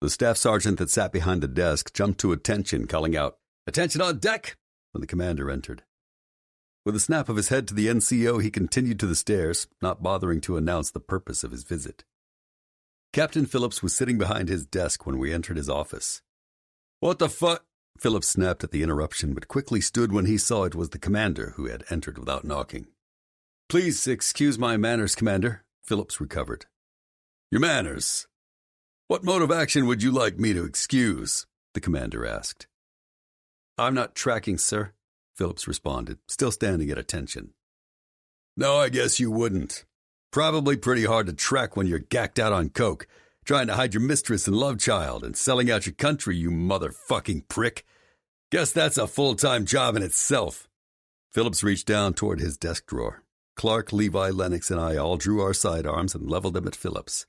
The staff sergeant that sat behind the desk jumped to attention, calling out, "Attention on deck!" when the commander entered. With a snap of his head to the NCO, he continued to the stairs, not bothering to announce the purpose of his visit. Captain Phillips was sitting behind his desk when we entered his office. "What the fuck?" Phillips snapped at the interruption, but quickly stood when he saw it was the commander who had entered without knocking. "Please excuse my manners, Commander," Phillips recovered. "Your manners? What mode of action would you like me to excuse?" the commander asked. "I'm not tracking, sir," Phillips responded, still standing at attention. "No, I guess you wouldn't. Probably pretty hard to track when you're gacked out on coke, trying to hide your mistress and love child and selling out your country, you motherfucking prick. Guess that's a full-time job in itself." Phillips reached down toward his desk drawer. Clark, Levi, Lennox, and I all drew our sidearms and leveled them at Phillips.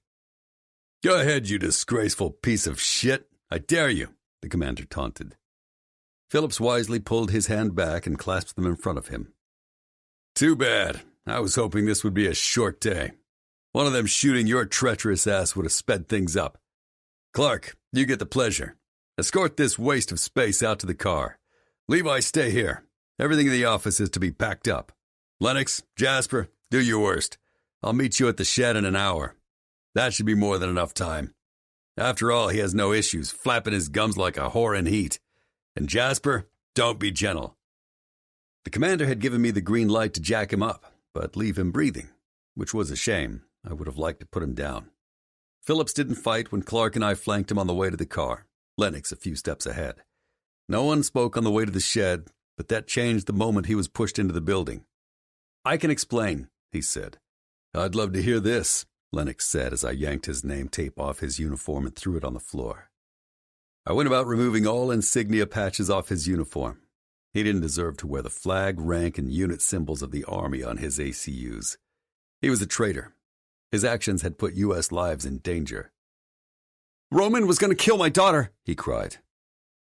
"Go ahead, you disgraceful piece of shit. I dare you," the commander taunted. Phillips wisely pulled his hand back and clasped them in front of him. "Too bad. I was hoping this would be a short day. One of them shooting your treacherous ass would have sped things up. Clark, you get the pleasure. Escort this waste of space out to the car. Levi, stay here. Everything in the office is to be packed up. Lennox, Jasper, do your worst. I'll meet you at the shed in an hour. That should be more than enough time. After all, he has no issues, flapping his gums like a whore in heat. And Jasper, don't be gentle." The commander had given me the green light to jack him up, but leave him breathing, which was a shame. I would have liked to put him down. Phillips didn't fight when Clark and I flanked him on the way to the car, Lennox a few steps ahead. No one spoke on the way to the shed, but that changed the moment he was pushed into the building. "I can explain," he said. "I'd love to hear this," Lennox said as I yanked his name tape off his uniform and threw it on the floor. I went about removing all insignia patches off his uniform. He didn't deserve to wear the flag, rank, and unit symbols of the Army on his ACUs. He was a traitor. His actions had put U.S. lives in danger. "Roman was going to kill my daughter," he cried.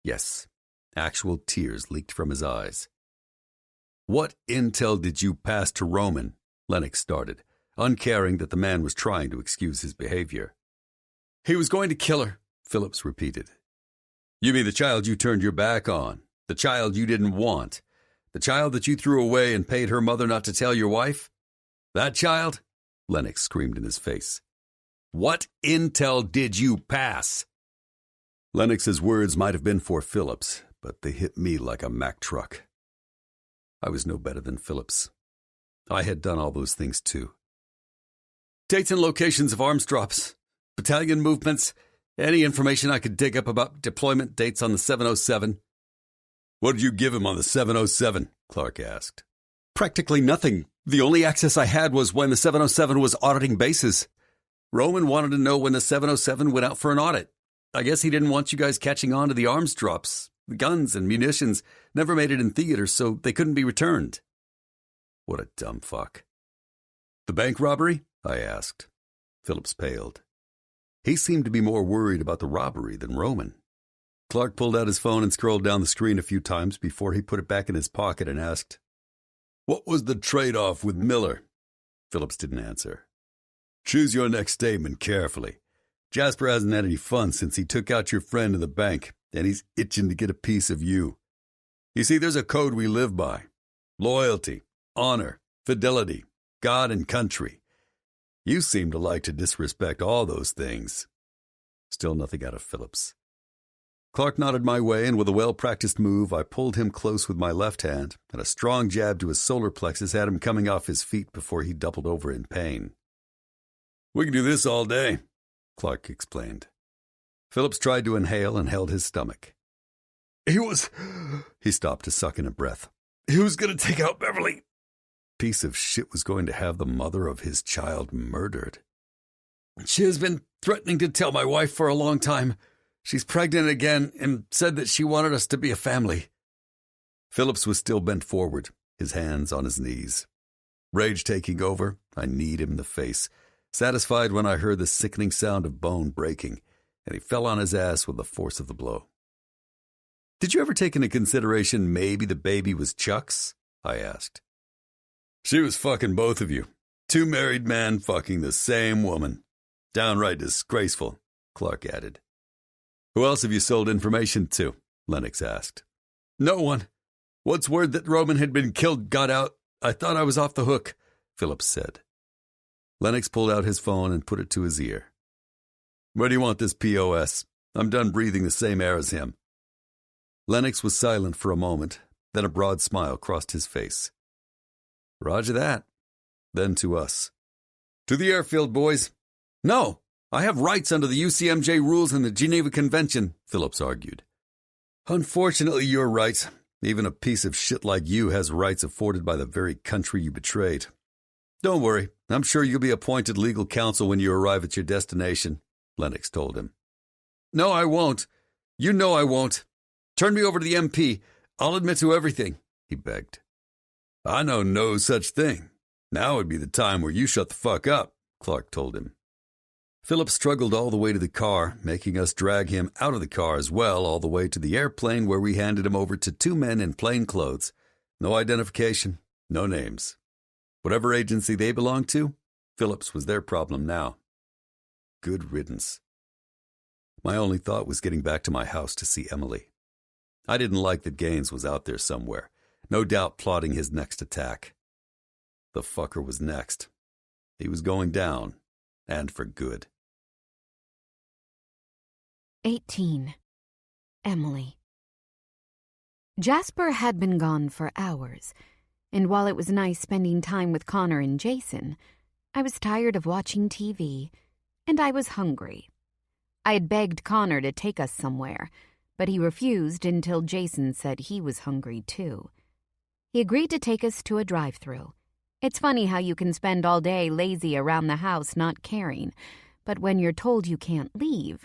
Yes, actual tears leaked from his eyes. "What intel did you pass to Roman?" Lennox started, uncaring that the man was trying to excuse his behavior. "He was going to kill her," Phillips repeated. "You mean the child you turned your back on? The child you didn't want? The child that you threw away and paid her mother not to tell your wife? That child?" Lennox screamed in his face. "What intel did you pass?" Lennox's words might have been for Phillips, but they hit me like a Mack truck. I was no better than Phillips. I had done all those things too. "Dates and locations of arms drops, battalion movements, any information I could dig up about deployment dates on the 707. "What did you give him on the 707? Clark asked. "Practically nothing. The only access I had was when the 707 was auditing bases. Roman wanted to know when the 707 went out for an audit. I guess he didn't want you guys catching on to the arms drops. The guns and munitions never made it in theater, so they couldn't be returned." What a dumb fuck. "The bank robbery?" I asked. Phillips paled. He seemed to be more worried about the robbery than Roman. Clark pulled out his phone and scrolled down the screen a few times before he put it back in his pocket and asked, "What was the trade-off with Miller?" Phillips didn't answer. "Choose your next statement carefully. Jasper hasn't had any fun since he took out your friend in the bank, and he's itching to get a piece of you. You see, there's a code we live by. Loyalty, honor, fidelity, God and country. You seem to like to disrespect all those things." Still nothing out of Phillips. Clark nodded my way, and with a well-practiced move, I pulled him close with my left hand, and a strong jab to his solar plexus had him coming off his feet before he doubled over in pain. "We can do this all day," Clark explained. Phillips tried to inhale and held his stomach. He stopped to suck in a breath. "He was going to take out Beverly." Piece of shit was going to have the mother of his child murdered. "She has been threatening to tell my wife for a long time. She's pregnant again and said that she wanted us to be a family." Phillips was still bent forward, his hands on his knees. Rage taking over, I kneed him in the face, satisfied when I heard the sickening sound of bone breaking, and he fell on his ass with the force of the blow. "Did you ever take into consideration maybe the baby was Chuck's?" I asked. "She was fucking both of you. Two married men fucking the same woman. Downright disgraceful," Clark added. "Who else have you sold information to?" Lennox asked. "No one. Once word that Roman had been killed got out, I thought I was off the hook," Phillips said. Lennox pulled out his phone and put it to his ear. Where do you want this POS? I'm done breathing the same air as him. Lennox was silent for a moment, then a broad smile crossed his face. Roger that. Then to us. To the airfield, boys. No, I have rights under the UCMJ rules and the Geneva Convention, Phillips argued. Unfortunately, you're right. Even a piece of shit like you has rights afforded by the very country you betrayed. Don't worry, I'm sure you'll be appointed legal counsel when you arrive at your destination, Lennox told him. No, I won't. You know I won't. Turn me over to the MP. I'll admit to everything, he begged. I know no such thing. Now would be the time where you shut the fuck up, Clark told him. Philip struggled all the way to the car, making us drag him out of the car as well all the way to the airplane where we handed him over to two men in plain clothes. No identification, no names. Whatever agency they belonged to, Phillips was their problem now. Good riddance. My only thought was getting back to my house to see Emily. I didn't like that Gaines was out there somewhere, no doubt plotting his next attack. The fucker was next. He was going down, and for good. 18. Emily. Jasper had been gone for hours, and while it was nice spending time with Connor and Jason, I was tired of watching TV, and I was hungry. I had begged Connor to take us somewhere, but he refused until Jason said he was hungry too. He agreed to take us to a drive-thru. It's funny how you can spend all day lazy around the house not caring, but when you're told you can't leave,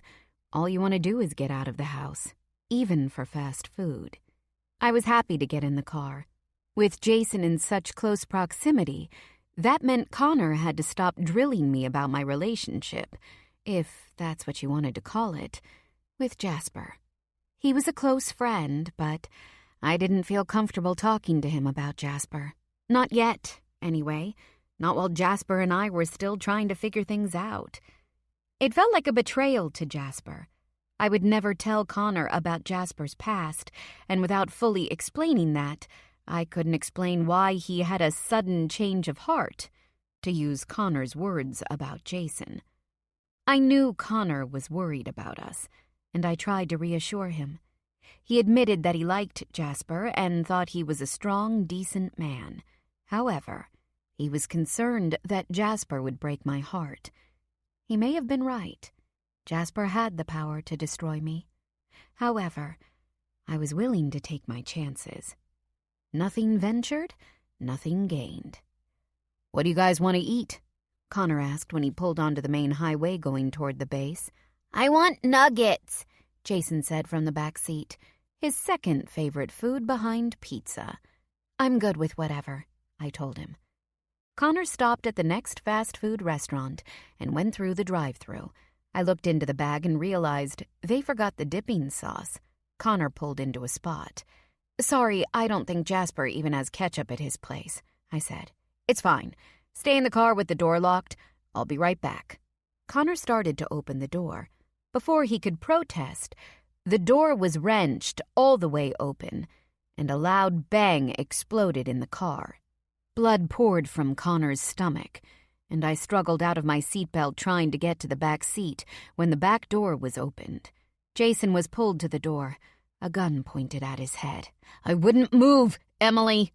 all you want to do is get out of the house, even for fast food. I was happy to get in the car. With Jason in such close proximity, that meant Connor had to stop drilling me about my relationship, if that's what you wanted to call it, with Jasper. He was a close friend, but I didn't feel comfortable talking to him about Jasper. Not yet, anyway. Not while Jasper and I were still trying to figure things out. It felt like a betrayal to Jasper. I would never tell Connor about Jasper's past, and without fully explaining that, I couldn't explain why he had a sudden change of heart, to use Connor's words about Jason. I knew Connor was worried about us, and I tried to reassure him. He admitted that he liked Jasper and thought he was a strong, decent man. However, he was concerned that Jasper would break my heart. He may have been right. Jasper had the power to destroy me. However, I was willing to take my chances. Nothing ventured, nothing gained. "What do you guys want to eat?" Connor asked when he pulled onto the main highway going toward the base. I want nuggets, Jason said from the back seat, his second favorite food behind pizza. I'm good with whatever, I told him. Connor stopped at the next fast food restaurant and went through the drive-thru. I looked into the bag and realized they forgot the dipping sauce. Connor pulled into a spot. Sorry, I don't think Jasper even has ketchup at his place, I said. It's fine. Stay in the car with the door locked. I'll be right back. Connor started to open the door. Before he could protest, the door was wrenched all the way open, and a loud bang exploded in the car. Blood poured from Connor's stomach, and I struggled out of my seatbelt trying to get to the back seat when the back door was opened. Jason was pulled to the door, a gun pointed at his head. I wouldn't move, Emily.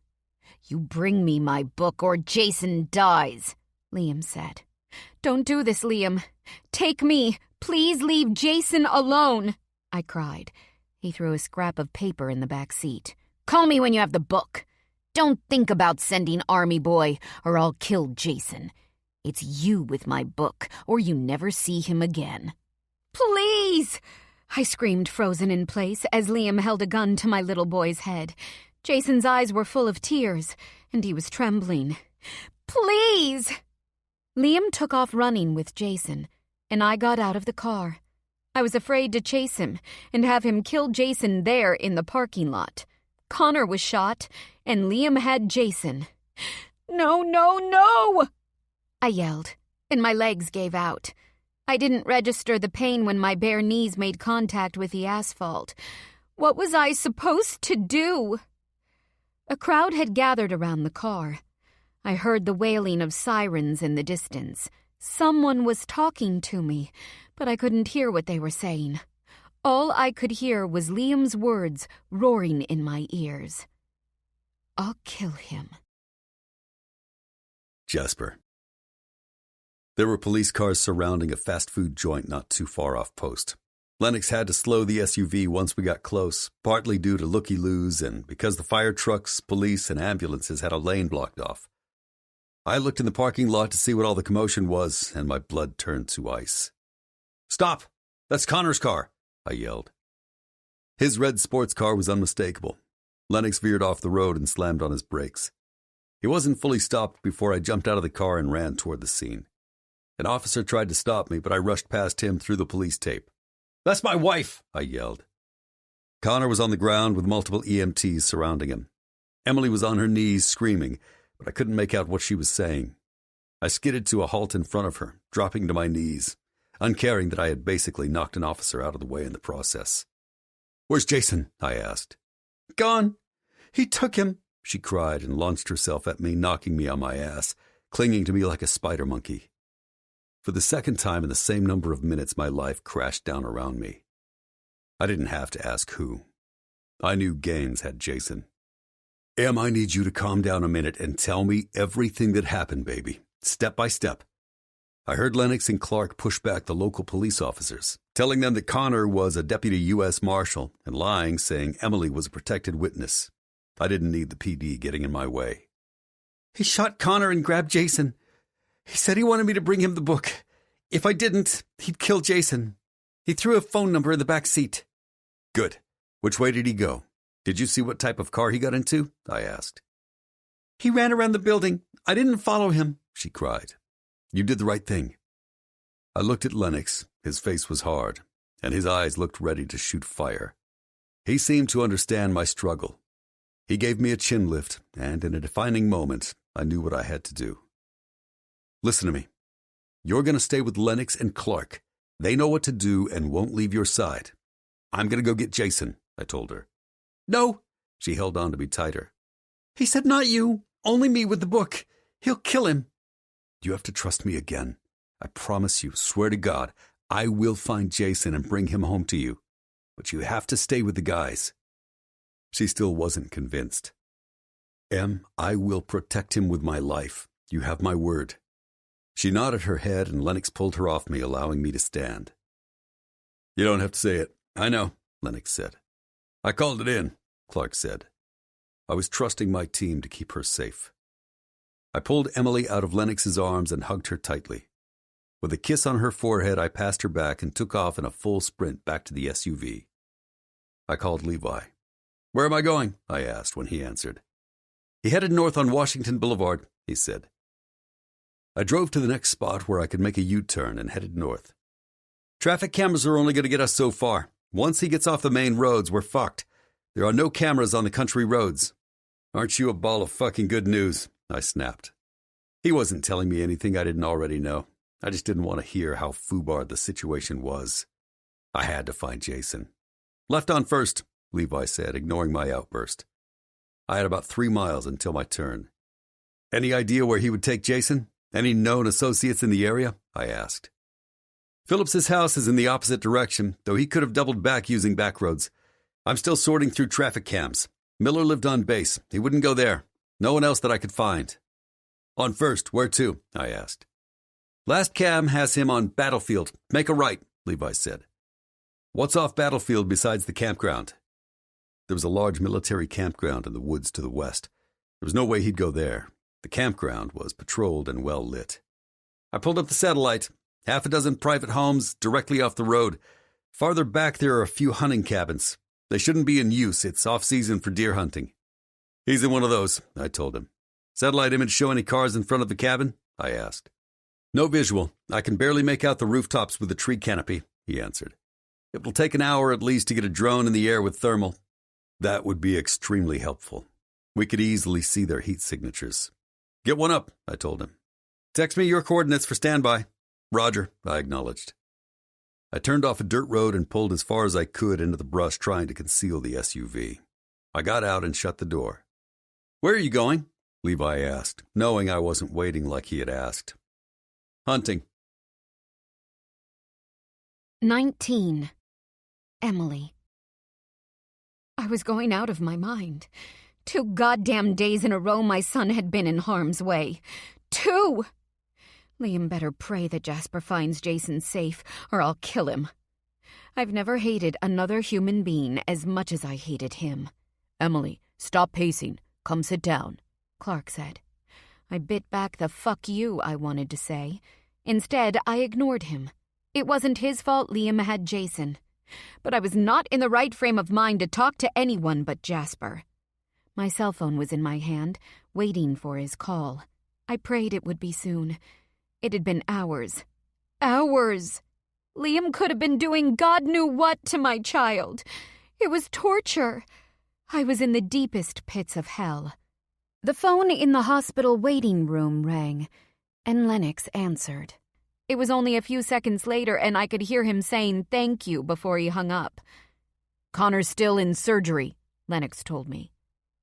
You bring me my book or Jason dies, Liam said. Don't do this, Liam. Take me. Please leave Jason alone, I cried. He threw a scrap of paper in the back seat. Call me when you have the book. Don't think about sending Army Boy, or I'll kill Jason. It's you with my book, or you never see him again. Please! I screamed, frozen in place, as Liam held a gun to my little boy's head. Jason's eyes were full of tears, and he was trembling. Please! Liam took off running with Jason, and I got out of the car. I was afraid to chase him and have him kill Jason there in the parking lot. Connor was shot, and Liam had Jason. No, no, no! I yelled, and my legs gave out. I didn't register the pain when my bare knees made contact with the asphalt. What was I supposed to do? A crowd had gathered around the car. I heard the wailing of sirens in the distance. Someone was talking to me, but I couldn't hear what they were saying. All I could hear was Liam's words roaring in my ears. I'll kill him. Jasper. There were police cars surrounding a fast food joint not too far off post. Lennox had to slow the SUV once we got close, partly due to looky-loos and because the fire trucks, police, and ambulances had a lane blocked off. I looked in the parking lot to see what all the commotion was, and my blood turned to ice. "Stop! That's Connor's car!" I yelled. His red sports car was unmistakable. Lennox veered off the road and slammed on his brakes. He wasn't fully stopped before I jumped out of the car and ran toward the scene. An officer tried to stop me, but I rushed past him through the police tape. "That's my wife!" I yelled. Connor was on the ground with multiple EMTs surrounding him. Emily was on her knees screaming, but I couldn't make out what she was saying. I skidded to a halt in front of her, dropping to my knees, uncaring that I had basically knocked an officer out of the way in the process. "Where's Jason?" I asked. "Gone. He took him," she cried and launched herself at me, knocking me on my ass, clinging to me like a spider monkey. For the second time in the same number of minutes, my life crashed down around me. I didn't have to ask who. I knew Gaines had Jason. "Em, I need you to calm down a minute and tell me everything that happened, baby, step by step." I heard Lennox and Clark push back the local police officers, telling them that Connor was a deputy U.S. Marshal and lying, saying Emily was a protected witness. I didn't need the PD getting in my way. "He shot Connor and grabbed Jason. He said he wanted me to bring him the book. If I didn't, he'd kill Jason. He threw a phone number in the back seat." "Good. Which way did he go? Did you see what type of car he got into?" I asked. "He ran around the building. I didn't follow him," she cried. "You did the right thing." I looked at Lennox. His face was hard, and his eyes looked ready to shoot fire. He seemed to understand my struggle. He gave me a chin lift, and in a defining moment, I knew what I had to do. "Listen to me. You're going to stay with Lennox and Clark. They know what to do and won't leave your side. I'm going to go get Jason," I told her. "No." She held on to me tighter. "He said not you, only me with the book. He'll kill him." "You have to trust me again. I promise you, swear to God, I will find Jason and bring him home to you. But you have to stay with the guys." She still wasn't convinced. "Em, I will protect him with my life. You have my word." She nodded her head and Lennox pulled her off me, allowing me to stand. "You don't have to say it. I know," Lennox said. "I called it in," Clark said. I was trusting my team to keep her safe. I pulled Emily out of Lennox's arms and hugged her tightly. With a kiss on her forehead, I passed her back and took off in a full sprint back to the SUV. I called Levi. "Where am I going?" I asked when he answered. "He headed north on Washington Boulevard," he said. I drove to the next spot where I could make a U-turn and headed north. "Traffic cameras are only going to get us so far. Once he gets off the main roads, we're fucked. There are no cameras on the country roads." "Aren't you a ball of fucking good news?" I snapped. He wasn't telling me anything I didn't already know. I just didn't want to hear how foobarred the situation was. I had to find Jason. "Left on first," Levi said, ignoring my outburst. I had about 3 miles until my turn. "Any idea where he would take Jason? Any known associates in the area?" I asked. "Phillips's house is in the opposite direction, though he could have doubled back using back roads. I'm still sorting through traffic cams. Miller lived on base. He wouldn't go there. No one else that I could find." "On first, where to?" I asked. "Last cam has him on Battlefield. Make a right," Levi said. "What's off Battlefield besides the campground?" There was a large military campground in the woods to the west. There was no way he'd go there. The campground was patrolled and well lit. I pulled up the satellite. 6 private homes directly off the road. Farther back there are a few hunting cabins. They shouldn't be in use. It's off-season for deer hunting. "He's in one of those," I told him. "Satellite image show any cars in front of the cabin?" I asked. "No visual. I can barely make out the rooftops with the tree canopy," he answered. "It will take an hour at least to get a drone in the air with thermal." "That would be extremely helpful. We could easily see their heat signatures." "Get one up," I told him. "Text me your coordinates for standby." "Roger," I acknowledged. I turned off a dirt road and pulled as far as I could into the brush, trying to conceal the SUV. I got out and shut the door. "Where are you going?" Levi asked, knowing I wasn't waiting like he had asked. "Hunting," 19. Emily. I was going out of my mind. 2 goddamn days in a row my son had been in harm's way. 2! Liam better pray that Jasper finds Jason safe, or I'll kill him. I've never hated another human being as much as I hated him. Emily, stop pacing. Come sit down, Clark said. I bit back the fuck you I wanted to say. Instead, I ignored him. It wasn't his fault Liam had Jason. But I was not in the right frame of mind to talk to anyone but Jasper. My cell phone was in my hand, waiting for his call. I prayed it would be soon. It had been hours. Hours! Liam could have been doing God knew what to my child. It was torture. I was in the deepest pits of hell. The phone in the hospital waiting room rang, and Lennox answered. It was only a few seconds later, and I could hear him saying thank you before he hung up. Connor's still in surgery, Lennox told me.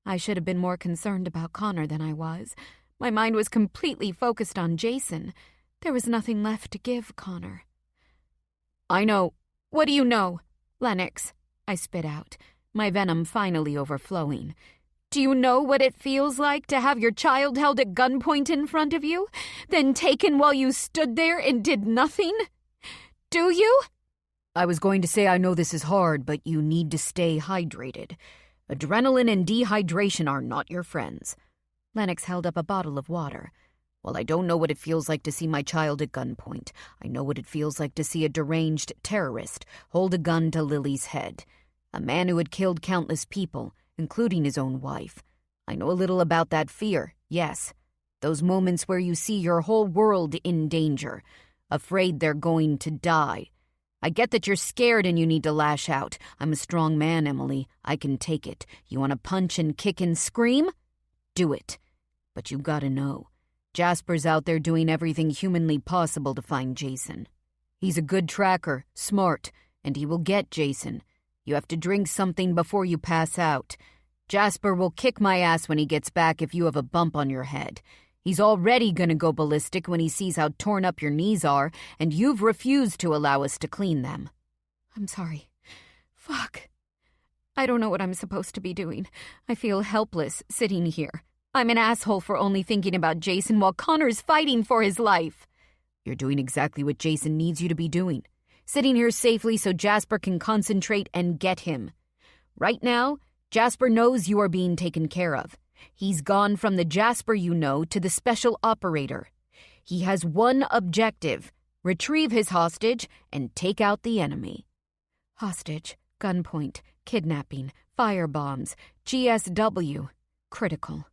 I should have been more concerned about Connor than I was. My mind was completely focused on Jason. There was nothing left to give Connor. I know. What do you know? Lennox, I spit out, my venom finally overflowing. Do you know what it feels like to have your child held at gunpoint in front of you, then taken while you stood there and did nothing? Do you? I was going to say I know this is hard, but you need to stay hydrated. Adrenaline and dehydration are not your friends. Lennox held up a bottle of water. Well, I don't know what it feels like to see my child at gunpoint. I know what it feels like to see a deranged terrorist hold a gun to Lily's head. A man who had killed countless people, including his own wife. I know a little about that fear, yes. Those moments where you see your whole world in danger, afraid they're going to die. I get that you're scared and you need to lash out. I'm a strong man, Emily. I can take it. You want to punch and kick and scream? Do it. But you gotta know, Jasper's out there doing everything humanly possible to find Jason. He's a good tracker, smart, and he will get Jason. You have to drink something before you pass out. Jasper will kick my ass when he gets back if you have a bump on your head. He's already gonna go ballistic when he sees how torn up your knees are, and you've refused to allow us to clean them. I'm sorry. Fuck. I don't know what I'm supposed to be doing. I feel helpless sitting here. I'm an asshole for only thinking about Jason while Connor's fighting for his life. You're doing exactly what Jason needs you to be doing. Sitting here safely so Jasper can concentrate and get him. Right now, Jasper knows you are being taken care of. He's gone from the Jasper you know to the special operator. He has one objective: retrieve his hostage and take out the enemy. Hostage, gunpoint, kidnapping, firebombs, GSW, critical.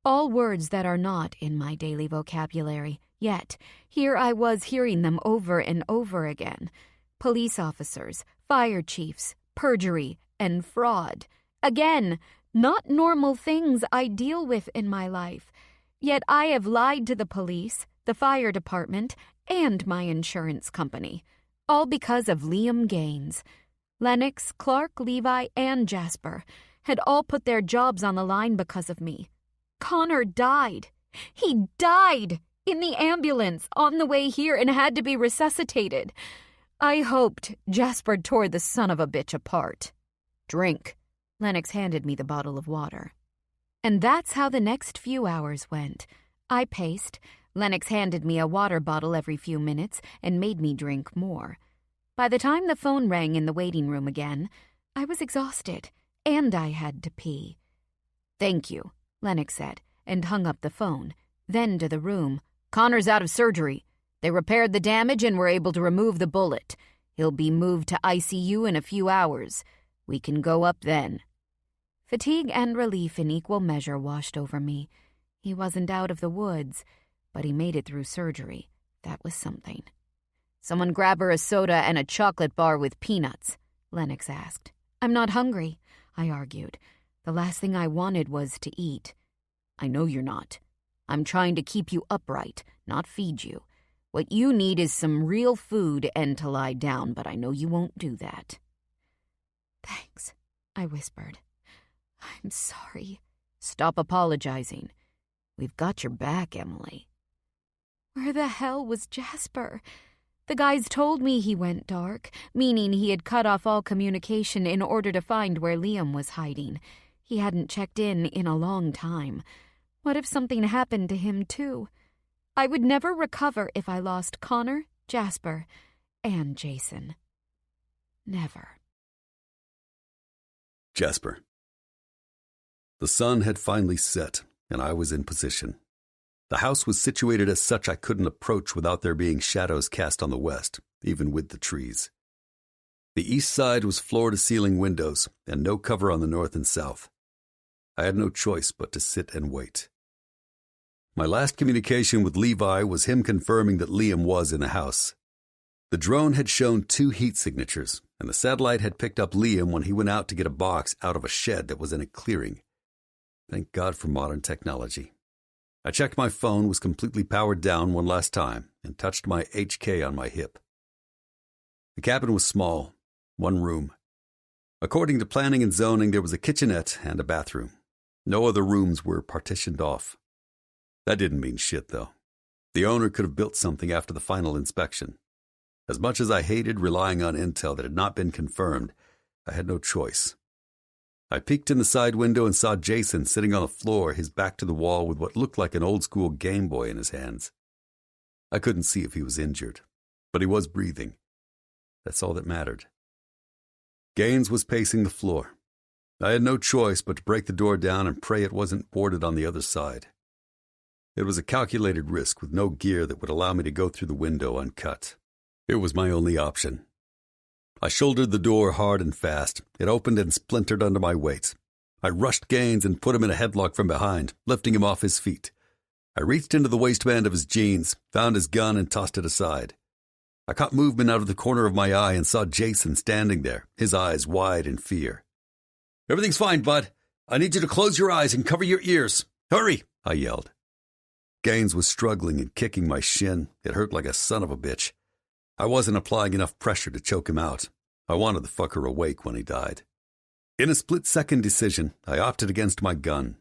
All words that are not in my daily vocabulary, yet here I was hearing them over and over again. Police officers, fire chiefs, perjury, and fraud. Again, not normal things I deal with in my life. Yet I have lied to the police, the fire department, and my insurance company. All because of Liam Gaines. Lennox, Clark, Levi, and Jasper had all put their jobs on the line because of me. Connor died. He died in the ambulance on the way here and had to be resuscitated. I hoped Jasper tore the son of a bitch apart. Drink. Lennox handed me the bottle of water. And that's how the next few hours went. I paced. Lennox handed me a water bottle every few minutes and made me drink more. By the time the phone rang in the waiting room again, I was exhausted, and I had to pee. Thank you, Lennox said, and hung up the phone. Then to the room. Connor's out of surgery. They repaired the damage and were able to remove the bullet. He'll be moved to ICU in a few hours. We can go up then. Fatigue and relief in equal measure washed over me. He wasn't out of the woods, but he made it through surgery. That was something. Someone grab her a soda and a chocolate bar with peanuts, Lennox asked. I'm not hungry, I argued. The last thing I wanted was to eat. I know you're not. I'm trying to keep you upright, not feed you. What you need is some real food and to lie down, but I know you won't do that. Thanks, I whispered. I'm sorry. Stop apologizing. We've got your back, Emily. Where the hell was Jasper? The guys told me he went dark, meaning he had cut off all communication in order to find where Liam was hiding. He hadn't checked in a long time. What if something happened to him, too? I would never recover if I lost Connor, Jasper, and Jason. Never. Jasper. The sun had finally set, and I was in position. The house was situated as such I couldn't approach without there being shadows cast on the west, even with the trees. The east side was floor-to-ceiling windows, and no cover on the north and south. I had no choice but to sit and wait. My last communication with Levi was him confirming that Liam was in the house. The drone had shown 2 heat signatures, and the satellite had picked up Liam when he went out to get a box out of a shed that was in a clearing. Thank God for modern technology. I checked my phone, was completely powered down one last time, and touched my HK on my hip. The cabin was small, 1 room. According to planning and zoning, there was a kitchenette and a bathroom. No other rooms were partitioned off. That didn't mean shit, though. The owner could have built something after the final inspection. As much as I hated relying on intel that had not been confirmed, I had no choice. I peeked in the side window and saw Jason sitting on the floor, his back to the wall with what looked like an old-school Game Boy in his hands. I couldn't see if he was injured, but he was breathing. That's all that mattered. Gaines was pacing the floor. I had no choice but to break the door down and pray it wasn't boarded on the other side. It was a calculated risk with no gear that would allow me to go through the window uncut. It was my only option. I shouldered the door hard and fast. It opened and splintered under my weight. I rushed Gaines and put him in a headlock from behind, lifting him off his feet. I reached into the waistband of his jeans, found his gun, and tossed it aside. I caught movement out of the corner of my eye and saw Jason standing there, his eyes wide in fear. "Everything's fine, bud. I need you to close your eyes and cover your ears. Hurry!" I yelled. Gaines was struggling and kicking my shin. It hurt like a son of a bitch. I wasn't applying enough pressure to choke him out. I wanted the fucker awake when he died. In a split-second decision, I opted against my gun.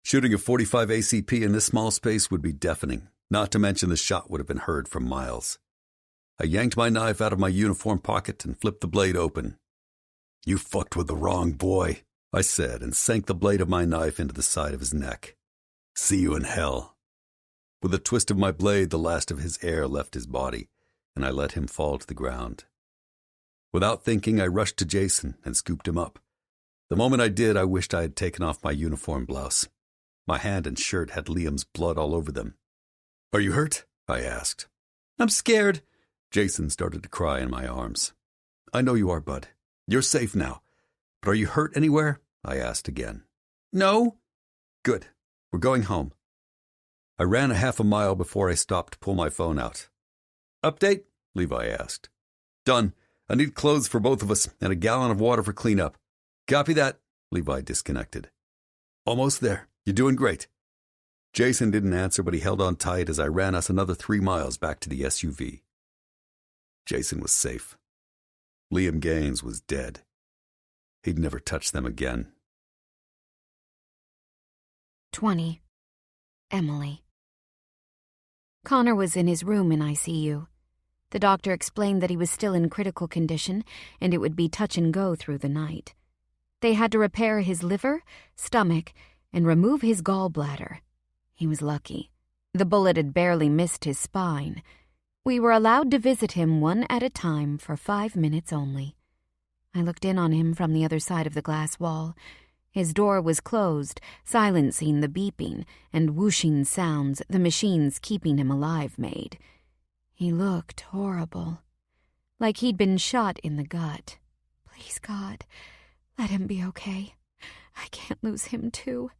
Shooting a .45 ACP in this small space would be deafening, not to mention the shot would have been heard for miles. I yanked my knife out of my uniform pocket and flipped the blade open. "You fucked with the wrong boy," I said, and sank the blade of my knife into the side of his neck. "See you in hell." With a twist of my blade, the last of his air left his body, and I let him fall to the ground. Without thinking, I rushed to Jason and scooped him up. The moment I did, I wished I had taken off my uniform blouse. My hand and shirt had Liam's blood all over them. "Are you hurt?" I asked. "I'm scared." Jason started to cry in my arms. "I know you are, bud. You're safe now. But are you hurt anywhere?" I asked again. "No." "Good. We're going home." I ran a half a mile before I stopped to pull my phone out. "Update?" Levi asked. "Done. I need clothes for both of us and a gallon of water for cleanup." "Copy that." Levi disconnected. "Almost there. You're doing great." Jason didn't answer, but he held on tight as I ran us another 3 miles back to the SUV. Jason was safe. Liam Gaines was dead. He'd never touch them again. 20. Emily. Connor was in his room in ICU. The doctor explained that he was still in critical condition and it would be touch and go through the night. They had to repair his liver, stomach, and remove his gallbladder. He was lucky. The bullet had barely missed his spine. We were allowed to visit him one at a time for 5 minutes only. I looked in on him from the other side of the glass wall. His door was closed, silencing the beeping and whooshing sounds the machines keeping him alive made. He looked horrible, like he'd been shot in the gut. Please, God, let him be okay. I can't lose him, too.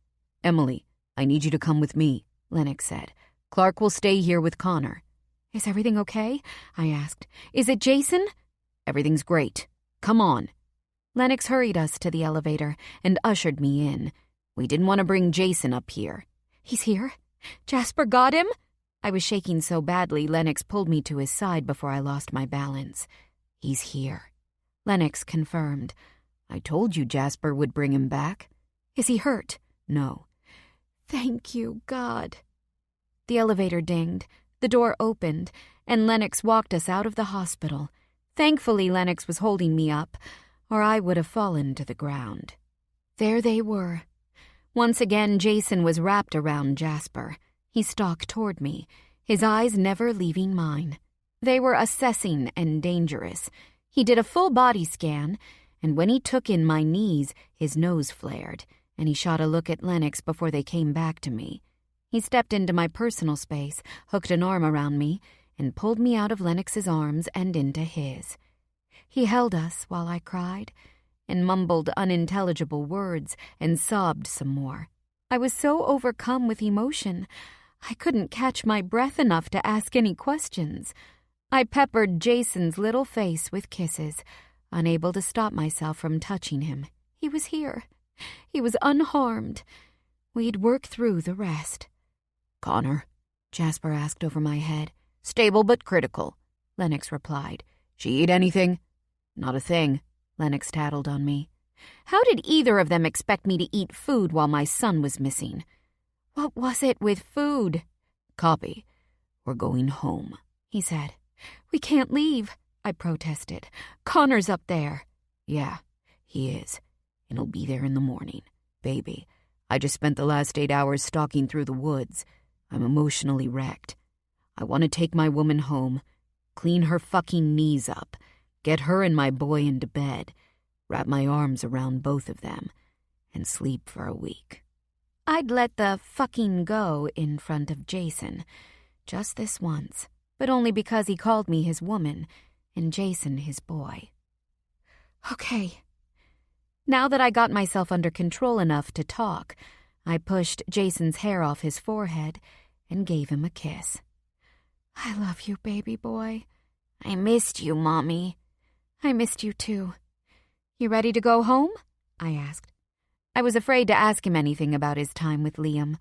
"Emily, I need you to come with me," Lennox said. "Clark will stay here with Connor." Is everything okay? I asked. Is it Jason? "Everything's great. Come on." Lennox hurried us to the elevator and ushered me in. We didn't want to bring Jason up here. He's here? Jasper got him? I was shaking so badly Lennox pulled me to his side before I lost my balance. "He's here," Lennox confirmed. "I told you Jasper would bring him back." Is he hurt? "No." Thank you, God. The elevator dinged, the door opened, and Lennox walked us out of the hospital. Thankfully, Lennox was holding me up, or I would have fallen to the ground. There they were. Once again, Jason was wrapped around Jasper. He stalked toward me, his eyes never leaving mine. They were assessing and dangerous. He did a full body scan, and when he took in my knees, his nose flared, and he shot a look at Lennox before they came back to me. He stepped into my personal space, hooked an arm around me, and pulled me out of Lennox's arms and into his. He held us while I cried, and mumbled unintelligible words and sobbed some more. I was so overcome with emotion, I couldn't catch my breath enough to ask any questions. I peppered Jason's little face with kisses, unable to stop myself from touching him. He was here. He was unharmed. We'd work through the rest. "Connor?" Jasper asked over my head. "Stable but critical," Lennox replied. "She eat anything?" "Not a thing," Lennox tattled on me. How did either of them expect me to eat food while my son was missing? What was it with food? "Copy. We're going home," he said. "We can't leave," I protested. "Connor's up there." "Yeah, he is, and he'll be there in the morning. Baby, I just spent the last 8 hours stalking through the woods. I'm emotionally wrecked. I want to take my woman home, clean her fucking knees up, get her and my boy into bed, wrap my arms around both of them, and sleep for a week." I'd let the fucking go in front of Jason, just this once, but only because he called me his woman and Jason his boy. Okay. Now that I got myself under control enough to talk, I pushed Jason's hair off his forehead and gave him a kiss. "I love you, baby boy." I missed you, Mommy. "I missed you too. You ready to go home?" I asked. I was afraid to ask him anything about his time with Liam.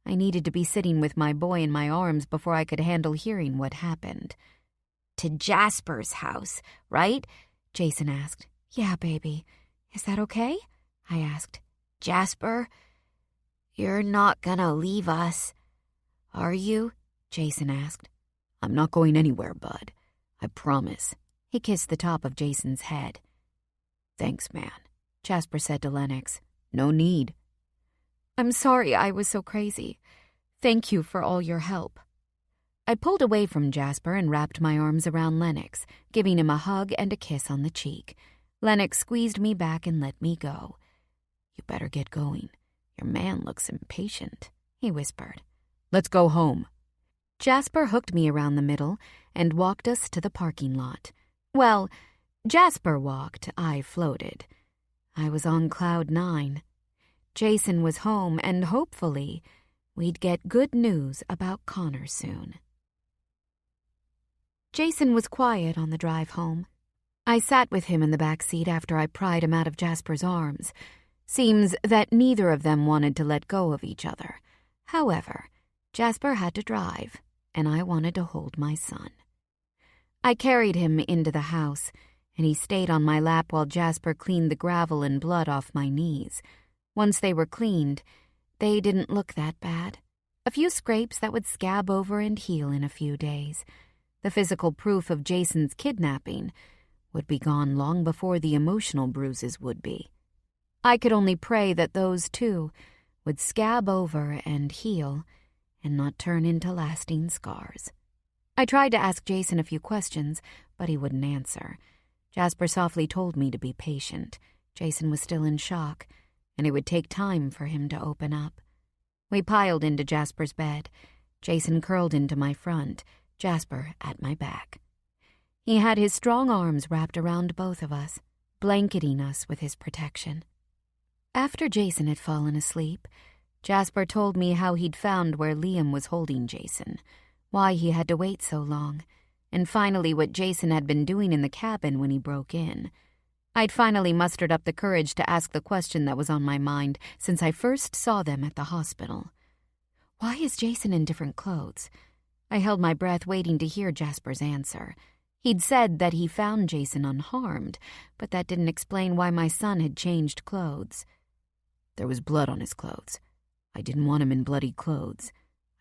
I needed to be sitting with my boy in my arms before I could handle hearing what happened. To Jasper's house, right? Jason asked. "Yeah, baby. Is that okay?" I asked. "Jasper, you're not gonna leave us, are you?" Jason asked. "I'm not going anywhere, bud. I promise." He kissed the top of Jason's head. "Thanks, man," Jasper said to Lennox. "No need." "I'm sorry I was so crazy. Thank you for all your help." I pulled away from Jasper and wrapped my arms around Lennox, giving him a hug and a kiss on the cheek. Lennox squeezed me back and let me go. "You better get going. Your man looks impatient," he whispered. "Let's go home." Jasper hooked me around the middle and walked us to the parking lot. Well, Jasper walked, I floated. I was on cloud 9. Jason was home, and hopefully we'd get good news about Connor soon. Jason was quiet on the drive home. I sat with him in the back seat after I pried him out of Jasper's arms. Seems that neither of them wanted to let go of each other. However, Jasper had to drive, and I wanted to hold my son. I carried him into the house, and he stayed on my lap while Jasper cleaned the gravel and blood off my knees. Once they were cleaned, they didn't look that bad. A few scrapes that would scab over and heal in a few days. The physical proof of Jason's kidnapping would be gone long before the emotional bruises would be. I could only pray that those, too, would scab over and heal and not turn into lasting scars. I tried to ask Jason a few questions, but he wouldn't answer. Jasper softly told me to be patient. Jason was still in shock, and it would take time for him to open up. We piled into Jasper's bed. Jason curled into my front, Jasper at my back. He had his strong arms wrapped around both of us, blanketing us with his protection. After Jason had fallen asleep, Jasper told me how he'd found where Liam was holding Jason, why he had to wait so long, and finally what Jason had been doing in the cabin when he broke in. I'd finally mustered up the courage to ask the question that was on my mind since I first saw them at the hospital. Why is Jason in different clothes? I held my breath waiting to hear Jasper's answer. He'd said that he found Jason unharmed, but that didn't explain why my son had changed clothes. "There was blood on his clothes. I didn't want him in bloody clothes.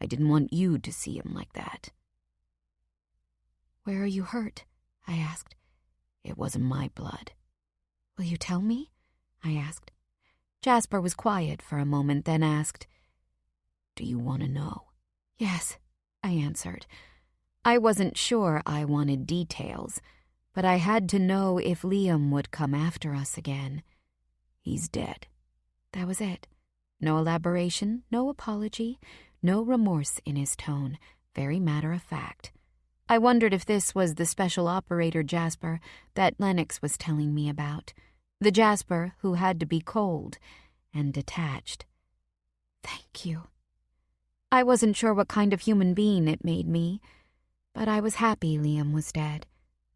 I didn't want you to see him like that." Where are you hurt? I asked. It wasn't my blood. Will you tell me? I asked. Jasper was quiet for a moment, then asked, Do you want to know? Yes, I answered. I wasn't sure I wanted details, but I had to know if Liam would come after us again. He's dead. That was it. No elaboration, no apology, no remorse in his tone, very matter of fact. I wondered if this was the special operator Jasper that Lennox was telling me about, the Jasper who had to be cold and detached. Thank you. I wasn't sure what kind of human being it made me, but I was happy Liam was dead.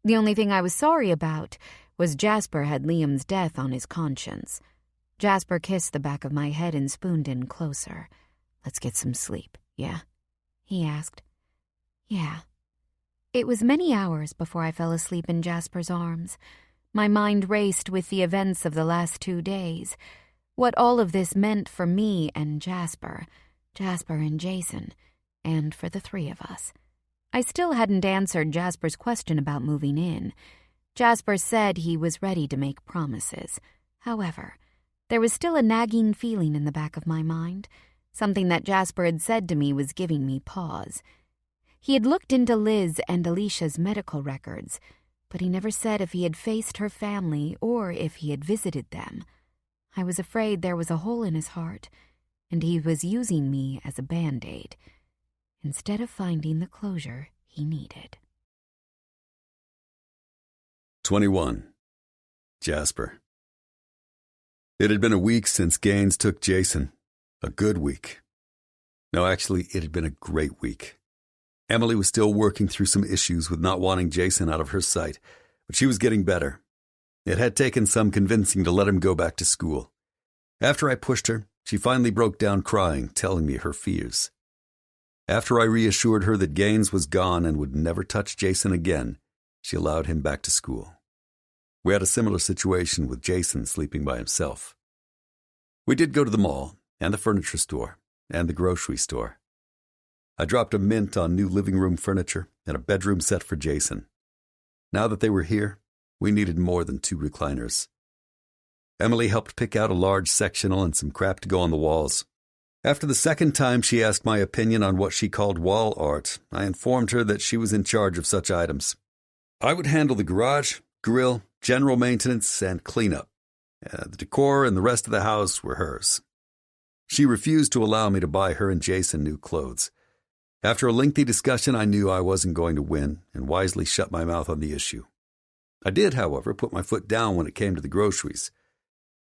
The only thing I was sorry about was Jasper had Liam's death on his conscience. Jasper kissed the back of my head and spooned in closer. Let's get some sleep, yeah? He asked. Yeah. It was many hours before I fell asleep in Jasper's arms. My mind raced with the events of the last 2 days, what all of this meant for me and Jasper and Jason, and for the 3 of us. I still hadn't answered Jasper's question about moving in. Jasper said he was ready to make promises. However, there was still a nagging feeling in the back of my mind. Something that Jasper had said to me was giving me pause. He had looked into Liz and Alicia's medical records, but he never said if he had faced her family or if he had visited them. I was afraid there was a hole in his heart, and he was using me as a Band-Aid, instead of finding the closure he needed. 21. Jasper. It had been a week since Gaines took Jason. A good week. No, actually, it had been a great week. Emily was still working through some issues with not wanting Jason out of her sight, but she was getting better. It had taken some convincing to let him go back to school. After I pushed her, she finally broke down crying, telling me her fears. After I reassured her that Gaines was gone and would never touch Jason again, she allowed him back to school. We had a similar situation with Jason sleeping by himself. We did go to the mall, and the furniture store, and the grocery store. I dropped a mint on new living room furniture and a bedroom set for Jason. Now that they were here, we needed more than 2 recliners. Emily helped pick out a large sectional and some crap to go on the walls. After the second time she asked my opinion on what she called wall art, I informed her that she was in charge of such items. I would handle the garage, grill, general maintenance, and cleanup. The decor and the rest of the house were hers. She refused to allow me to buy her and Jason new clothes. After a lengthy discussion, I knew I wasn't going to win and wisely shut my mouth on the issue. I did, however, put my foot down when it came to the groceries.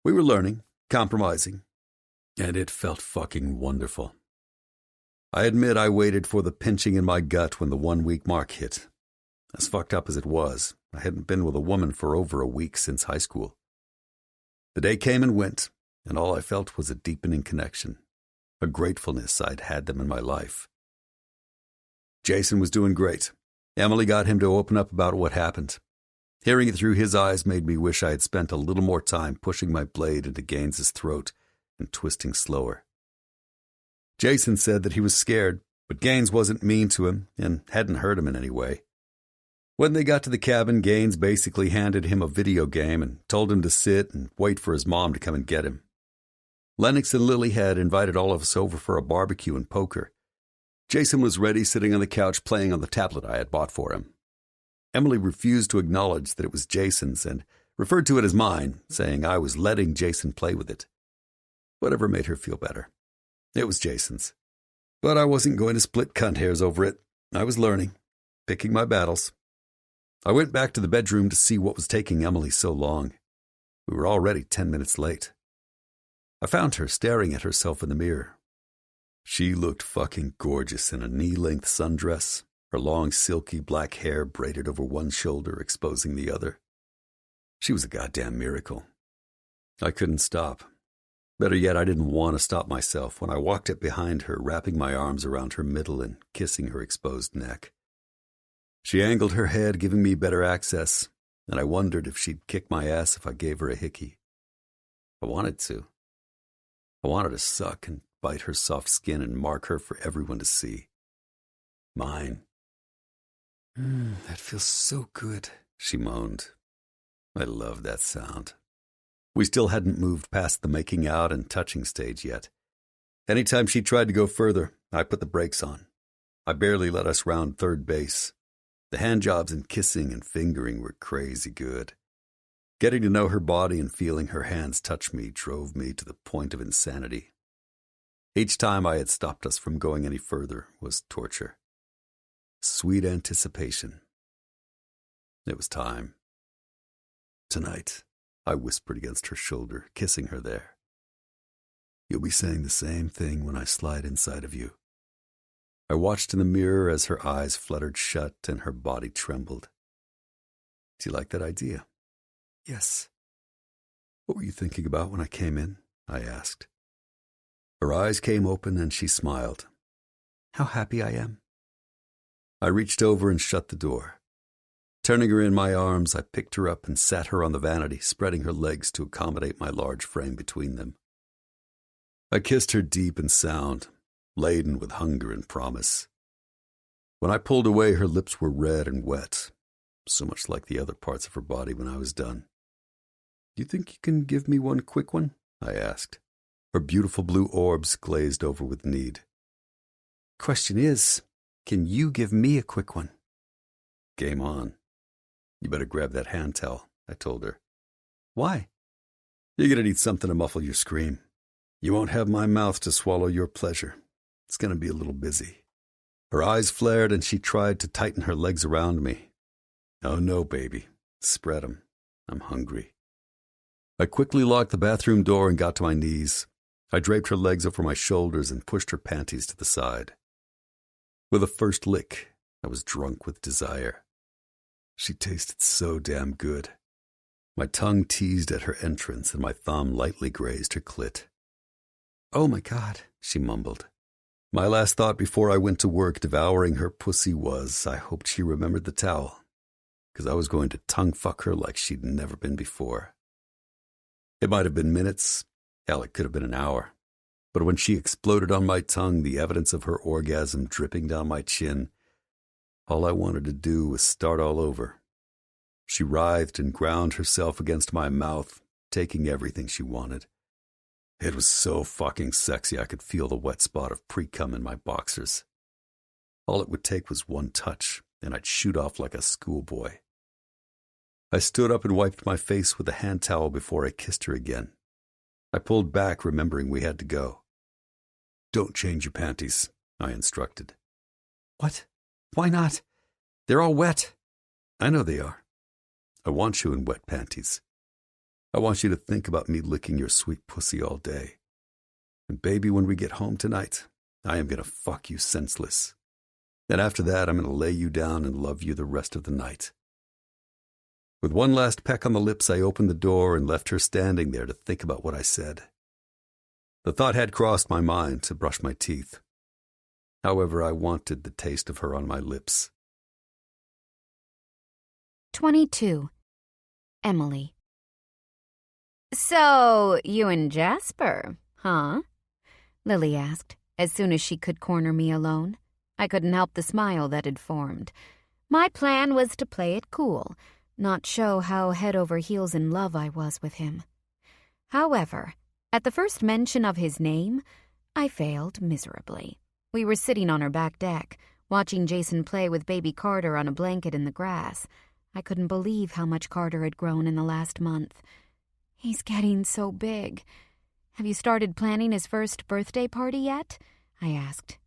We were learning, compromising, and it felt fucking wonderful. I admit I waited for the pinching in my gut when the 1-week mark hit. As fucked up as it was, I hadn't been with a woman for over a week since high school. The day came and went, and all I felt was a deepening connection, a gratefulness I'd had them in my life. Jason was doing great. Emily got him to open up about what happened. Hearing it through his eyes made me wish I had spent a little more time pushing my blade into Gaines's throat and twisting slower. Jason said that he was scared, but Gaines wasn't mean to him and hadn't hurt him in any way. When they got to the cabin, Gaines basically handed him a video game and told him to sit and wait for his mom to come and get him. Lennox and Lily had invited all of us over for a barbecue and poker. Jason was ready, sitting on the couch playing on the tablet I had bought for him. Emily refused to acknowledge that it was Jason's and referred to it as mine, saying I was letting Jason play with it. Whatever made her feel better. It was Jason's. But I wasn't going to split cunt hairs over it. I was learning, picking my battles. I went back to the bedroom to see what was taking Emily so long. We were already 10 minutes late. I found her staring at herself in the mirror. She looked fucking gorgeous in a knee-length sundress, her long silky black hair braided over one shoulder, exposing the other. She was a goddamn miracle. I couldn't stop. Better yet, I didn't want to stop myself when I walked up behind her, wrapping my arms around her middle and kissing her exposed neck. She angled her head, giving me better access, and I wondered if she'd kick my ass if I gave her a hickey. I wanted to. I wanted to suck and bite her soft skin and mark her for everyone to see. Mine. That feels so good, she moaned. I love that sound. We still hadn't moved past the making out and touching stage yet. Anytime she tried to go further, I put the brakes on. I barely let us round third base. The handjobs and kissing and fingering were crazy good. Getting to know her body and feeling her hands touch me drove me to the point of insanity. Each time I had stopped us from going any further was torture. Sweet anticipation. It was time. Tonight, I whispered against her shoulder, kissing her there. You'll be saying the same thing when I slide inside of you. I watched in the mirror as her eyes fluttered shut and her body trembled. Do you like that idea? Yes. What were you thinking about when I came in? I asked. Her eyes came open and she smiled. How happy I am. I reached over and shut the door. Turning her in my arms, I picked her up and sat her on the vanity, spreading her legs to accommodate my large frame between them. I kissed her deep and sound, laden with hunger and promise. When I pulled away, her lips were red and wet, so much like the other parts of her body when I was done. Do you think you can give me one quick one? I asked. Her beautiful blue orbs glazed over with need. Question is, can you give me a quick one? Game on. You better grab that hand towel, I told her. Why? You're going to need something to muffle your scream. You won't have my mouth to swallow your pleasure. It's going to be a little busy. Her eyes flared and she tried to tighten her legs around me. Oh no, baby. Spread 'em. I'm hungry. I quickly locked the bathroom door and got to my knees. I draped her legs over my shoulders and pushed her panties to the side. With a first lick, I was drunk with desire. She tasted so damn good. My tongue teased at her entrance and my thumb lightly grazed her clit. Oh my God, she mumbled. My last thought before I went to work devouring her pussy was, I hoped she remembered the towel, because I was going to tongue fuck her like she'd never been before. It might have been minutes, hell, it could have been an hour, but when she exploded on my tongue, the evidence of her orgasm dripping down my chin, all I wanted to do was start all over. She writhed and ground herself against my mouth, taking everything she wanted. It was so fucking sexy I could feel the wet spot of pre-cum in my boxers. All it would take was one touch, and I'd shoot off like a schoolboy. I stood up and wiped my face with a hand towel before I kissed her again. I pulled back, remembering we had to go. Don't change your panties, I instructed. What? Why not? They're all wet. I know they are. I want you in wet panties. I want you to think about me licking your sweet pussy all day. And baby, when we get home tonight, I am going to fuck you senseless. And after that, I'm going to lay you down and love you the rest of the night. With one last peck on the lips, I opened the door and left her standing there to think about what I said. The thought had crossed my mind to brush my teeth. However, I wanted the taste of her on my lips. 22. Emily. So, you and Jasper, huh? Lily asked, as soon as she could corner me alone. I couldn't help the smile that had formed. My plan was to play it cool, not show how head over heels in love I was with him. However, at the first mention of his name, I failed miserably. We were sitting on our back deck, watching Jason play with baby Carter on a blanket in the grass. I couldn't believe how much Carter had grown in the last month. He's getting so big. Have you started planning his first birthday party yet? I asked.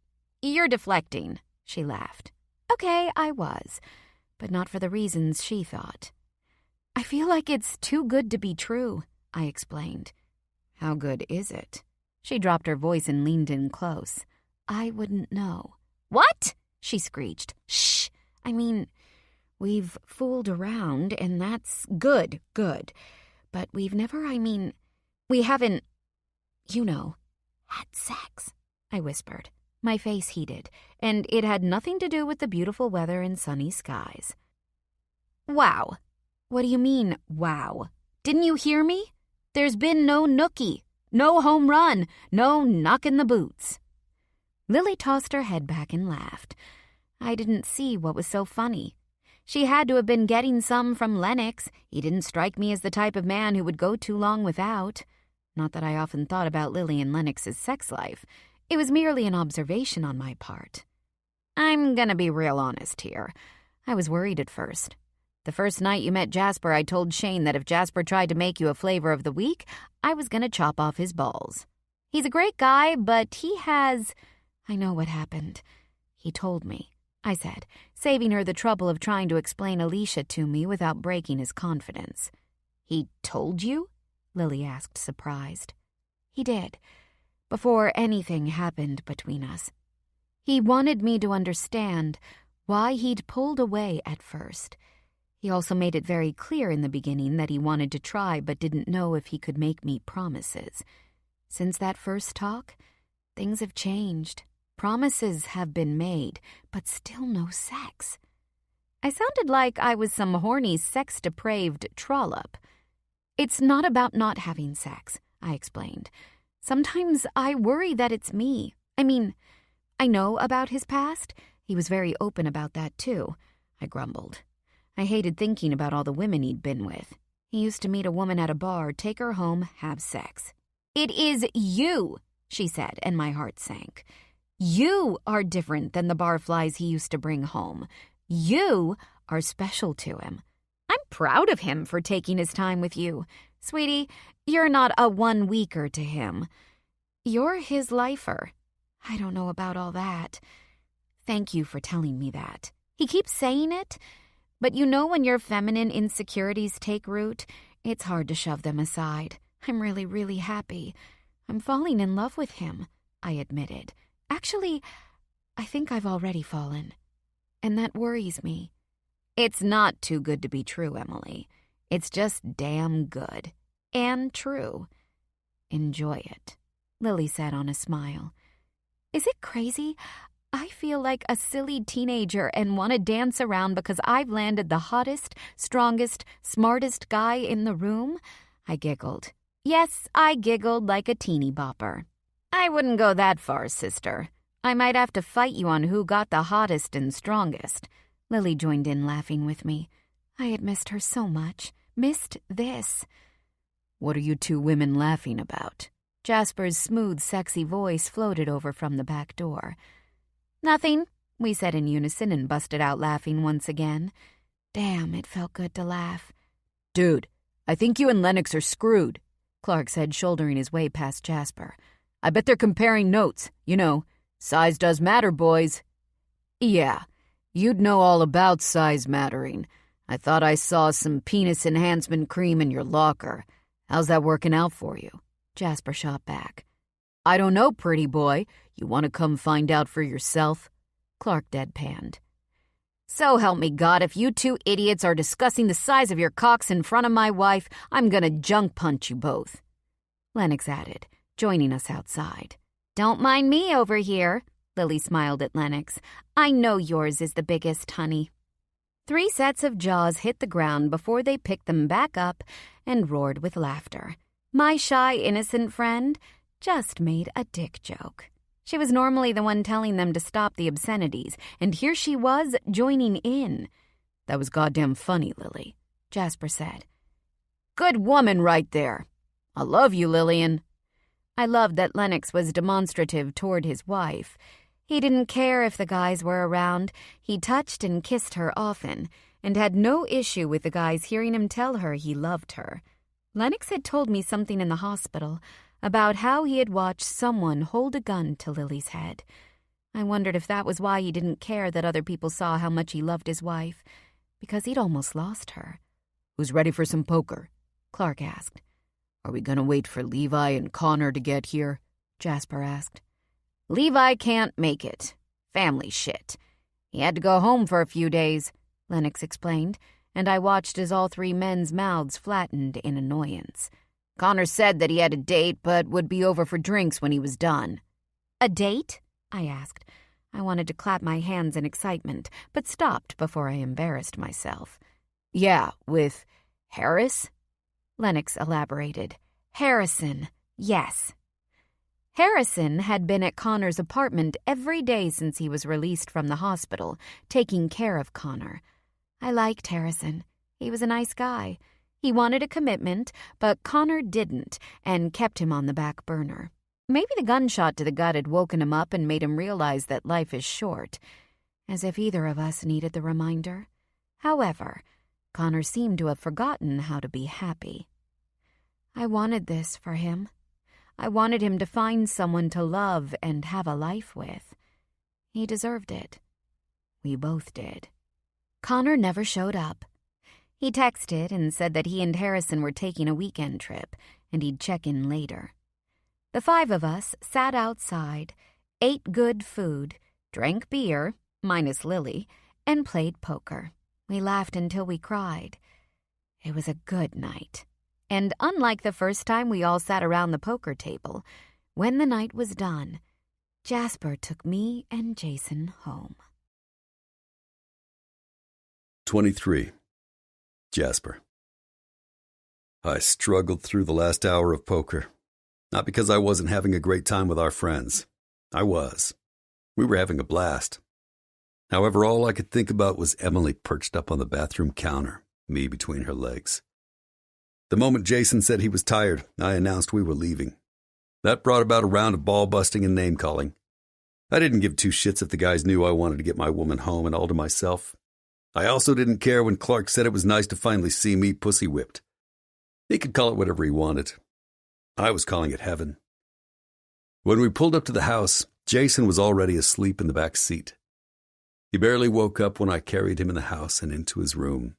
You're deflecting, she laughed. Okay, I was, but not for the reasons she thought. I feel like it's too good to be true, I explained. How good is it? She dropped her voice and leaned in close. I wouldn't know. What? She screeched. Shh! I mean, we've fooled around, and that's good. But we've never, we haven't, had sex, I whispered. My face heated, and it had nothing to do with the beautiful weather and sunny skies. Wow. What do you mean, wow? Didn't you hear me? There's been no nookie, no home run, no knockin' the boots. Lily tossed her head back and laughed. I didn't see what was so funny. She had to have been getting some from Lennox. He didn't strike me as the type of man who would go too long without. Not that I often thought about Lily and Lennox's sex life. It was merely an observation on my part. I'm gonna be real honest here. I was worried at first. The first night you met Jasper, I told Shane that if Jasper tried to make you a flavor of the week, I was gonna chop off his balls. He's a great guy, but he has... I know what happened. He told me, I said, saving her the trouble of trying to explain Alicia to me without breaking his confidence. He told you? Lily asked, surprised. He did, before anything happened between us. He wanted me to understand why he'd pulled away at first. He also made it very clear in the beginning that he wanted to try but didn't know if he could make me promises. Since that first talk, things have changed. Promises have been made, but still no sex. I sounded like I was some horny, sex-depraved trollop. It's not about not having sex, I explained. Sometimes I worry that it's me. I mean, I know about his past. He was very open about that, too, I grumbled. I hated thinking about all the women he'd been with. He used to meet a woman at a bar, take her home, have sex. It is you, she said, and my heart sank. You are different than the barflies he used to bring home. You are special to him. I'm proud of him for taking his time with you. Sweetie, you're not a one-weeker to him. You're his lifer. I don't know about all that. Thank you for telling me that. He keeps saying it, but you know when your feminine insecurities take root, it's hard to shove them aside. I'm really, really happy. I'm falling in love with him, I admitted. Actually, I think I've already fallen. And that worries me. It's not too good to be true, Emily. It's just damn good. And true. Enjoy it, Lily said on a smile. Is it crazy? I feel like a silly teenager and want to dance around because I've landed the hottest, strongest, smartest guy in the room? I giggled. Yes, I giggled like a teeny bopper. I wouldn't go that far, sister. I might have to fight you on who got the hottest and strongest. Lily joined in laughing with me. I had missed her so much. Missed this. What are you two women laughing about? Jasper's smooth, sexy voice floated over from the back door. Nothing, we said in unison and busted out laughing once again. Damn, it felt good to laugh. Dude, I think you and Lennox are screwed, Clark said, shouldering his way past Jasper. I bet they're comparing notes. You know, size does matter, boys. Yeah, you'd know all about size mattering. I thought I saw some penis enhancement cream in your locker. How's that working out for you? Jasper shot back. I don't know, pretty boy. You want to come find out for yourself? Clark deadpanned. So help me God, if you two idiots are discussing the size of your cocks in front of my wife, I'm gonna junk punch you both. Lennox added, joining us outside. Don't mind me over here, Lily smiled at Lennox. I know yours is the biggest, honey. 3 sets of jaws hit the ground before they picked them back up and roared with laughter. My shy, innocent friend just made a dick joke. She was normally the one telling them to stop the obscenities, and here she was joining in. That was goddamn funny, Lily, Jasper said. Good woman right there. I love you, Lillian. I loved that Lennox was demonstrative toward his wife. He didn't care if the guys were around. He touched and kissed her often, and had no issue with the guys hearing him tell her he loved her. Lennox had told me something in the hospital about how he had watched someone hold a gun to Lily's head. I wondered if that was why he didn't care that other people saw how much he loved his wife, because he'd almost lost her. Who's ready for some poker? Clark asked. Are we gonna wait for Levi and Connor to get here? Jasper asked. Levi can't make it. Family shit. He had to go home for a few days, Lennox explained, and I watched as all 3 men's mouths flattened in annoyance. Connor said that he had a date, but would be over for drinks when he was done. A date? I asked. I wanted to clap my hands in excitement, but stopped before I embarrassed myself. Yeah, with Harris? Lennox elaborated. Harrison, yes. Harrison had been at Connor's apartment every day since he was released from the hospital, taking care of Connor. I liked Harrison. He was a nice guy. He wanted a commitment, but Connor didn't and kept him on the back burner. Maybe the gunshot to the gut had woken him up and made him realize that life is short. As if either of us needed the reminder. However, Connor seemed to have forgotten how to be happy. I wanted this for him. I wanted him to find someone to love and have a life with. He deserved it. We both did. Connor never showed up. He texted and said that he and Harrison were taking a weekend trip, and he'd check in later. The 5 of us sat outside, ate good food, drank beer, minus Lily, and played poker. We laughed until we cried. It was a good night. And unlike the first time we all sat around the poker table, when the night was done, Jasper took me and Jason home. 23. Jasper. I struggled through the last hour of poker. Not because I wasn't having a great time with our friends. I was. We were having a blast. However, all I could think about was Emily perched up on the bathroom counter, me between her legs. The moment Jason said he was tired, I announced we were leaving. That brought about a round of ball-busting and name-calling. I didn't give 2 shits if the guys knew I wanted to get my woman home and all to myself. I also didn't care when Clark said it was nice to finally see me pussy-whipped. He could call it whatever he wanted. I was calling it heaven. When we pulled up to the house, Jason was already asleep in the back seat. He barely woke up when I carried him in the house and into his room.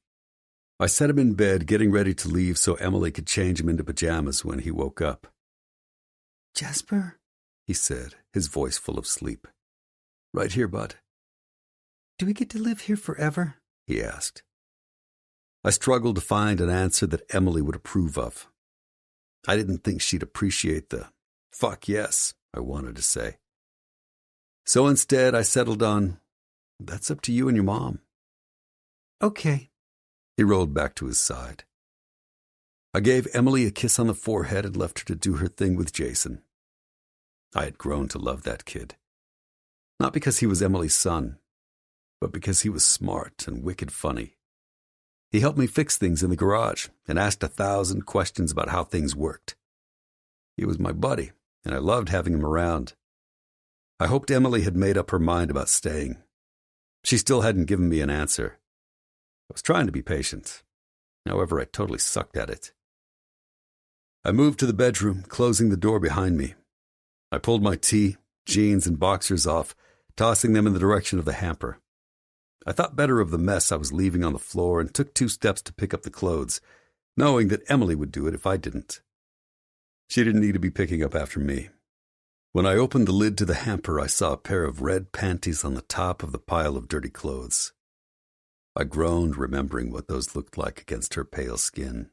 I set him in bed, getting ready to leave so Emily could change him into pajamas when he woke up. "Jasper," he said, his voice full of sleep. "Right here, bud." "Do we get to live here forever?" he asked. I struggled to find an answer that Emily would approve of. I didn't think she'd appreciate the "fuck yes" I wanted to say. So instead, I settled on, "That's up to you and your mom." "Okay." He rolled back to his side. I gave Emily a kiss on the forehead and left her to do her thing with Jason. I had grown to love that kid. Not because he was Emily's son, but because he was smart and wicked funny. He helped me fix things in the garage and asked 1,000 questions about how things worked. He was my buddy, and I loved having him around. I hoped Emily had made up her mind about staying. She still hadn't given me an answer. I was trying to be patient. However, I totally sucked at it. I moved to the bedroom, closing the door behind me. I pulled my tee, jeans, and boxers off, tossing them in the direction of the hamper. I thought better of the mess I was leaving on the floor and took 2 steps to pick up the clothes, knowing that Emily would do it if I didn't. She didn't need to be picking up after me. When I opened the lid to the hamper, I saw a pair of red panties on the top of the pile of dirty clothes. I groaned, remembering what those looked like against her pale skin.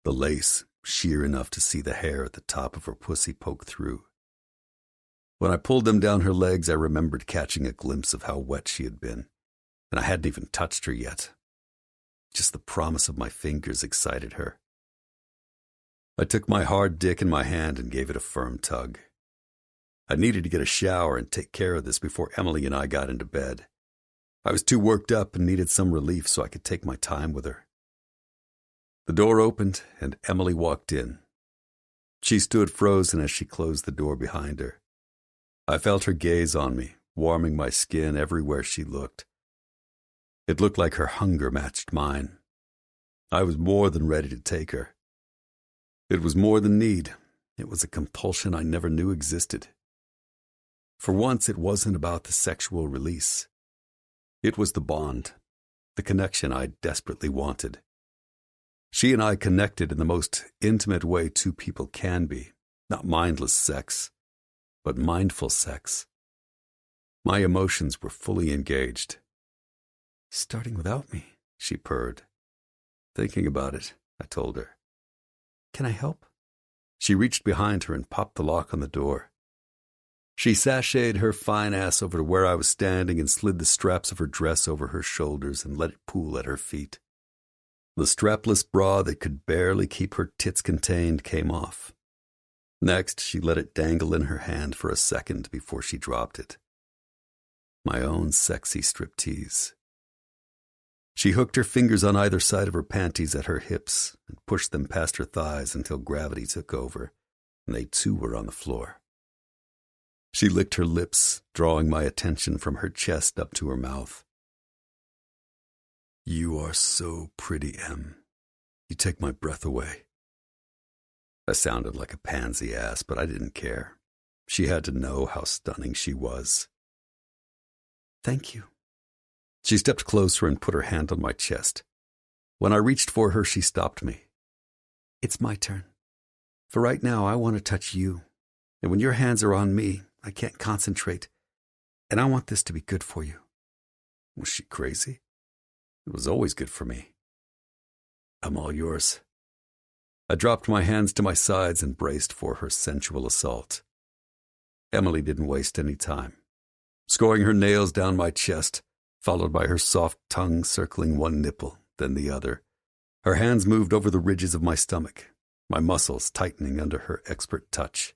The lace, sheer enough to see the hair at the top of her pussy poke through. When I pulled them down her legs, I remembered catching a glimpse of how wet she had been, and I hadn't even touched her yet. Just the promise of my fingers excited her. I took my hard dick in my hand and gave it a firm tug. I needed to get a shower and take care of this before Emily and I got into bed. I was too worked up and needed some relief so I could take my time with her. The door opened and Emily walked in. She stood frozen as she closed the door behind her. I felt her gaze on me, warming my skin everywhere she looked. It looked like her hunger matched mine. I was more than ready to take her. It was more than need. It was a compulsion I never knew existed. For once, it wasn't about the sexual release. It was the bond, the connection I desperately wanted. She and I connected in the most intimate way 2 people can be, not mindless sex, but mindful sex. My emotions were fully engaged. "Starting without me," she purred. "Thinking about it," I told her. "Can I help?" She reached behind her and popped the lock on the door. She sashayed her fine ass over to where I was standing and slid the straps of her dress over her shoulders and let it pool at her feet. The strapless bra that could barely keep her tits contained came off. Next, she let it dangle in her hand for a second before she dropped it. My own sexy striptease. She hooked her fingers on either side of her panties at her hips and pushed them past her thighs until gravity took over, and they too were on the floor. She licked her lips, drawing my attention from her chest up to her mouth. "You are so pretty, Em. You take my breath away." I sounded like a pansy ass, but I didn't care. She had to know how stunning she was. "Thank you." She stepped closer and put her hand on my chest. When I reached for her, she stopped me. "It's my turn. For right now, I want to touch you. And when your hands are on me, I can't concentrate. And I want this to be good for you." Was she crazy? It was always good for me. "I'm all yours." I dropped my hands to my sides and braced for her sensual assault. Emily didn't waste any time. Scoring her nails down my chest, followed by her soft tongue circling one nipple, then the other, her hands moved over the ridges of my stomach, my muscles tightening under her expert touch.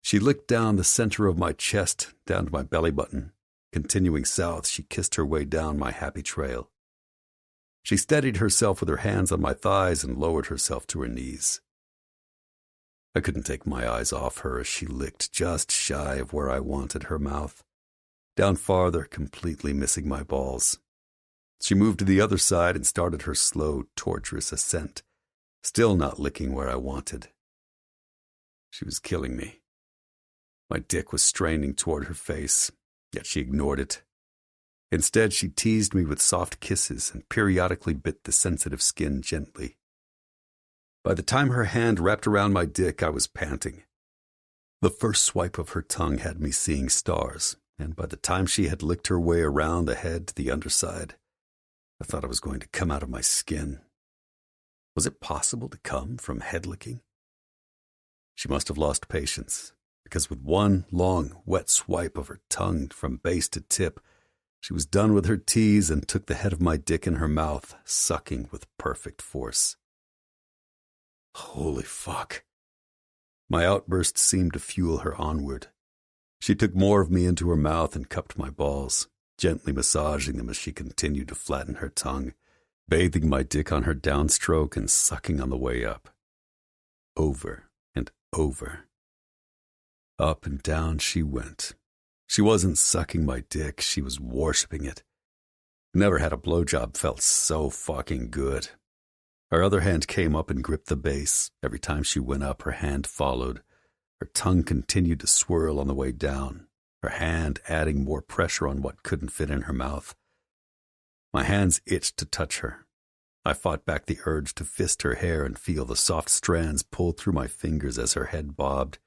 She licked down the center of my chest, down to my belly button. Continuing south, she kissed her way down my happy trail. She steadied herself with her hands on my thighs and lowered herself to her knees. I couldn't take my eyes off her as she licked just shy of where I wanted her mouth, down farther, completely missing my balls. She moved to the other side and started her slow, torturous ascent, still not licking where I wanted. She was killing me. My dick was straining toward her face, yet she ignored it. Instead, she teased me with soft kisses and periodically bit the sensitive skin gently. By the time her hand wrapped around my dick, I was panting. The first swipe of her tongue had me seeing stars, and by the time she had licked her way around the head to the underside, I thought I was going to come out of my skin. Was it possible to come from head licking? She must have lost patience, because with one long, wet swipe of her tongue from base to tip, she was done with her tease and took the head of my dick in her mouth, sucking with perfect force. Holy fuck. My outburst seemed to fuel her onward. She took more of me into her mouth and cupped my balls, gently massaging them as she continued to flatten her tongue, bathing my dick on her downstroke and sucking on the way up. Over and over. Up and down she went. She wasn't sucking my dick, she was worshipping it. Never had a blowjob felt so fucking good. Her other hand came up and gripped the base. Every time she went up, her hand followed. Her tongue continued to swirl on the way down, her hand adding more pressure on what couldn't fit in her mouth. My hands itched to touch her. I fought back the urge to fist her hair and feel the soft strands pull through my fingers as her head bobbed.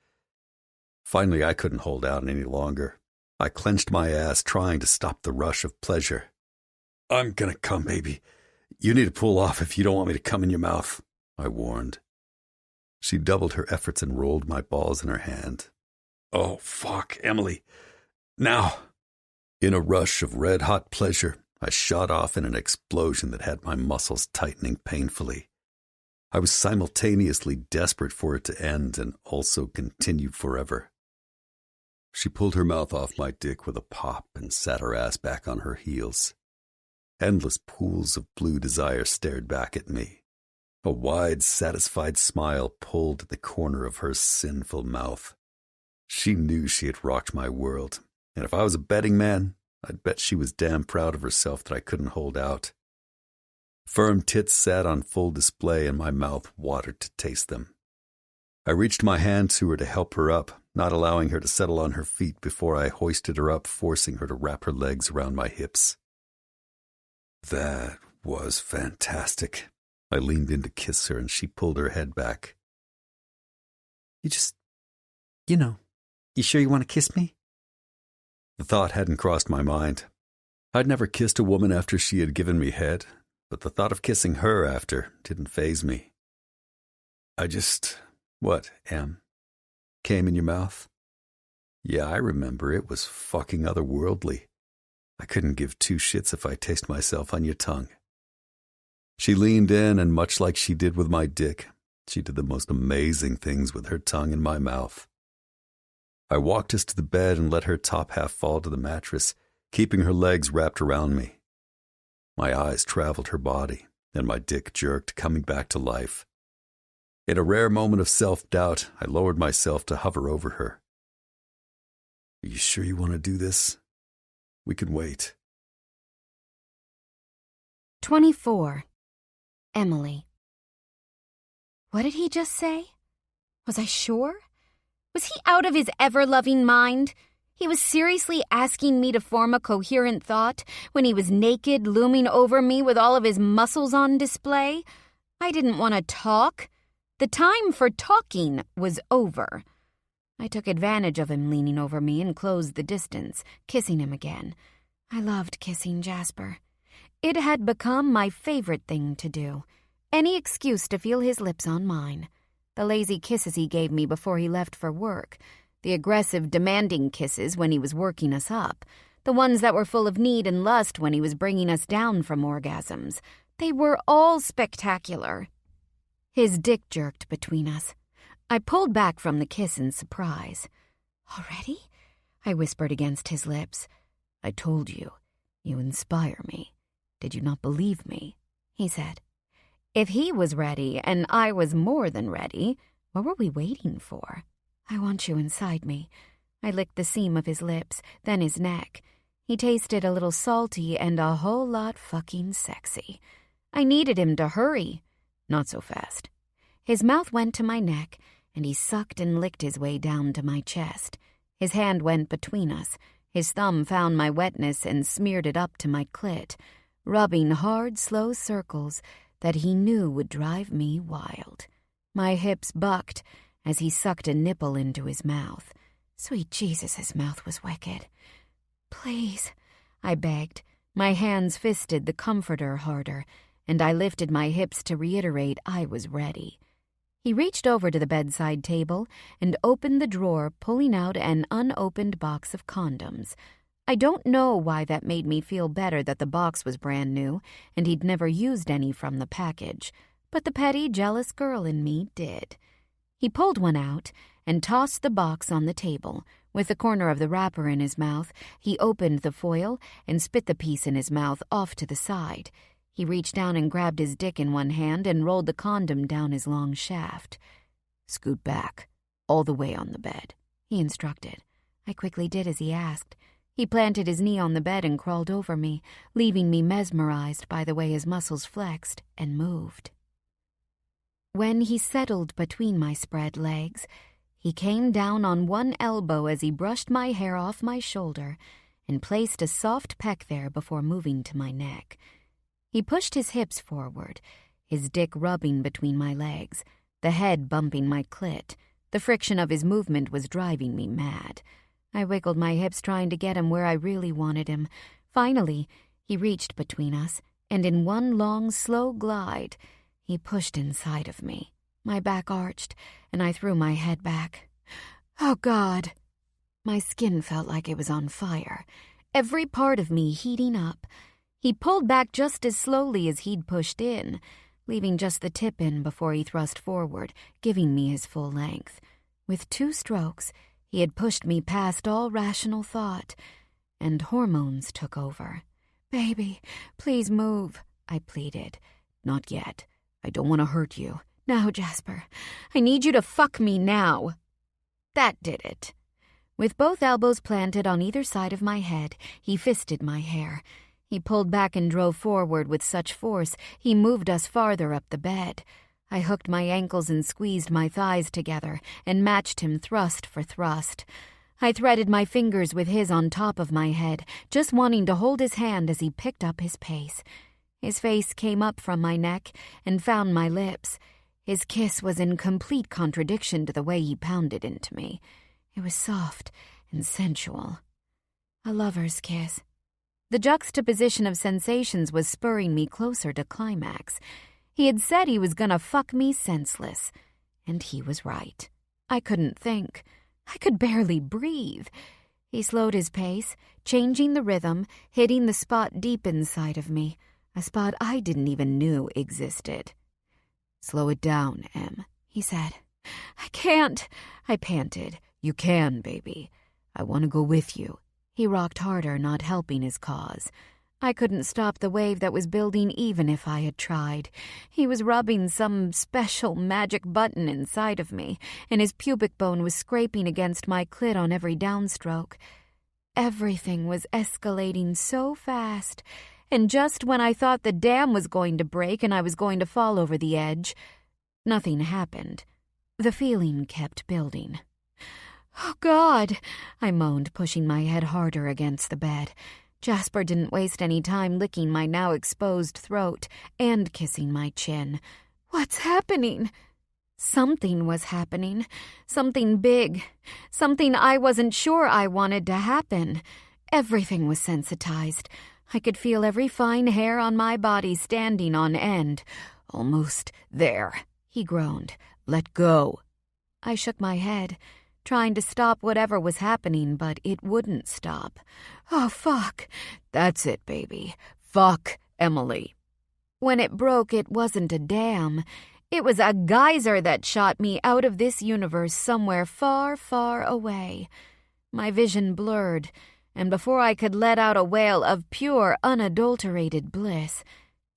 Finally, I couldn't hold out any longer. I clenched my ass, trying to stop the rush of pleasure. "I'm gonna come, baby. You need to pull off if you don't want me to come in your mouth," I warned. She doubled her efforts and rolled my balls in her hand. "Oh, fuck, Emily. Now!" In a rush of red-hot pleasure, I shot off in an explosion that had my muscles tightening painfully. I was simultaneously desperate for it to end and also continue forever. She pulled her mouth off my dick with a pop and sat her ass back on her heels. Endless pools of blue desire stared back at me. A wide, satisfied smile pulled at the corner of her sinful mouth. She knew she had rocked my world, and if I was a betting man, I'd bet she was damn proud of herself that I couldn't hold out. Firm tits sat on full display, and my mouth watered to taste them. I reached my hand to her to help her up, not allowing her to settle on her feet before I hoisted her up, forcing her to wrap her legs around my hips. That was fantastic. I leaned in to kiss her, and she pulled her head back. You sure you want to kiss me?" The thought hadn't crossed my mind. I'd never kissed a woman after she had given me head, but the thought of kissing her after didn't faze me. What, Em? Came in your mouth? Yeah, I remember. It was fucking otherworldly. I couldn't give two shits if I taste myself on your tongue. She leaned in, and much like she did with my dick, she did the most amazing things with her tongue in my mouth. I walked us to the bed and let her top half fall to the mattress, keeping her legs wrapped around me. My eyes traveled her body, and my dick jerked, coming back to life. In a rare moment of self-doubt, I lowered myself to hover over her. Are you sure you want to do this? We can wait. 24. Emily. What did he just say? Was I sure? Was he out of his ever-loving mind? He was seriously asking me to form a coherent thought when he was naked, looming over me with all of his muscles on display. I didn't want to talk. The time for talking was over. I took advantage of him leaning over me and closed the distance, kissing him again. I loved kissing Jasper. It had become my favorite thing to do. Any excuse to feel his lips on mine. The lazy kisses he gave me before he left for work. The aggressive, demanding kisses when he was working us up. The ones that were full of need and lust when he was bringing us down from orgasms. They were all spectacular. His dick jerked between us. I pulled back from the kiss in surprise. Already? I whispered against his lips. I told you. You inspire me. Did you not believe me? He said. If he was ready and I was more than ready, what were we waiting for? I want you inside me. I licked the seam of his lips, then his neck. He tasted a little salty and a whole lot fucking sexy. I needed him to hurry. Not so fast. His mouth went to my neck, and he sucked and licked his way down to my chest. His hand went between us. His thumb found my wetness and smeared it up to my clit, rubbing hard, slow circles that he knew would drive me wild. My hips bucked as he sucked a nipple into his mouth. Sweet Jesus, his mouth was wicked. Please, I begged. My hands fisted the comforter harder, and I lifted my hips to reiterate I was ready. He reached over to the bedside table and opened the drawer, pulling out an unopened box of condoms. I don't know why that made me feel better that the box was brand new and he'd never used any from the package, but the petty, jealous girl in me did. He pulled one out and tossed the box on the table. With the corner of the wrapper in his mouth, he opened the foil and spit the piece in his mouth off to the side. He reached down and grabbed his dick in one hand and rolled the condom down his long shaft. Scoot back, all the way on the bed, he instructed. I quickly did as he asked. He planted his knee on the bed and crawled over me, leaving me mesmerized by the way his muscles flexed and moved. When he settled between my spread legs, he came down on one elbow as he brushed my hair off my shoulder and placed a soft peck there before moving to my neck. He pushed his hips forward, his dick rubbing between my legs, the head bumping my clit. The friction of his movement was driving me mad. I wiggled my hips trying to get him where I really wanted him. Finally, he reached between us, and in one long, slow glide, he pushed inside of me. My back arched, and I threw my head back. Oh, God! My skin felt like it was on fire, every part of me heating up. He pulled back just as slowly as he'd pushed in, leaving just the tip in before he thrust forward, giving me his full length. With 2 strokes, he had pushed me past all rational thought, and hormones took over. Baby, please move, I pleaded. Not yet. I don't want to hurt you. Now, Jasper, I need you to fuck me now. That did it. With both elbows planted on either side of my head, he fisted my hair. He pulled back and drove forward with such force, he moved us farther up the bed. I hooked my ankles and squeezed my thighs together and matched him thrust for thrust. I threaded my fingers with his on top of my head, just wanting to hold his hand as he picked up his pace. His face came up from my neck and found my lips. His kiss was in complete contradiction to the way he pounded into me. It was soft and sensual. A lover's kiss. The juxtaposition of sensations was spurring me closer to climax. He had said he was gonna fuck me senseless, and he was right. I couldn't think. I could barely breathe. He slowed his pace, changing the rhythm, hitting the spot deep inside of me, a spot I didn't even know existed. Slow it down, Em, he said. I can't, I panted. You can, baby. I want to go with you. He rocked harder, not helping his cause. I couldn't stop the wave that was building even if I had tried. He was rubbing some special magic button inside of me, and his pubic bone was scraping against my clit on every downstroke. Everything was escalating so fast, and just when I thought the dam was going to break and I was going to fall over the edge, nothing happened. The feeling kept building. "Oh, God," I moaned, pushing my head harder against the bed. Jasper didn't waste any time licking my now exposed throat and kissing my chin. "What's happening?" Something was happening. Something big. Something I wasn't sure I wanted to happen. Everything was sensitized. I could feel every fine hair on my body standing on end. "Almost there," he groaned. "Let go." I shook my head, trying to stop whatever was happening, but it wouldn't stop. "Oh, fuck." "That's it, baby. Fuck Emily." When it broke, it wasn't a dam. It was a geyser that shot me out of this universe somewhere far, far away. My vision blurred, and before I could let out a wail of pure, unadulterated bliss,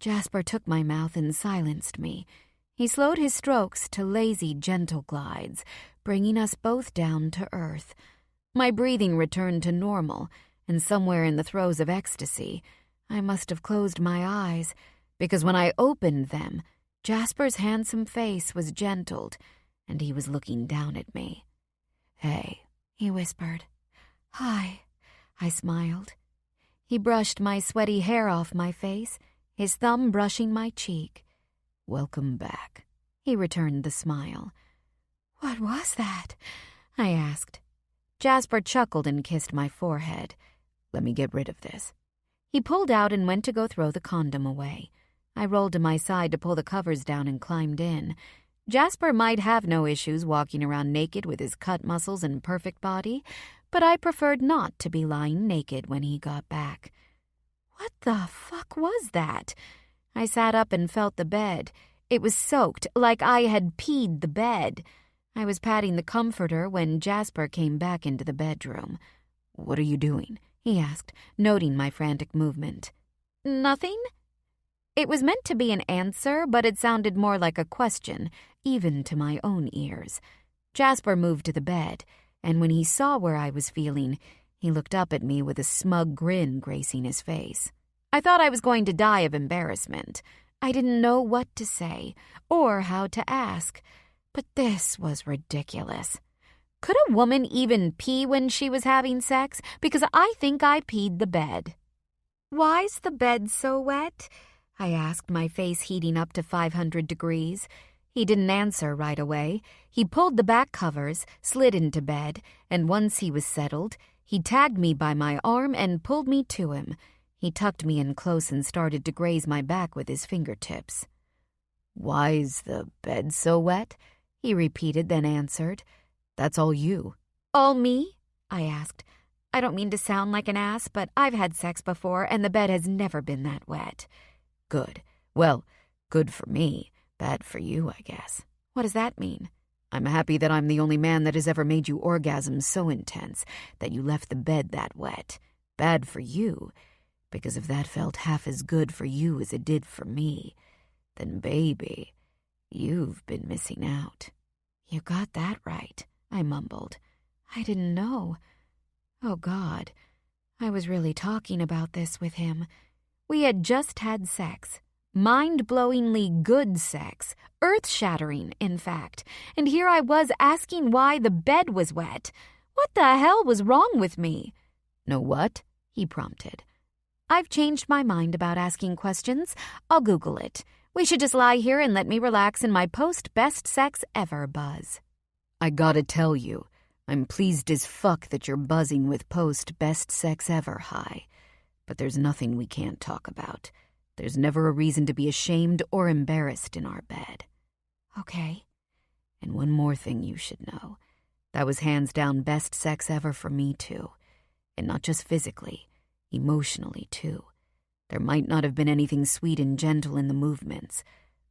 Jasper took my mouth and silenced me. He slowed his strokes to lazy, gentle glides, bringing us both down to earth. My breathing returned to normal, and somewhere in the throes of ecstasy, I must have closed my eyes, because when I opened them, Jasper's handsome face was gentled, and he was looking down at me. "Hey," he whispered. "Hi," I smiled. He brushed my sweaty hair off my face, his thumb brushing my cheek. "Welcome back." He returned the smile. "What was that?" I asked. Jasper chuckled and kissed my forehead. "Let me get rid of this." He pulled out and went to go throw the condom away. I rolled to my side to pull the covers down and climbed in. Jasper might have no issues walking around naked with his cut muscles and perfect body, but I preferred not to be lying naked when he got back. What the fuck was that? I sat up and felt the bed. It was soaked, like I had peed the bed. I was patting the comforter when Jasper came back into the bedroom. "What are you doing?" he asked, noting my frantic movement. "Nothing?" It was meant to be an answer, but it sounded more like a question, even to my own ears. Jasper moved to the bed, and when he saw where I was feeling, he looked up at me with a smug grin gracing his face. I thought I was going to die of embarrassment. I didn't know what to say, or how to ask. But this was ridiculous. Could a woman even pee when she was having sex? Because I think I peed the bed. "Why's the bed so wet?" I asked, my face heating up to 500 degrees. He didn't answer right away. He pulled the back covers, slid into bed, and once he was settled, he tagged me by my arm and pulled me to him. He tucked me in close and started to graze my back with his fingertips. "Why's the bed so wet?" he repeated, then answered. "That's all you." "All me?" I asked. I don't mean to sound like an ass, but I've had sex before, and the bed has never been that wet. "Good. Well, good for me. Bad for you, I guess." "What does that mean?" "I'm happy that I'm the only man that has ever made you orgasm so intense that you left the bed that wet. Bad for you, because if that felt half as good for you as it did for me, then baby, you've been missing out." "You got that right," I mumbled. I didn't know. Oh, God. I was really talking about this with him. We had just had sex. Mind-blowingly good sex. Earth-shattering, in fact. And here I was asking why the bed was wet. What the hell was wrong with me? "Know what?" he prompted. "I've changed my mind about asking questions. I'll Google it. We should just lie here and let me relax in my post-best sex ever buzz." "I gotta tell you, I'm pleased as fuck that you're buzzing with post-best sex ever high. But there's nothing we can't talk about. There's never a reason to be ashamed or embarrassed in our bed." "Okay." "And one more thing you should know. That was hands down best sex ever for me, too. And not just physically, emotionally, too. There might not have been anything sweet and gentle in the movements,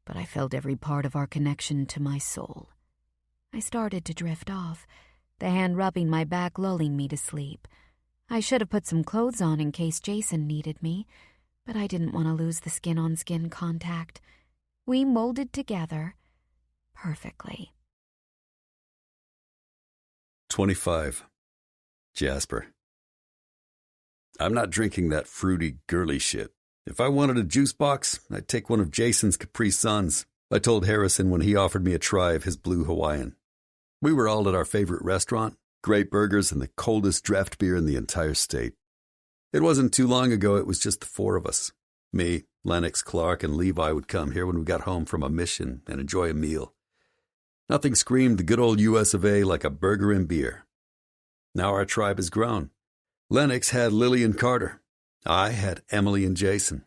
but I felt every part of our connection to my soul." I started to drift off, the hand rubbing my back, lulling me to sleep. I should have put some clothes on in case Jason needed me. but I didn't want to lose the skin-on-skin contact. We molded together perfectly. 25. Jasper. I'm not drinking that fruity, girly shit. If I wanted a juice box, I'd take one of Jason's Capri Suns. I told Harrison when he offered me a try of his Blue Hawaiian. We were all at our favorite restaurant, great burgers and the coldest draft beer in the entire state. It wasn't too long ago it was just the four of us. Me, Lennox, Clark, and Levi would come here when we got home from a mission and enjoy a meal. Nothing screamed the good old US of A like a burger and beer. Now our tribe has grown. Lennox had Lily and Carter. I had Emily and Jason.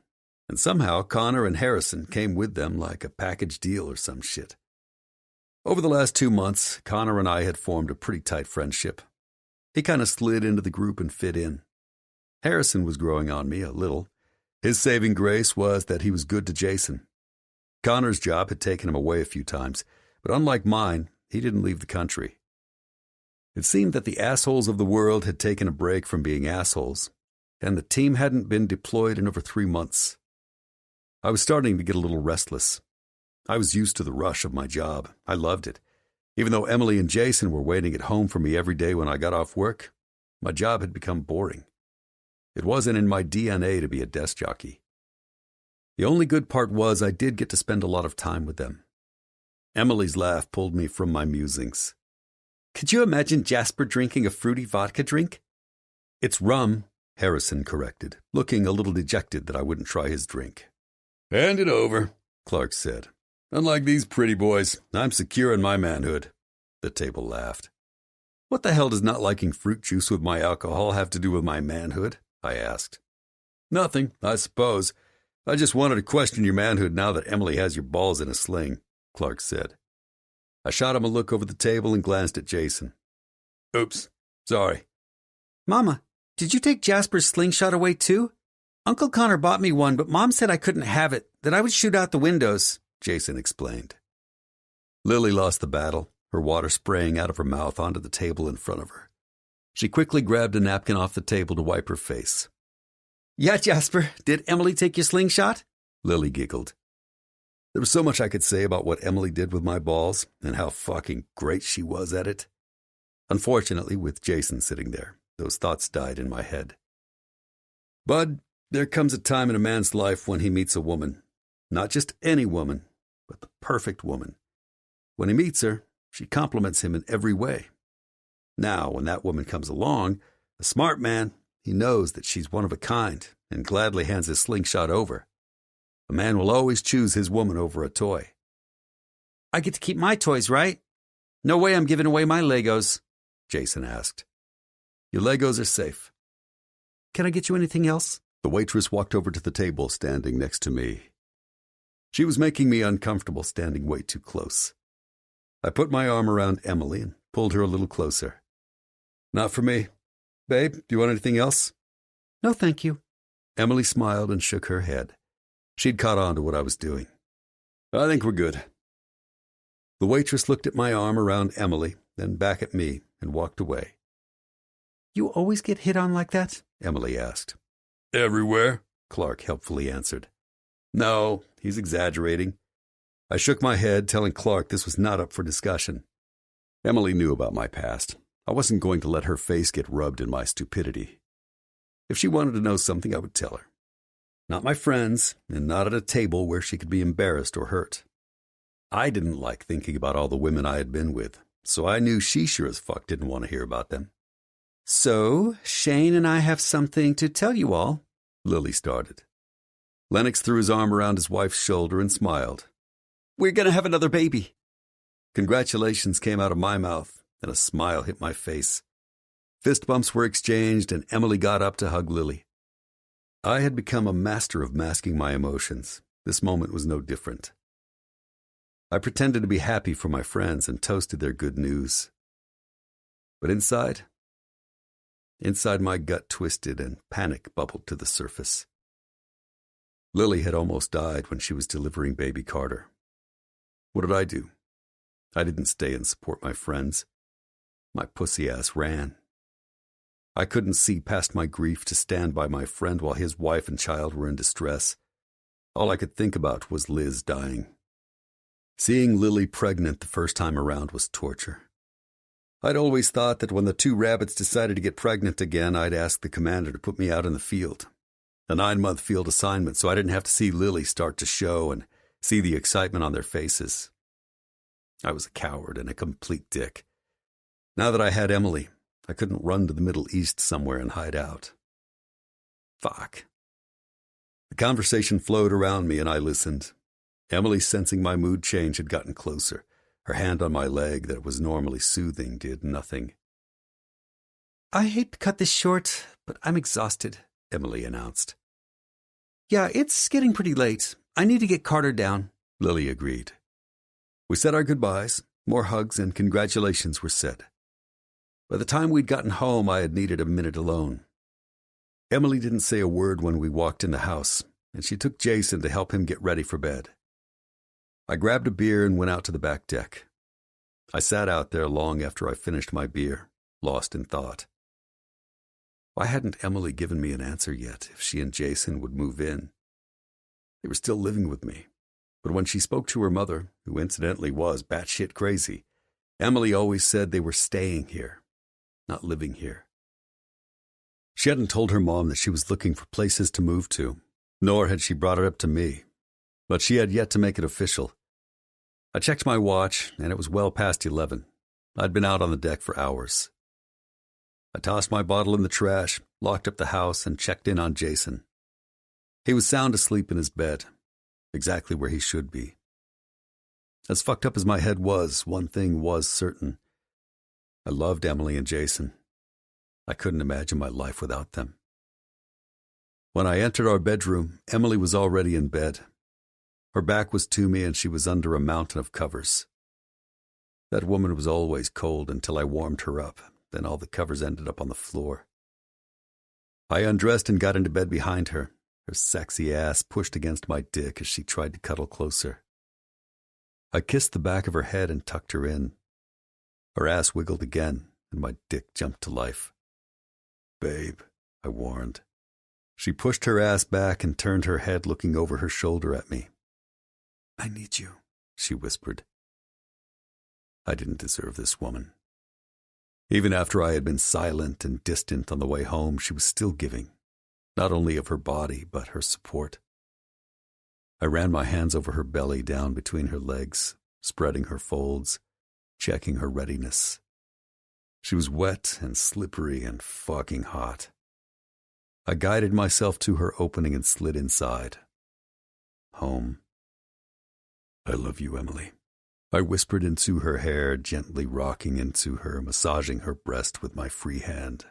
And somehow Connor and Harrison came with them like a package deal or some shit. Over the last 2 months, Connor and I had formed a pretty tight friendship. He kind of slid into the group and fit in. Harrison was growing on me a little. His saving grace was that he was good to Jason. Connor's job had taken him away a few times, but unlike mine, he didn't leave the country. It seemed that the assholes of the world had taken a break from being assholes, and the team hadn't been deployed in over 3 months. I was starting to get a little restless. I was used to the rush of my job. I loved it. Even though Emily and Jason were waiting at home for me every day when I got off work, my job had become boring. It wasn't in my DNA to be a desk jockey. The only good part was I did get to spend a lot of time with them. Emily's laugh pulled me from my musings. Could you imagine Jasper drinking a fruity vodka drink? It's rum, Harrison corrected, looking a little dejected that I wouldn't try his drink. Hand it over, Clark said. Unlike these pretty boys, I'm secure in my manhood. The table laughed. What the hell does not liking fruit juice with my alcohol have to do with my manhood? I asked. Nothing, I suppose. I just wanted to question your manhood now that Emily has your balls in a sling, Clark said. I shot him a look over the table and glanced at Jason. Oops, sorry. Mama, did you take Jasper's slingshot away too? Uncle Connor bought me one, but Mom said I couldn't have it, that I would shoot out the windows, Jason explained. Lily lost the battle, her water spraying out of her mouth onto the table in front of her. She quickly grabbed a napkin off the table to wipe her face. Yeah, Jasper, did Emily take your slingshot? Lily giggled. There was so much I could say about what Emily did with my balls and how fucking great she was at it. Unfortunately, with Jason sitting there, those thoughts died in my head. Bud, there comes a time in a man's life when he meets a woman. Not just any woman, but the perfect woman. When he meets her, she compliments him in every way. Now, when that woman comes along, a smart man, he knows that she's one of a kind and gladly hands his slingshot over. A man will always choose his woman over a toy. I get to keep my toys, right? No way I'm giving away my Legos, Jason asked. Your Legos are safe. Can I get you anything else? The waitress walked over to the table standing next to me. She was making me uncomfortable standing way too close. I put my arm around Emily and pulled her a little closer. Not for me. Babe, do you want anything else? No, thank you. Emily smiled and shook her head. She'd caught on to what I was doing. I think we're good. The waitress looked at my arm around Emily, then back at me, and walked away. You always get hit on like that? Emily asked. Everywhere, Clark helpfully answered. No, he's exaggerating. I shook my head, telling Clark this was not up for discussion. Emily knew about my past. I wasn't going to let her face get rubbed in my stupidity. If she wanted to know something, I would tell her. Not my friends, and not at a table where she could be embarrassed or hurt. I didn't like thinking about all the women I had been with, so I knew she sure as fuck didn't want to hear about them. So, Shane and I have something to tell you all, Lily started. Lennox threw his arm around his wife's shoulder and smiled. We're going to have another baby. Congratulations came out of my mouth, and a smile hit my face. Fist bumps were exchanged, and Emily got up to hug Lily. I had become a master of masking my emotions. This moment was no different. I pretended to be happy for my friends and toasted their good news. But inside my gut twisted and panic bubbled to the surface. Lily had almost died when she was delivering baby Carter. What did I do? I didn't stay and support my friends. My pussy ass ran. I couldn't see past my grief to stand by my friend while his wife and child were in distress. All I could think about was Liz dying. Seeing Lily pregnant the first time around was torture. I'd always thought that when the 2 rabbits decided to get pregnant again, I'd ask the commander to put me out in the field. A 9-month field assignment, so I didn't have to see Lily start to show and see the excitement on their faces. I was a coward and a complete dick. Now that I had Emily, I couldn't run to the Middle East somewhere and hide out. Fuck. The conversation flowed around me and I listened. Emily, sensing my mood change, had gotten closer. Her hand on my leg that was normally soothing did nothing. I hate to cut this short, but I'm exhausted, Emily announced. Yeah, it's getting pretty late. I need to get Carter down, Lily agreed. We said our goodbyes, more hugs and congratulations were said. By the time we'd gotten home, I had needed a minute alone. Emily didn't say a word when we walked in the house, and she took Jason to help him get ready for bed. I grabbed a beer and went out to the back deck. I sat out there long after I finished my beer, lost in thought. Why hadn't Emily given me an answer yet if she and Jason would move in? They were still living with me, but when she spoke to her mother, who incidentally was batshit crazy, Emily always said they were staying here, not living here. She hadn't told her mom that she was looking for places to move to, nor had she brought it up to me, but she had yet to make it official. I checked my watch, and it was well past 11. I'd been out on the deck for hours. I tossed my bottle in the trash, locked up the house, and checked in on Jason. He was sound asleep in his bed, exactly where he should be. As fucked up as my head was, one thing was certain. I loved Emily and Jason. I couldn't imagine my life without them. When I entered our bedroom, Emily was already in bed. Her back was to me and she was under a mountain of covers. That woman was always cold until I warmed her up, then all the covers ended up on the floor. I undressed and got into bed behind her, her sexy ass pushed against my dick as she tried to cuddle closer. I kissed the back of her head and tucked her in. Her ass wiggled again, and my dick jumped to life. "Babe," I warned. She pushed her ass back and turned her head looking over her shoulder at me. "I need you," she whispered. I didn't deserve this woman. Even after I had been silent and distant on the way home, she was still giving, not only of her body, but her support. I ran my hands over her belly down between her legs, spreading her folds, checking her readiness. She was wet and slippery and fucking hot. I guided myself to her opening and slid inside. Home. "I love you, Emily," I whispered into her hair, gently rocking into her, massaging her breast with my free hand.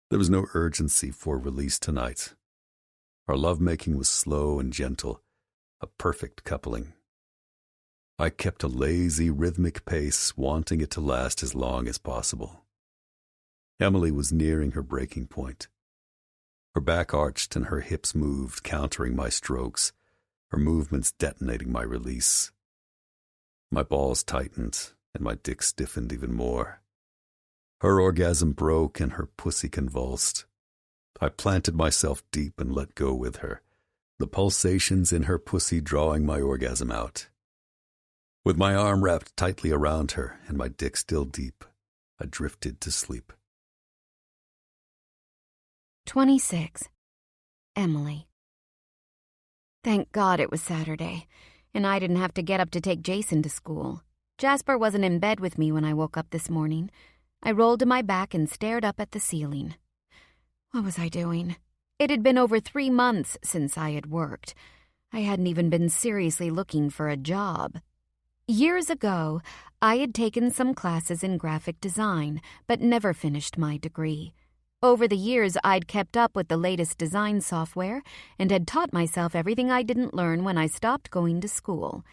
There was no urgency for release tonight. Our lovemaking was slow and gentle, a perfect coupling. I kept a lazy, rhythmic pace, wanting it to last as long as possible. Emily was nearing her breaking point. Her back arched and her hips moved, countering my strokes, her movements detonating my release. My balls tightened, and my dick stiffened even more. Her orgasm broke and her pussy convulsed. I planted myself deep and let go with her, the pulsations in her pussy drawing my orgasm out. With my arm wrapped tightly around her and my dick still deep, I drifted to sleep. 26. Emily. Thank God it was Saturday, and I didn't have to get up to take Jason to school. Jasper wasn't in bed with me when I woke up this morning. I rolled to my back and stared up at the ceiling. What was I doing? It had been over 3 months since I had worked. I hadn't even been seriously looking for a job. Years ago, I had taken some classes in graphic design, but never finished my degree. Over the years, I'd kept up with the latest design software and had taught myself everything I didn't learn when I stopped going to school.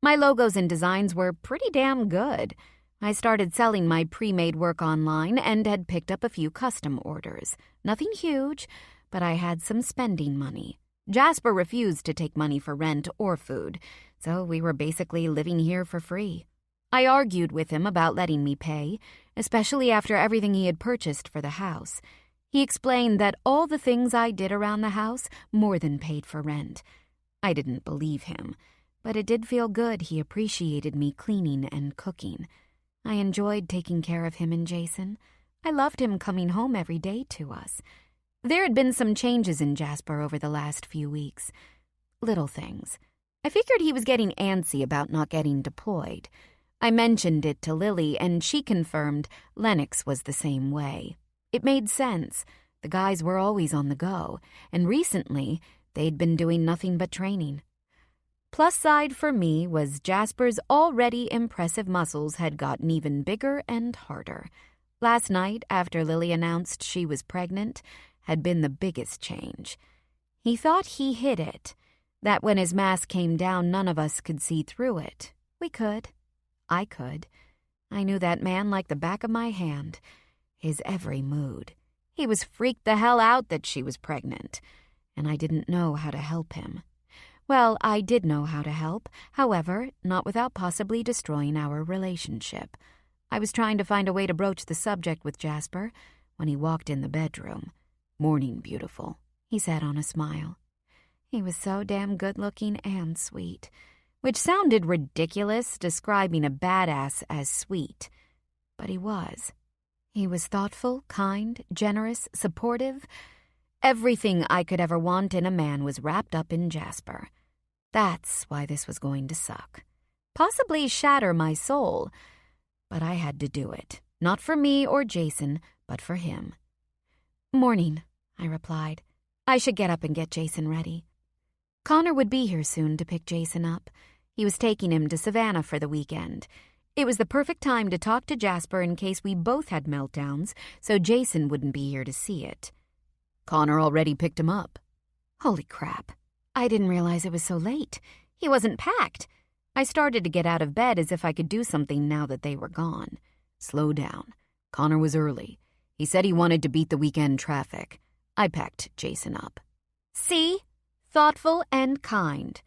My logos and designs were pretty damn good. I started selling my pre-made work online and had picked up a few custom orders. Nothing huge, but I had some spending money. Jasper refused to take money for rent or food, so we were basically living here for free. I argued with him about letting me pay, especially after everything he had purchased for the house. He explained that all the things I did around the house more than paid for rent. I didn't believe him, but it did feel good he appreciated me cleaning and cooking. I enjoyed taking care of him and Jason. I loved him coming home every day to us. There had been some changes in Jasper over the last few weeks. Little things. I figured he was getting antsy about not getting deployed. I mentioned it to Lily, and she confirmed Lennox was the same way. It made sense. The guys were always on the go, and recently they'd been doing nothing but training. Plus side for me was Jasper's already impressive muscles had gotten even bigger and harder. Last night, after Lily announced she was pregnant, had been the biggest change. He thought he hid it, that when his mask came down none of us could see through it. We could. I could. I knew that man like the back of my hand. His every mood. He was freaked the hell out that she was pregnant, and I didn't know how to help him. Well, I did know how to help, however, not without possibly destroying our relationship. I was trying to find a way to broach the subject with Jasper when he walked in the bedroom. "Morning, beautiful," he said on a smile. He was so damn good-looking and sweet, which sounded ridiculous describing a badass as sweet. But he was. He was thoughtful, kind, generous, supportive. Everything I could ever want in a man was wrapped up in Jasper. That's why this was going to suck. Possibly shatter my soul. But I had to do it. Not for me or Jason, but for him. "Morning," I replied. "I should get up and get Jason ready." Connor would be here soon to pick Jason up. He was taking him to Savannah for the weekend. It was the perfect time to talk to Jasper in case we both had meltdowns, so Jason wouldn't be here to see it. "Connor already picked him up." Holy crap. I didn't realize it was so late. He wasn't packed. I started to get out of bed as if I could do something now that they were gone. "Slow down. Connor was early. He said he wanted to beat the weekend traffic. I packed Jason up." See? Thoughtful and kind.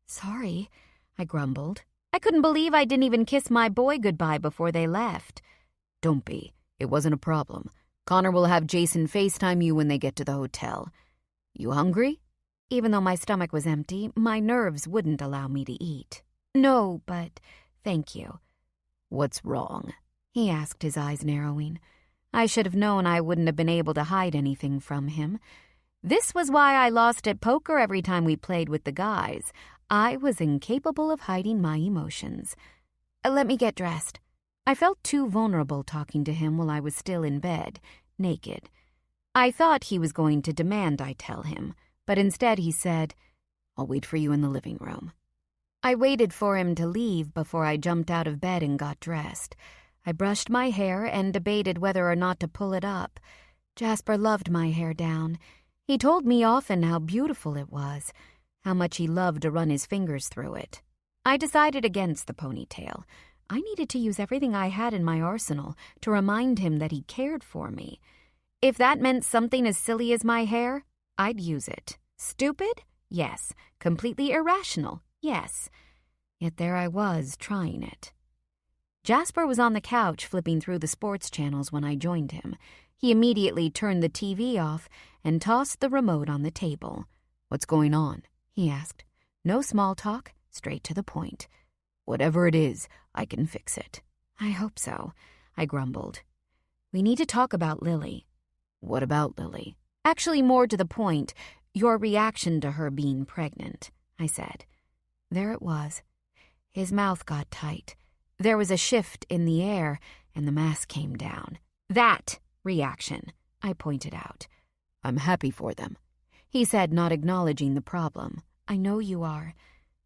"Sorry," I grumbled. I couldn't believe I didn't even kiss my boy goodbye before they left. "Don't be. It wasn't a problem. Connor will have Jason FaceTime you when they get to the hotel. You hungry?" Even though my stomach was empty, my nerves wouldn't allow me to eat. "No, but thank you." "What's wrong?" he asked, his eyes narrowing. I should have known I wouldn't have been able to hide anything from him. This was why I lost at poker every time we played with the guys. I was incapable of hiding my emotions. Let me get dressed." I felt too vulnerable talking to him while I was still in bed, naked. I thought he was going to demand I tell him, but instead he said, "I'll wait for you in the living room." I waited for him to leave before I jumped out of bed and got dressed. I brushed my hair and debated whether or not to pull it up. Jasper loved my hair down. He told me often how beautiful it was, how much he loved to run his fingers through it. I decided against the ponytail. I needed to use everything I had in my arsenal to remind him that he cared for me. If that meant something as silly as my hair, I'd use it. Stupid? Yes. Completely irrational? Yes. Yet there I was, trying it. Jasper was on the couch flipping through the sports channels when I joined him. He immediately turned the TV off and tossed the remote on the table. "What's going on?" he asked. No small talk, straight to the point. "Whatever it is, I can fix it." "I hope so," I grumbled. "We need to talk about Lily." "What about Lily?" "Actually, more to the point, your reaction to her being pregnant," I said. There it was. His mouth got tight. There was a shift in the air, and the mask came down. "That reaction," I pointed out. "I'm happy for them," he said, not acknowledging the problem. "I know you are,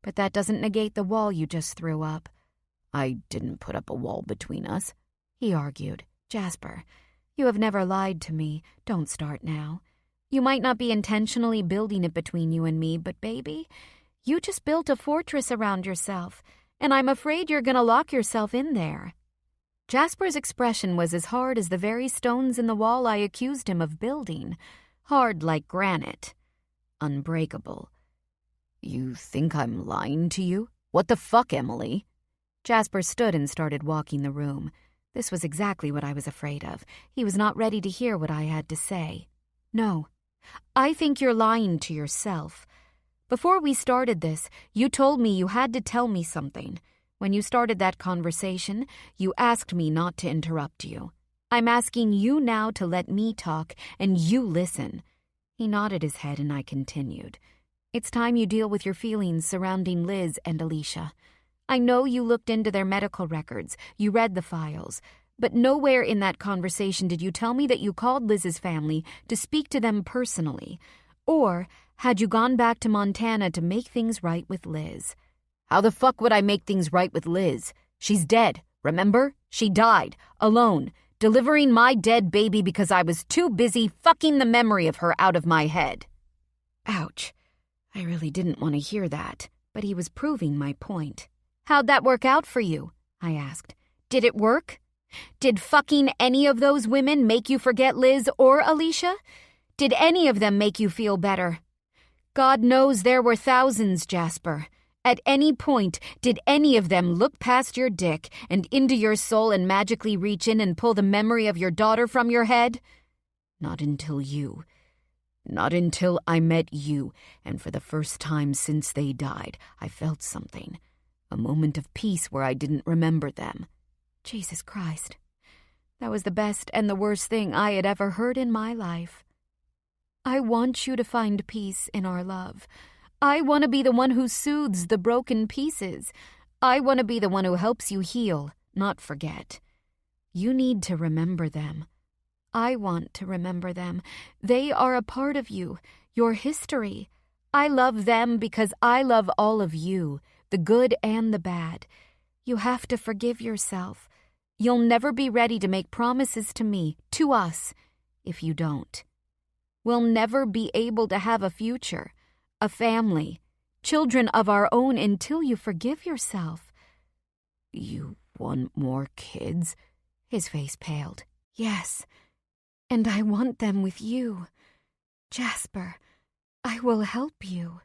but that doesn't negate the wall you just threw up." "I didn't put up a wall between us," he argued. "Jasper, you have never lied to me. Don't start now. You might not be intentionally building it between you and me, but baby, you just built a fortress around yourself, and I'm afraid you're going to lock yourself in there." Jasper's expression was as hard as the very stones in the wall I accused him of building. Hard like granite. Unbreakable. "You think I'm lying to you? What the fuck, Emily?" Jasper stood and started walking the room. This was exactly what I was afraid of. He was not ready to hear what I had to say. No, I think you're lying to yourself. Before we started this, you told me you had to tell me something. When you started that conversation, you asked me not to interrupt you. I'm asking you now to let me talk, and you listen. He nodded his head, and I continued. It's time you deal with your feelings surrounding Liz and Alicia. I know you looked into their medical records, you read the files, but nowhere in that conversation did you tell me that you called Liz's family to speak to them personally, or had you gone back to Montana to make things right with Liz. How the fuck would I make things right with Liz? She's dead, remember? She died, alone, delivering my dead baby because I was too busy fucking the memory of her out of my head. Ouch. I really didn't want to hear that, but he was proving my point. How'd that work out for you? I asked. Did it work? Did fucking any of those women make you forget Liz or Alicia? Did any of them make you feel better? God knows there were thousands, Jasper. At any point, did any of them look past your dick and into your soul and magically reach in and pull the memory of your daughter from your head? Not until you. Not until I met you, and for the first time since they died, I felt something. A moment of peace where I didn't remember them. Jesus Christ. That was the best and the worst thing I had ever heard in my life. I want you to find peace in our love. I want to be the one who soothes the broken pieces. I want to be the one who helps you heal, not forget. You need to remember them. I want to remember them. They are a part of you, your history. I love them because I love all of you, the good and the bad. You have to forgive yourself. You'll never be ready to make promises to me, to us, if you don't. We'll never be able to have a future, a family, children of our own until you forgive yourself. You want more kids? His face paled. Yes, and I want them with you. Jasper, I will help you.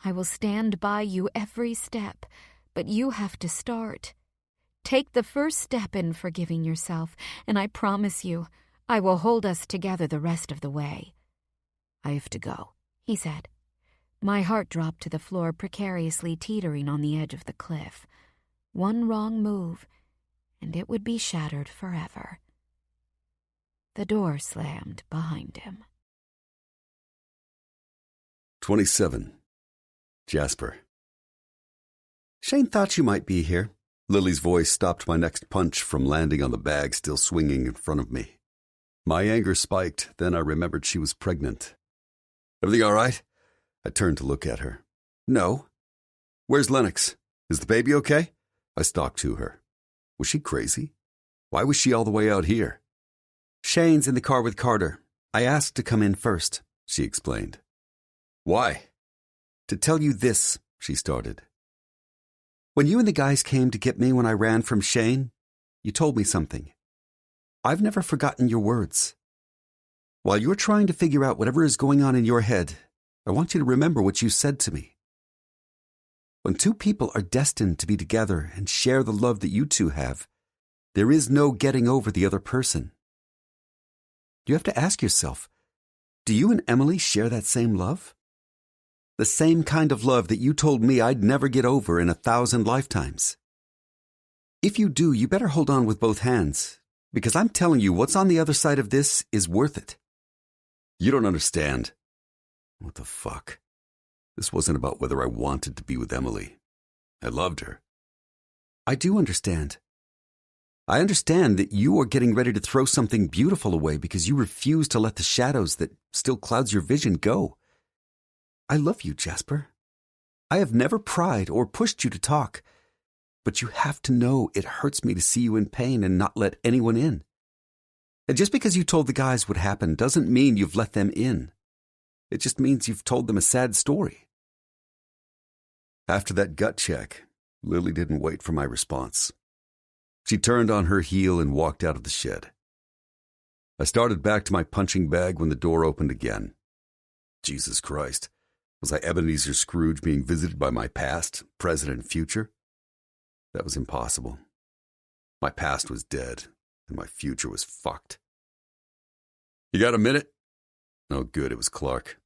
I will stand by you every step, but you have to start. Take the first step in forgiving yourself, and I promise you, I will hold us together the rest of the way. I have to go, he said. My heart dropped to the floor, precariously teetering on the edge of the cliff. One wrong move, and it would be shattered forever. The door slammed behind him. 27. Jasper. Shane thought you might be here. Lily's voice stopped my next punch from landing on the bag still swinging in front of me. My anger spiked, then I remembered she was pregnant. Everything all right? I turned to look at her. No. Where's Lennox? Is the baby okay? I stalked to her. Was she crazy? Why was she all the way out here? Shane's in the car with Carter. I asked to come in first, she explained. Why? To tell you this, she started. When you and the guys came to get me when I ran from Shane, you told me something. I've never forgotten your words. While you're trying to figure out whatever is going on in your head, I want you to remember what you said to me. When two people are destined to be together and share the love that you two have, there is no getting over the other person. You have to ask yourself, do you and Emily share that same love? The same kind of love that you told me I'd never get over in 1,000 lifetimes. If you do, you better hold on with both hands, because I'm telling you what's on the other side of this is worth it. You don't understand. What the fuck? This wasn't about whether I wanted to be with Emily. I loved her. I do understand. I understand that you are getting ready to throw something beautiful away because you refuse to let the shadows that still clouds your vision go. I love you, Jasper. I have never pried or pushed you to talk, but you have to know it hurts me to see you in pain and not let anyone in. And just because you told the guys what happened doesn't mean you've let them in. It just means you've told them a sad story. After that gut check, Lily didn't wait for my response. She turned on her heel and walked out of the shed. I started back to my punching bag when the door opened again. Jesus Christ, was I Ebenezer Scrooge being visited by my past, present, and future? That was impossible. My past was dead, and my future was fucked. You got a minute? Oh, good, it was Clark.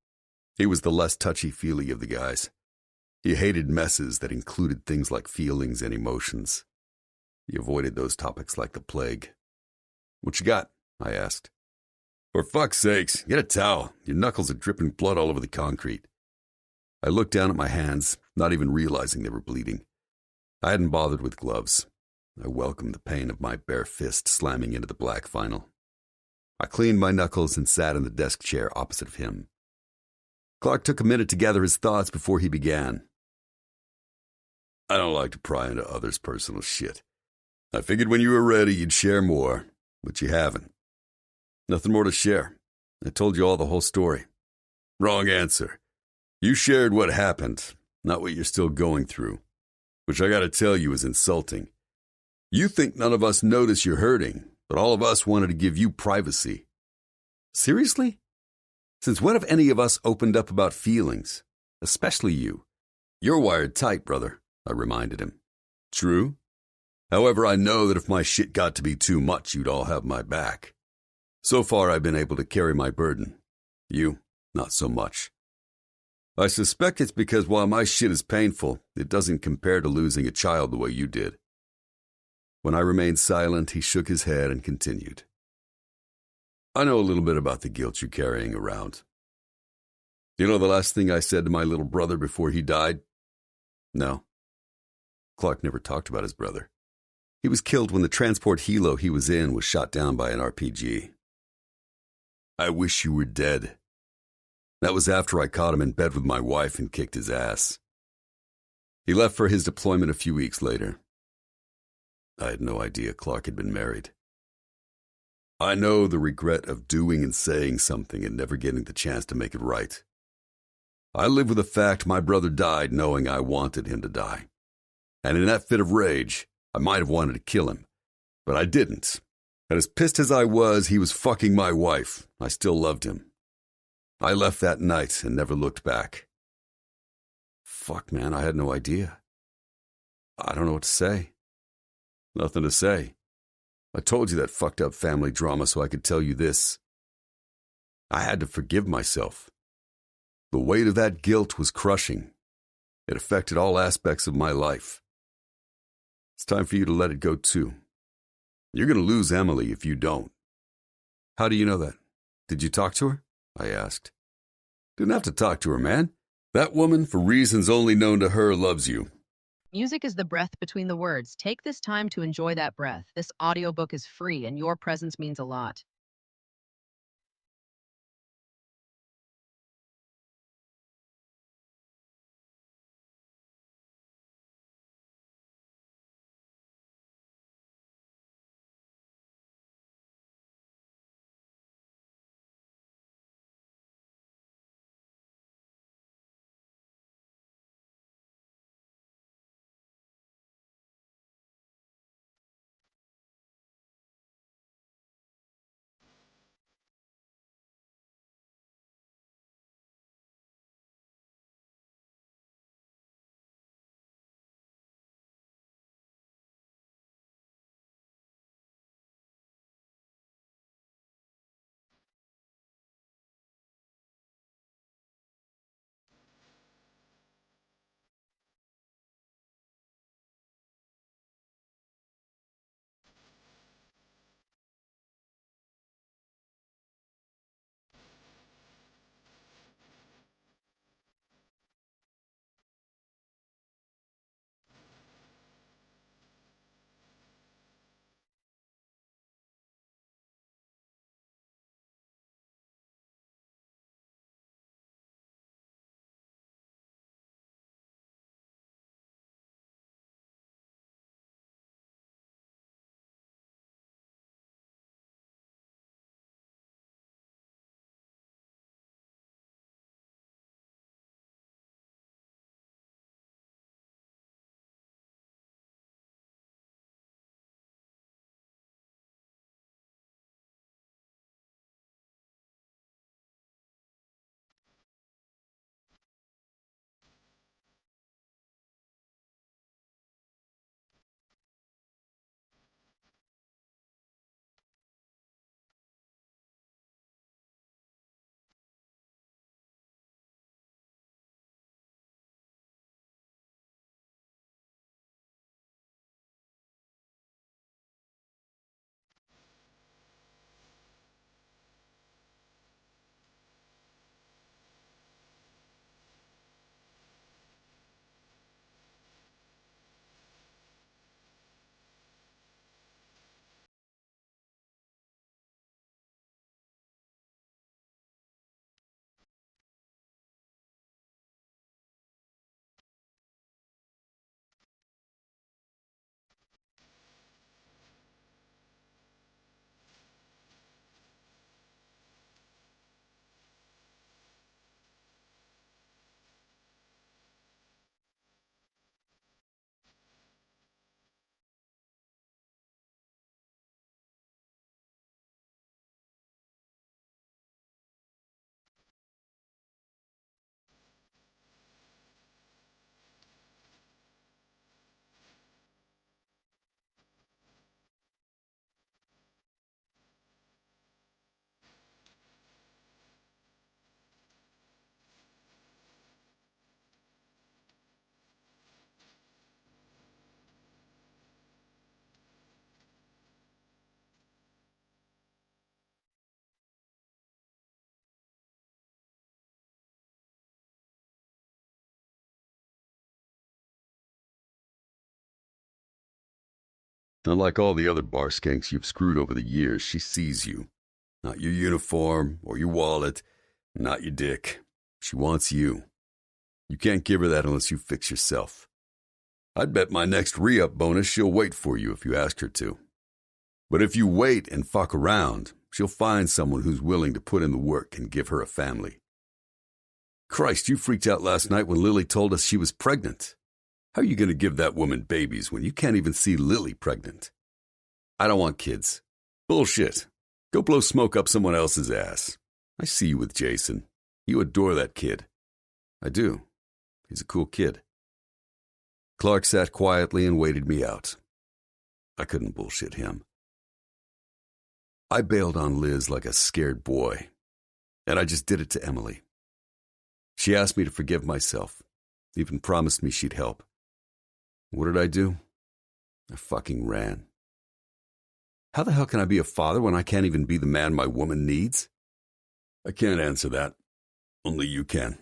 He was the less touchy-feely of the guys. He hated messes that included things like feelings and emotions. He avoided those topics like the plague. What you got? I asked. For fuck's sakes, get a towel. Your knuckles are dripping blood all over the concrete. I looked down at my hands, not even realizing they were bleeding. I hadn't bothered with gloves. I welcomed the pain of my bare fist slamming into the black vinyl. I cleaned my knuckles and sat in the desk chair opposite of him. Clark took a minute to gather his thoughts before he began. I don't like to pry into others' personal shit. I figured when you were ready you'd share more, but you haven't. Nothing more to share. I told you all the whole story. Wrong answer. You shared what happened, not what you're still going through, which I gotta tell you is insulting. You think none of us notice you're hurting, but all of us wanted to give you privacy. Seriously? Since when have any of us opened up about feelings? Especially you. You're wired tight, brother, I reminded him. True. However, I know that if my shit got to be too much, you'd all have my back. So far, I've been able to carry my burden. You, not so much. I suspect it's because while my shit is painful, it doesn't compare to losing a child the way you did. When I remained silent, he shook his head and continued. I know a little bit about the guilt you're carrying around. You know the last thing I said to my little brother before he died? No. Clark never talked about his brother. He was killed when the transport helo he was in was shot down by an RPG. I wish you were dead. That was after I caught him in bed with my wife and kicked his ass. He left for his deployment a few weeks later. I had no idea Clark had been married. I know the regret of doing and saying something and never getting the chance to make it right. I live with the fact my brother died knowing I wanted him to die. And in that fit of rage, I might have wanted to kill him, but I didn't. And as pissed as I was, he was fucking my wife. I still loved him. I left that night and never looked back. Fuck, man, I had no idea. I don't know what to say. Nothing to say. I told you that fucked up family drama so I could tell you this. I had to forgive myself. The weight of that guilt was crushing. It affected all aspects of my life. It's time for you to let it go too. You're going to lose Emily if you don't. How do you know that? Did you talk to her? I asked. Didn't have to talk to her, man. That woman, for reasons only known to her, loves you. Music is the breath between the words. Take this time to enjoy that breath. This audiobook is free, and your presence means a lot. Unlike all the other bar skanks you've screwed over the years, she sees you. Not your uniform or your wallet, not your dick. She wants you. You can't give her that unless you fix yourself. I'd bet my next re-up bonus she'll wait for you if you ask her to. But if you wait and fuck around, she'll find someone who's willing to put in the work and give her a family. Christ, you freaked out last night when Lily told us she was pregnant. How are you going to give that woman babies when you can't even see Lily pregnant? I don't want kids. Bullshit. Go blow smoke up someone else's ass. I see you with Jason. You adore that kid. I do. He's a cool kid. Clark sat quietly and waited me out. I couldn't bullshit him. I bailed on Liz like a scared boy, and I just did it to Emily. She asked me to forgive myself, even promised me she'd help. What did I do? I fucking ran. How the hell can I be a father when I can't even be the man my woman needs? I can't answer that. Only you can.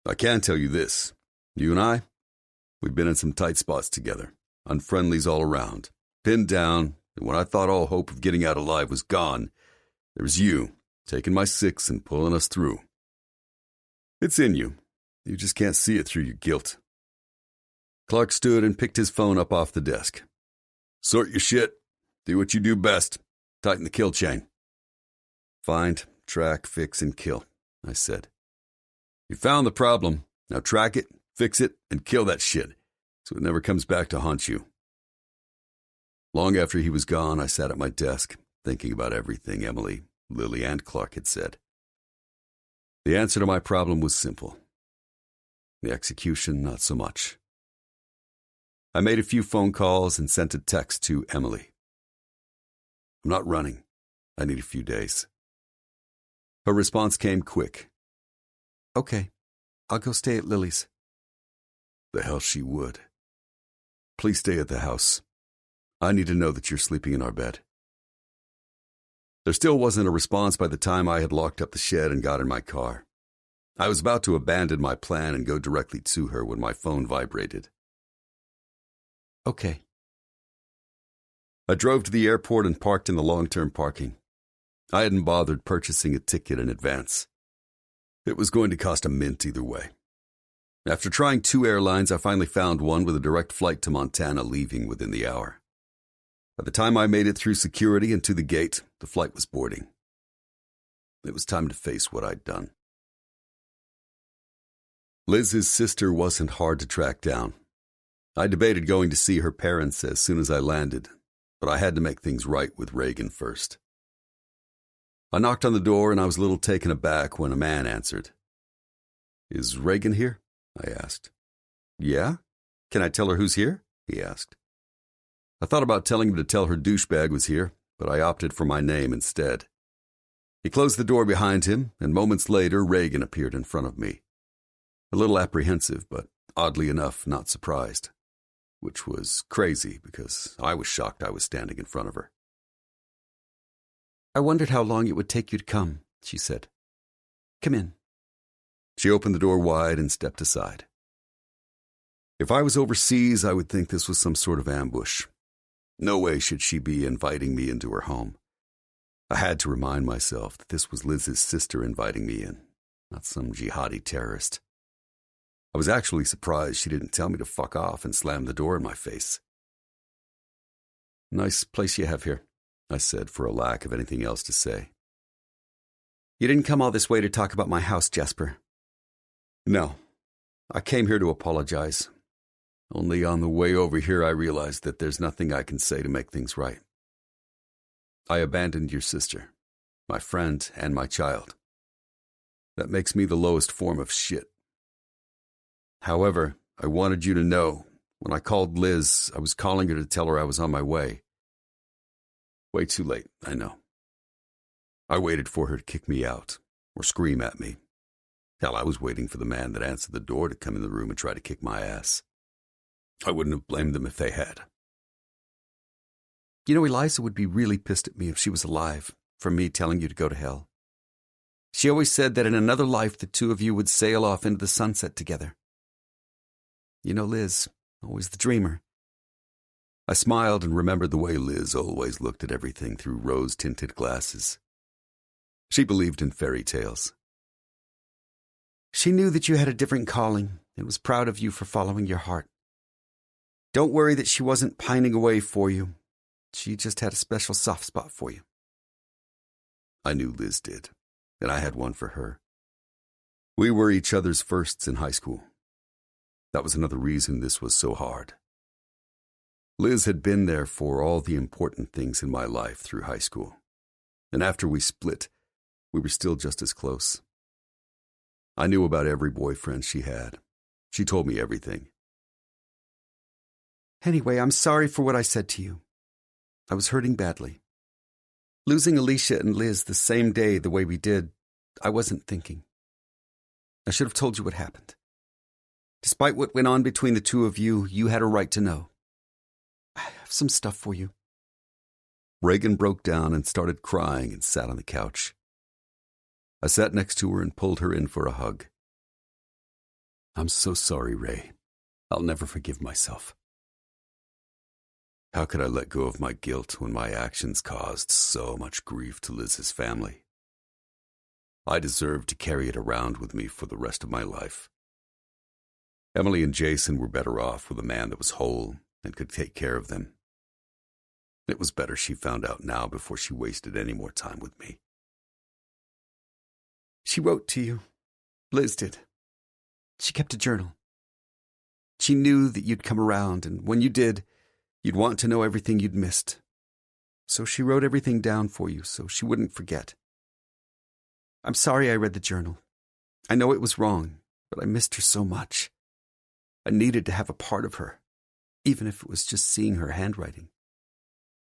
I can tell you this. You and I, we've been in some tight spots together, unfriendlies all around, pinned down, and when I thought all hope of getting out alive was gone, there was you, taking my six and pulling us through. It's in you. You just can't see it through your guilt. Clark stood and picked his phone up off the desk. Sort your shit. Do what you do best. Tighten the kill chain. Find, track, fix, and kill, I said. You found the problem. Now track it, fix it, and kill that shit, so it never comes back to haunt you. Long after he was gone, I sat at my desk, thinking about everything Emily, Lily, and Clark had said. The answer to my problem was simple. The execution, not so much. I made a few phone calls and sent a text to Emily. I'm not running. I need a few days. Her response came quick. Okay, I'll go stay at Lily's. The hell she would. Please stay at the house. I need to know that you're sleeping in our bed. There still wasn't a response by the time I had locked up the shed and got in my car. I was about to abandon my plan and go directly to her when my phone vibrated. Okay. I drove to the airport and parked in the long-term parking. I hadn't bothered purchasing a ticket in advance. It was going to cost a mint either way. After trying 2 airlines, I finally found one with a direct flight to Montana leaving within the hour. By the time I made it through security and to the gate, the flight was boarding. It was time to face what I'd done. Liz's sister wasn't hard to track down. I debated going to see her parents as soon as I landed, but I had to make things right with Reagan first. I knocked on the door and I was a little taken aback when a man answered. Is Reagan here? I asked. Yeah? Can I tell her who's here? He asked. I thought about telling him to tell her douchebag was here, but I opted for my name instead. He closed the door behind him, and moments later Reagan appeared in front of me. A little apprehensive, but oddly enough, not surprised. Which was crazy because I was shocked I was standing in front of her. I wondered how long it would take you to come, she said. Come in. She opened the door wide and stepped aside. If I was overseas, I would think this was some sort of ambush. No way should she be inviting me into her home. I had to remind myself that this was Liz's sister inviting me in, not some jihadi terrorist. I was actually surprised she didn't tell me to fuck off and slam the door in my face. Nice place you have here, I said for a lack of anything else to say. You didn't come all this way to talk about my house, Jasper. No, I came here to apologize. Only on the way over here I realized that there's nothing I can say to make things right. I abandoned your sister, my friend, and my child. That makes me the lowest form of shit. However, I wanted you to know, when I called Liz, I was calling her to tell her I was on my way. Way too late, I know. I waited for her to kick me out, or scream at me. Hell, I was waiting for the man that answered the door to come in the room and try to kick my ass. I wouldn't have blamed them if they had. You know, Eliza would be really pissed at me if she was alive, for me telling you to go to hell. She always said that in another life the two of you would sail off into the sunset together. You know Liz, always the dreamer. I smiled and remembered the way Liz always looked at everything through rose-tinted glasses. She believed in fairy tales. She knew that you had a different calling and was proud of you for following your heart. Don't worry that she wasn't pining away for you. She just had a special soft spot for you. I knew Liz did, and I had one for her. We were each other's firsts in high school. That was another reason this was so hard. Liz had been there for all the important things in my life through high school, and after we split, we were still just as close. I knew about every boyfriend she had. She told me everything. Anyway, I'm sorry for what I said to you. I was hurting badly. Losing Alicia and Liz the same day the way we did, I wasn't thinking. I should have told you what happened. Despite what went on between the two of you, you had a right to know. I have some stuff for you. Reagan broke down and started crying and sat on the couch. I sat next to her and pulled her in for a hug. I'm so sorry, Ray. I'll never forgive myself. How could I let go of my guilt when my actions caused so much grief to Liz's family? I deserved to carry it around with me for the rest of my life. Emily and Jason were better off with a man that was whole and could take care of them. It was better she found out now before she wasted any more time with me. She wrote to you. Liz did. She kept a journal. She knew that you'd come around, and when you did, you'd want to know everything you'd missed. So she wrote everything down for you so she wouldn't forget. I'm sorry I read the journal. I know it was wrong, but I missed her so much. I needed to have a part of her, even if it was just seeing her handwriting.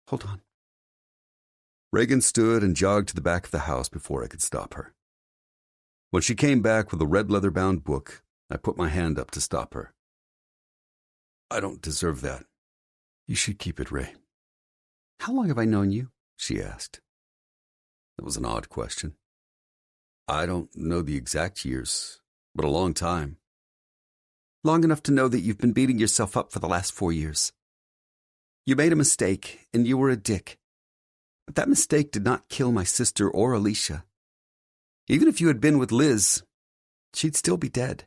Hold on. Reagan stood and jogged to the back of the house before I could stop her. When she came back with a red leather-bound book, I put my hand up to stop her. I don't deserve that. You should keep it, Ray. How long have I known you? She asked. It was an odd question. I don't know the exact years, but a long time. Long enough to know that you've been beating yourself up for the last 4 years. You made a mistake, and you were a dick. But that mistake did not kill my sister or Alicia. Even if you had been with Liz, she'd still be dead.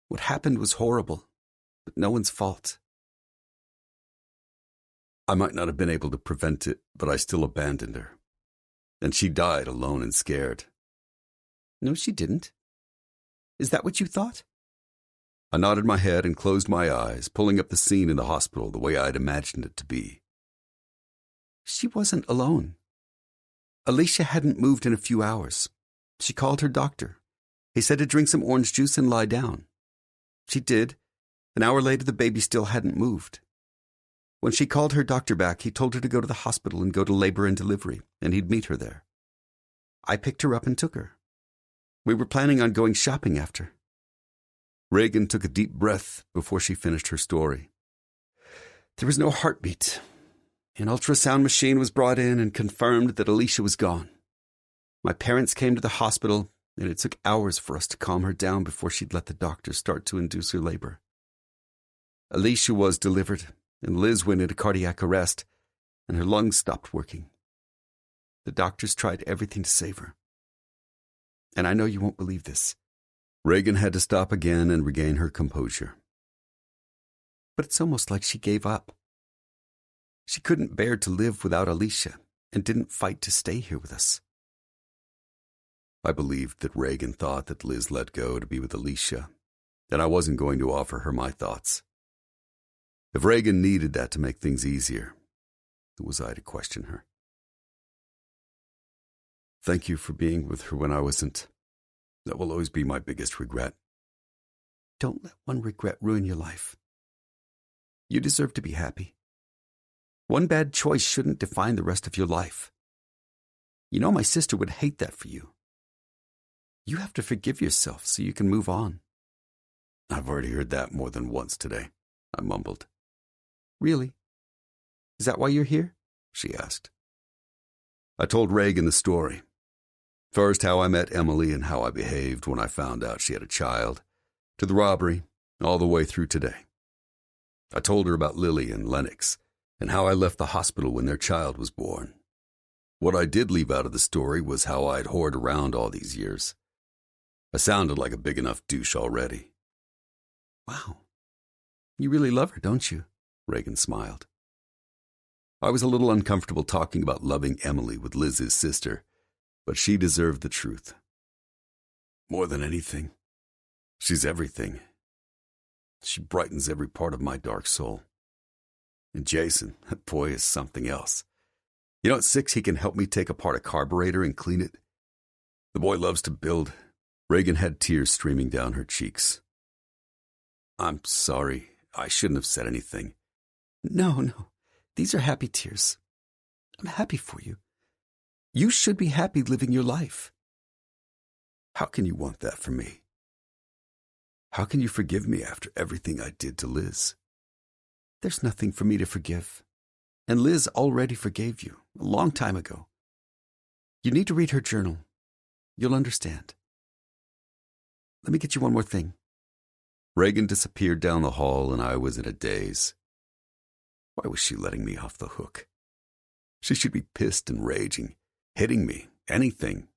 What happened was horrible, but no one's fault. I might not have been able to prevent it, but I still abandoned her. And she died alone and scared. No, she didn't. Is that what you thought? I nodded my head and closed my eyes, pulling up the scene in the hospital the way I'd imagined it to be. She wasn't alone. Alicia hadn't moved in a few hours. She called her doctor. He said to drink some orange juice and lie down. She did. An hour later, the baby still hadn't moved. When she called her doctor back, he told her to go to the hospital and go to labor and delivery, and he'd meet her there. I picked her up and took her. We were planning on going shopping after. Reagan took a deep breath before she finished her story. There was no heartbeat. An ultrasound machine was brought in and confirmed that Alicia was gone. My parents came to the hospital, and it took hours for us to calm her down before she'd let the doctor start to induce her labor. Alicia was delivered, and Liz went into cardiac arrest, and her lungs stopped working. The doctors tried everything to save her. And I know you won't believe this. Reagan had to stop again and regain her composure. But it's almost like she gave up. She couldn't bear to live without Alicia and didn't fight to stay here with us. I believed that Reagan thought that Liz let go to be with Alicia, and I wasn't going to offer her my thoughts. If Reagan needed that to make things easier, who was I to question her? Thank you for being with her when I wasn't. That will always be my biggest regret. Don't let one regret ruin your life. You deserve to be happy. One bad choice shouldn't define the rest of your life. You know my sister would hate that for you. You have to forgive yourself so you can move on. I've already heard that more than once today, I mumbled. Really? Is that why you're here? She asked. I told Reagan the story. First, how I met Emily and how I behaved when I found out she had a child, to the robbery, all the way through today. I told her about Lily and Lennox, and how I left the hospital when their child was born. What I did leave out of the story was how I'd whored around all these years. I sounded like a big enough douche already. Wow. You really love her, don't you? Reagan smiled. I was a little uncomfortable talking about loving Emily with Liz's sister, but she deserved the truth. More than anything, she's everything. She brightens every part of my dark soul. And Jason, that boy is something else. You know, at 6, he can help me take apart a carburetor and clean it. The boy loves to build. Reagan had tears streaming down her cheeks. I'm sorry. I shouldn't have said anything. No. These are happy tears. I'm happy for you. You should be happy living your life. How can you want that from me? How can you forgive me after everything I did to Liz? There's nothing for me to forgive. And Liz already forgave you a long time ago. You need to read her journal. You'll understand. Let me get you one more thing. Reagan disappeared down the hall, and I was in a daze. Why was she letting me off the hook? She should be pissed and raging, hitting me, anything.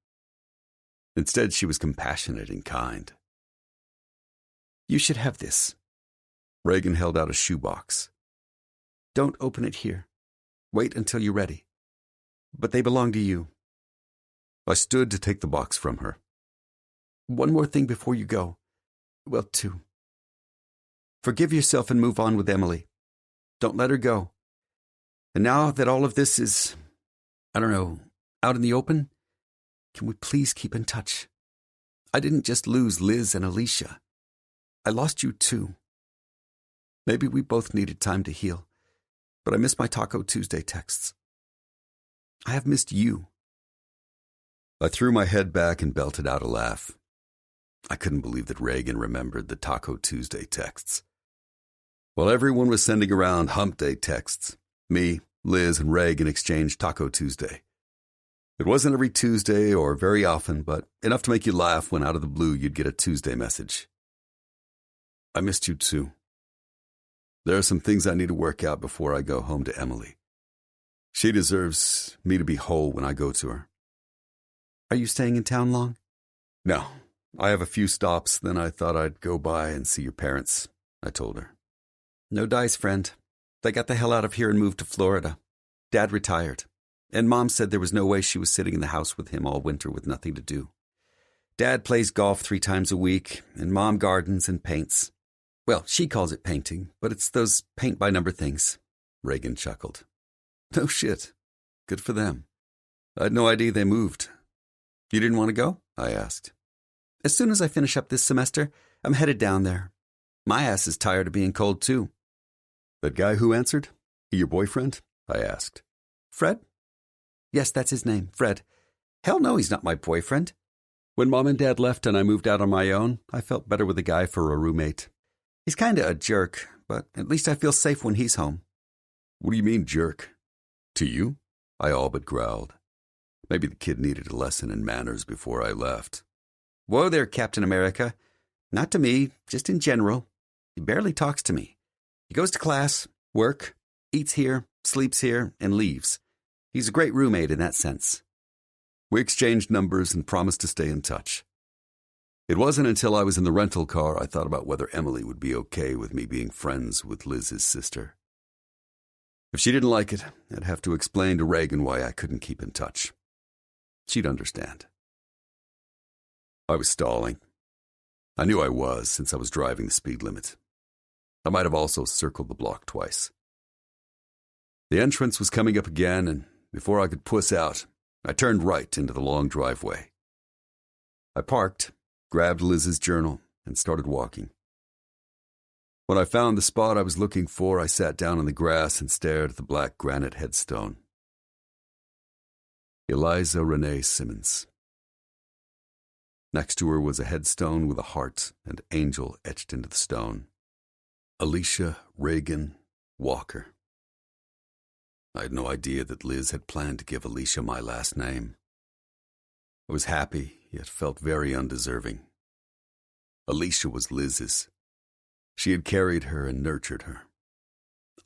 Instead, she was compassionate and kind. You should have this. Reagan held out a shoebox. Don't open it here. Wait until you're ready. But they belong to you. I stood to take the box from her. One more thing before you go. Well, 2. Forgive yourself and move on with Emily. Don't let her go. And now that all of this is, out in the open, can we please keep in touch? I didn't just lose Liz and Alicia. I lost you too. Maybe we both needed time to heal, but I miss my Taco Tuesday texts. I have missed you. I threw my head back and belted out a laugh. I couldn't believe that Reagan remembered the Taco Tuesday texts. While everyone was sending around Hump Day texts, me, Liz, and Reagan exchanged Taco Tuesday. It wasn't every Tuesday or very often, but enough to make you laugh when out of the blue you'd get a Tuesday message. I missed you too. There are some things I need to work out before I go home to Emily. She deserves me to be whole when I go to her. Are you staying in town long? No. I have a few stops, then I thought I'd go by and see your parents, I told her. No dice, friend. They got the hell out of here and moved to Florida. Dad retired, and Mom said there was no way she was sitting in the house with him all winter with nothing to do. Dad plays golf 3 times a week, and Mom gardens and paints. Well, she calls it painting, but it's those paint-by-number things. Reagan chuckled. No shit. Good for them. I had no idea they moved. You didn't want to go? I asked. As soon as I finish up this semester, I'm headed down there. My ass is tired of being cold, too. That guy who answered? He your boyfriend? I asked. Fred? Yes, that's his name, Fred. Hell no, he's not my boyfriend. When Mom and Dad left and I moved out on my own, I felt better with a guy for a roommate. He's kinda a jerk, but at least I feel safe when he's home. What do you mean, jerk? To you? I all but growled. Maybe the kid needed a lesson in manners before I left. Whoa there, Captain America. Not to me, just in general. He barely talks to me. He goes to class, work, eats here, sleeps here, and leaves. He's a great roommate in that sense. We exchanged numbers and promised to stay in touch. It wasn't until I was in the rental car I thought about whether Emily would be okay with me being friends with Liz's sister. If she didn't like it, I'd have to explain to Reagan why I couldn't keep in touch. She'd understand. I was stalling. I knew I was since I was driving the speed limit. I might have also circled the block twice. The entrance was coming up again, and before I could puss out, I turned right into the long driveway. I parked, grabbed Liz's journal, and started walking. When I found the spot I was looking for, I sat down on the grass and stared at the black granite headstone. Eliza Renee Simmons. Next to her was a headstone with a heart and angel etched into the stone. Alicia Reagan Walker. I had no idea that Liz had planned to give Alicia my last name. I was happy, yet felt very undeserving. Alicia was Liz's. She had carried her and nurtured her.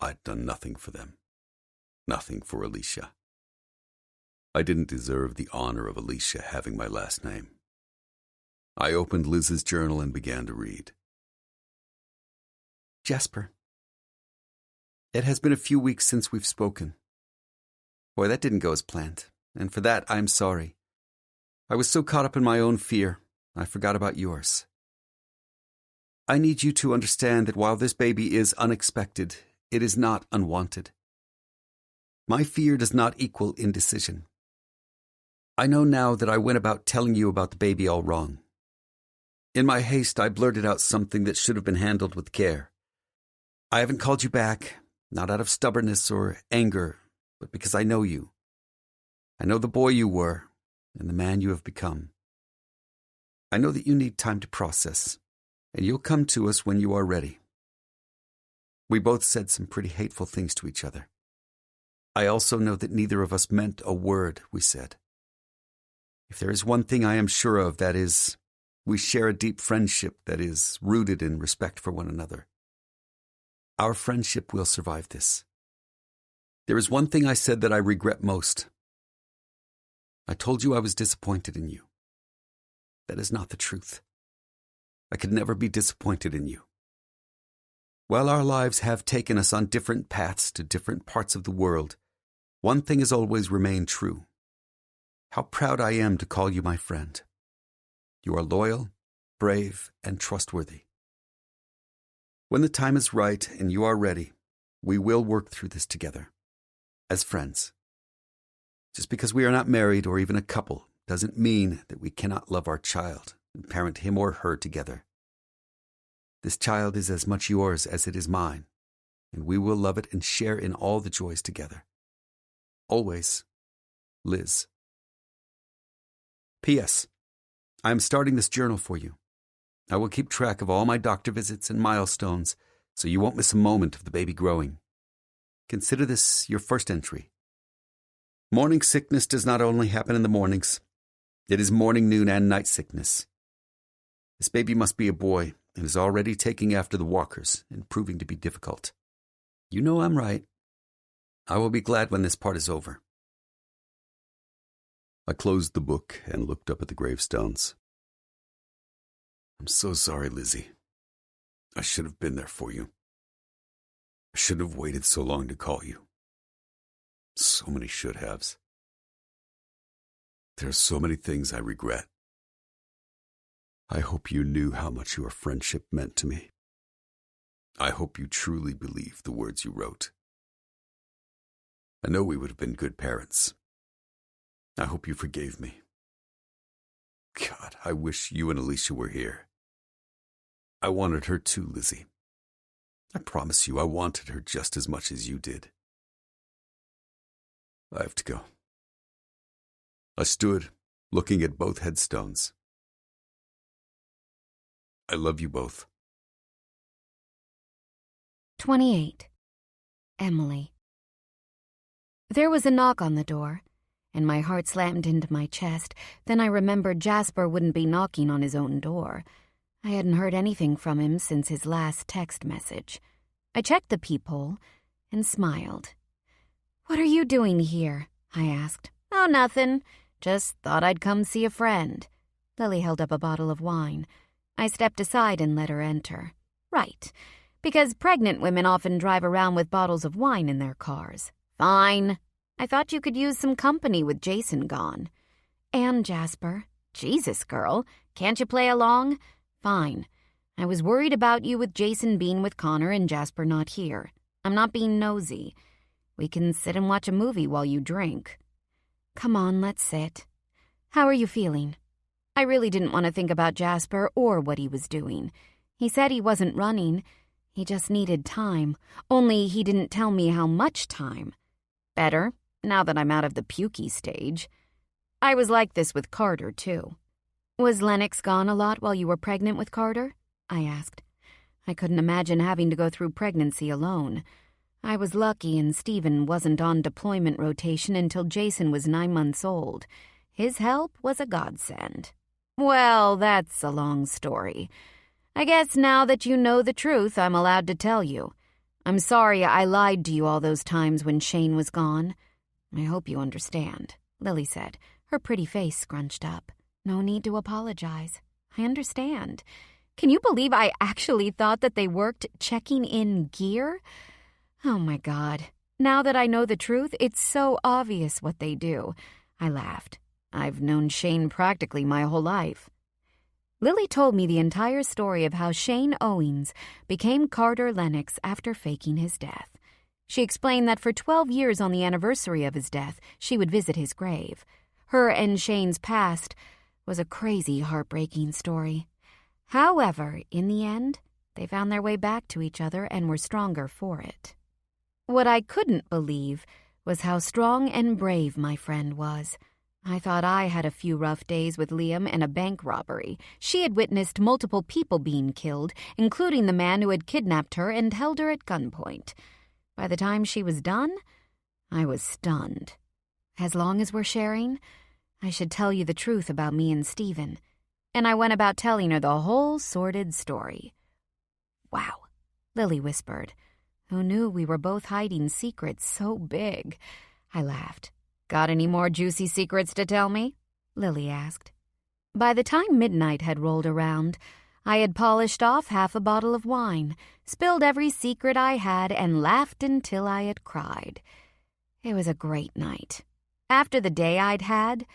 I'd done nothing for them. Nothing for Alicia. I didn't deserve the honor of Alicia having my last name. I opened Liz's journal and began to read. Jasper, it has been a few weeks since we've spoken. Boy, that didn't go as planned, and for that I'm sorry. I was so caught up in my own fear, I forgot about yours. I need you to understand that while this baby is unexpected, it is not unwanted. My fear does not equal indecision. I know now that I went about telling you about the baby all wrong. In my haste, I blurted out something that should have been handled with care. I haven't called you back, not out of stubbornness or anger, but because I know you. I know the boy you were and the man you have become. I know that you need time to process, and you'll come to us when you are ready. We both said some pretty hateful things to each other. I also know that neither of us meant a word we said. If there is one thing I am sure of, that is, we share a deep friendship that is rooted in respect for one another. Our friendship will survive this. There is one thing I said that I regret most. I told you I was disappointed in you. That is not the truth. I could never be disappointed in you. While our lives have taken us on different paths to different parts of the world, one thing has always remained true. How proud I am to call you my friend. You are loyal, brave, and trustworthy. When the time is right and you are ready, we will work through this together, as friends. Just because we are not married or even a couple doesn't mean that we cannot love our child and parent him or her together. This child is as much yours as it is mine, and we will love it and share in all the joys together. Always, Liz. P.S. I am starting this journal for you. I will keep track of all my doctor visits and milestones, so you won't miss a moment of the baby growing. Consider this your first entry. Morning sickness does not only happen in the mornings. It is morning, noon, and night sickness. This baby must be a boy and is already taking after the walkers and proving to be difficult. You know I'm right. I will be glad when this part is over. I closed the book and looked up at the gravestones. I'm so sorry, Lizzie. I should have been there for you. I shouldn't have waited so long to call you. So many should-haves. There are so many things I regret. I hope you knew how much your friendship meant to me. I hope you truly believed the words you wrote. I know we would have been good parents. I hope you forgave me. God, I wish you and Alicia were here. I wanted her too, Lizzie. I promise you I wanted her just as much as you did. I have to go. I stood, looking at both headstones. I love you both. 28. Emily. There was a knock on the door, and my heart slammed into my chest. Then I remembered Jasper wouldn't be knocking on his own door. I hadn't heard anything from him since his last text message. I checked the peephole and smiled. "What are you doing here?" I asked. "Oh, nothing. Just thought I'd come see a friend." Lily held up a bottle of wine. I stepped aside and let her enter. Right, because pregnant women often drive around with bottles of wine in their cars. Fine. I thought you could use some company with Jason gone. And Jasper. Jesus, girl, can't you play along? Fine. I was worried about you with Jason being with Connor and Jasper not here. I'm not being nosy. We can sit and watch a movie while you drink. Come on, let's sit. How are you feeling? I really didn't want to think about Jasper or what he was doing. He said he wasn't running. He just needed time. Only he didn't tell me how much time. Better, now that I'm out of the pukey stage. I was like this with Carter, too. Was Lennox gone a lot while you were pregnant with Carter? I asked. I couldn't imagine having to go through pregnancy alone. I was lucky and Stephen wasn't on deployment rotation until Jason was 9 months old. His help was a godsend. Well, that's a long story. I guess now that you know the truth, I'm allowed to tell you. I'm sorry I lied to you all those times when Shane was gone. I hope you understand, Lily said, her pretty face scrunched up. No need to apologize. I understand. Can you believe I actually thought that they worked checking in gear? Oh my God. Now that I know the truth, it's so obvious what they do. I laughed. I've known Shane practically my whole life. Lily told me the entire story of how Shane Owings became Carter Lennox after faking his death. She explained that for 12 years on the anniversary of his death, she would visit his grave. Her and Shane's past was a crazy, heartbreaking story. However, in the end, they found their way back to each other and were stronger for it. What I couldn't believe was how strong and brave my friend was. I thought I had a few rough days with Liam and a bank robbery. She had witnessed multiple people being killed, including the man who had kidnapped her and held her at gunpoint. By the time she was done, I was stunned. As long as we're sharing, I should tell you the truth about me and Stephen. And I went about telling her the whole sordid story. Wow, Lily whispered. Who knew we were both hiding secrets so big? I laughed. Got any more juicy secrets to tell me? Lily asked. By the time midnight had rolled around, I had polished off half a bottle of wine, spilled every secret I had, and laughed until I had cried. It was a great night. After the day I'd had,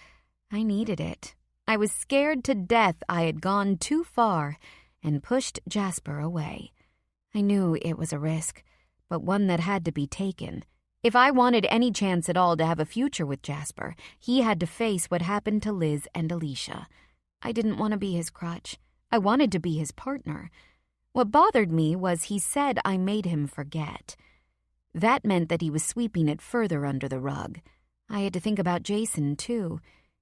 I needed it. I was scared to death I had gone too far and pushed Jasper away. I knew it was a risk, but one that had to be taken. If I wanted any chance at all to have a future with Jasper, he had to face what happened to Liz and Alicia. I didn't want to be his crutch. I wanted to be his partner. What bothered me was he said I made him forget. That meant that he was sweeping it further under the rug. I had to think about Jason, too.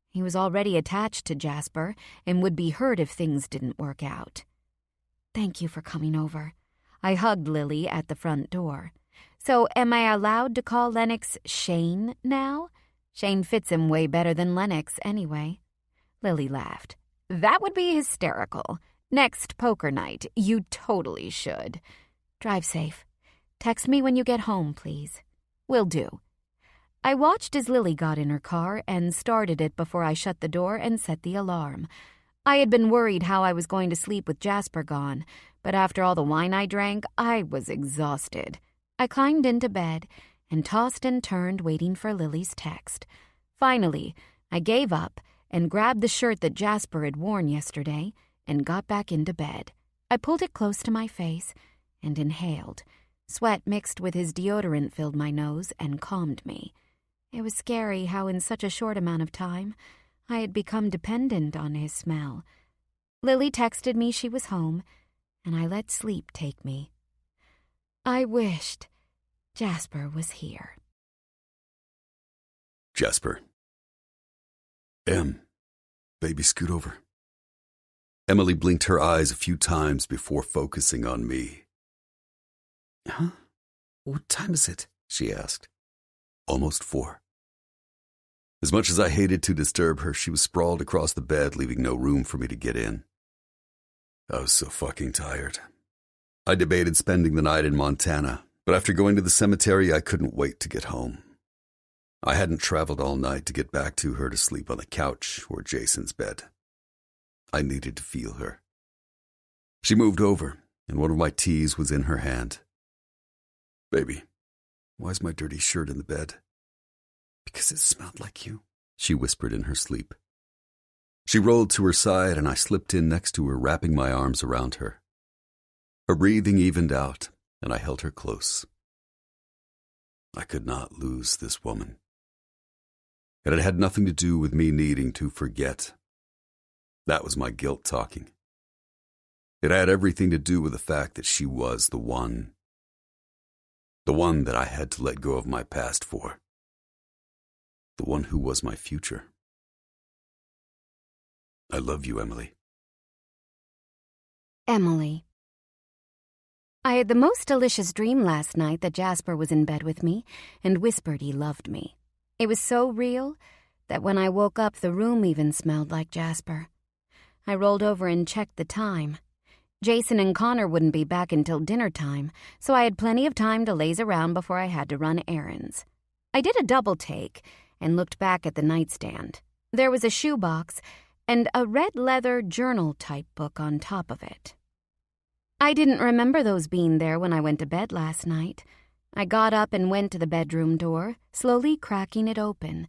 He was already attached to Jasper and would be hurt if things didn't work out. Thank you for coming over. I hugged Lily at the front door. So am I allowed to call Lennox Shane now? Shane fits him way better than Lennox anyway. Lily laughed. That would be hysterical. Next poker night, you totally should. Drive safe. Text me when you get home, please. Will do. I watched as Lily got in her car and started it before I shut the door and set the alarm. I had been worried how I was going to sleep with Jasper gone, but after all the wine I drank, I was exhausted. I climbed into bed and tossed and turned waiting for Lily's text. Finally, I gave up and grabbed the shirt that Jasper had worn yesterday and got back into bed. I pulled it close to my face and inhaled. Sweat mixed with his deodorant filled my nose and calmed me. It was scary how in such a short amount of time I had become dependent on his smell. Lily texted me she was home, and I let sleep take me. I wished Jasper was here. Jasper. Baby, scoot over. Emily blinked her eyes a few times before focusing on me. Huh? What time is it? She asked. Almost 4. As much as I hated to disturb her, she was sprawled across the bed, leaving no room for me to get in. I was so fucking tired. I debated spending the night in Montana, but after going to the cemetery, I couldn't wait to get home. I hadn't traveled all night to get back to her to sleep on the couch or Jason's bed. I needed to feel her. She moved over, and one of my teas was in her hand. Baby, why's my dirty shirt in the bed? Because it smelled like you, she whispered in her sleep. She rolled to her side, and I slipped in next to her, wrapping my arms around her. Her breathing evened out, and I held her close. I could not lose this woman. And it had nothing to do with me needing to forget. That was my guilt talking. It had everything to do with the fact that she was the one. The one that I had to let go of my past for. The one who was my future. I love you, Emily. Emily. I had the most delicious dream last night that Jasper was in bed with me and whispered he loved me. It was so real that when I woke up, the room even smelled like Jasper. I rolled over and checked the time. Jason and Connor wouldn't be back until dinner time, so I had plenty of time to laze around before I had to run errands. I did a double take and looked back at the nightstand. There was a shoebox and a red leather journal-type book on top of it. I didn't remember those being there when I went to bed last night. I got up and went to the bedroom door, slowly cracking it open.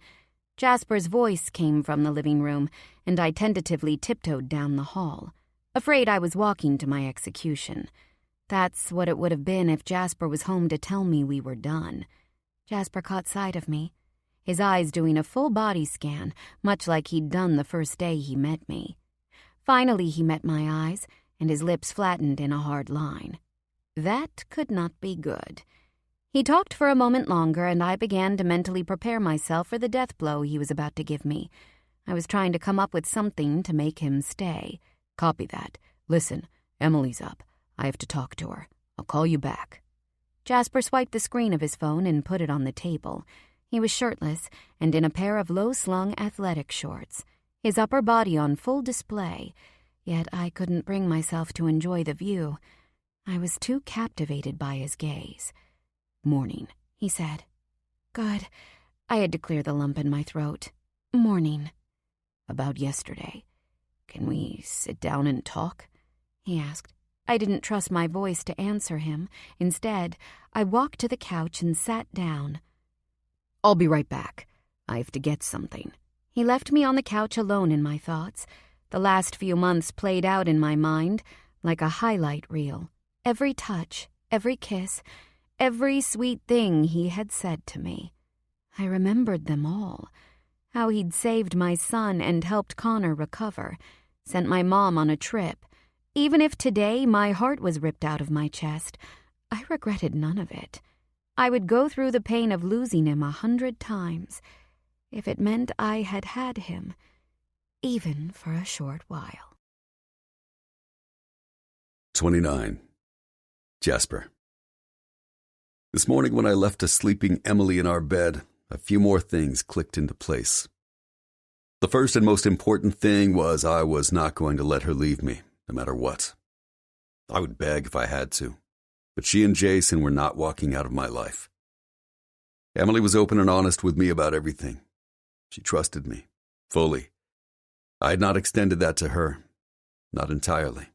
Jasper's voice came from the living room, and I tentatively tiptoed down the hall, afraid I was walking to my execution. That's what it would have been if Jasper was home to tell me we were done. Jasper caught sight of me, his eyes doing a full body scan, much like he'd done the first day he met me. Finally, he met my eyes, and his lips flattened in a hard line. That could not be good. He talked for a moment longer, and I began to mentally prepare myself for the death blow he was about to give me. I was trying to come up with something to make him stay. Copy that. Listen, Emily's up. I have to talk to her. I'll call you back. Jasper swiped the screen of his phone and put it on the table. He was shirtless and in a pair of low-slung athletic shorts, his upper body on full display, yet I couldn't bring myself to enjoy the view. I was too captivated by his gaze. Morning, he said. Good. I had to clear the lump in my throat. Morning. About yesterday. Can we sit down and talk? He asked. I didn't trust my voice to answer him. Instead, I walked to the couch and sat down. I'll be right back. I have to get something. He left me on the couch alone in my thoughts. The last few months played out in my mind like a highlight reel. Every touch, every kiss, every sweet thing he had said to me. I remembered them all. How he'd saved my son and helped Connor recover, sent my mom on a trip. Even if today my heart was ripped out of my chest, I regretted none of it. I would go through the pain of losing him 100 times, if it meant I had had him, even for a short while. 29. Jasper. This morning when I left a sleeping Emily in our bed, a few more things clicked into place. The first and most important thing was I was not going to let her leave me, no matter what. I would beg if I had to, but she and Jason were not walking out of my life. Emily was open and honest with me about everything. She trusted me, fully. I had not extended that to her, not entirely.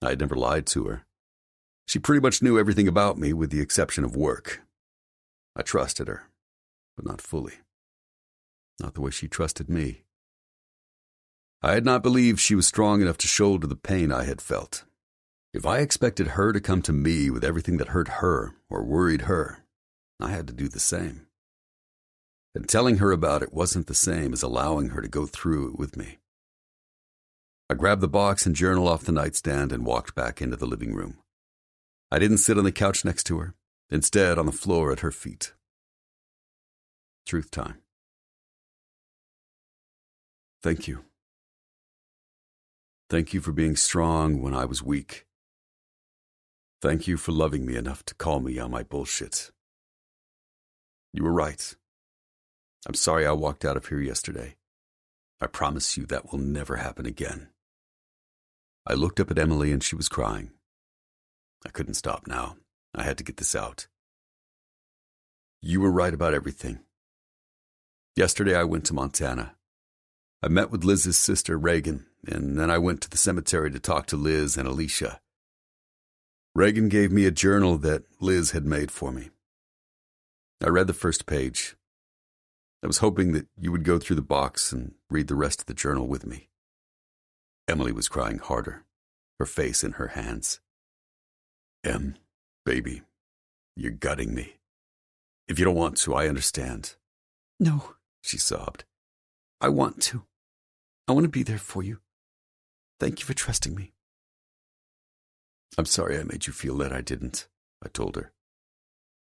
I had never lied to her. She pretty much knew everything about me with the exception of work. I trusted her, but not fully. Not the way she trusted me. I had not believed she was strong enough to shoulder the pain I had felt. If I expected her to come to me with everything that hurt her or worried her, I had to do the same. And telling her about it wasn't the same as allowing her to go through it with me. I grabbed the box and journal off the nightstand and walked back into the living room. I didn't sit on the couch next to her, instead on the floor at her feet. Truth time. Thank you. Thank you for being strong when I was weak. Thank you for loving me enough to call me on my bullshit. You were right. I'm sorry I walked out of here yesterday. I promise you that will never happen again. I looked up at Emily and she was crying. I couldn't stop now. I had to get this out. You were right about everything. Yesterday I went to Montana. I met with Liz's sister, Reagan, and then I went to the cemetery to talk to Liz and Alicia. Reagan gave me a journal that Liz had made for me. I read the first page. I was hoping that you would go through the box and read the rest of the journal with me. Emily was crying harder, her face in her hands. Em, baby, you're gutting me. If you don't want to, I understand. No, she sobbed. I want to. I want to be there for you. Thank you for trusting me. I'm sorry I made you feel that I didn't, I told her.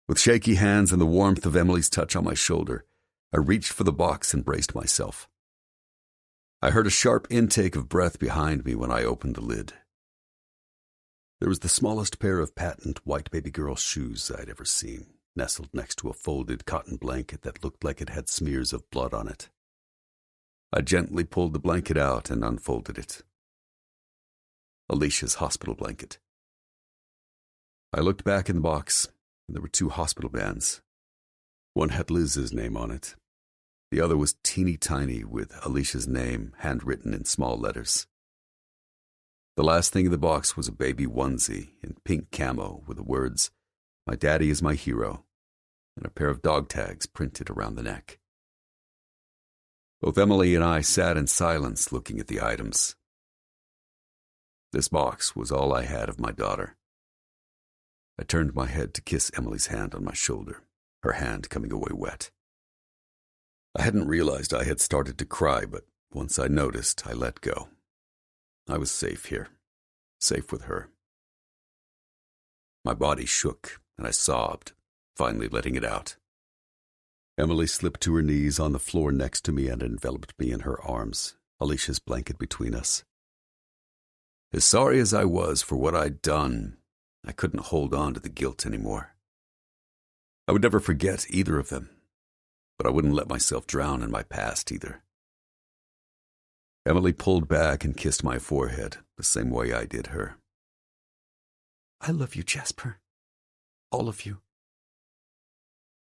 With shaky hands and the warmth of Emily's touch on my shoulder, I reached for the box and braced myself. I heard a sharp intake of breath behind me when I opened the lid. There was the smallest pair of patent white baby girl shoes I'd ever seen, nestled next to a folded cotton blanket that looked like it had smears of blood on it. I gently pulled the blanket out and unfolded it. Alicia's hospital blanket. I looked back in the box, and there were 2 hospital bands. One had Liz's name on it. The other was teeny tiny with Alicia's name handwritten in small letters. The last thing in the box was a baby onesie in pink camo with the words, "My daddy is my hero," and a pair of dog tags printed around the neck. Both Emily and I sat in silence looking at the items. This box was all I had of my daughter. I turned my head to kiss Emily's hand on my shoulder, her hand coming away wet. I hadn't realized I had started to cry, but once I noticed, I let go. I was safe here, safe with her. My body shook, and I sobbed, finally letting it out. Emily slipped to her knees on the floor next to me and enveloped me in her arms, Alicia's blanket between us. As sorry as I was for what I'd done, I couldn't hold on to the guilt anymore. I would never forget either of them, but I wouldn't let myself drown in my past either. Emily pulled back and kissed my forehead the same way I did her. I love you, Jasper. All of you.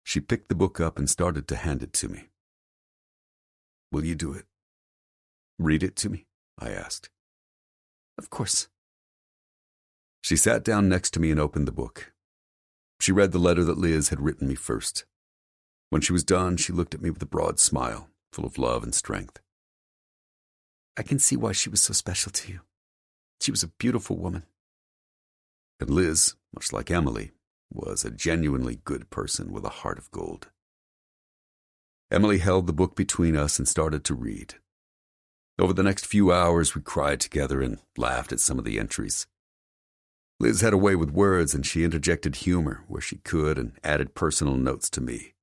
She picked the book up and started to hand it to me. Will you do it? Read it to me? I asked. Of course. She sat down next to me and opened the book. She read the letter that Liz had written me first. When she was done, she looked at me with a broad smile, full of love and strength. I can see why she was so special to you. She was a beautiful woman. And Liz, much like Emily, was a genuinely good person with a heart of gold. Emily held the book between us and started to read. Over the next few hours, we cried together and laughed at some of the entries. Liz had a way with words, and she interjected humor where she could and added personal notes to me.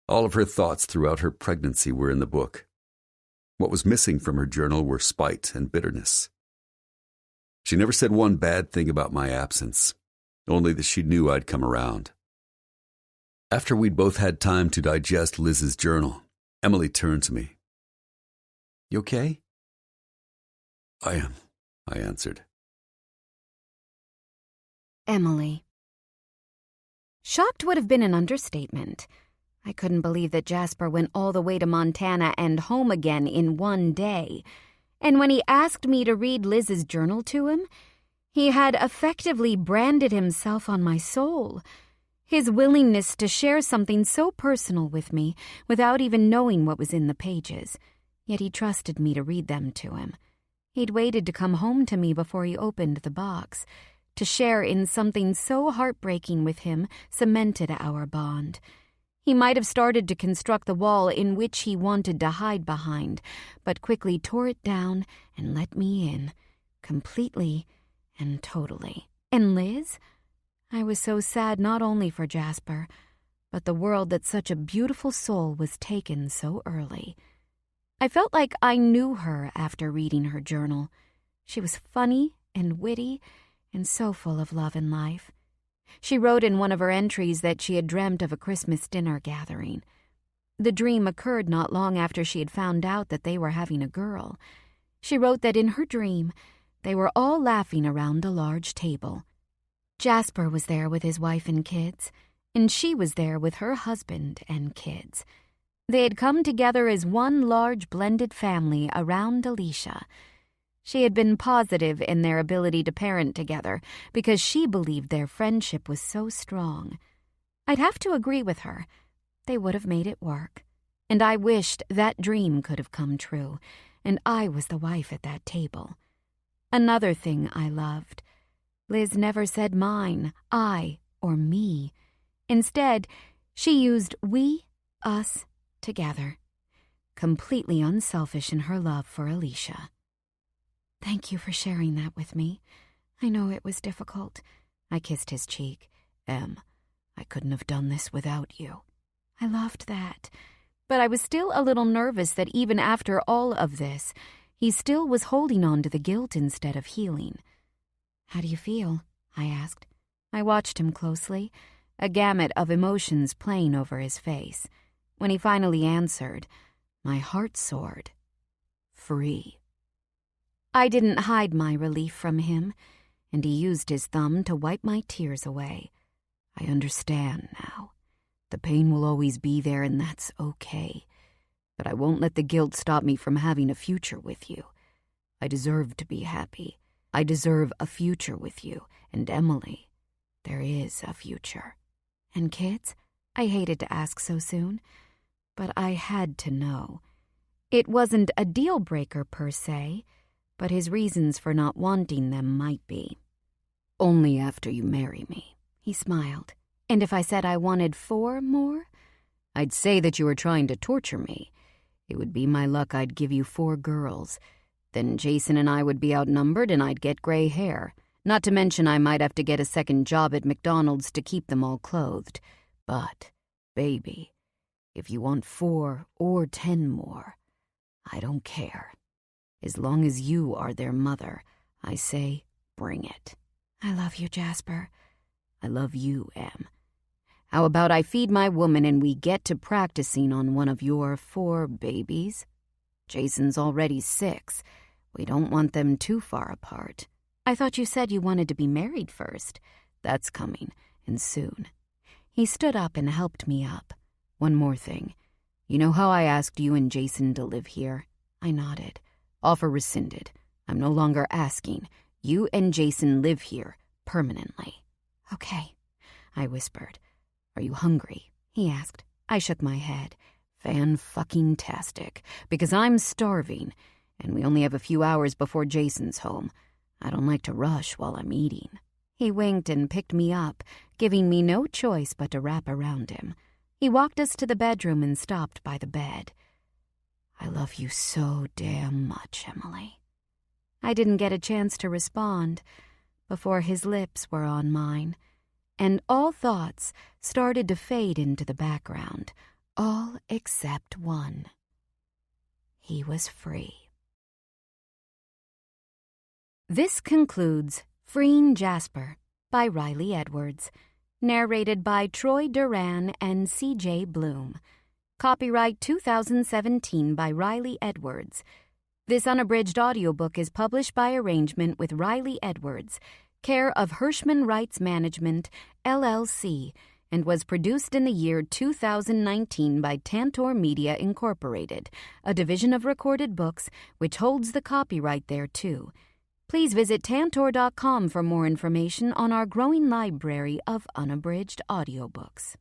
All of her thoughts throughout her pregnancy were in the book. What was missing from her journal were spite and bitterness. She never said one bad thing about my absence, only that she knew I'd come around. After we'd both had time to digest Liz's journal, Emily turned to me. You okay? I am, I answered. Emily. Shocked would have been an understatement. I couldn't believe that Jasper went all the way to Montana and home again in one day. And when he asked me to read Liz's journal to him, he had effectively branded himself on my soul. His willingness to share something so personal with me without even knowing what was in the pages. Yet he trusted me to read them to him. He'd waited to come home to me before he opened the box. To share in something so heartbreaking with him cemented our bond. He might have started to construct the wall in which he wanted to hide behind, but quickly tore it down and let me in, completely and totally. And Liz? I was so sad not only for Jasper, but the world that such a beautiful soul was taken so early. I felt like I knew her after reading her journal. She was funny and witty and so full of love and life. She wrote in one of her entries that she had dreamt of a Christmas dinner gathering. The dream occurred not long after she had found out that they were having a girl. She wrote that in her dream, they were all laughing around a large table. Jasper was there with his wife and kids, and she was there with her husband and kids. They had come together as one large blended family around Alicia. She had been positive in their ability to parent together because she believed their friendship was so strong. I'd have to agree with her. They would have made it work. And I wished that dream could have come true, and I was the wife at that table. Another thing I loved. Liz never said mine, I, or me. Instead, she used we, us, together. Completely unselfish in her love for Alicia. Thank you for sharing that with me. I know it was difficult. I kissed his cheek. I couldn't have done this without you. I loved that. But I was still a little nervous that even after all of this, he still was holding on to the guilt instead of healing. How do you feel? I asked. I watched him closely, a gamut of emotions playing over his face. When he finally answered, my heart soared. Free. I didn't hide my relief from him, and he used his thumb to wipe my tears away. I understand now. The pain will always be there, and that's okay. But I won't let the guilt stop me from having a future with you. I deserve to be happy. I deserve a future with you. And Emily, there is a future. And kids? I hated to ask so soon, but I had to know. It wasn't a deal-breaker per se, but his reasons for not wanting them might be. Only after you marry me. He smiled. And if I said I wanted 4 more? I'd say that you were trying to torture me. It would be my luck I'd give you 4 girls. Then Jason and I would be outnumbered and I'd get gray hair. Not to mention I might have to get a second job at McDonald's to keep them all clothed. But, baby, if you want 4 or 10 more, I don't care. As long as you are their mother, I say, bring it. I love you, Jasper. I love you, Em. How about I feed my woman and we get to practicing on one of your 4 babies? Jason's already 6. We don't want them too far apart. I thought you said you wanted to be married first. That's coming, and soon. He stood up and helped me up. One more thing. You know how I asked you and Jason to live here? I nodded. Offer rescinded. I'm no longer asking. You and Jason live here, permanently. Okay, I whispered. Are you hungry? He asked. I shook my head. Fan-fucking-tastic, because I'm starving, and we only have a few hours before Jason's home. I don't like to rush while I'm eating. He winked and picked me up, giving me no choice but to wrap around him. He walked us to the bedroom and stopped by the bed. I love you so damn much, Emily. I didn't get a chance to respond before his lips were on mine, and all thoughts started to fade into the background, all except one. He was free. This concludes Freeing Jasper by Riley Edwards, narrated by Troy Duran and C.J. Bloom. Copyright 2017 by Riley Edwards. This unabridged audiobook is published by arrangement with Riley Edwards, care of Hirschman Rights Management, LLC, and was produced in the year 2019 by Tantor Media Incorporated, a division of Recorded Books which holds the copyright thereto. Please visit tantor.com for more information on our growing library of unabridged audiobooks.